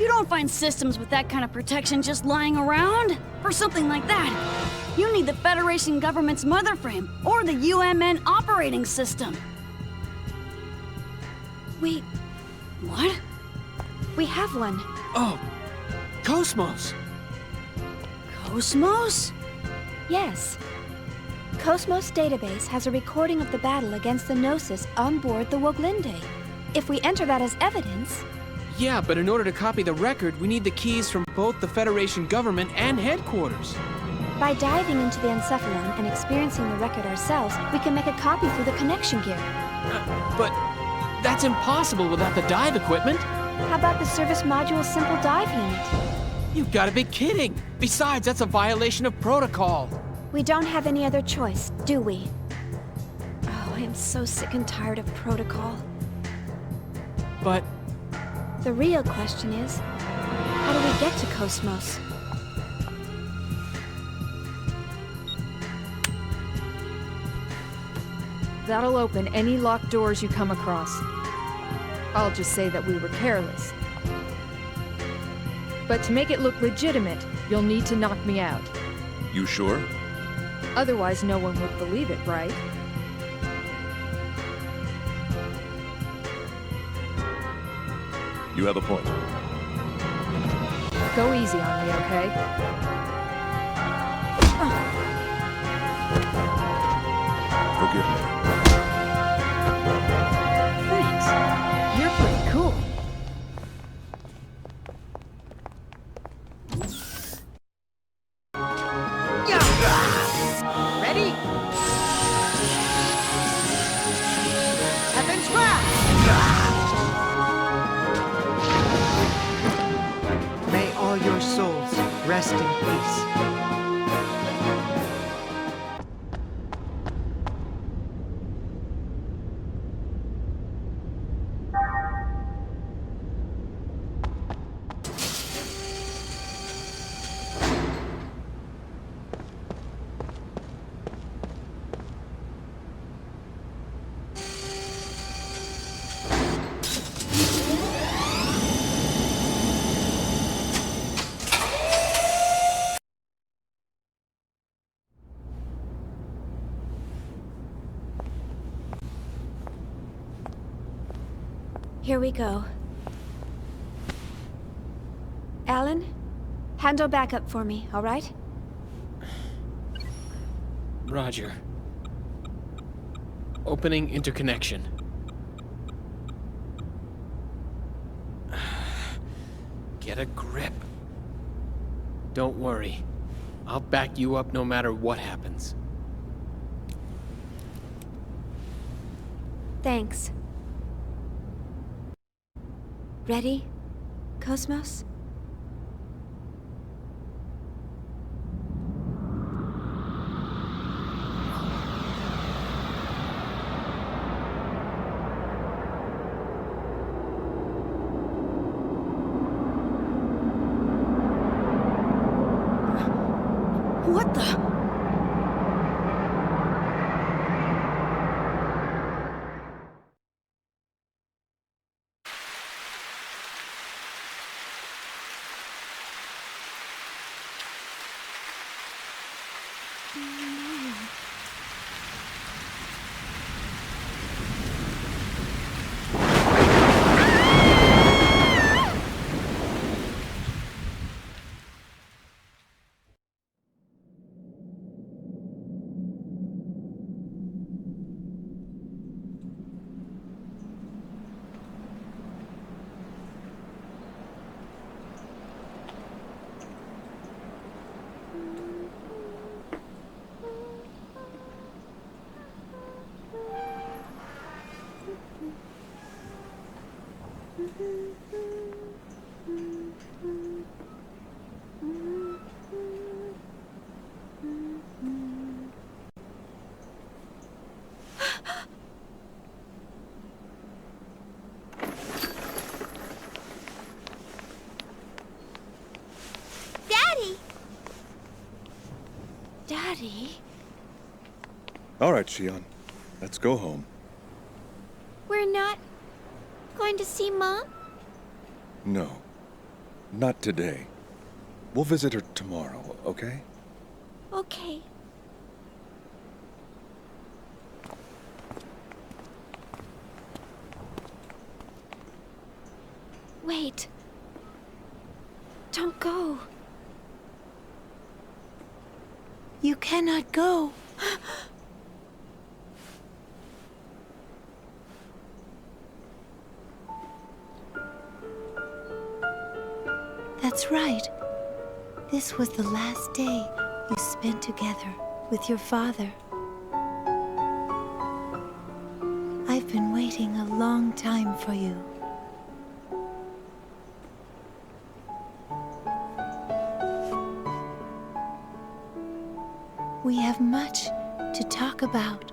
You don't find systems with that kind of protection just lying around? For something like that, you need the Federation government's mother frame or the UMN operating system. What? We have one. Oh, Cosmos. Cosmos? Yes. Cosmos database has a recording of the battle against the Gnosis on board the Woglinde. If we enter that as evidence... Yeah, but in order to copy the record, we need the keys from both the Federation government and headquarters. By diving into the Encephalon and experiencing the record ourselves, we can make a copy through the connection gear. But that's impossible without the dive equipment. How about the service module's simple dive unit? You've got to be kidding! Besides, that's a violation of protocol. We don't have any other choice, do we? Oh, I am so sick and tired of protocol. But... the real question is, how do we get to Cosmos? That'll open any locked doors you come across. I'll just say that we were careless. But to make it look legitimate, you'll need to knock me out. You sure? Otherwise, no one would believe it, right? You have a point. Go easy on me, okay? Forgive me. Thanks. You're pretty cool. Ready? Heaven's Wrath! May all your souls rest in peace. Here we go. Alan, handle backup for me, all right? Roger. Opening interconnection. Get a grip. Don't worry. I'll back you up no matter what happens. Thanks. Ready, Cosmos? What the? Daddy? All right, Shion. Let's go home. We're not going to see Mom? No. Not today. We'll visit her tomorrow, okay? Okay. Wait. Don't go. You cannot go. That's right. This was the last day you spent together with your father. I've been waiting a long time for you. We have much to talk about.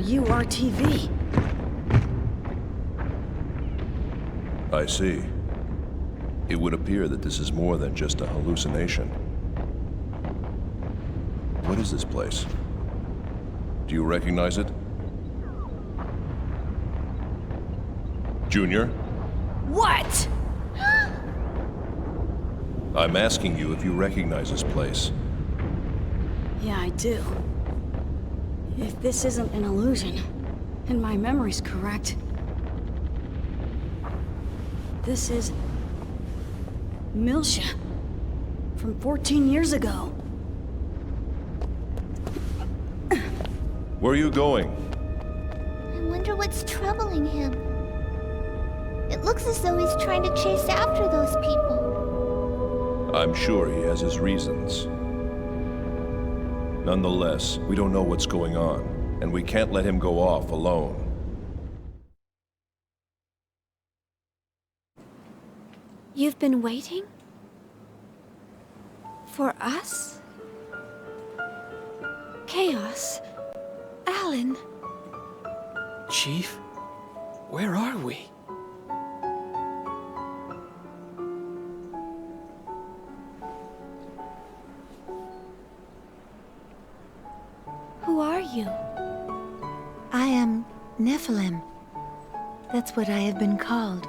URTV. I see. It would appear that this is more than just a hallucination. What is this place? Do you recognize it? Junior? What? I'm asking you if you recognize this place. Yeah, I do. If this isn't an illusion, and my memory's correct, this is Milsha from 14 years ago. Where are you going? I wonder what's troubling him. It looks as though he's trying to chase after those people. I'm sure he has his reasons. Nonetheless, we don't know what's going on, and we can't let him go off alone. You've been waiting? For us? Chaos. Alan. Chief? Where are we? Who are you? I am Nephilim. That's what I have been called.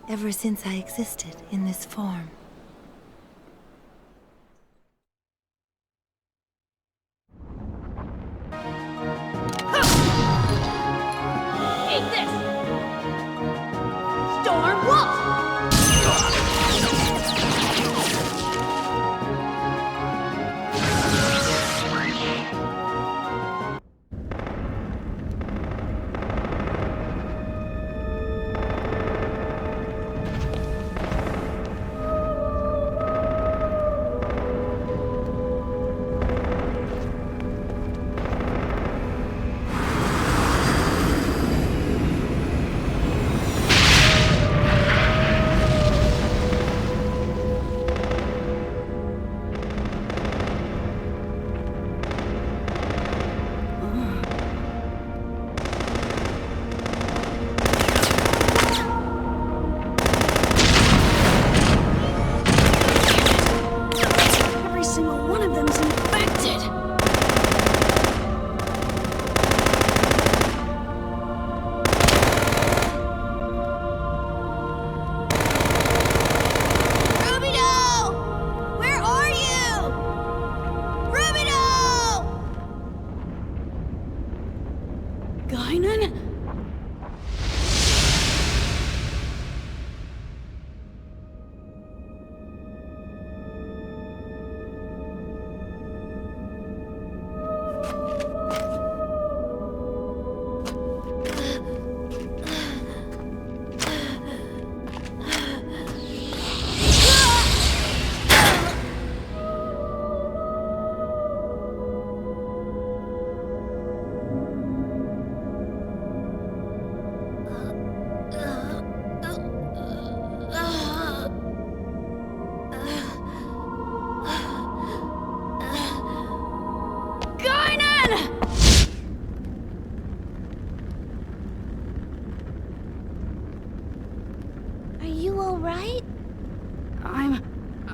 Ever since I existed in this form. Eat this! Storm Wolf!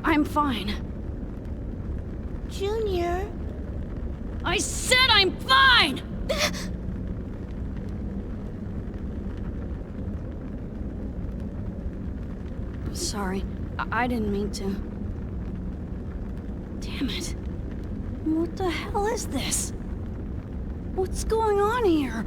I'm fine. Junior? I said I'm fine! Sorry, I didn't mean to. Damn it. What the hell is this? What's going on here?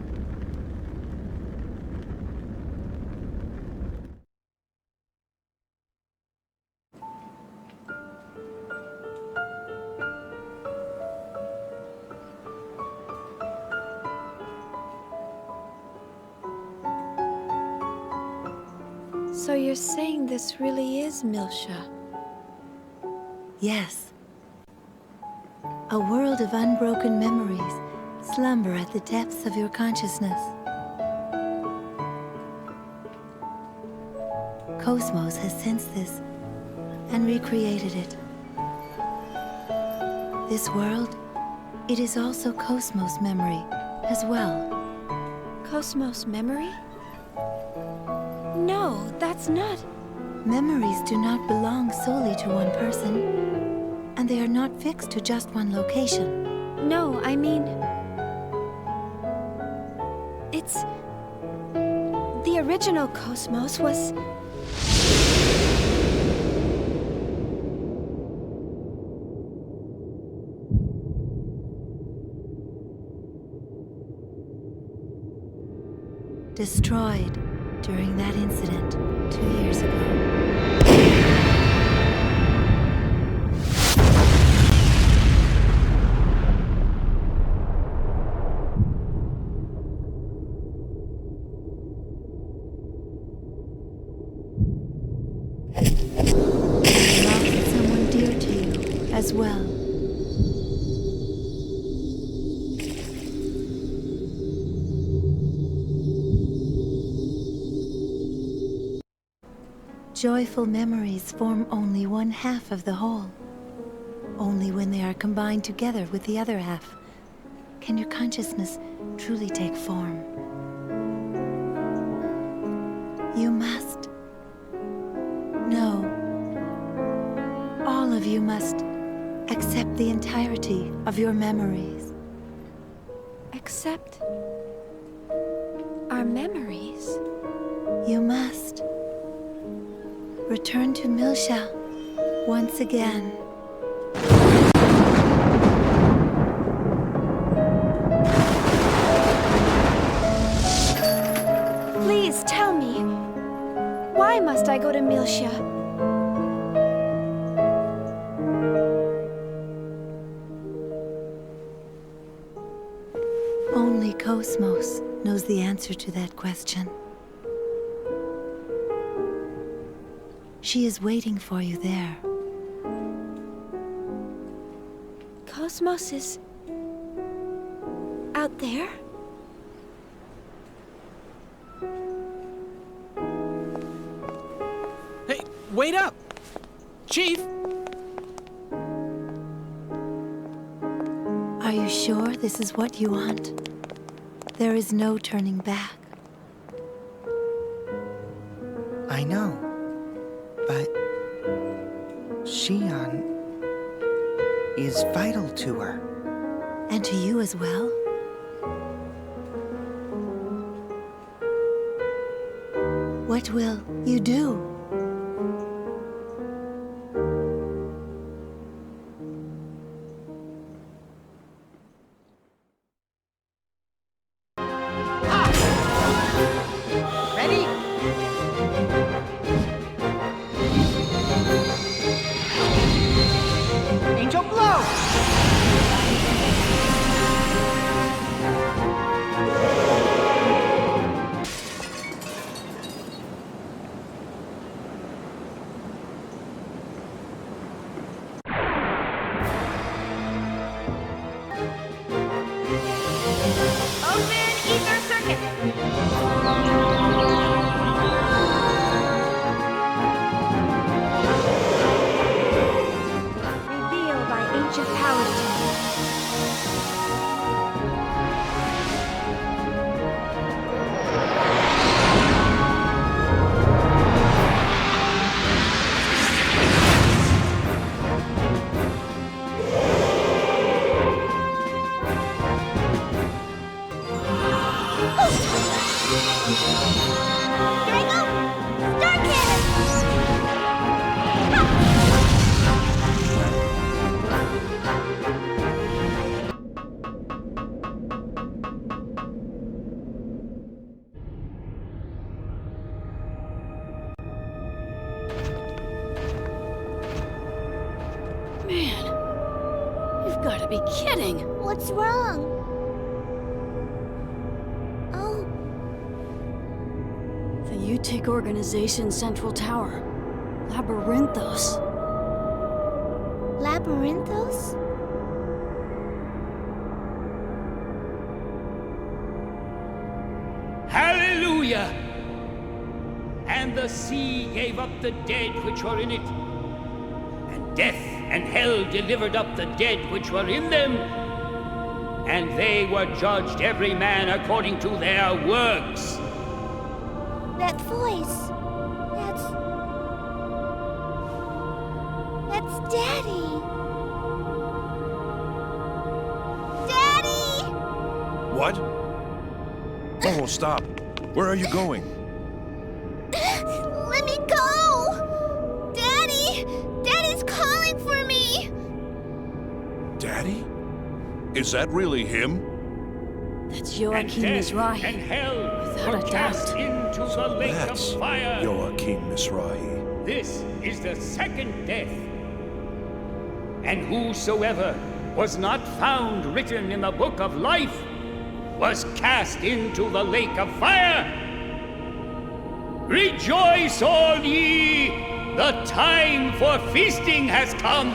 So you're saying this really is Milsha? Yes. A world of unbroken memories slumber at the depths of your consciousness. Cosmos has sensed this and recreated it. This world, it is also Cosmos memory, as well. Cosmos memory? No, that's not... Memories do not belong solely to one person, and they are not fixed to just one location. No, I mean... It's... The original Cosmos was... destroyed during that incident 2 years ago. Lost someone dear to you as well. Joyful memories form only one half of the whole. Only when they are combined together with the other half can your consciousness truly take form. You must. No. All of you must accept the entirety of your memories. Accept... our memories? You must. Return to Milsha once again. Please tell me, why must I go to Milsha? Only Cosmos knows the answer to that question. She is waiting for you there. Cosmos is... out there? Hey, wait up! Chief! Are you sure this is what you want? There is no turning back. I know. But Xion is vital to her. And to you as well? What will you do? Man, you've got to be kidding. What's wrong? Oh. The UTIC Organization Central Tower. Labyrinthos. Labyrinthos? Hallelujah! And the sea gave up the dead which were in it, and death and hell delivered up the dead which were in them, and they were judged every man according to their works. That voice. That's Daddy. Daddy! What? Oh, stop. Where are you going? Let me go! Daddy! Daddy's calling for me! Daddy? Is that really him? That's Joachim Mizrahi. And hell Without a cast doubt. into the lake That's of fire. Joachim Mizrahi. This is the second death. And whosoever was not found written in the book of life was cast into the lake of fire. Rejoice, all ye! The time for feasting has come.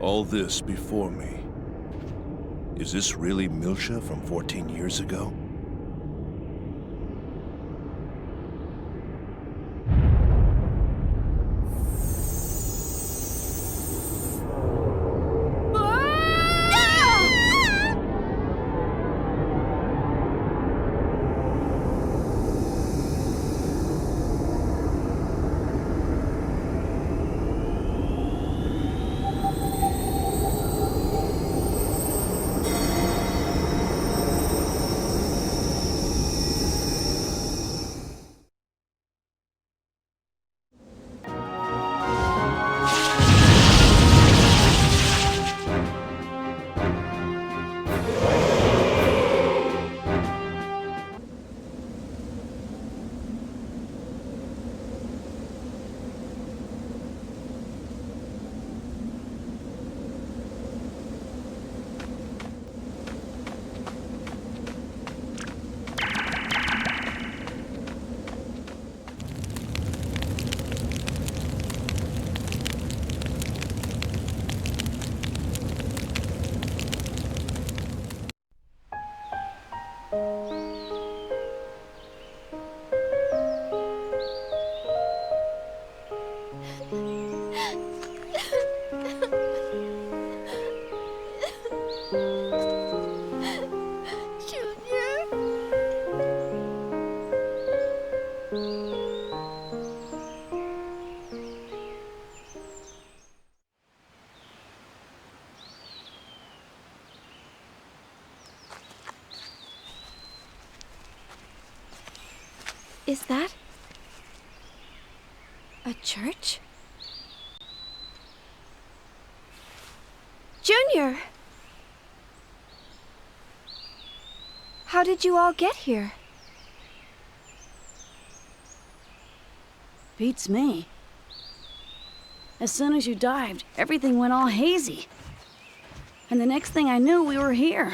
All this before me. Is this really Milsha from 14 years ago? Is that a church? Junior! How did you all get here? Beats me. As soon as you dived, everything went all hazy. And the next thing I knew, we were here.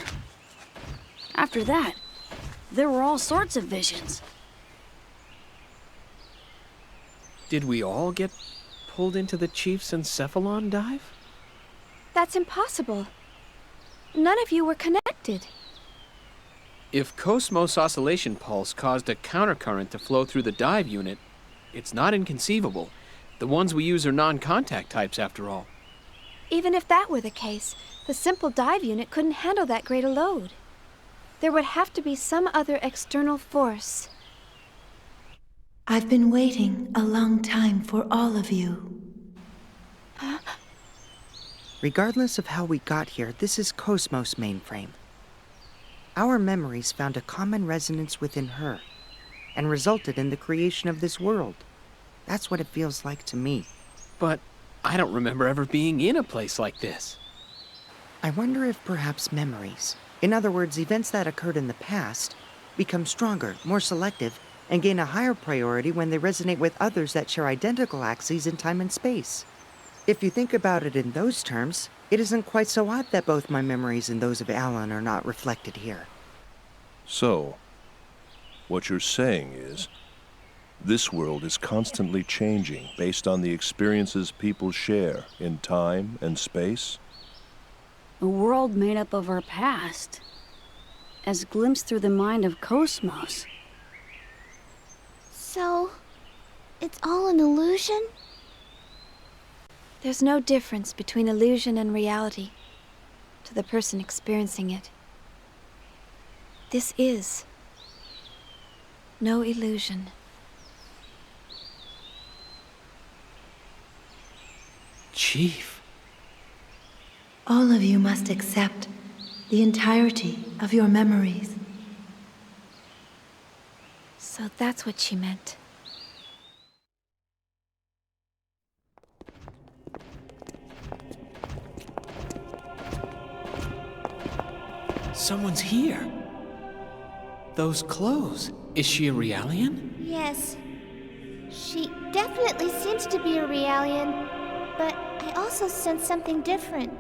After that, there were all sorts of visions. Did we all get pulled into the Chief's encephalon dive? That's impossible. None of you were connected. If Cosmos Oscillation Pulse caused a countercurrent to flow through the dive unit, it's not inconceivable. The ones we use are non-contact types, after all. Even if that were the case, the simple dive unit couldn't handle that great a load. There would have to be some other external force. I've been waiting a long time for all of you. Huh? Regardless of how we got here, this is Cosmos mainframe. Our memories found a common resonance within her, and resulted in the creation of this world. That's what it feels like to me. But I don't remember ever being in a place like this. I wonder if perhaps memories, in other words, events that occurred in the past, become stronger, more selective, and gain a higher priority when they resonate with others that share identical axes in time and space. If you think about it in those terms, it isn't quite so odd that both my memories and those of Alan are not reflected here. So, What you're saying is, this world is constantly changing based on the experiences people share in time and space? A world made up of our past, as glimpsed through the mind of Cosmos. So, it's all an illusion? There's no difference between illusion and reality to the person experiencing it. This is no illusion. Chief. All of you must accept the entirety of your memories. So that's what she meant. Someone's here. Those clothes. Is she a Realian? Yes. She definitely seems to be a Realian, but I also sense something different.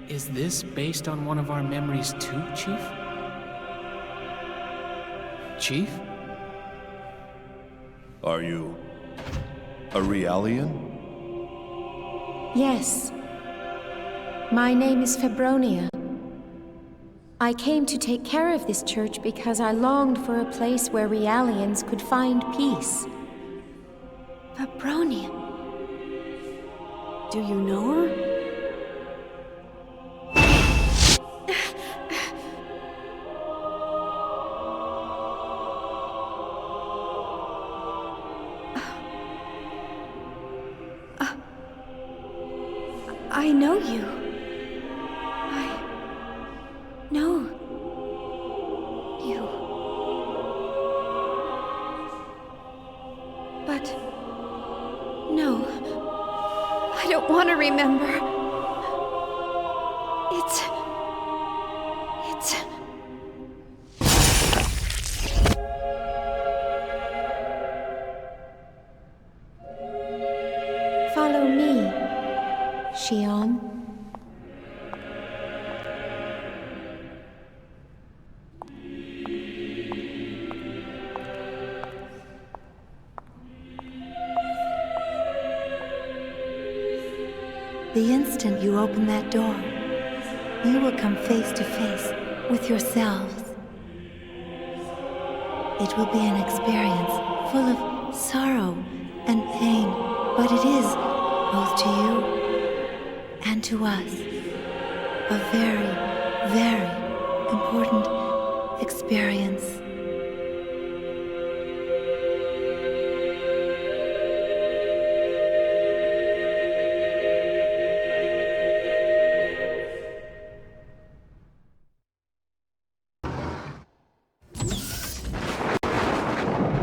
Is this based on one of our memories too, Chief? Chief? Are you a Realian? Yes. My name is Febronia. I came to take care of this church because I longed for a place where Realians could find peace. Febronia. Do you know her? I know you. I know you. But no, I don't want to remember. It's Follow me, Xion. The instant you open that door, you will come face to face with yourselves. It will be an experience full of sorrow and pain, but it is, both to you and to us, a very, very important experience.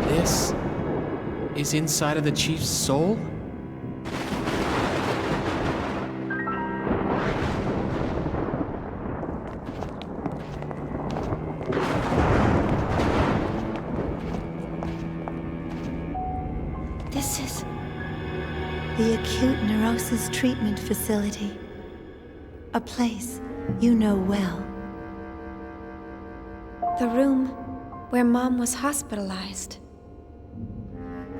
This is inside of the Chief's soul? This is the Acute Neurosis Treatment Facility. A place you know well. the room where Mom was hospitalized.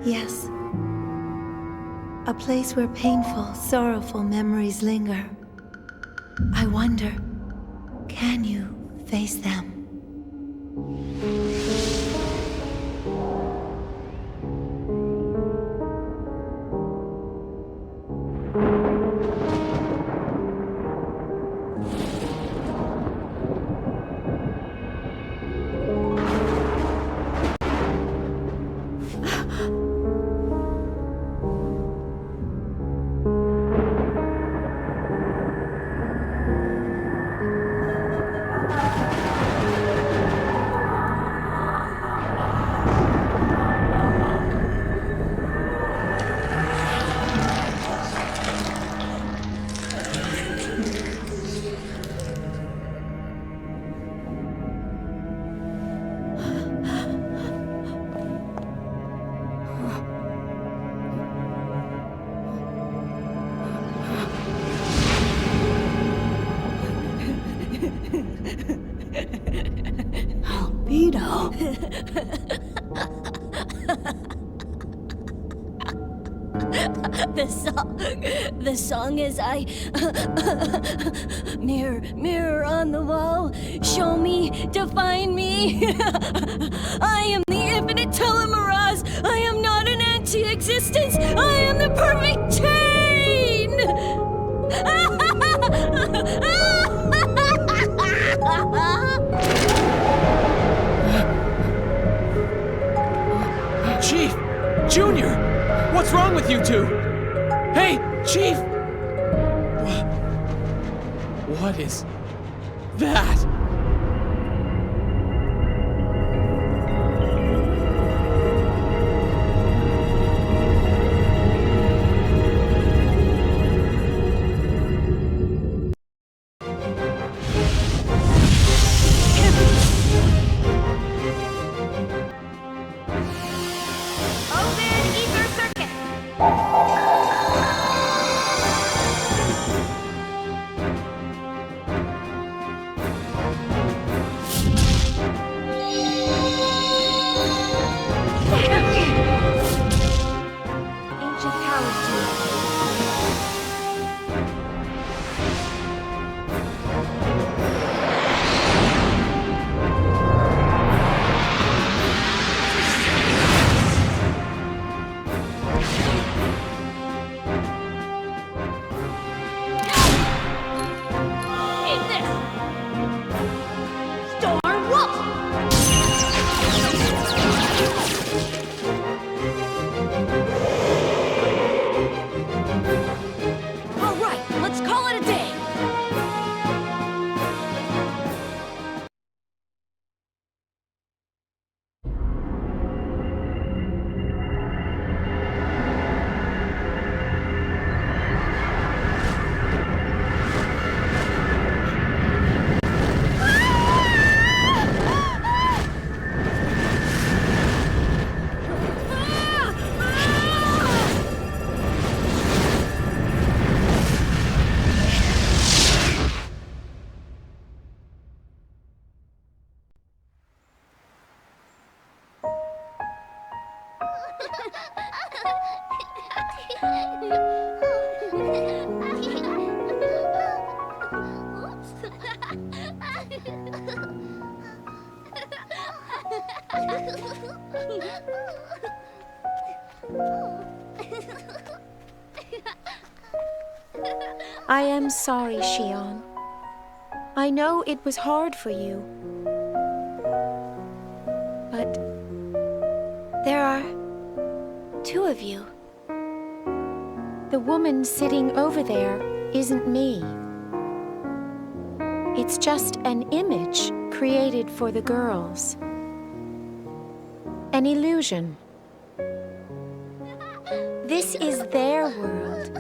Yes. A place where painful, sorrowful memories linger. I wonder, can you face them? Xeno. The song is mirror, mirror on the wall, show me, define me. I am the infinite telomerase. I am not an anti-existence. I am the perfect chain. Chief! Junior! What's wrong with you two? Hey, Chief! What is that? I am sorry, Xion. I know it was hard for you. But there are two of you. The woman sitting over there isn't me. It's just an image created for the girls. An illusion. This is their world.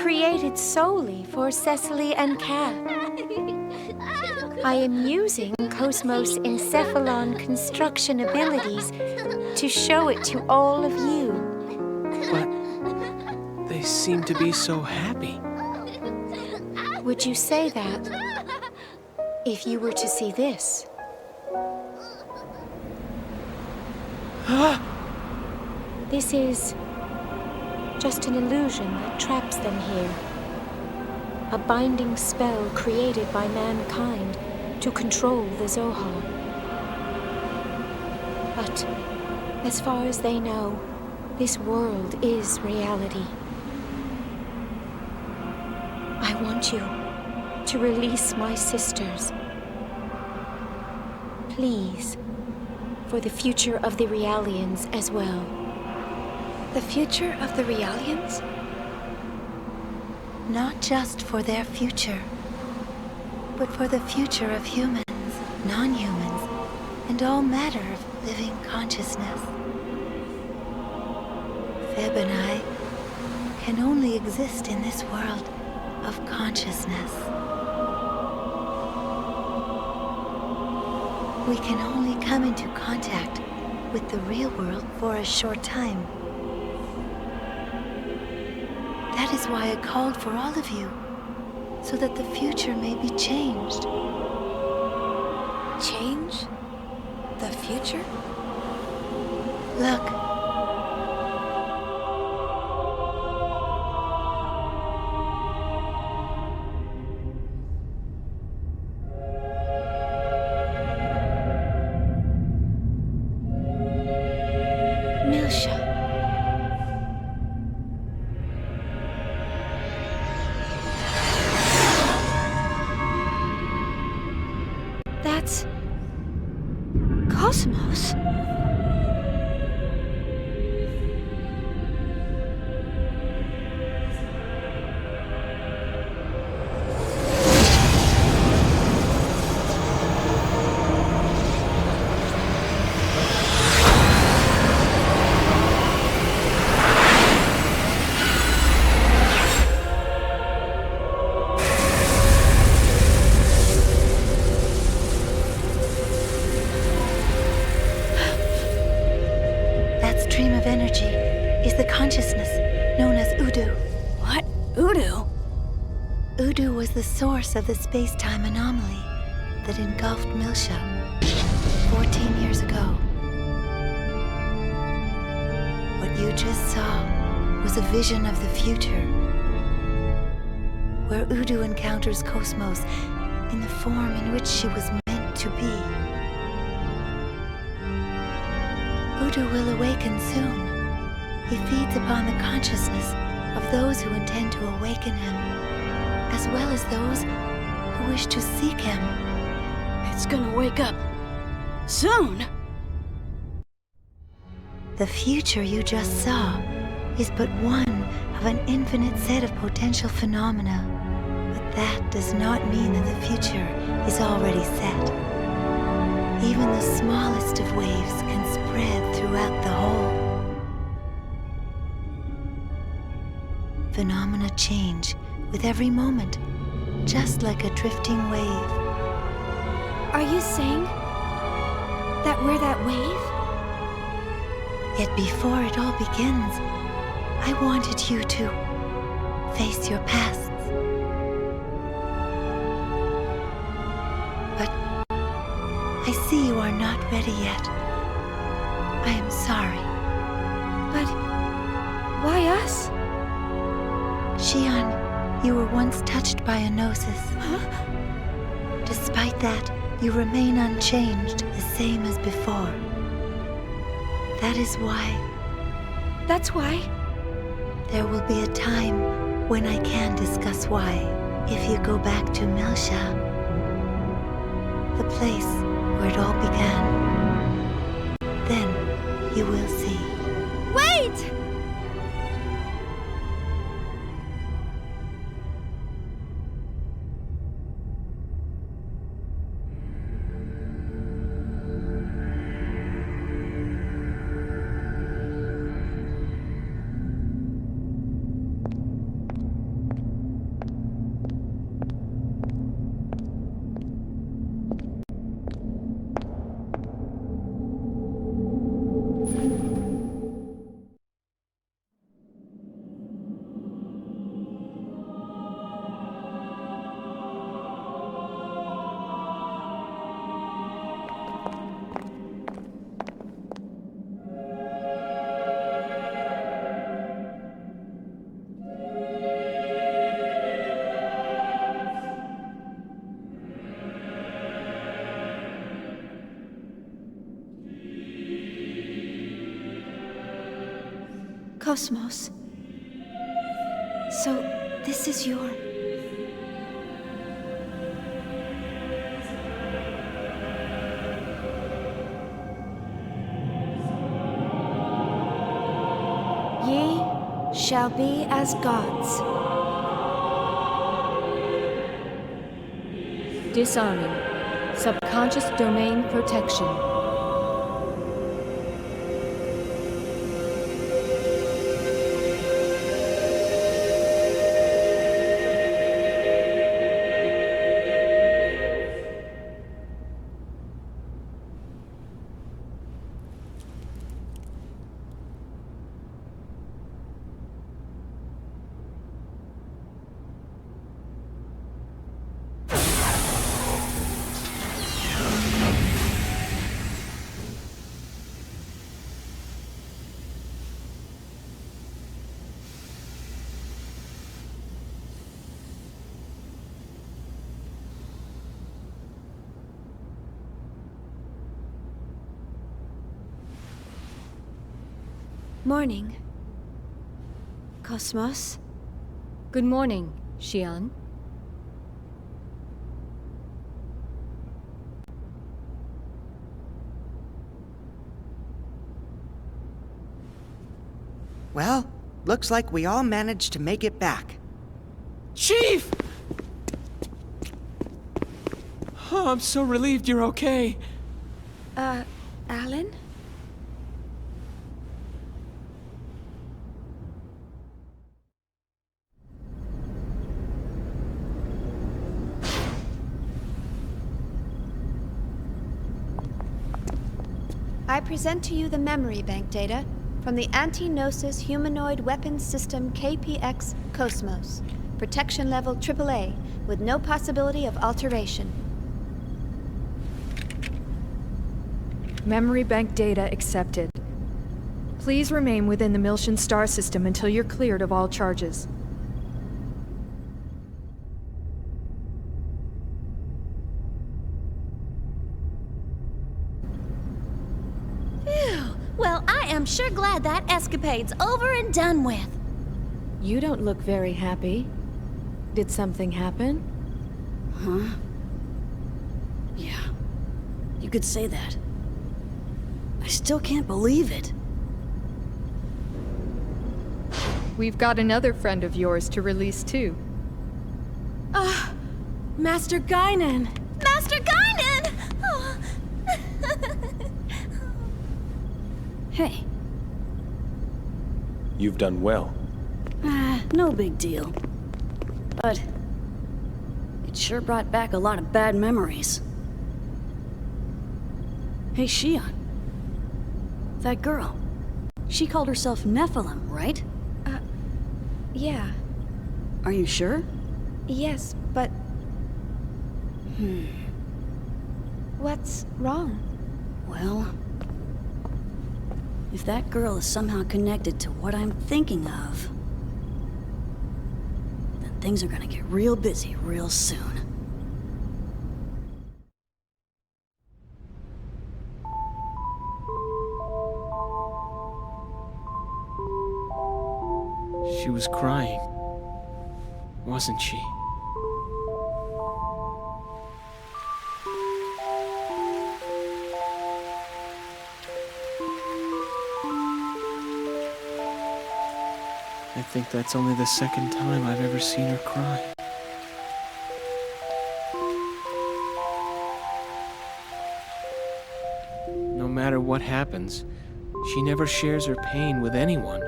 Created solely for Cecily and Kat. I am using Cosmos Encephalon construction abilities to show it to all of you. But they seem to be so happy. Would you say that if you were to see this? This is just an illusion that traps them here. A binding spell created by mankind to control the Zohar. But as far as they know, this world is reality. I want you to release my sisters. Please, for the future of the Realians as well. The future of the Realians? Not just for their future, but for the future of humans, non-humans, and all matter of living consciousness. Feb and I can only exist in this world of consciousness. We can only come into contact with the real world for a short time. That is why I called for all of you, so that the future may be changed. Change? The future? Look. Milsha. That's... Cosmos? The source of the space-time anomaly that engulfed Milsha 14 years ago. What you just saw was a vision of the future, where Udu encounters Cosmos in the form in which she was meant to be. Udu will awaken soon. He feeds upon the consciousness of those who intend to awaken him, as well as those who wish to seek him. It's gonna wake up soon. The future you just saw is but one of an infinite set of potential phenomena. But that does not mean that the future is already set. Even the smallest of waves can spread throughout the whole. Phenomena change with every moment, just like a drifting wave. Are you saying that we're that wave? Yet before it all begins, I wanted you to face your pasts. But I see you are not ready yet. I am sorry. But why us? Shion, you were once touched by a gnosis. Huh? Despite that, you remain unchanged, the same as before. That is why. That's why? There will be a time when I can discuss why, if you go back to Milsha, the place where it all began. Then you will see. Wait! Cosmos. So, this is your... Ye shall be as gods. Disarming. Subconscious domain protection. Morning. Cosmos? Good morning, Xian. Well, looks like we all managed to make it back. Chief! Oh, I'm so relieved you're okay. Alan? I present to you the memory bank data from the Anti-Gnosis Humanoid Weapons System KPX Cosmos. Protection level AAA, with no possibility of alteration. Memory bank data accepted. Please remain within the Milshan star system until you're cleared of all charges. Phew. Well, I am sure glad that escapade's over and done with. You don't look very happy. Did something happen? Huh? Yeah. You could say that. I still can't believe it. We've got another friend of yours to release too. Master Guinan! Master Guinan! Oh. Hey. You've done well. No big deal. But it sure brought back a lot of bad memories. Hey, Xian. That girl. She called herself Nephilim, right? Yeah. Are you sure? Yes, but... What's wrong? Well... if that girl is somehow connected to what I'm thinking of... then things are gonna get real busy real soon. She was crying, wasn't she? I think that's only the second time I've ever seen her cry. No matter what happens, she never shares her pain with anyone.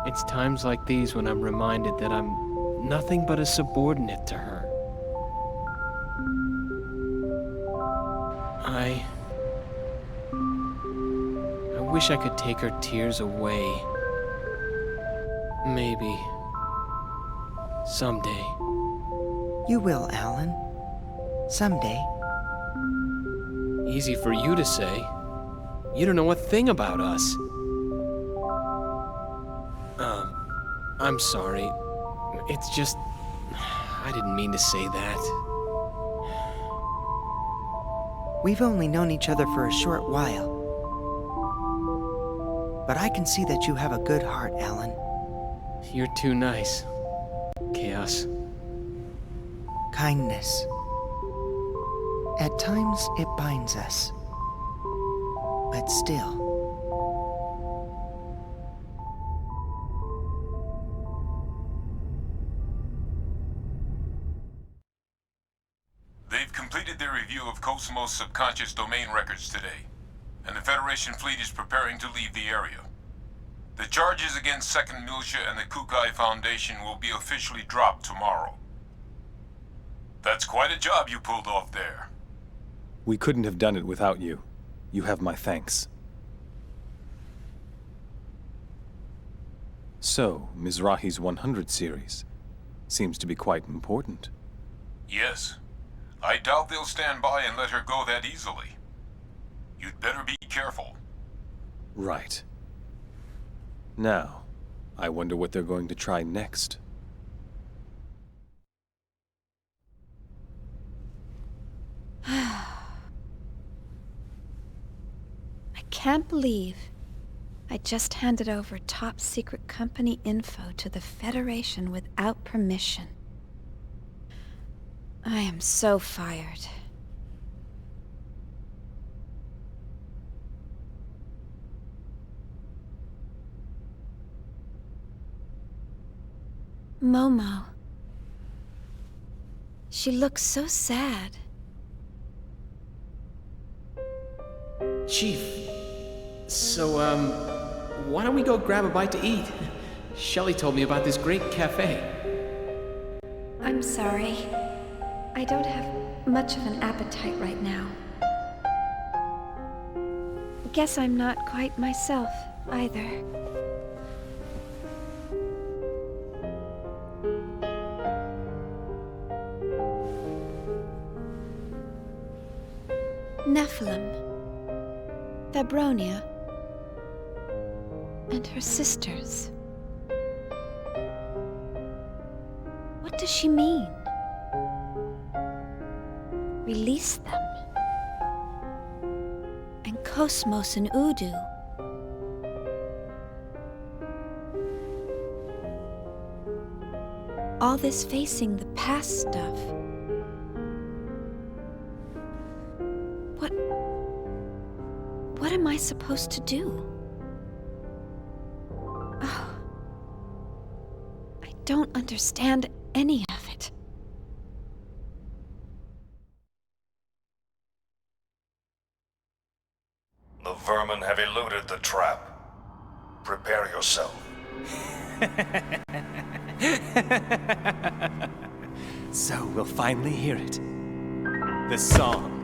It's times like these when I'm reminded that I'm nothing but a subordinate to her. I wish I could take her tears away. Maybe. Someday. You will, Alan. Someday. Easy for you to say. You don't know a thing about us. I'm sorry. It's just... I didn't mean to say that. We've only known each other for a short while. But I can see that you have a good heart, Alan. You're too nice. Chaos. Kindness. At times, it binds us. But still... They've completed their review of Cosmos' subconscious domain records today, and the Federation fleet is preparing to leave the area. The charges against 2nd Militia and the Kukai Foundation will be officially dropped tomorrow. That's quite a job you pulled off there. We couldn't have done it without you. You have my thanks. So, Mizrahi's 100 series seems to be quite important. Yes. I doubt they'll stand by and let her go that easily. You'd better be careful. Right. Now, I wonder what they're going to try next. I can't believe I just handed over top secret company info to the Federation without permission. I am so fired. Momo. She looks so sad. Chief, so, why don't we go grab a bite to eat? Shelley told me about this great cafe. I'm sorry. I don't have much of an appetite right now. Guess I'm not quite myself, either. Nephilim, Fabronia, and her sisters. What does she mean? Release them. And Cosmos and Udu. All this facing the past stuff. What am I supposed to do? Oh. I don't understand any of it. The vermin have eluded the trap. Prepare yourself. So we'll finally hear it. The song.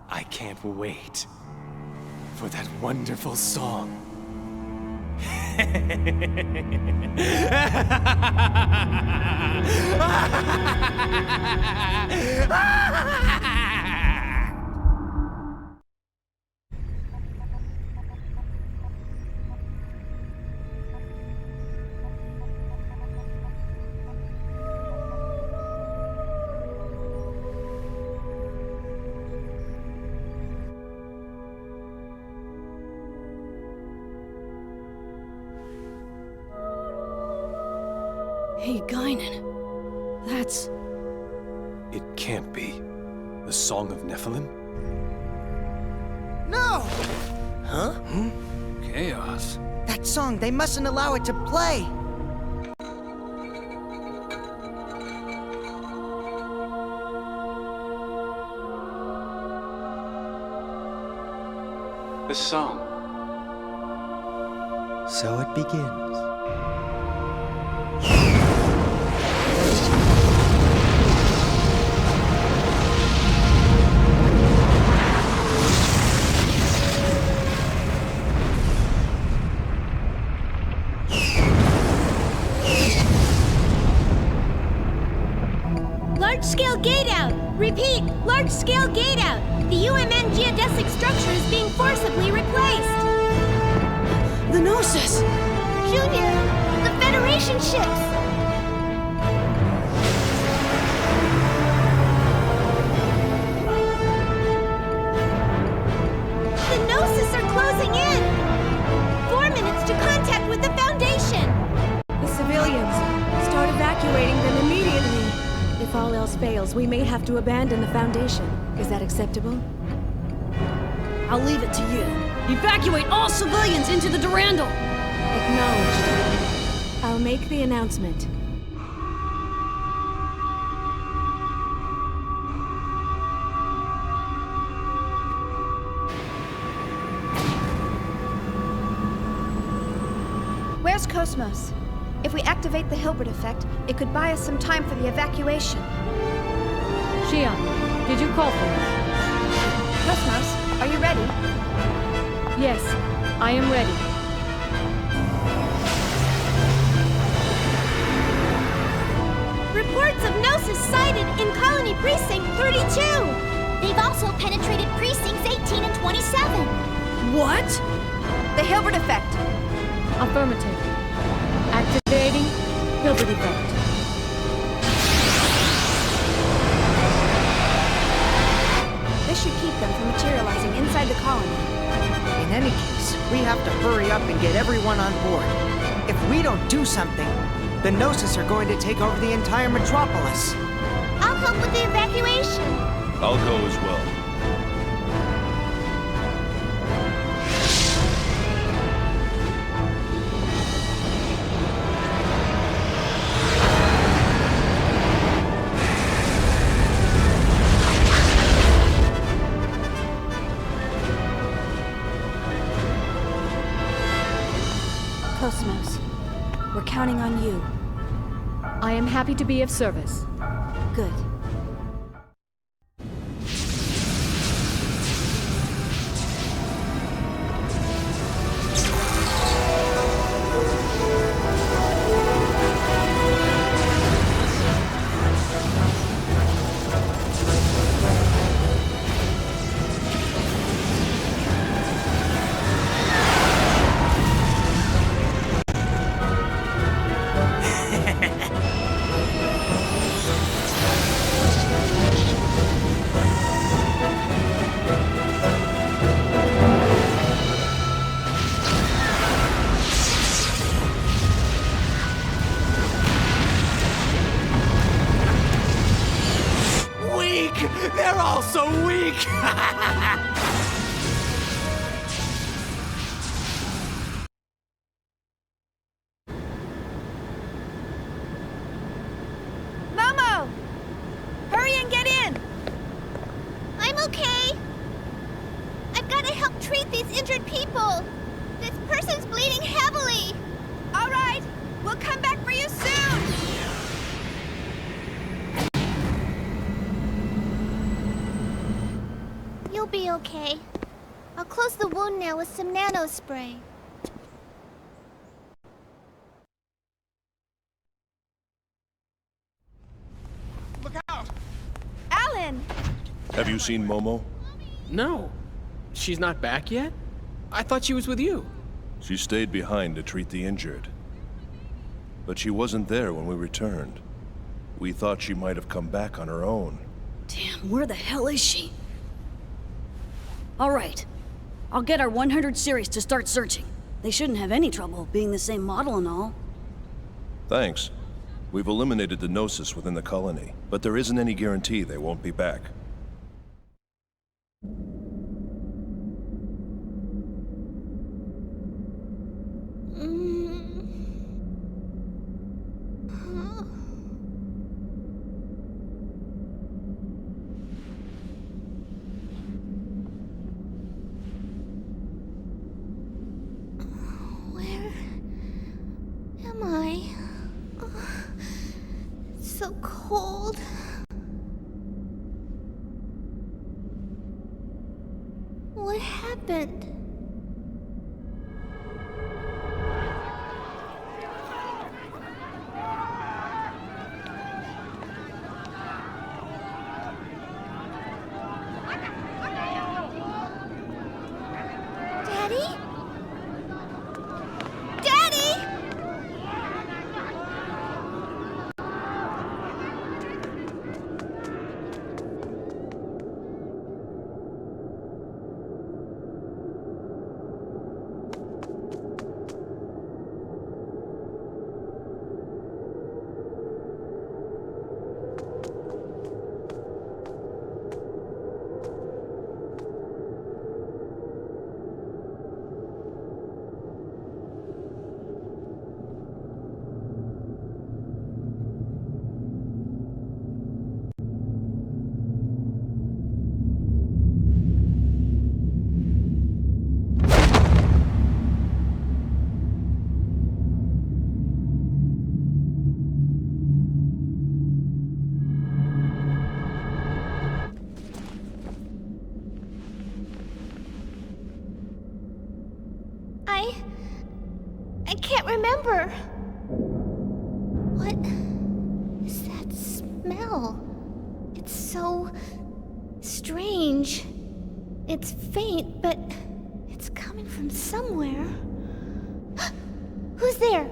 I can't wait for that wonderful song. Hey, Guinan. That's... It can't be. The Song of Nephilim? No! Huh? Chaos. That song, they mustn't allow it to play! The song. So it begins. Large-scale gate out! Repeat, large-scale gate out! The UMN geodesic structure is being forcibly replaced! The Gnosis! Junior, the Federation ships! The Gnosis are closing in! 4 minutes to contact with the Foundation! The civilians. Start evacuating them immediately. If all else fails, we may have to abandon the Foundation. Is that acceptable? I'll leave it to you. Evacuate all civilians into the Durandal! Acknowledged. I'll make the announcement. Where's Cosmos? If we activate the Hilbert effect, it could buy us some time for the evacuation. Xion, did you call for me? Cosmos, are you ready? Yes, I am ready. Reports of Gnosis sighted in Colony Precinct 32! They've also penetrated Precincts 18 and 27! What? The Hilbert effect! Affirmative. Activating Hilbert effect. The This should keep them from materializing inside the colony. In any case, we have to hurry up and get everyone on board. If we don't do something, the Gnosis are going to take over the entire metropolis. I'll help with the evacuation. I'll go as well. Cosmos, we're counting on you. I am happy to be of service. Good. They're all so weak! Momo! Hurry and get in! I'm okay. I've got to help treat these injured people. This person's bleeding heavily. All right, we'll come back for you soon. You'll be okay. I'll close the wound now with some nano spray. Look out! Alan! Have you seen Momo? No. She's not back yet? I thought she was with you. She stayed behind to treat the injured. But she wasn't there when we returned. We thought she might have come back on her own. Damn, where the hell is she? All right. I'll get our 100 series to start searching. They shouldn't have any trouble being the same model and all. Thanks. We've eliminated the Gnosis within the colony, but there isn't any guarantee they won't be back. So cold. What happened? Daddy? Daddy! I can't remember. What is that smell? It's so strange. It's faint, but it's coming from somewhere. Who's there?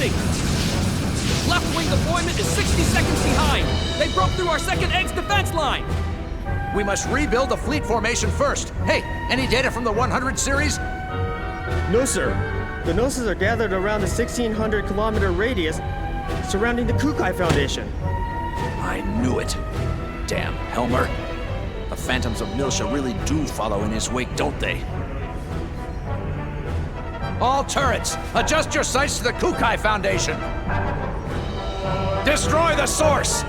missing! Left wing deployment is 60 seconds behind! They broke through our second egg's defense line! We must rebuild the fleet formation first. Hey, any data from the 100 series? No, sir. The Gnosis are gathered around the 1,600-kilometer radius surrounding the Kukai Foundation. I knew it. Damn, Helmer. The phantoms of Miltia really do follow in his wake, don't they? All turrets, adjust your sights to the Kukai Foundation. Destroy the source!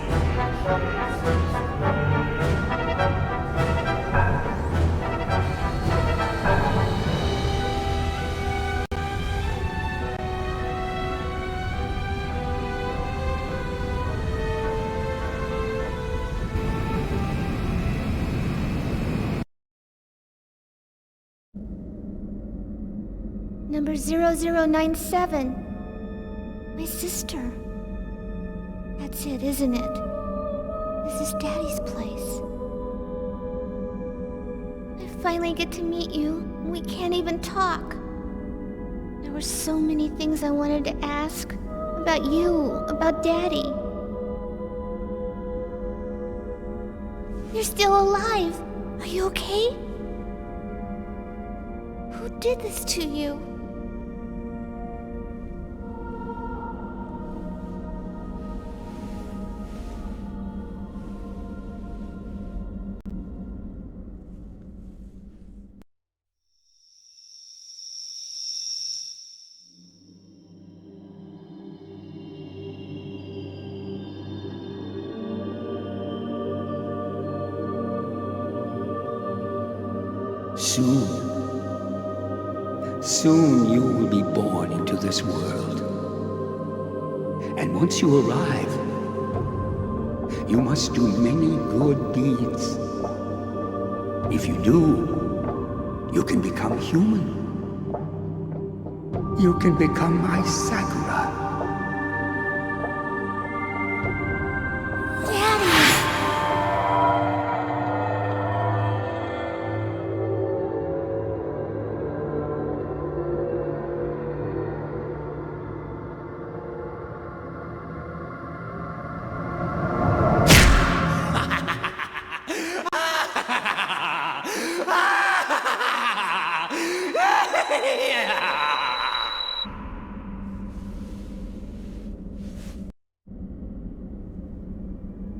Number 0097. My sister. That's it, isn't it? This is Daddy's place. I finally get to meet you, and we can't even talk. There were so many things I wanted to ask. About you, about Daddy. You're still alive. Are you okay? Who did this to you? Soon you will be born into this world. And once you arrive, you must do many good deeds. If you do, you can become human. You can become my Sakura.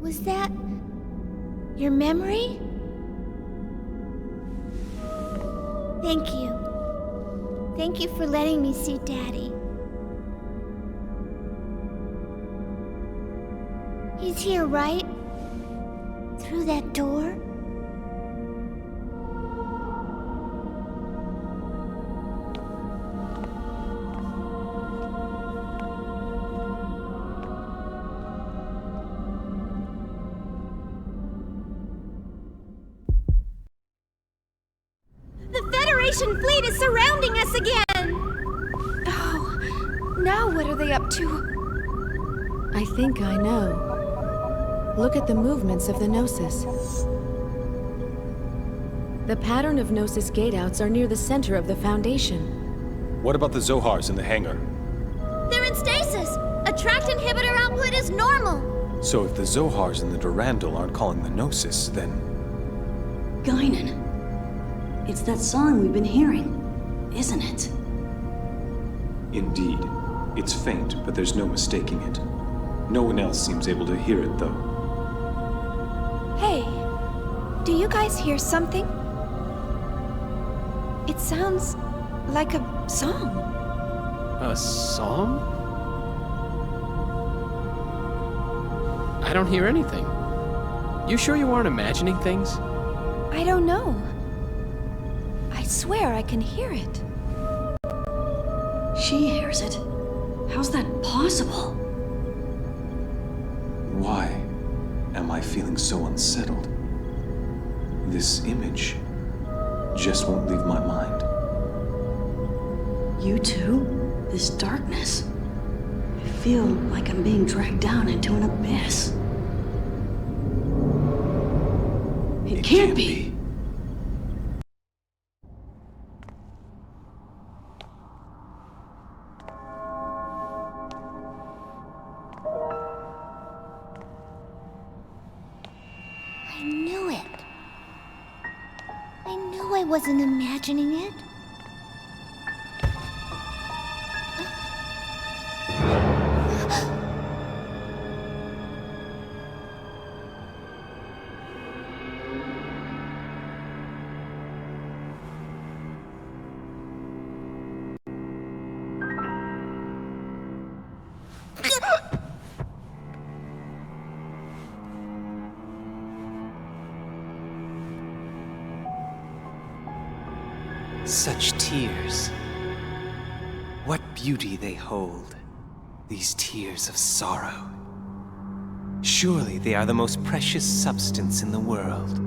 Was that your memory? Thank you. Thank you for letting me see Daddy. He's here, right? Through that door? Fleet is surrounding us again! Oh, now what are they up to? I think I know. Look at the movements of the Gnosis. The pattern of Gnosis gate-outs are near the center of the Foundation. What about the Zohars in the hangar? They're in stasis! Attract inhibitor output is normal! So if the Zohars and the Durandal aren't calling the Gnosis, then... Guinan. It's that song we've been hearing, isn't it? Indeed. It's faint, but there's no mistaking it. No one else seems able to hear it, though. Hey, do you guys hear something? It sounds like a song. A song? I don't hear anything. You sure you aren't imagining things? I don't know. I swear I can hear it. She hears it. How's that possible? Why am I feeling so unsettled? This image just won't leave my mind. You too? This darkness. I feel like I'm being dragged down into an abyss. It can't be. wasn't imagining it. Such tears. What beauty they hold, these tears of sorrow. Surely they are the most precious substance in the world.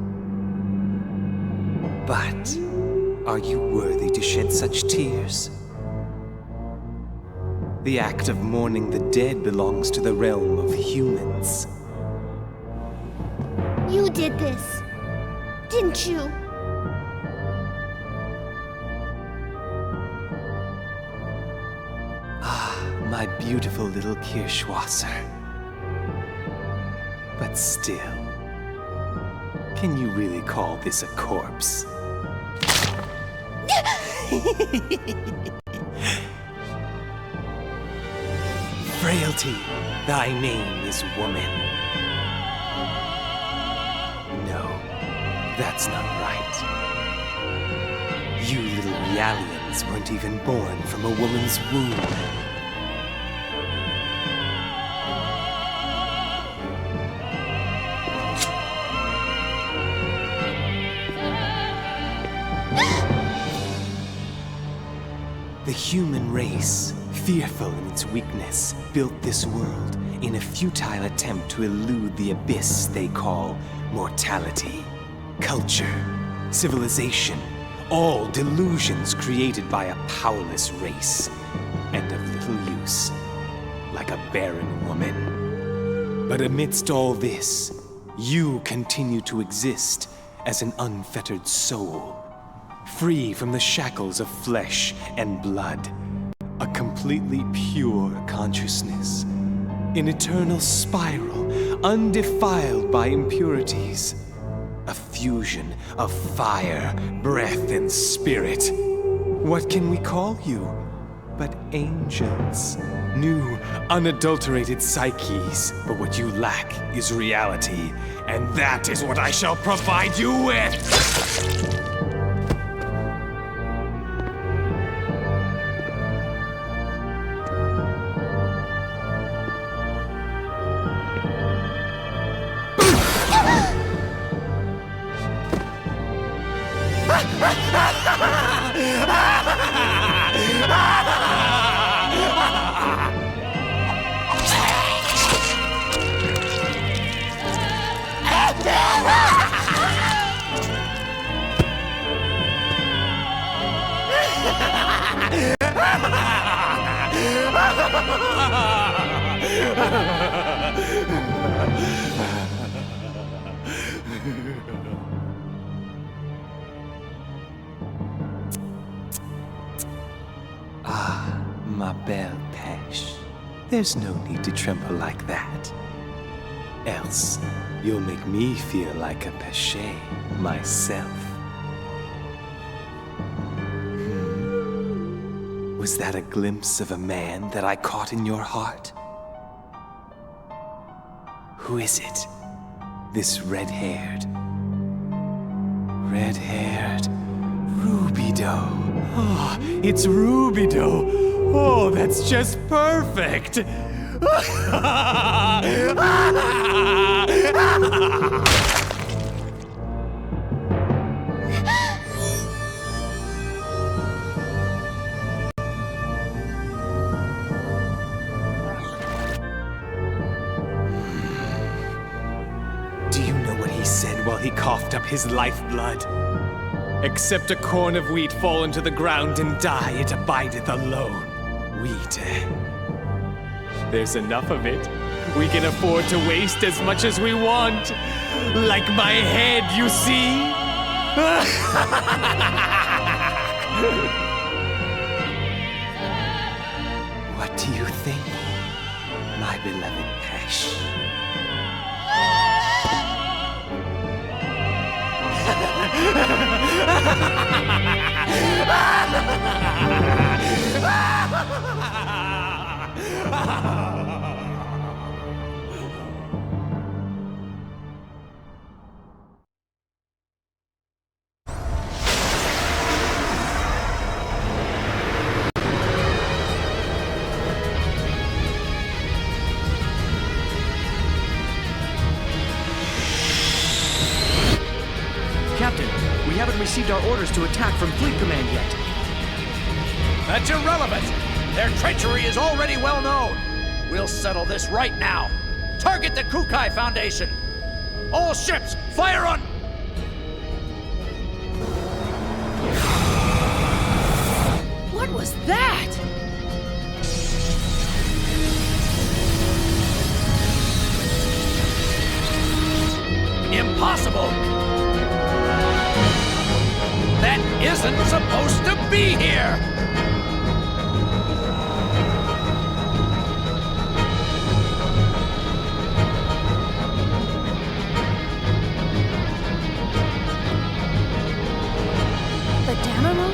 But are you worthy to shed such tears? The act of mourning the dead belongs to the realm of humans. You did this, didn't you? My beautiful little Kirschwasser. But still, can you really call this a corpse? Frailty, thy name is woman. No, that's not right. You little Realians weren't even born from a woman's womb. The human race, fearful in its weakness, built this world in a futile attempt to elude the abyss they call mortality. Culture, civilization, all delusions created by a powerless race, and of little use, like a barren woman. But amidst all this, you continue to exist as an unfettered soul, free from the shackles of flesh and blood, a completely pure consciousness, an eternal spiral undefiled by impurities, a fusion of fire, breath, and spirit. What can we call you but angels? New, unadulterated psyches, but what you lack is reality, and that is what I shall provide you with! Ah, ma belle pêche. There's no need to tremble like that. Else, you'll make me feel like a pêche myself. Was that a glimpse of a man that I caught in your heart? Who is it? This red-haired Rubido. Oh, it's Rubido. Oh, that's just perfect. Do you know what he said while he coughed up his lifeblood? Except a corn of wheat fall into the ground and die, it abideth alone. Wheat. There's enough of it. We can afford to waste as much as we want. Like my head, you see? What do you think, my beloved Pesh? Captain, we haven't received our orders to attack from Fleet Command yet. That's irrelevant. Their treachery is already well known. We'll settle this right now. Target the Kukai Foundation. All ships, fire on... What was that? Impossible! That isn't supposed to be here! The Dameron?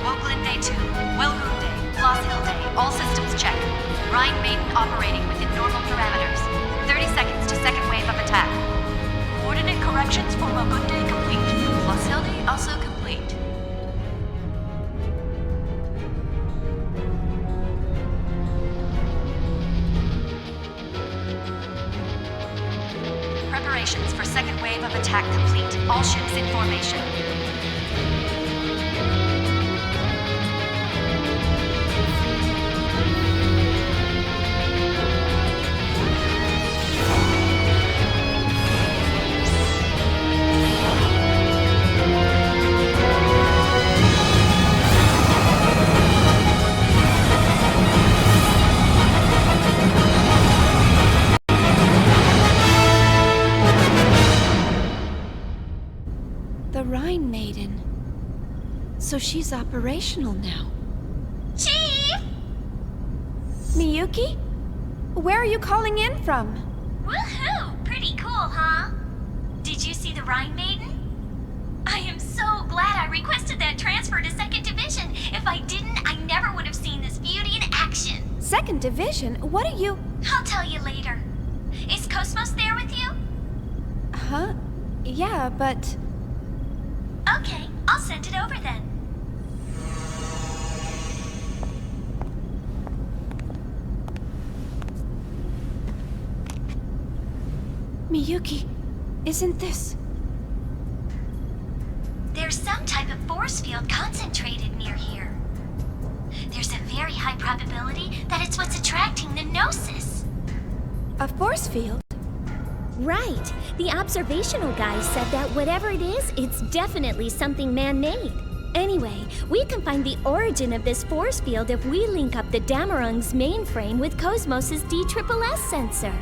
Wokeland Day 2, Wellgoon Day, Floss Hill Day, all systems check. Rhine Maiden operating within normal parameters. 30 seconds to second wave of attack. Coordinate corrections for Wokeland Day complete. Floss Hill Day also complete. Preparations for second wave of attack complete. All ships in formation. The Rhine Maiden. So she's operational now. Chief! Miyuki? Where are you calling in from? Woohoo! Pretty cool, huh? Did you see the Rhine Maiden? I am so glad I requested that transfer to 2nd Division. If I didn't, I never would have seen this beauty in action. 2nd Division? What are you... I'll tell you later. Is Cosmos there with you? Huh? Yeah, but... Okay, I'll send it over then. Miyuki, isn't this... There's some type of force field concentrated near here. There's a very high probability that it's what's attracting the Gnosis. A force field? Right. The observational guy said that whatever it is, it's definitely something man-made. Anyway, we can find the origin of this force field if we link up the Damerung's mainframe with Cosmos' D-SSS sensor.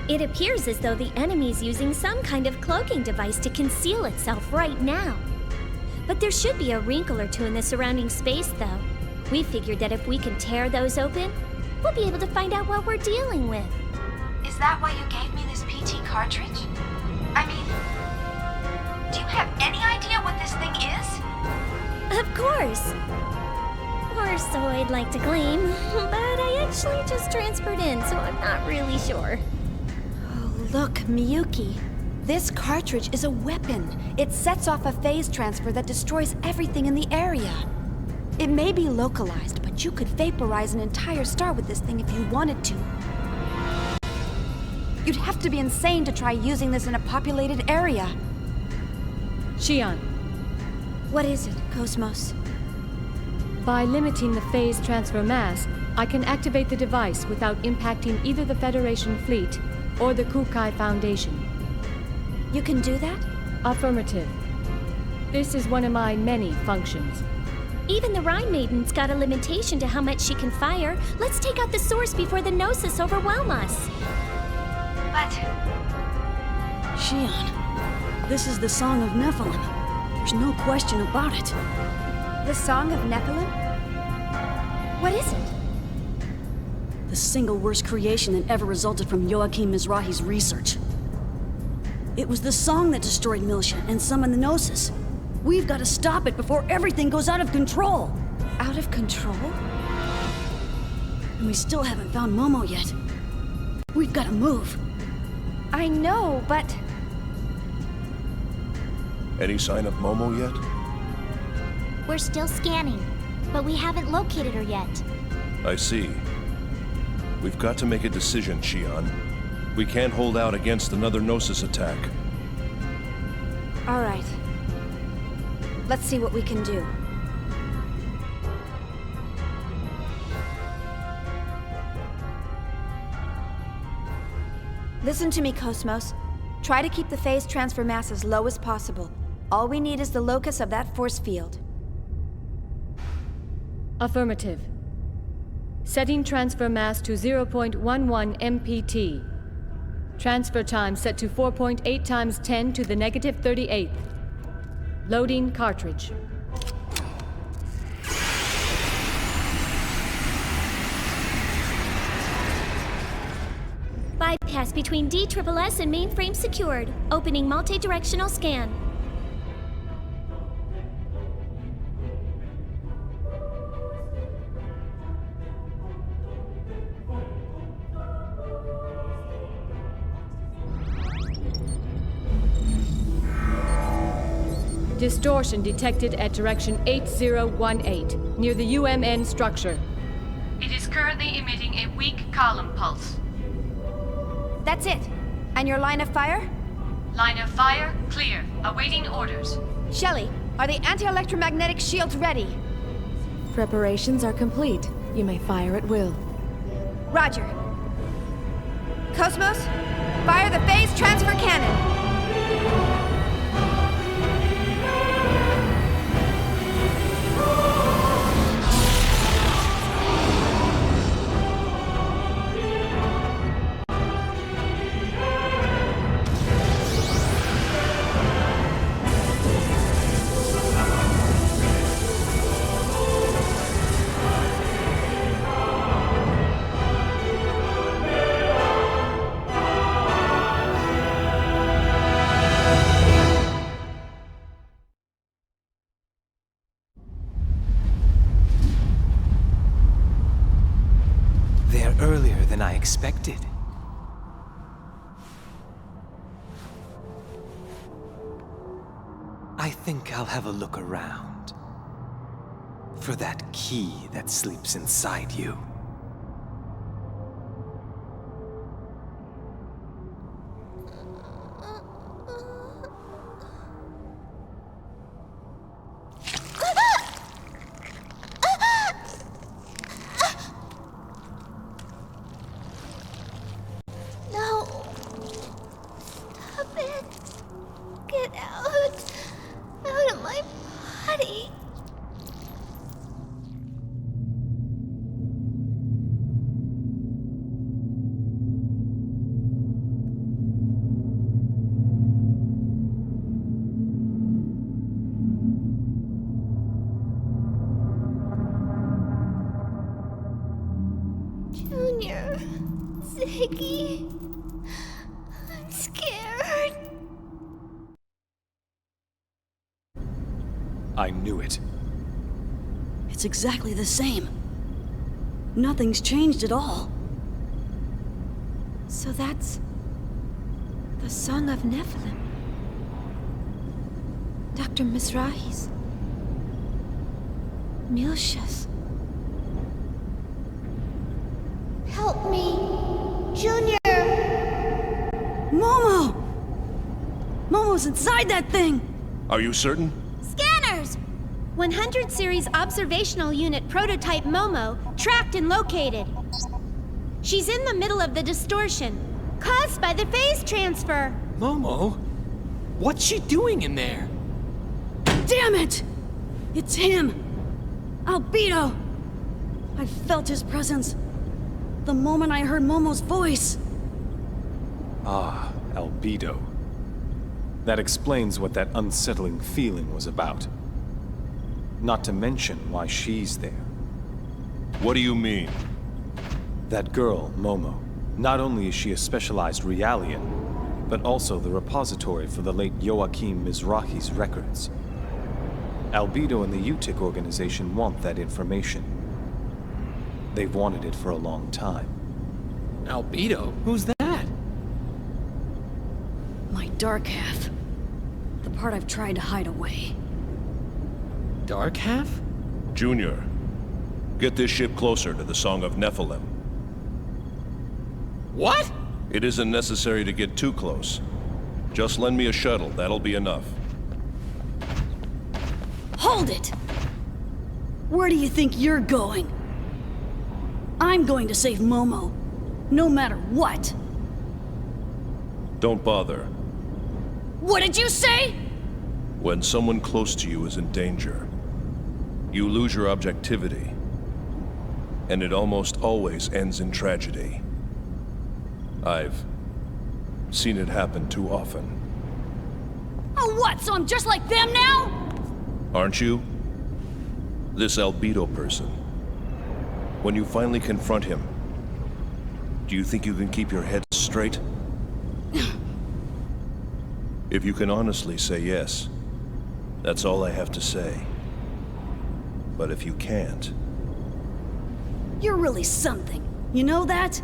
It appears as though the enemy's using some kind of cloaking device to conceal itself right now. But there should be a wrinkle or two in the surrounding space, though. We figured that if we can tear those open, we'll be able to find out what we're dealing with. Is that why you gave me this PT cartridge? I mean, do you have any idea what this thing is? Of course. Or so I'd like to claim, but I actually just transferred in, so I'm not really sure. Oh, look, Miyuki. This cartridge is a weapon. It sets off a phase transfer that destroys everything in the area. It may be localized, but you could vaporize an entire star with this thing if you wanted to. You'd have to be insane to try using this in a populated area. Xian. What is it, Cosmos? By limiting the phase transfer mass, I can activate the device without impacting either the Federation fleet or the Kukai Foundation. You can do that? Affirmative. This is one of my many functions. Even the Rhine Maiden's got a limitation to how much she can fire. Let's take out the source before the Gnosis overwhelm us. But... Xian, this is the Song of Nephilim. There's no question about it. The Song of Nephilim? What is it? The single worst creation that ever resulted from Joachim Mizrahi's research. It was the song that destroyed Milsha and summoned the Gnosis. We've got to stop it before everything goes out of control. Out of control? And we still haven't found Momo yet. We've got to move. I know, but... Any sign of Momo yet? We're still scanning, but we haven't located her yet. I see. We've got to make a decision, Shion. We can't hold out against another Gnosis attack. All right. Let's see what we can do. Listen to me, Cosmos. Try to keep the phase transfer mass as low as possible. All we need is the locus of that force field. Affirmative. Setting transfer mass to 0.11 MPT. Transfer time set to 4.8 times 10 to the negative 38th. Loading cartridge. Bypass between D.S.S. and mainframe secured. Opening multi-directional scan. Distortion detected at direction 8018, near the UMN structure. It is currently emitting a weak column pulse. That's it. And your line of fire? Line of fire clear. Awaiting orders. Shelley, are the anti-electromagnetic shields ready? Preparations are complete. You may fire at will. Roger. Cosmos, fire the phase transfer cannon. Earlier than I expected. I think I'll have a look around for that key that sleeps inside you. I'm scared. I knew it. It's exactly the same. Nothing's changed at all. So that's the Song of Nephilim. Dr. Mizrahi's. Milsha's. Help me, Junior! Momo! Momo's inside that thing! Are you certain? Scanners! 100 series observational unit prototype Momo tracked and located. She's in the middle of the distortion, caused by the phase transfer. Momo? What's she doing in there? Damn it! It's him! Albedo! I felt his presence the moment I heard Momo's voice. Ah, Albedo. That explains what that unsettling feeling was about. Not to mention why she's there. What do you mean? That girl, Momo, not only is she a specialized Realian, but also the repository for the late Joachim Mizrahi's records. Albedo and the UTIC organization want that information. They've wanted it for a long time. Albedo? Who's that? My dark half. The part I've tried to hide away. Dark half? Junior, get this ship closer to the Song of Nephilim. What? It isn't necessary to get too close. Just lend me a shuttle, that'll be enough. Hold it! Where do you think you're going? I'm going to save Momo, no matter what. Don't bother. What did you say? When someone close to you is in danger, you lose your objectivity. And it almost always ends in tragedy. I've seen it happen too often. Oh, what? So I'm just like them now? Aren't you? This Albedo person. When you finally confront him, do you think you can keep your head straight? If you can honestly say yes, that's all I have to say. But if you can't... You're really something. You know that?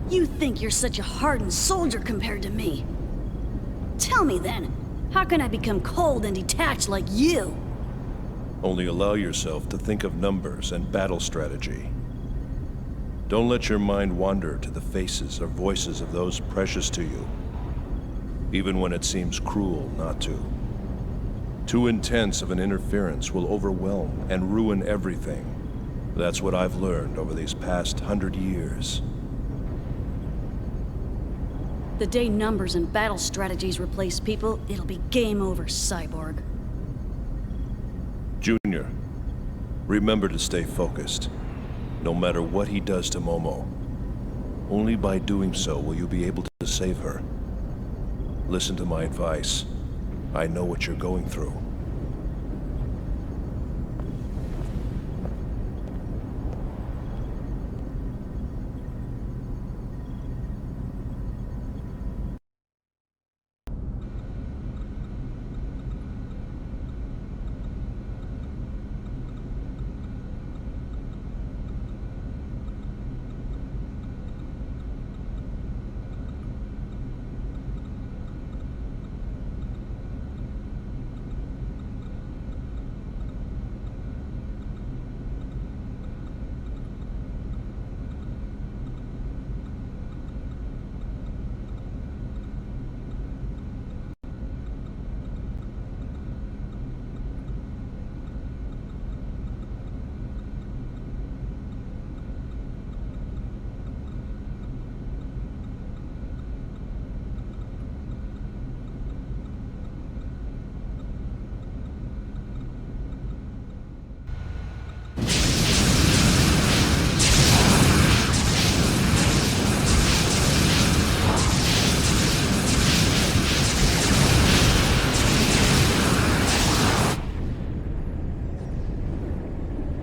You think you're such a hardened soldier compared to me. Tell me then, how can I become cold and detached like you? Only allow yourself to think of numbers and battle strategy. Don't let your mind wander to the faces or voices of those precious to you, even when it seems cruel not to. Too intense of an interference will overwhelm and ruin everything. That's what I've learned over these past 100 years. The day numbers and battle strategies replace people, it'll be game over, Cyborg. Junior, remember to stay focused, no matter what he does to Momo. Only by doing so will you be able to save her. Listen to my advice. I know what you're going through.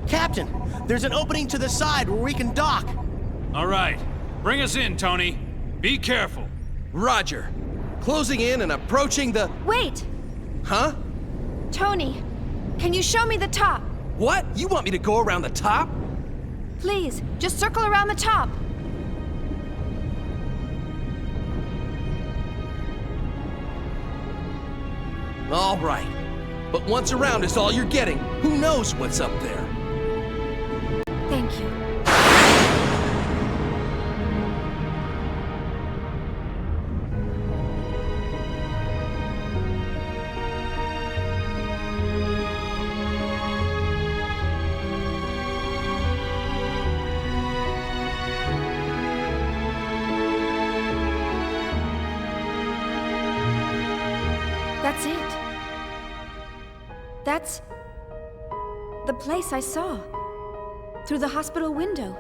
Captain, there's an opening to the side where we can dock. All right. Bring us in, Tony. Be careful. Roger. Closing in and approaching the... Wait! Huh? Tony, can you show me the top? What? You want me to go around the top? Please, just circle around the top. All right. But once around is all you're getting. Who knows what's up there? Thank you. That's it. That's the place I saw. Through the hospital window.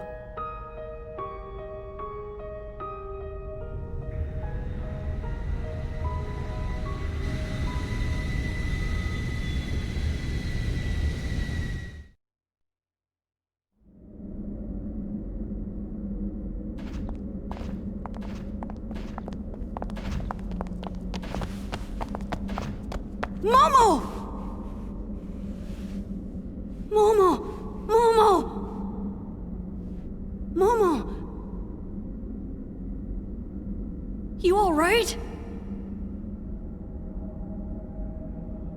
Momo! Momo! Momo! Momo! You all right?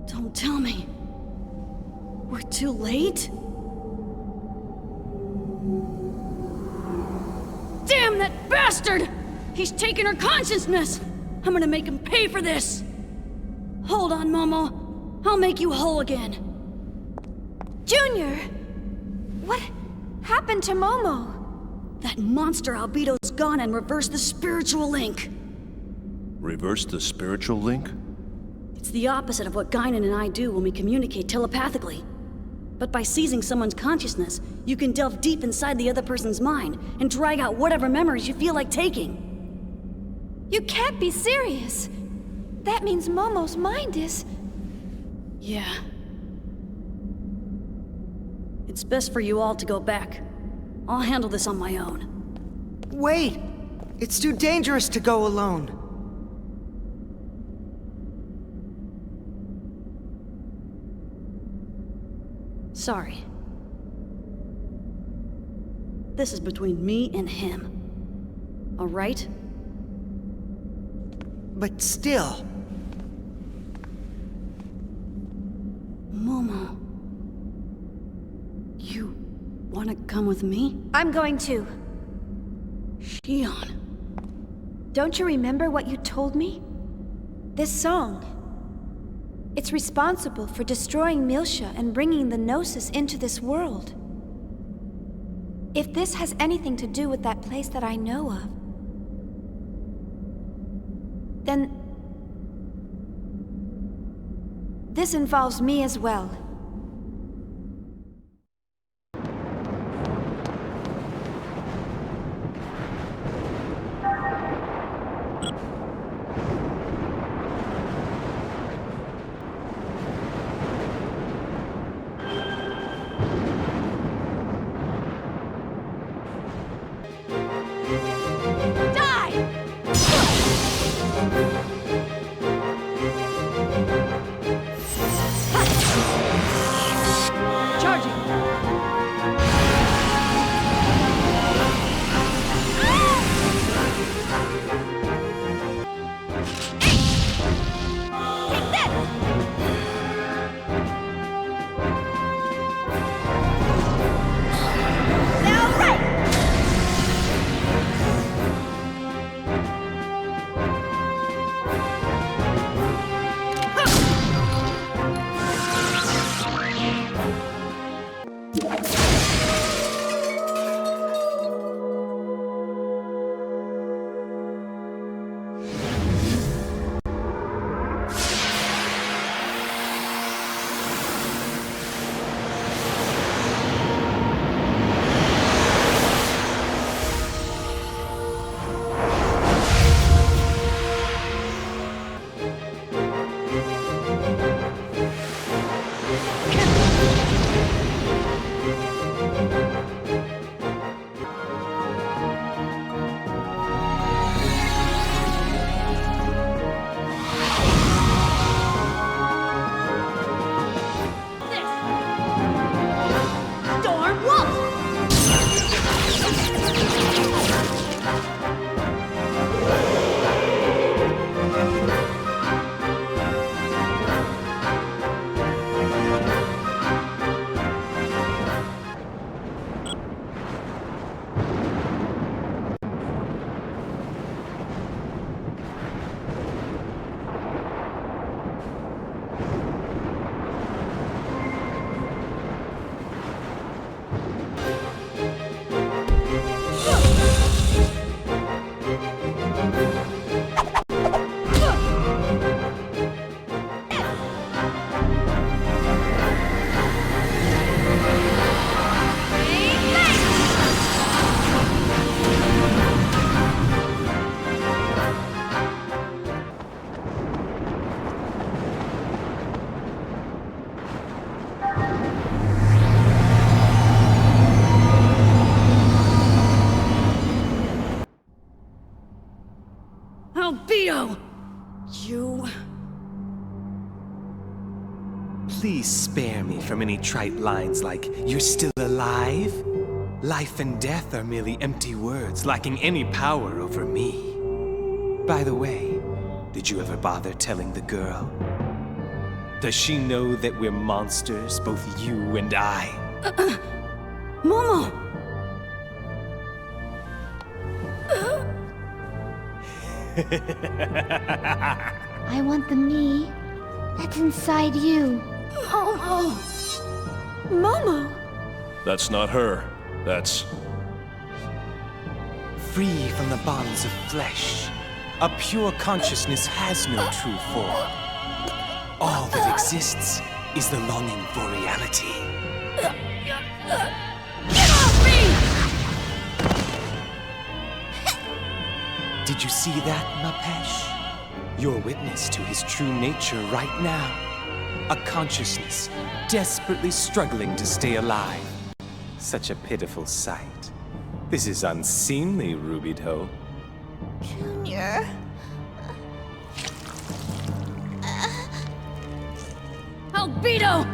Don't tell me. We're too late? Damn that bastard! He's taken her consciousness! I'm gonna make him pay for this! Hold on, Momo. I'll make you whole again. Junior! What happened to Momo? That monster Albedo's gone and reversed the spiritual link. Reverse the spiritual link? It's the opposite of what Guinan and I do when we communicate telepathically. But by seizing someone's consciousness, you can delve deep inside the other person's mind and drag out whatever memories you feel like taking. You can't be serious. That means Momo's mind is... Yeah. It's best for you all to go back. I'll handle this on my own. Wait! It's too dangerous to go alone. Sorry. This is between me and him. All right? But still... Momo... You wanna come with me? I'm going to. Shion... Don't you remember what you told me? This song. It's responsible for destroying Miltia and bringing the Gnosis into this world. If this has anything to do with that place that I know of, then this involves me as well. Please spare me from any trite lines like, "You're still alive?" Life and death are merely empty words, lacking any power over me. By the way, did you ever bother telling the girl? Does she know that we're monsters, both you and I? Momo! I want the me that's inside you. Momo! Momo! That's not her. That's... Free from the bonds of flesh, a pure consciousness has no true form. All that exists is the longing for reality. Get off me! Did you see that, Mapesh? You're witness to his true nature right now. A consciousness desperately struggling to stay alive. Such a pitiful sight. This is unseemly, Ruby-Toe. Junior. Albedo!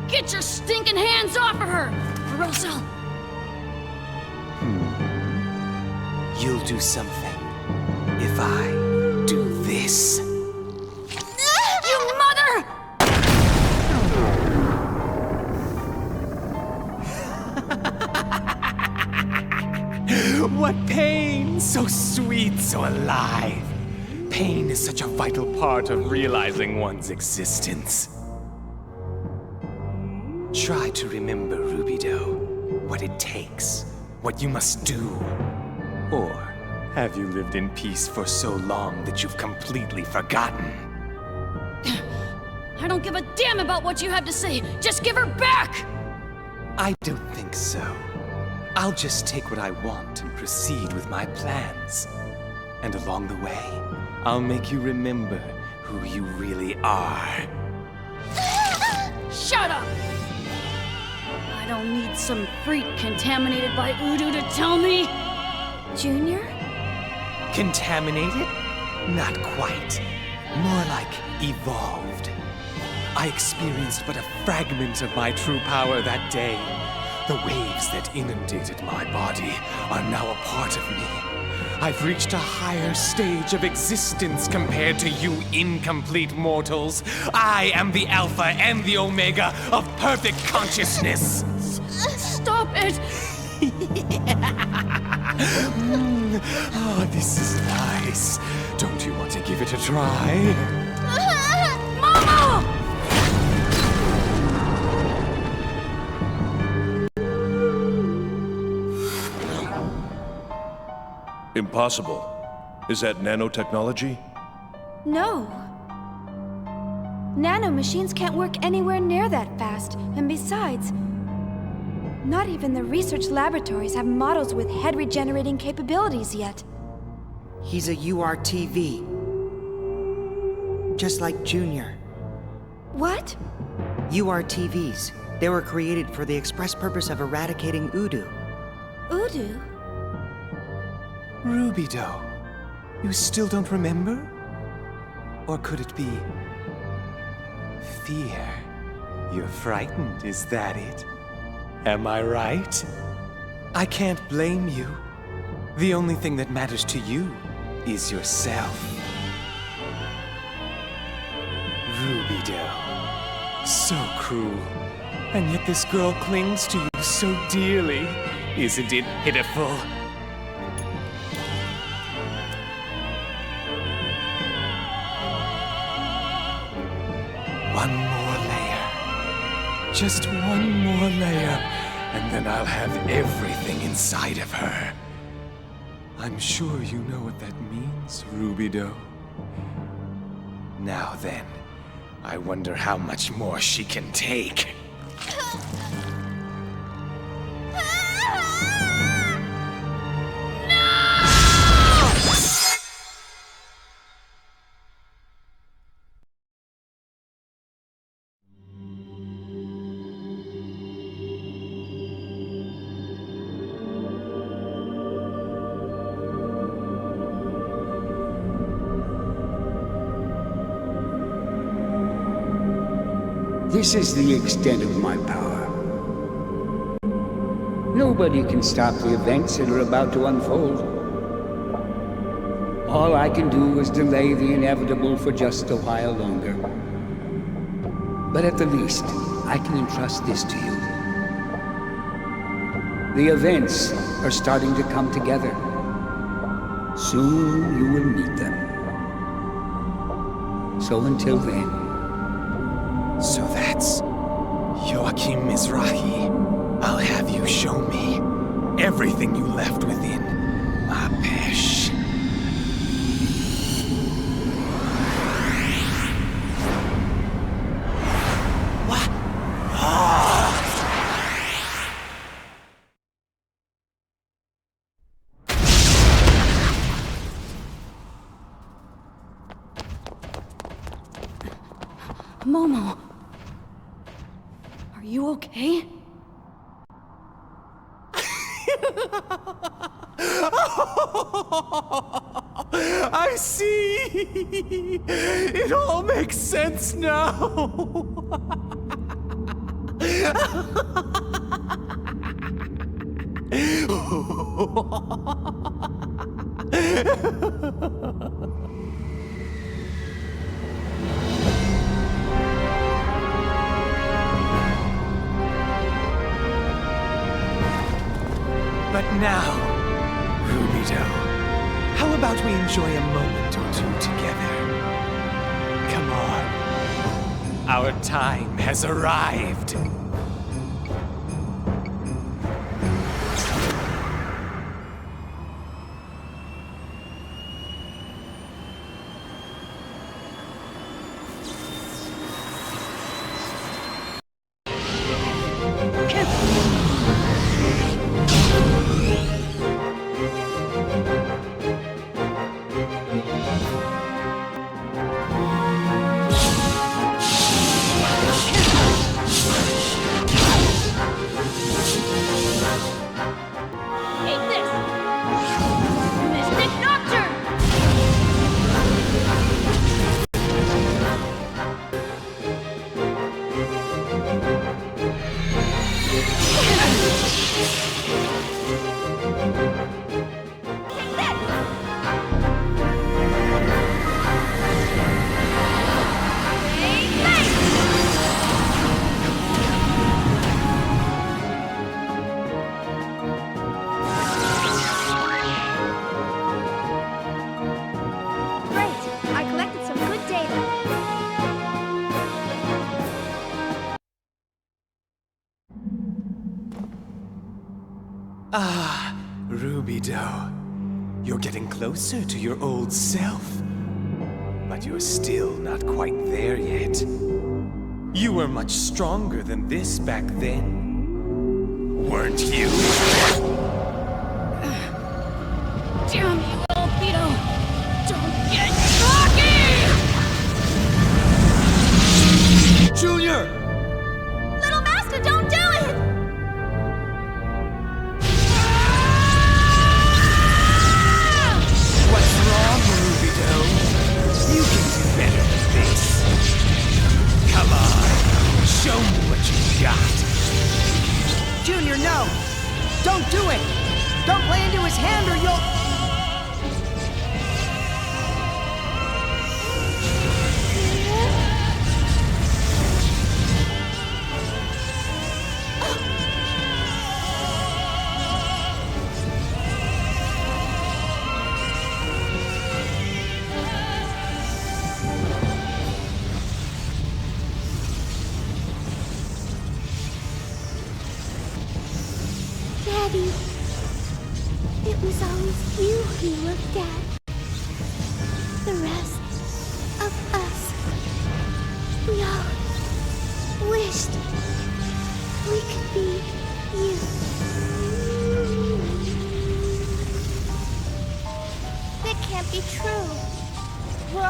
Get your stinking hands off of her! Or else I'll... You'll do something if I do this. You mother! What pain! So sweet, so alive. Pain is such a vital part of realizing one's existence. Try to remember, Ruby-Doe, what it takes, what you must do. Or have you lived in peace for so long that you've completely forgotten? I don't give a damn about what you have to say. Just give her back! I don't think so. I'll just take what I want and proceed with my plans. And along the way, I'll make you remember who you really are. Shut up! I don't need some freak contaminated by Udu to tell me. Junior? Contaminated? Not quite. More like evolved. I experienced but a fragment of my true power that day. The waves that inundated my body are now a part of me. I've reached a higher stage of existence compared to you incomplete mortals. I am the Alpha and the Omega of perfect consciousness. Stop it! Oh, this is nice. Don't you want to give it a try? Momo! Impossible. Is that nanotechnology? No. Nano machines can't work anywhere near that fast, and besides, not even the research laboratories have models with head regenerating capabilities yet. He's a URTV. Just like Junior. What? URTVs. They were created for the express purpose of eradicating Udu. Udu? Ruby-Doe, you still don't remember? Or could it be fear? You're frightened, is that it? Am I right? I can't blame you. The only thing that matters to you is yourself. Ruby-Doe, so cruel. And yet this girl clings to you so dearly. Isn't it pitiful? One more layer. Just one more layer, and then I'll have everything inside of her. I'm sure you know what that means, Ruby-Doe. Now then, I wonder how much more she can take. This is the extent of my power. Nobody can stop the events that are about to unfold. All I can do is delay the inevitable for just a while longer. But at the least, I can entrust this to you. The events are starting to come together. Soon you will meet them. So until then... So that's Joachim Mizrahi. I'll have you show me everything you left within my pesh. What? Momo. Are you okay? I see! It all makes sense now! But now, Rubido, how about we enjoy a moment or two together? Come on. Our time has arrived. Ah, Rubido. You're getting closer to your old self. But you're still not quite there yet. You were much stronger than this back then. Weren't you? Damn you, Wolfiepoos! Don't get cocky! Junior! Little Master, don't do it! What's wrong, Rubido? You can do better than this. Come on, show me what you got. Junior, no! Don't do it! Don't play into his hand or you'll... Daddy, it was always you he looked at. The rest of us, we all wished we could be you. That can't be true. We're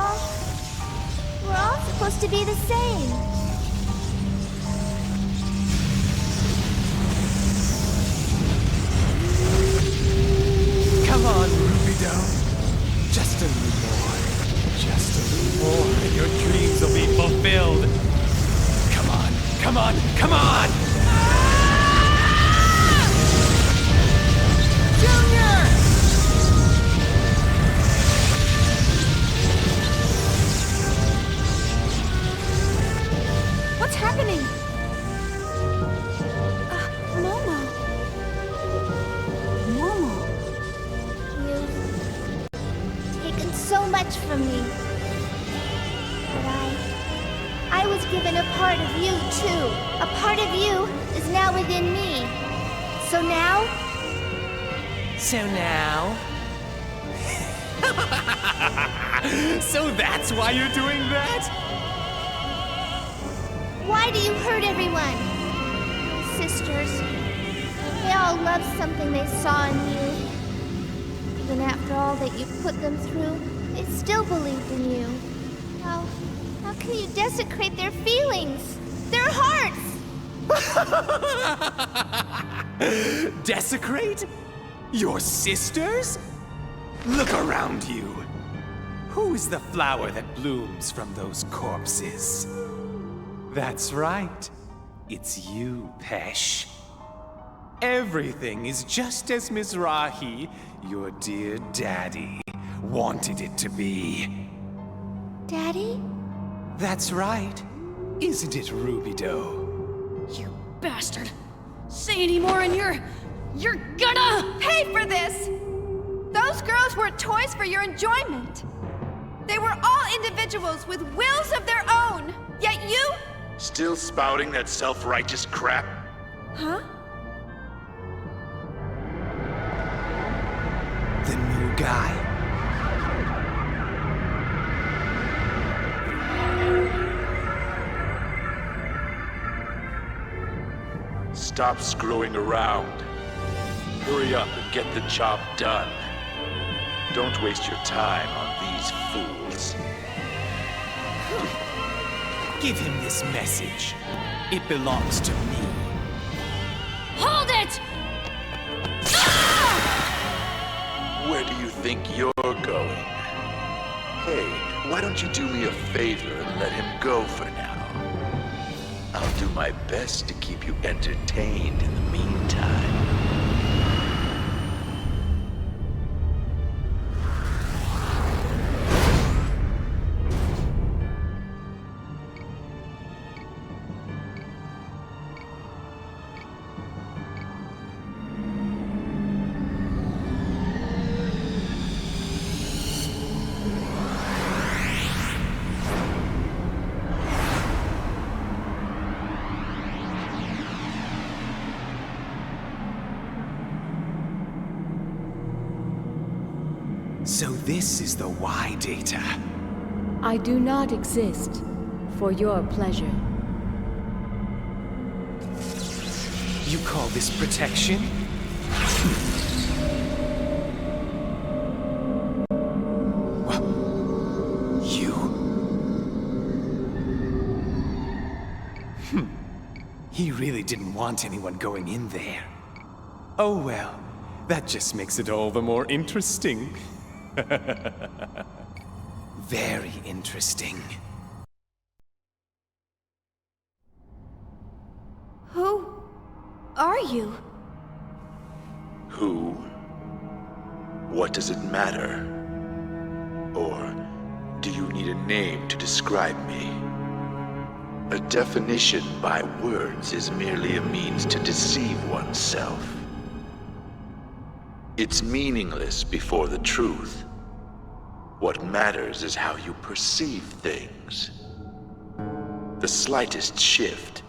all supposed to be the same. Come on, Rubido. Just a little more. Just a little more, and your dreams will be fulfilled. Come on. Come on, come on! Junior! What's happening? Momo. You've taken so much from me. But I was given a part of you, too. A part of you is now within me. So now? So now? So that's why you're doing that? Why do you hurt everyone? Sisters. They all loved something they saw in you. Even after all that you put them through, they still believed in you. How can you desecrate their feelings? Their hearts? Desecrate? Your sisters? Look around you. Who is the flower that blooms from those corpses? That's right. It's you, Pesh. Everything is just as Mizrahi, your dear daddy, wanted it to be. Daddy? That's right. Isn't it, Rubido? You bastard! Say any more and you're gonna Pay for this! Those girls were toys for your enjoyment. They were all individuals with wills of their own. Yet you... Still spouting that self-righteous crap? Huh? The new guy? Stop screwing around. Hurry up and get the job done. Don't waste your time on these fools. Give him this message. It belongs to me. Hold it! Where do you think you're going? Hey, why don't you do me a favor and let him go for now? I'll do my best to keep you entertained in the meantime. So this is the Y data. I do not exist for your pleasure. You call this protection? Well, you? He really didn't want anyone going in there. Oh well, that just makes it all the more interesting. Very interesting. Who are you? Who? What does it matter? Or do you need a name to describe me? A definition by words is merely a means to deceive oneself. It's meaningless before the truth. What matters is how you perceive things. The slightest shift,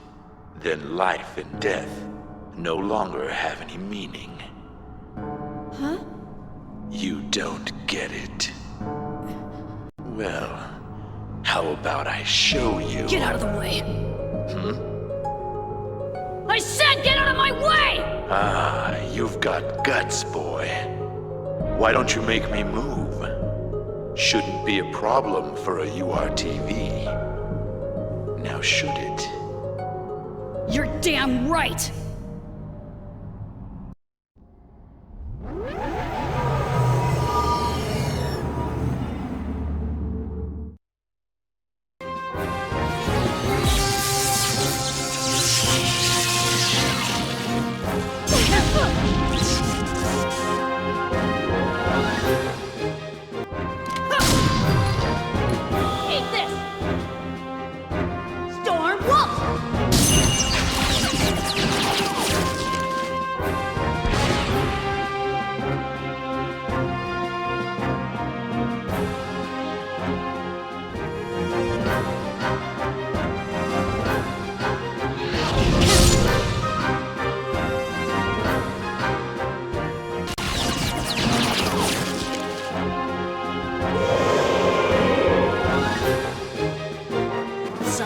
then life and death no longer have any meaning. Huh? You don't get it. Well, how about I show you? Get out of the way! I said get out of my way! Ah, you've got guts, boy. Why don't you make me move? Shouldn't be a problem for a URTV. Now should it? You're damn right!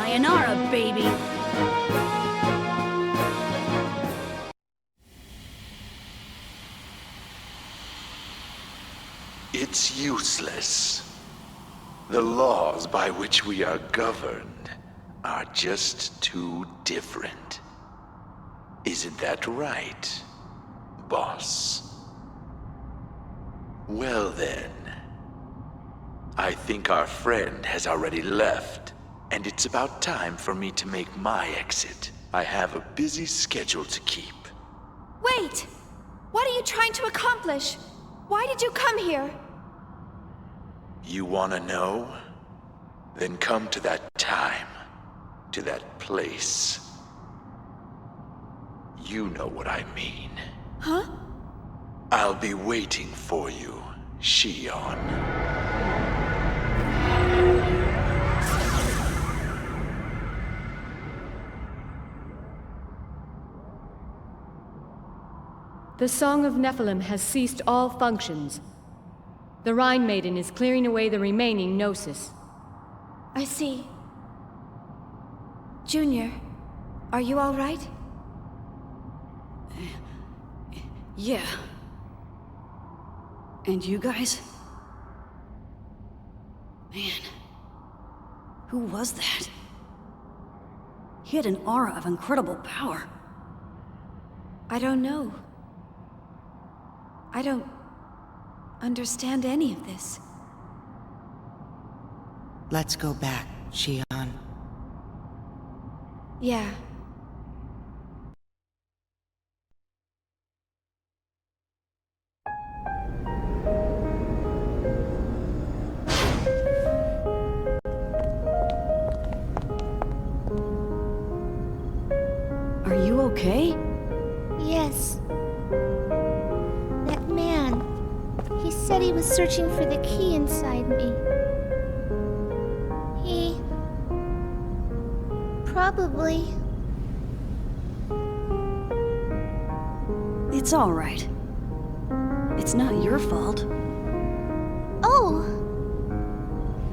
Sayonara, baby. It's useless. The laws by which we are governed are just too different. Isn't that right, boss? Well then, I think our friend has already left, and it's about time for me to make my exit. I have a busy schedule to keep. Wait! What are you trying to accomplish? Why did you come here? You wanna know? Then come to that time, to that place. You know what I mean. Huh? I'll be waiting for you, Shion. The Song of Nephilim has ceased all functions. The Rhine Maiden is clearing away the remaining Gnosis. I see. Junior, are you all right? Yeah. And you guys? Man, who was that? He had an aura of incredible power. I don't know. I don't understand any of this. Let's go back, Shion. Yeah. Are you okay? Yes. That man. He said he was searching for the key inside me. He... probably... It's all right. It's not your fault. Oh!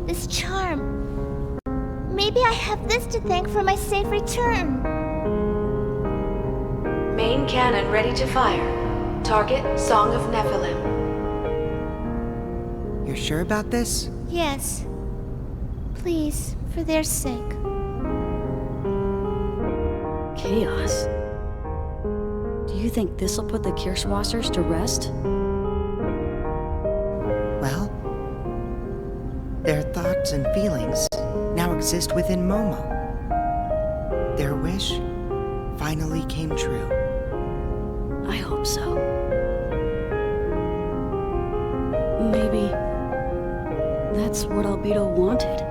This charm. Maybe I have this to thank for my safe return. Main cannon ready to fire. Target, Song of Nephilim. You're sure about this? Yes. Please, for their sake. Chaos. Do you think this'll put the Kirschwassers to rest? Well, their thoughts and feelings now exist within Momo. Their wish finally came true. I hope so. Maybe that's what Albedo wanted.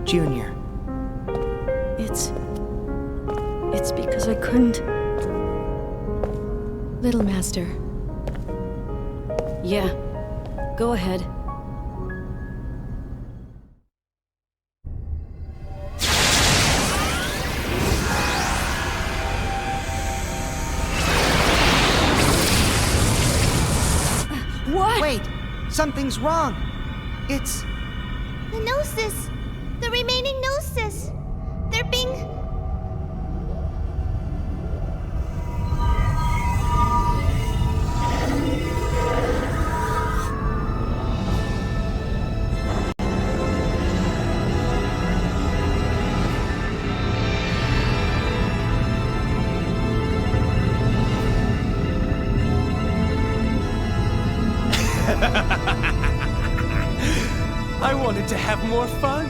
Junior. It's because I couldn't... Little Master. Yeah, go ahead. What? Wait! Something's wrong! It's... The Gnosis! The remaining Gnosis! They're being... I wanted to have more fun,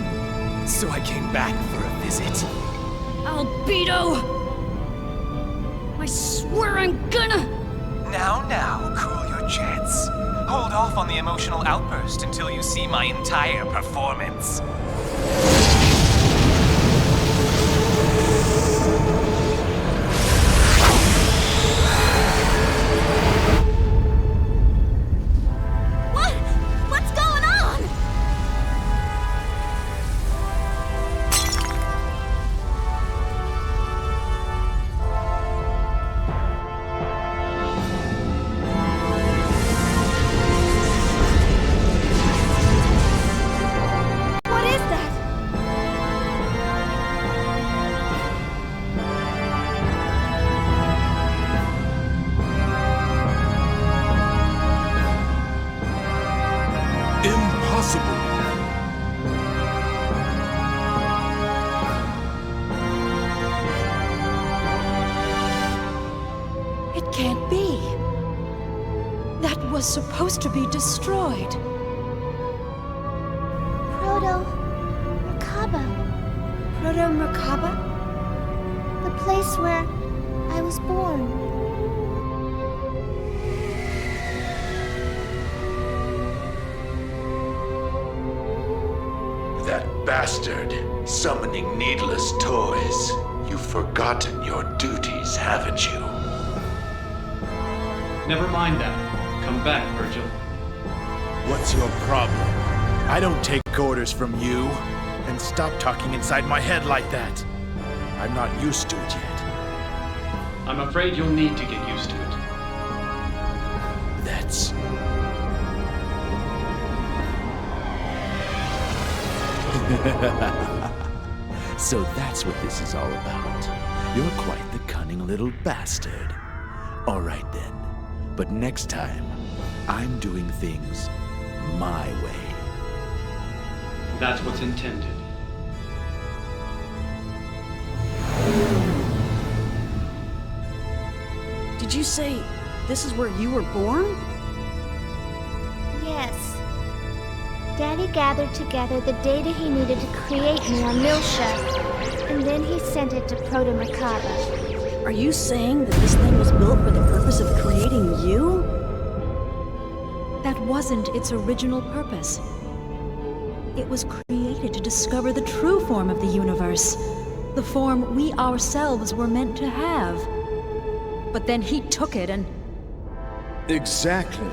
so I came back for a visit. Albedo! I swear I'm gonna... Now, cool your jets. Hold off on the emotional outburst until you see my entire performance. What's going on? What is that? can't be. That was supposed to be destroyed. Proto-Merkaba. Proto-Merkaba? The place where I was born. That bastard, summoning needless toys. You've forgotten your duties, haven't you? Never mind that. Come back, Virgil. What's your problem? I don't take orders from you. And stop talking inside my head like that. I'm not used to it yet. I'm afraid you'll need to get used to it. That's... So that's what this is all about. You're quite the cunning little bastard. All right then. But next time, I'm doing things my way. That's what's intended. Did you say this is where you were born? Yes. Daddy gathered together the data he needed to create me on Milsha, and then he sent it to Proto-Merkaba. Are you saying that this thing was built for the purpose of creating you? That wasn't its original purpose. It was created to discover the true form of the universe. The form we ourselves were meant to have. But then he took it and... Exactly.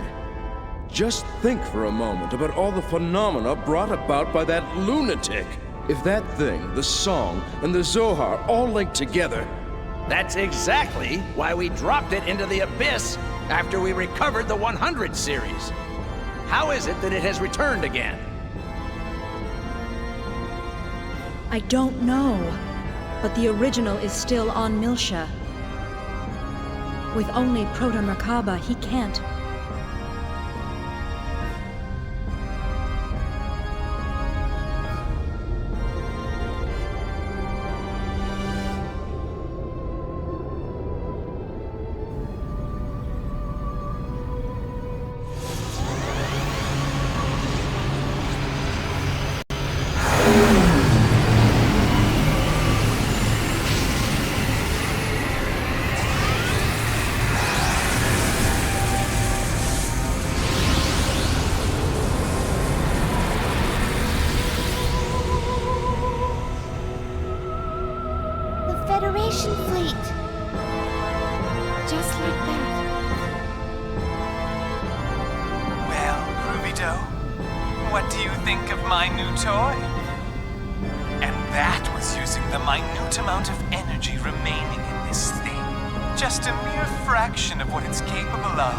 Just think for a moment about all the phenomena brought about by that lunatic. If that thing, the song, and the Zohar all linked together... That's exactly why we dropped it into the abyss after we recovered the 100 series. How is it that it has returned again? I don't know. But the original is still on Milsha. With only Proto-Merkaba, he can't. Federation fleet. Just like that. Well, Groovy Doe, what do you think of my new toy? And that was using the minute amount of energy remaining in this thing. Just a mere fraction of what it's capable of.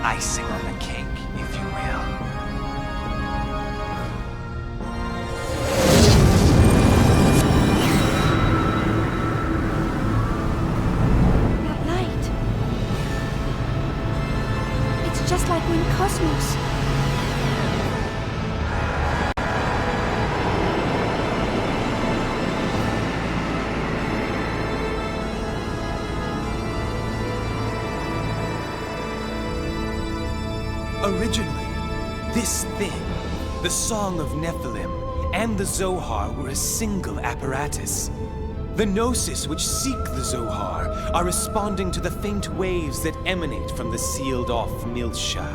Icing on the cake, if you will. Just like when Cosmos. Originally, this thing, the Song of Nephilim, and the Zohar were a single apparatus. The Gnosis which seek the Zohar are responding to the faint waves that emanate from the sealed-off Milsha.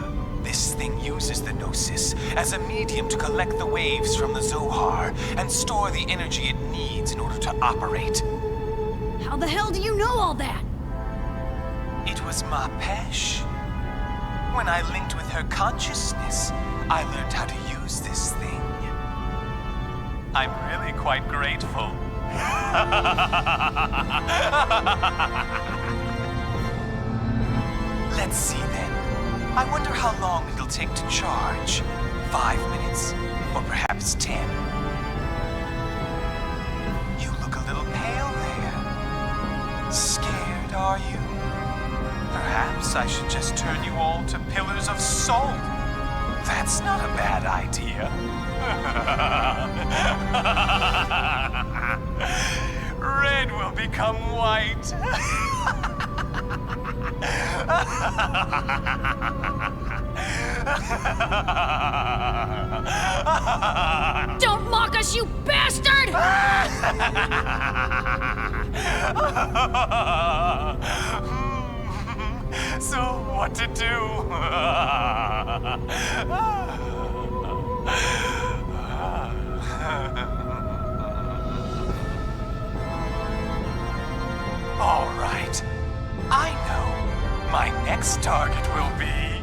This thing uses the Gnosis as a medium to collect the waves from the Zohar and store the energy it needs in order to operate. How the hell do you know all that? It was Ma Pesh. When I linked with her consciousness, I learned how to use this thing. I'm really quite grateful. Let's see then. I wonder how long it'll take to charge. 5 minutes? Or perhaps 10? You look a little pale there. Scared, are you? Perhaps I should just turn you all to pillars of salt. That's not a bad idea. Red will become white. So, what to do? All right. I know. My next target will be...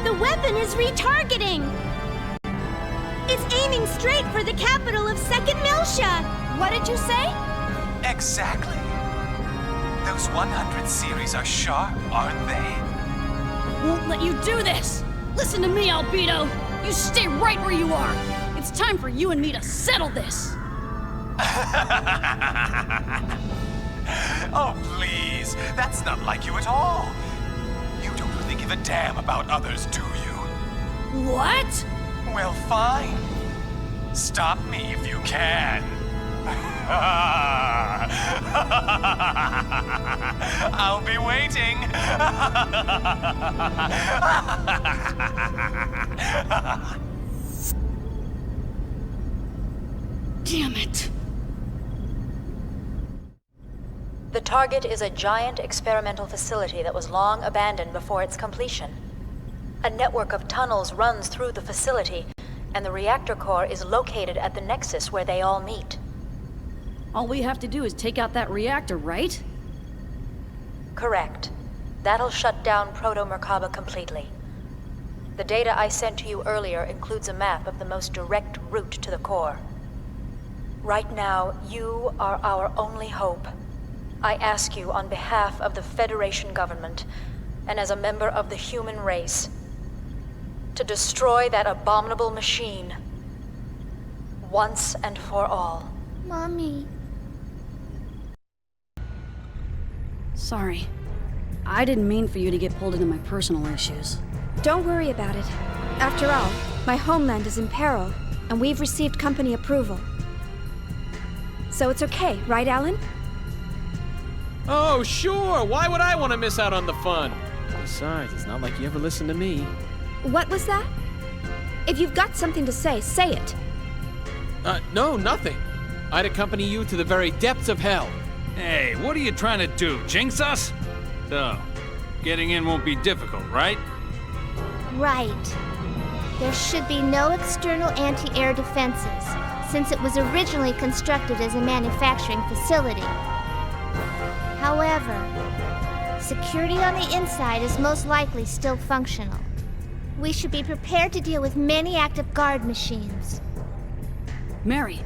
The weapon is retargeting! It's aiming straight for the capital of Second Miltia! What did you say? Exactly. Those 100 series are sharp, aren't they? Won't let you do this! Listen to me, Albedo! You stay right where you are! It's time for you and me to settle this! Oh, please. That's not like you at all. You don't really give a damn about others, do you? What? Well, fine. Stop me if you can. I'll be waiting. Damn it. The target is a giant experimental facility that was long abandoned before its completion. A network of tunnels runs through the facility, and the reactor core is located at the nexus where they all meet. All we have to do is take out that reactor, right? Correct. That'll shut down Proto-Merkaba completely. The data I sent to you earlier includes a map of the most direct route to the core. Right now, you are our only hope. I ask you on behalf of the Federation government, and as a member of the human race, to destroy that abominable machine, once and for all. Mommy. Sorry. I didn't mean for you to get pulled into my personal issues. Don't worry about it. After all, my homeland is in peril, and we've received company approval. So it's okay, right, Alan? Oh, sure! Why would I want to miss out on the fun? Besides, it's not like you ever listen to me. What was that? If you've got something to say, say it. No, nothing. I'd accompany you to the very depths of hell. Hey, what are you trying to do, jinx us? So, getting in won't be difficult, right? Right. There should be no external anti-air defenses, since it was originally constructed as a manufacturing facility. However, security on the inside is most likely still functional. We should be prepared to deal with many active guard machines. Mary,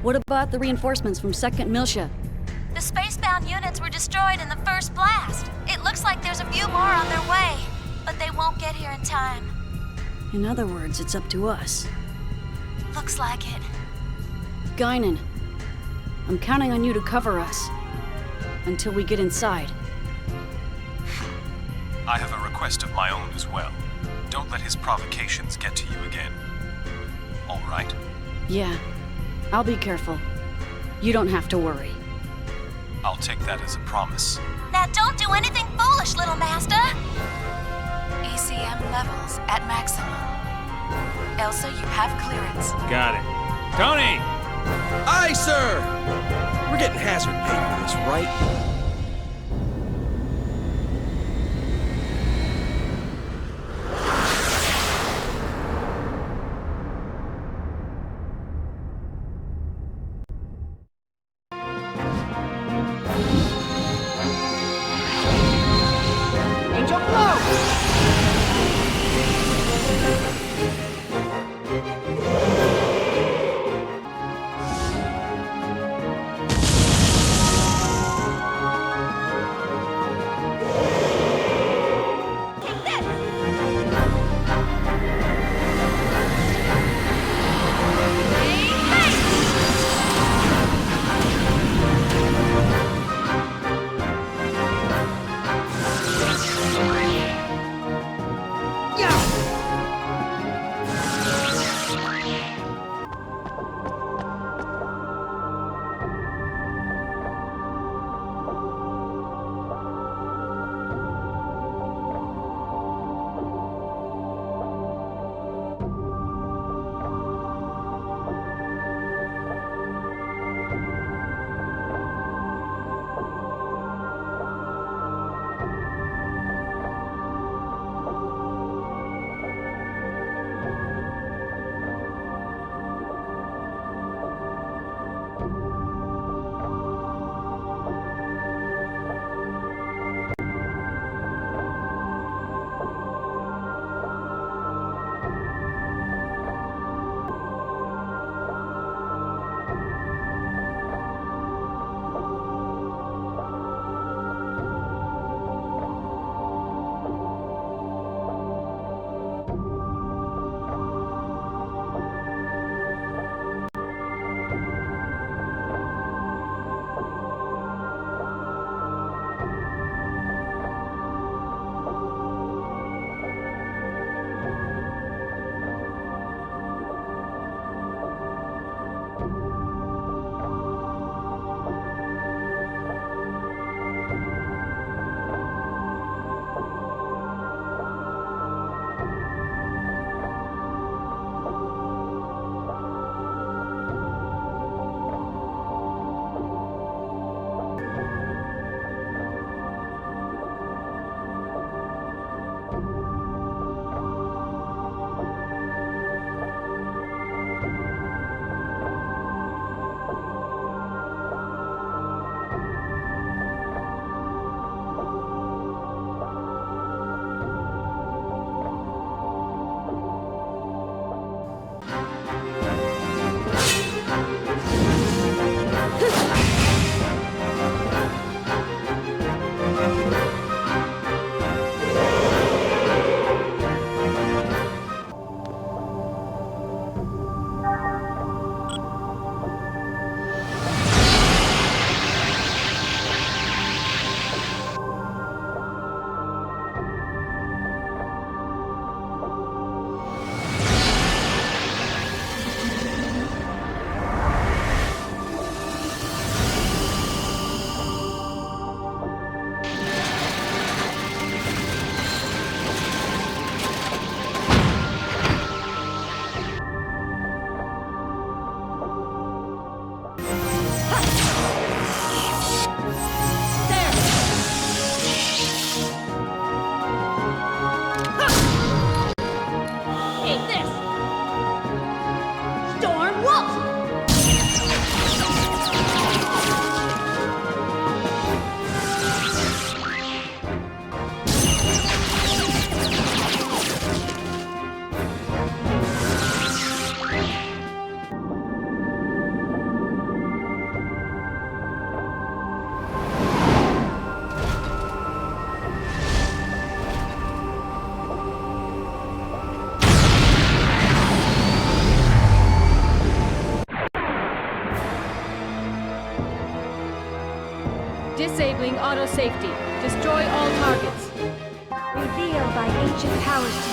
what about the reinforcements from Second Miltia? The spacebound units were destroyed in the first blast. It looks like there's a few more on their way, but they won't get here in time. In other words, it's up to us. Looks like it. Guinan, I'm counting on you to cover us. Until we get inside. I have a request of my own as well. Don't let his provocations get to you again. All right? Yeah, I'll be careful. You don't have to worry. I'll take that as a promise. Now don't do anything foolish, little master! ECM levels at maximum. Elsa, you have clearance. Got it. Tony! Aye, sir! We're getting hazard pay for this, right? Angel Flow! Disabling auto safety. Destroy all targets. Revealed by ancient powers team.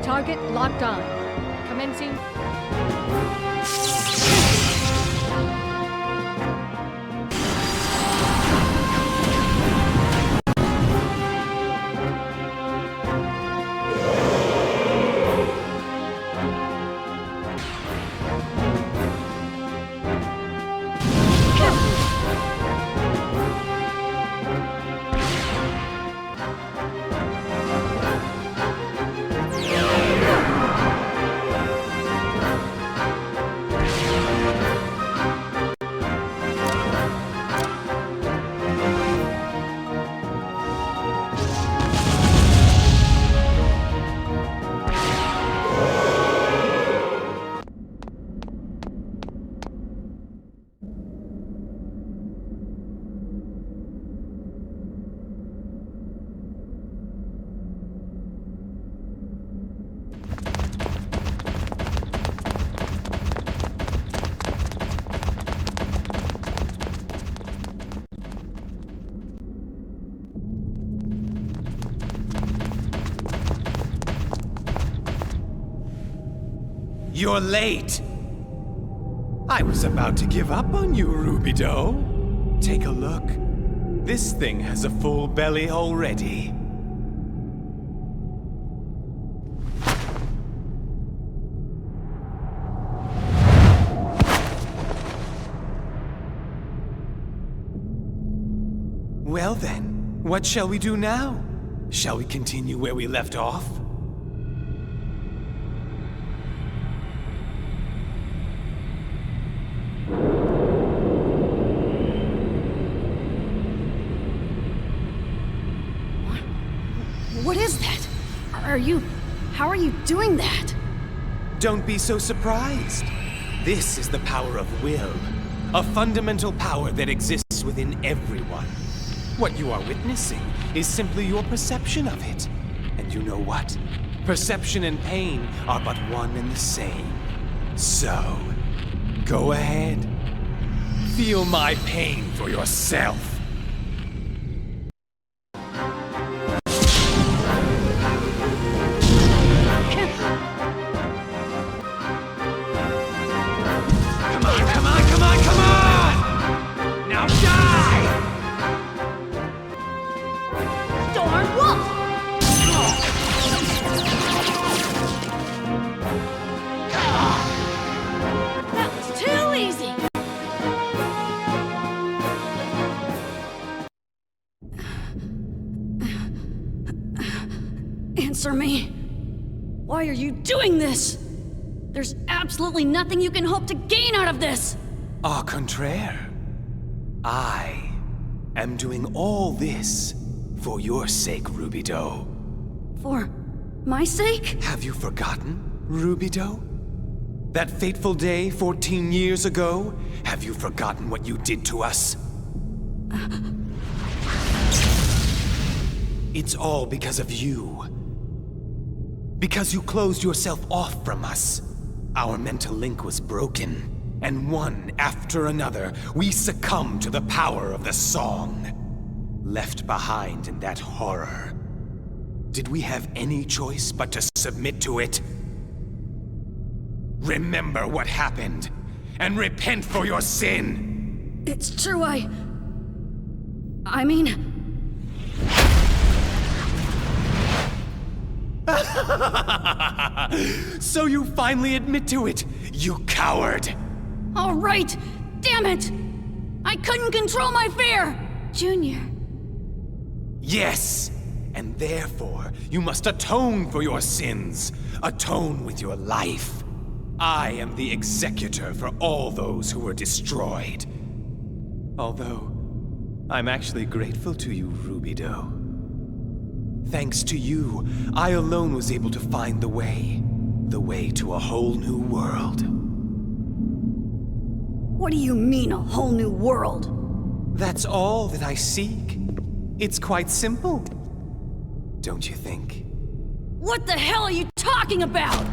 Target locked on. Commencing. You're late! I was about to give up on you, Ruby Doe. Take a look. This thing has a full belly already. Well then, what shall we do now? Shall we continue where we left off? What is that? How are you doing that? Don't be so surprised. This is the power of will. A fundamental power that exists within everyone. What you are witnessing is simply your perception of it. And you know what? Perception and pain are but one and the same. So, go ahead. Feel my pain for yourself. Come on! Now die! Answer me! Why are you doing this? There's absolutely nothing you can hope to gain out of this! Au contraire. I am doing all this for your sake, Rubidoux. For my sake? Have you forgotten, Rubidoux? That fateful day 14 years ago? Have you forgotten what you did to us? It's all because of you. Because you closed yourself off from us. Our mental link was broken, and one after another, we succumbed to the power of the song. Left behind in that horror. Did we have any choice but to submit to it? Remember what happened, and repent for your sin! It's true, I mean... So you finally admit to it, you coward! All right! Damn it! I couldn't control my fear! Junior. Yes! And therefore, you must atone for your sins. Atone with your life. I am the executor for all those who were destroyed. Although, I'm actually grateful to you, Rubidoux. Thanks to you, I alone was able to find the way to a whole new world. What do you mean, a whole new world? That's all that I seek. It's quite simple. Don't you think? What the hell are you talking about?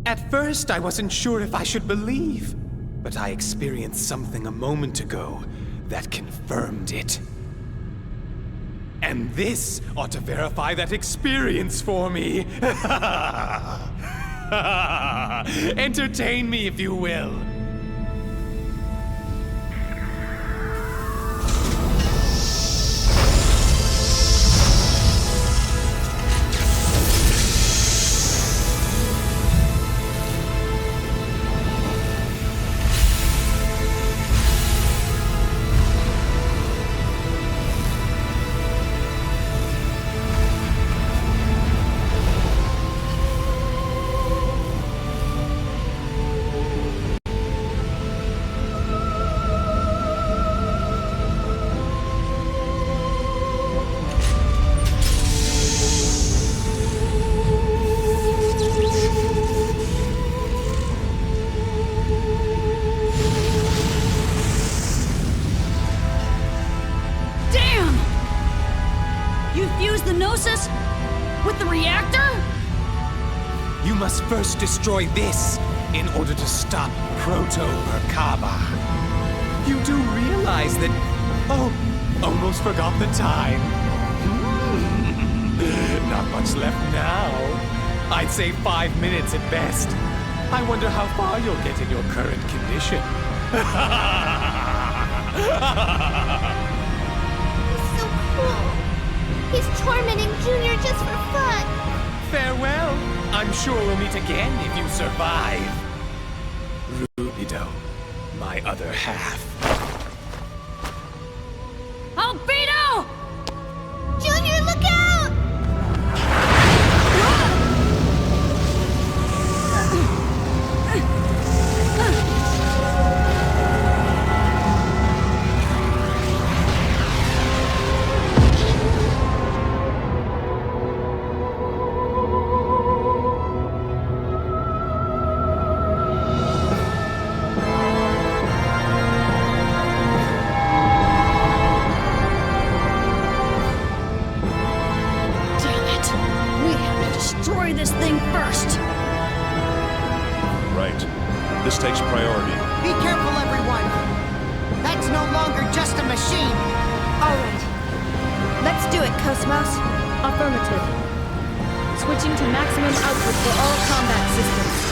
At first, I wasn't sure if I should believe, but I experienced something a moment ago that confirmed it. And this ought to verify that experience for me. Entertain me, if you will. With the reactor? You must first destroy this in order to stop Proto-Merkaba. You do realize that... Oh, almost forgot the time. Not much left now. I'd say 5 minutes at best. I wonder how far you'll get in your current condition. He's so cruel. He's tormenting Junior just for fun. Farewell. I'm sure we'll meet again if you survive. Rubidoux, my other half. Albedo! Junior, look out! Switching to maximum output for all combat systems.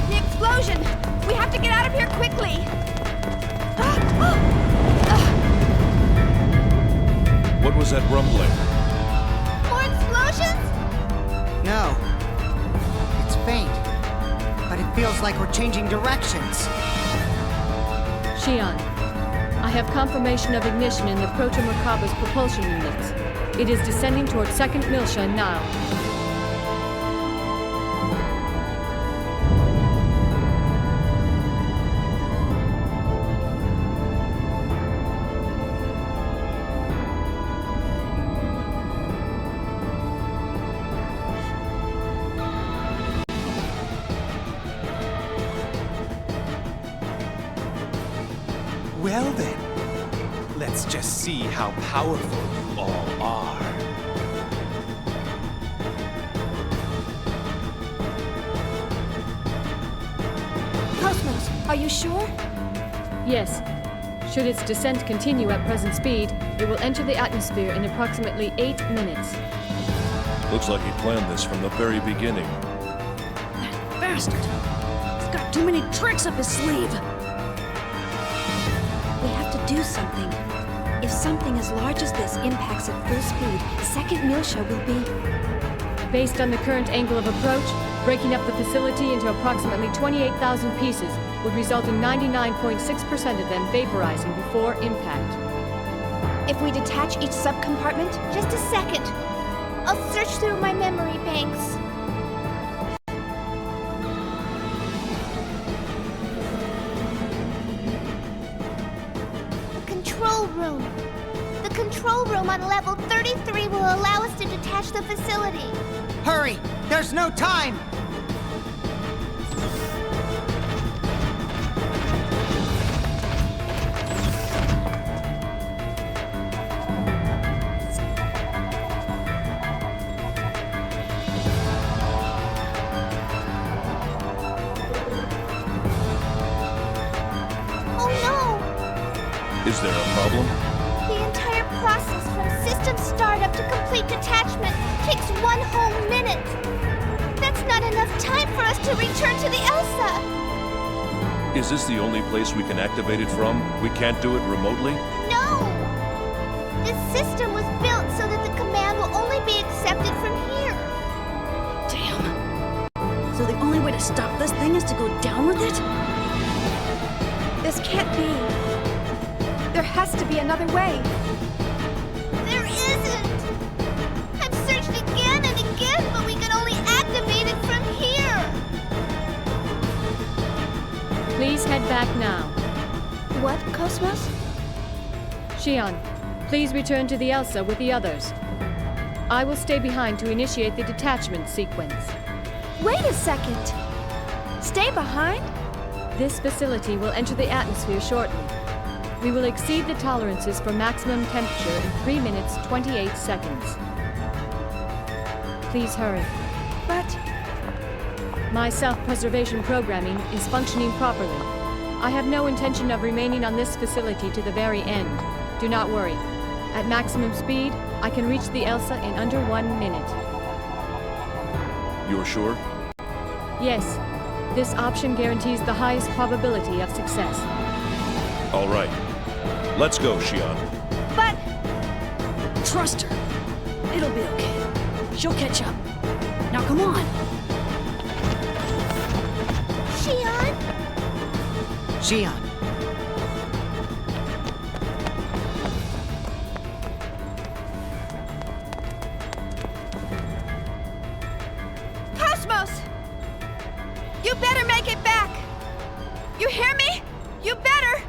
The explosion! We have to get out of here quickly! What was that rumbling? More explosions? No. It's faint. But it feels like we're changing directions. Xian, I have confirmation of ignition in the Proto-Merkaba's propulsion units. It is descending towards 2nd Miltia now. Well then, let's just see how powerful you all are. Cosmos, are you sure? Yes. Should its descent continue at present speed, it will enter the atmosphere in approximately 8 minutes. Looks like he planned this from the very beginning. That bastard! He's got too many tricks up his sleeve! We have to do something. If something as large as this impacts at full speed, 2nd Miltia will be... Based on the current angle of approach, breaking up the facility into approximately 28,000 pieces would result in 99.6% of them vaporizing before impact. If we detach each subcompartment? Just a second. I'll search through my memory banks. Control room. The control room on level 33 will allow us to detach the facility. Hurry! There's no time! Is there a problem? The entire process from system startup to complete detachment takes 1 whole minute. That's not enough time for us to return to the Elsa. Is this the only place we can activate it from? We can't do it remotely? No! This system was built so that the command will only be accepted from here. Damn. So the only way to stop this thing is to go down with it? This can't be. There has to be another way. There isn't! I've searched again and again, but we can only activate it from here! Please head back now. What, Cosmos? Xian, please return to the Elsa with the others. I will stay behind to initiate the detachment sequence. Wait a second! Stay behind? This facility will enter the atmosphere shortly. We will exceed the tolerances for maximum temperature in 3 minutes, 28 seconds. Please hurry. But... My self-preservation programming is functioning properly. I have no intention of remaining on this facility to the very end. Do not worry. At maximum speed, I can reach the Elsa in under 1 minute. You're sure? Yes. This option guarantees the highest probability of success. All right. Let's go, Xian. But... Trust her. It'll be okay. She'll catch up. Now come on. Xian? Xian. Cosmos! You better make it back! You hear me? You better!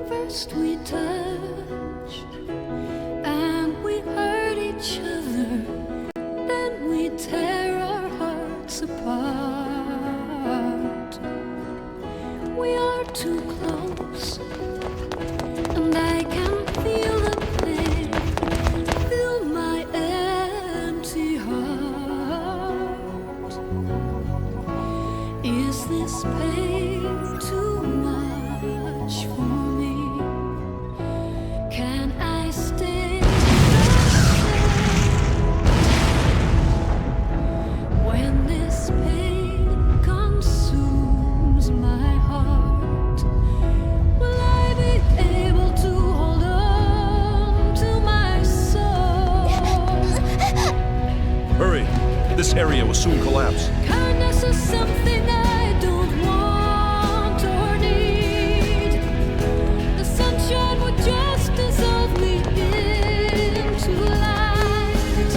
First we touched, and we hurt each other. Then we tear our hearts apart. We are too close, and I can feel the pain fill my empty heart. this pain too much for me? Can I stay when this pain consumes my heart? Will I be able to hold on to my soul? Hurry! This area will soon collapse. Kindness is something I don't want or need. The sunshine would just dissolve me into light.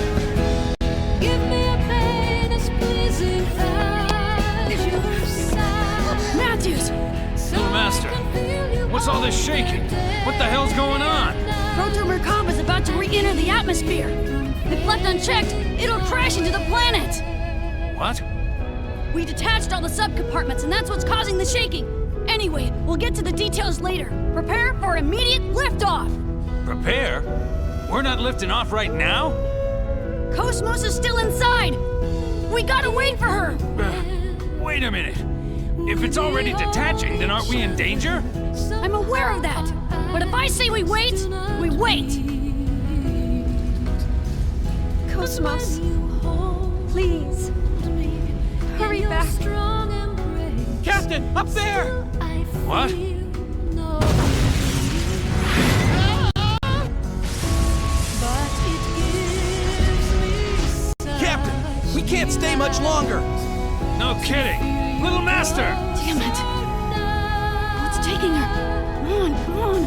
Give me a pain as pleasing as your sight. Matthews! Little Master, what's all this shaking? What the hell's going on? Proto-Merkab is about to re-enter the atmosphere. If left unchecked, it'll crash into the planet. What? We detached all the subcompartments, and that's what's causing the shaking. Anyway, we'll get to the details later. Prepare for immediate liftoff. Prepare? We're not lifting off right now? Cosmos is still inside. We gotta wait for her. Wait a minute. If it's already detaching, then aren't we in danger? I'm aware of that. But if I say we wait, we wait. Cosmos, please, hurry back. Captain, up there! What? Captain, we can't stay much longer. No kidding. Little Master! Damn it. What's taking her? Come on, come on.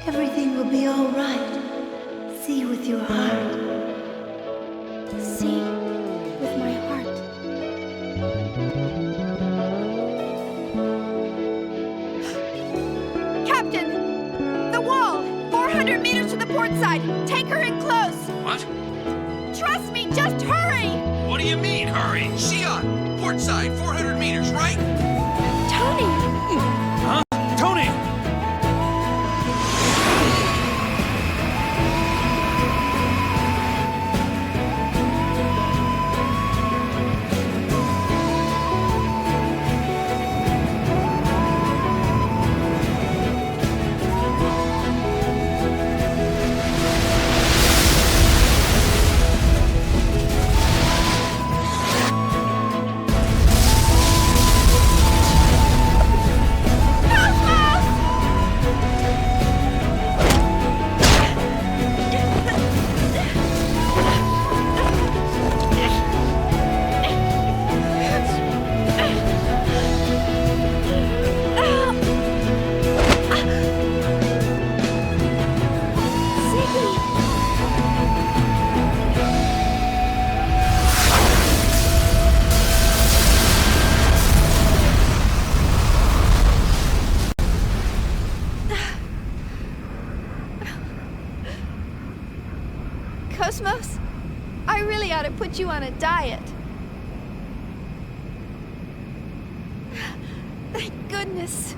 Everything will be all right. See with your heart. See with my heart. Captain! The wall! 400 meters to the port side! Take her in close! What? Trust me, just hurry! What do you mean, hurry? Xion, port side, 400 meters, right? Tony! Huh? Tony! Cosmos, I really ought to put you on a diet. Thank goodness.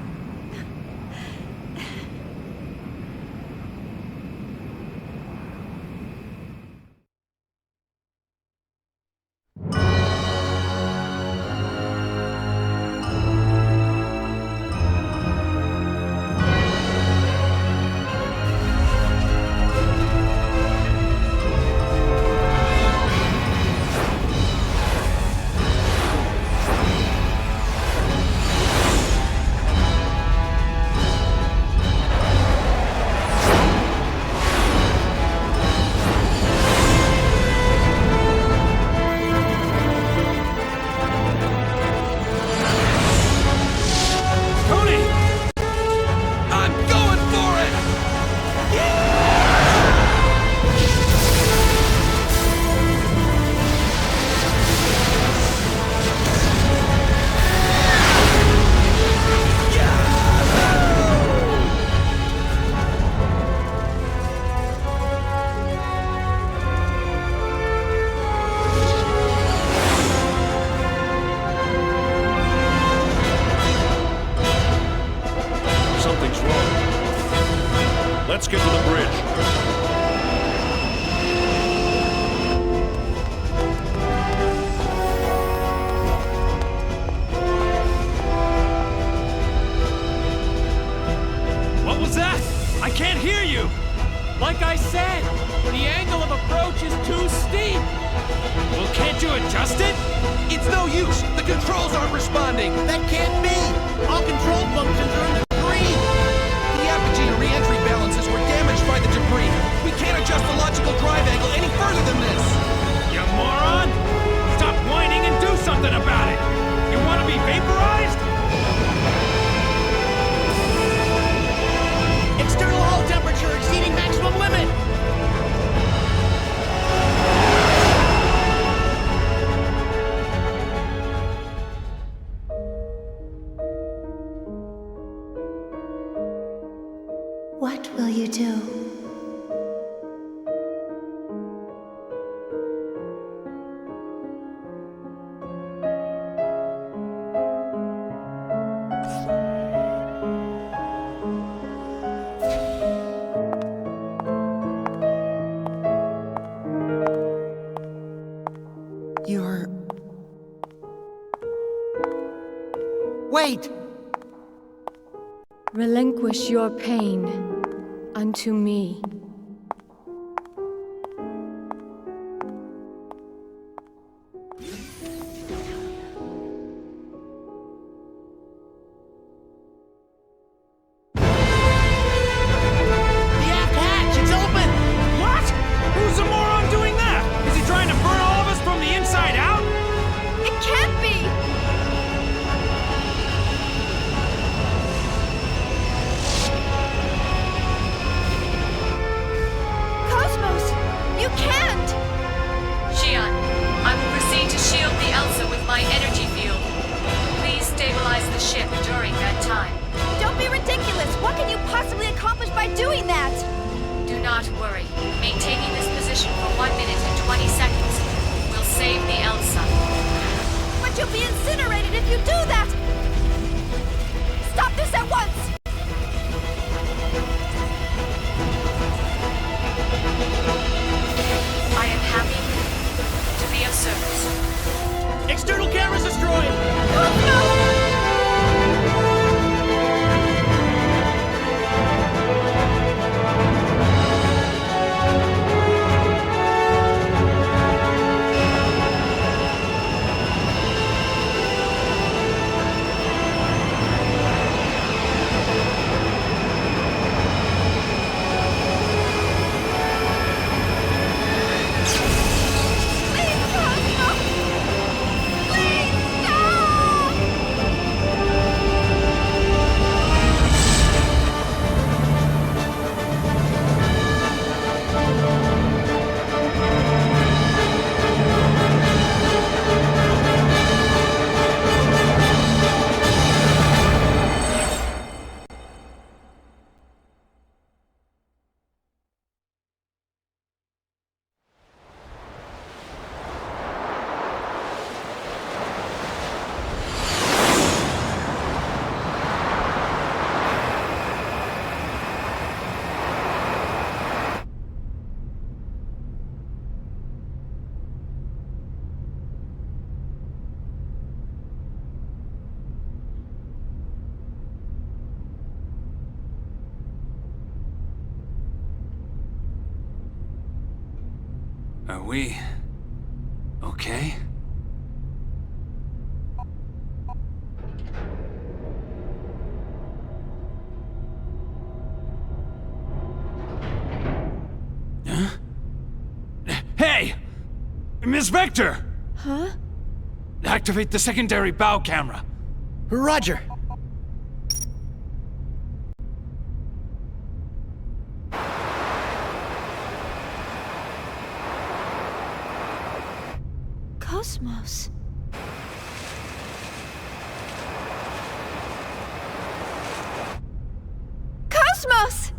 Let's get to the bridge. What was that? I can't hear you! Like I said, the angle of approach is too steep. Well, can't you adjust it? It's no use. The controls aren't responding. That can't be! All control functions are under green! The apogee and re-entry balances were damaged by the debris. We can't adjust the logical drive angle any further than this. You moron! Stop whining and do something about it! You want to be vaporized? External hull temperature exceeding maximum limit! What will you do? Wait! Relinquish your pain unto me. External cameras destroyed! Are we okay? Huh? Hey! Miss Vector! Huh? Activate the secondary bow camera. Roger. Cosmos. Cosmos!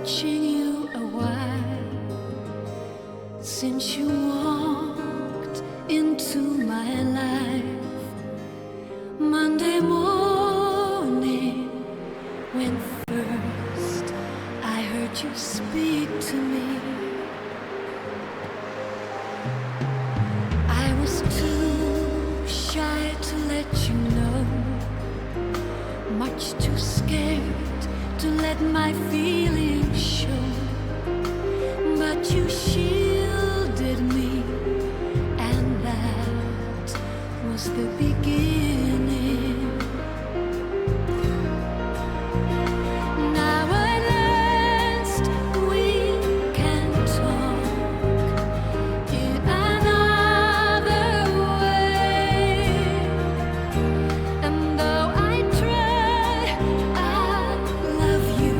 watching you a while since you walked into my life. Monday morning, when first I heard you speak to me, I was too shy to let you know, much too scared to let my feelings show, but you shielded me, and that was the beginning. Now at last we can talk in another way, and though I try, I love you.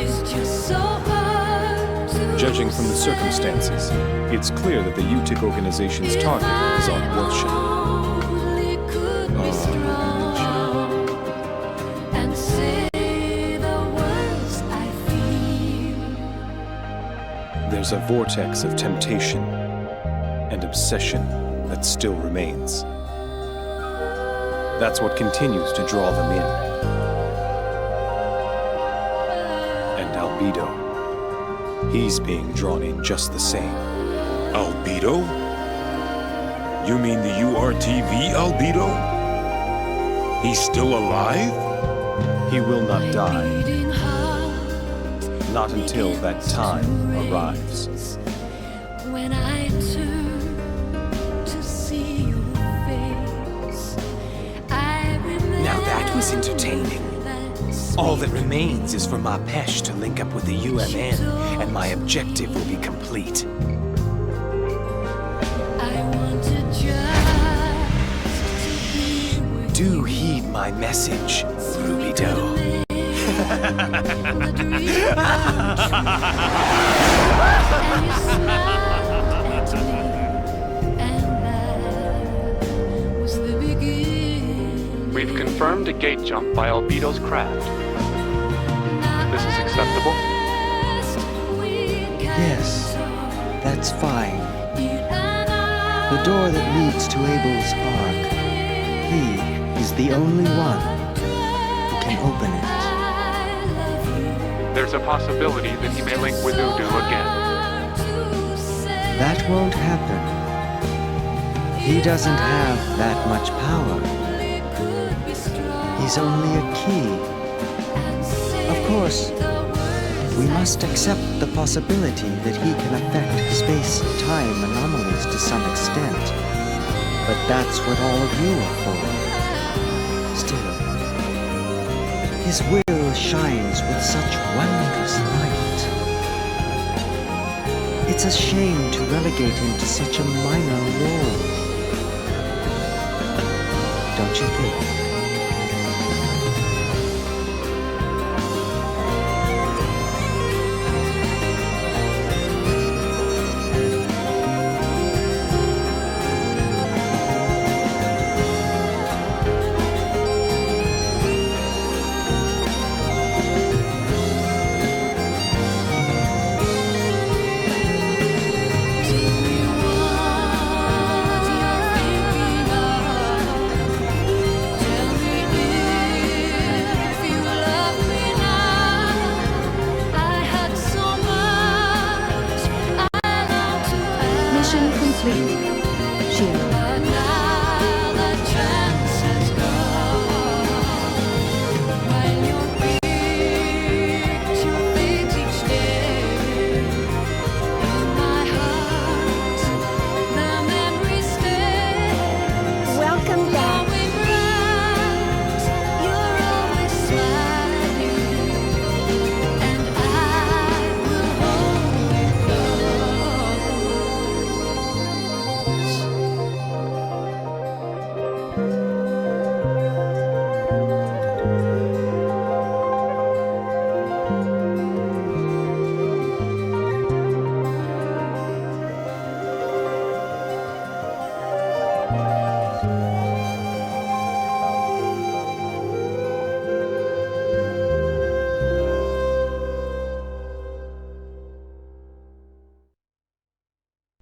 It's just so hard to Judging from the circumstances, it's clear that the UTIC organization's target is on Wolfship. only could be strong and say the words I feel. There's a vortex of temptation and obsession that still remains. That's what continues to draw them in. And Albedo, he's being drawn in just the same. Albedo? You mean the URTV Albedo? He's still alive? He will not die. Not until that time arrives. When I turn to see your face, I remember. Now that was entertaining. All that remains is for Marpesh to link up with the UMN, and my objective will be complete. Do heed my message, Rubido. We've confirmed a gate jump by Albedo's craft. This is acceptable? Yes, that's fine. The door that leads to Abel's Ark, he is the only one who can open it. There's a possibility that he may link with Udu again. That won't happen. He doesn't have that much power. He's only a key. Of course, we must accept the possibility that he can affect space-time anomalies to some extent. But that's what all of you are for. Still, his will shines with such wondrous light. It's a shame to relegate him to such a minor role. Don't you think?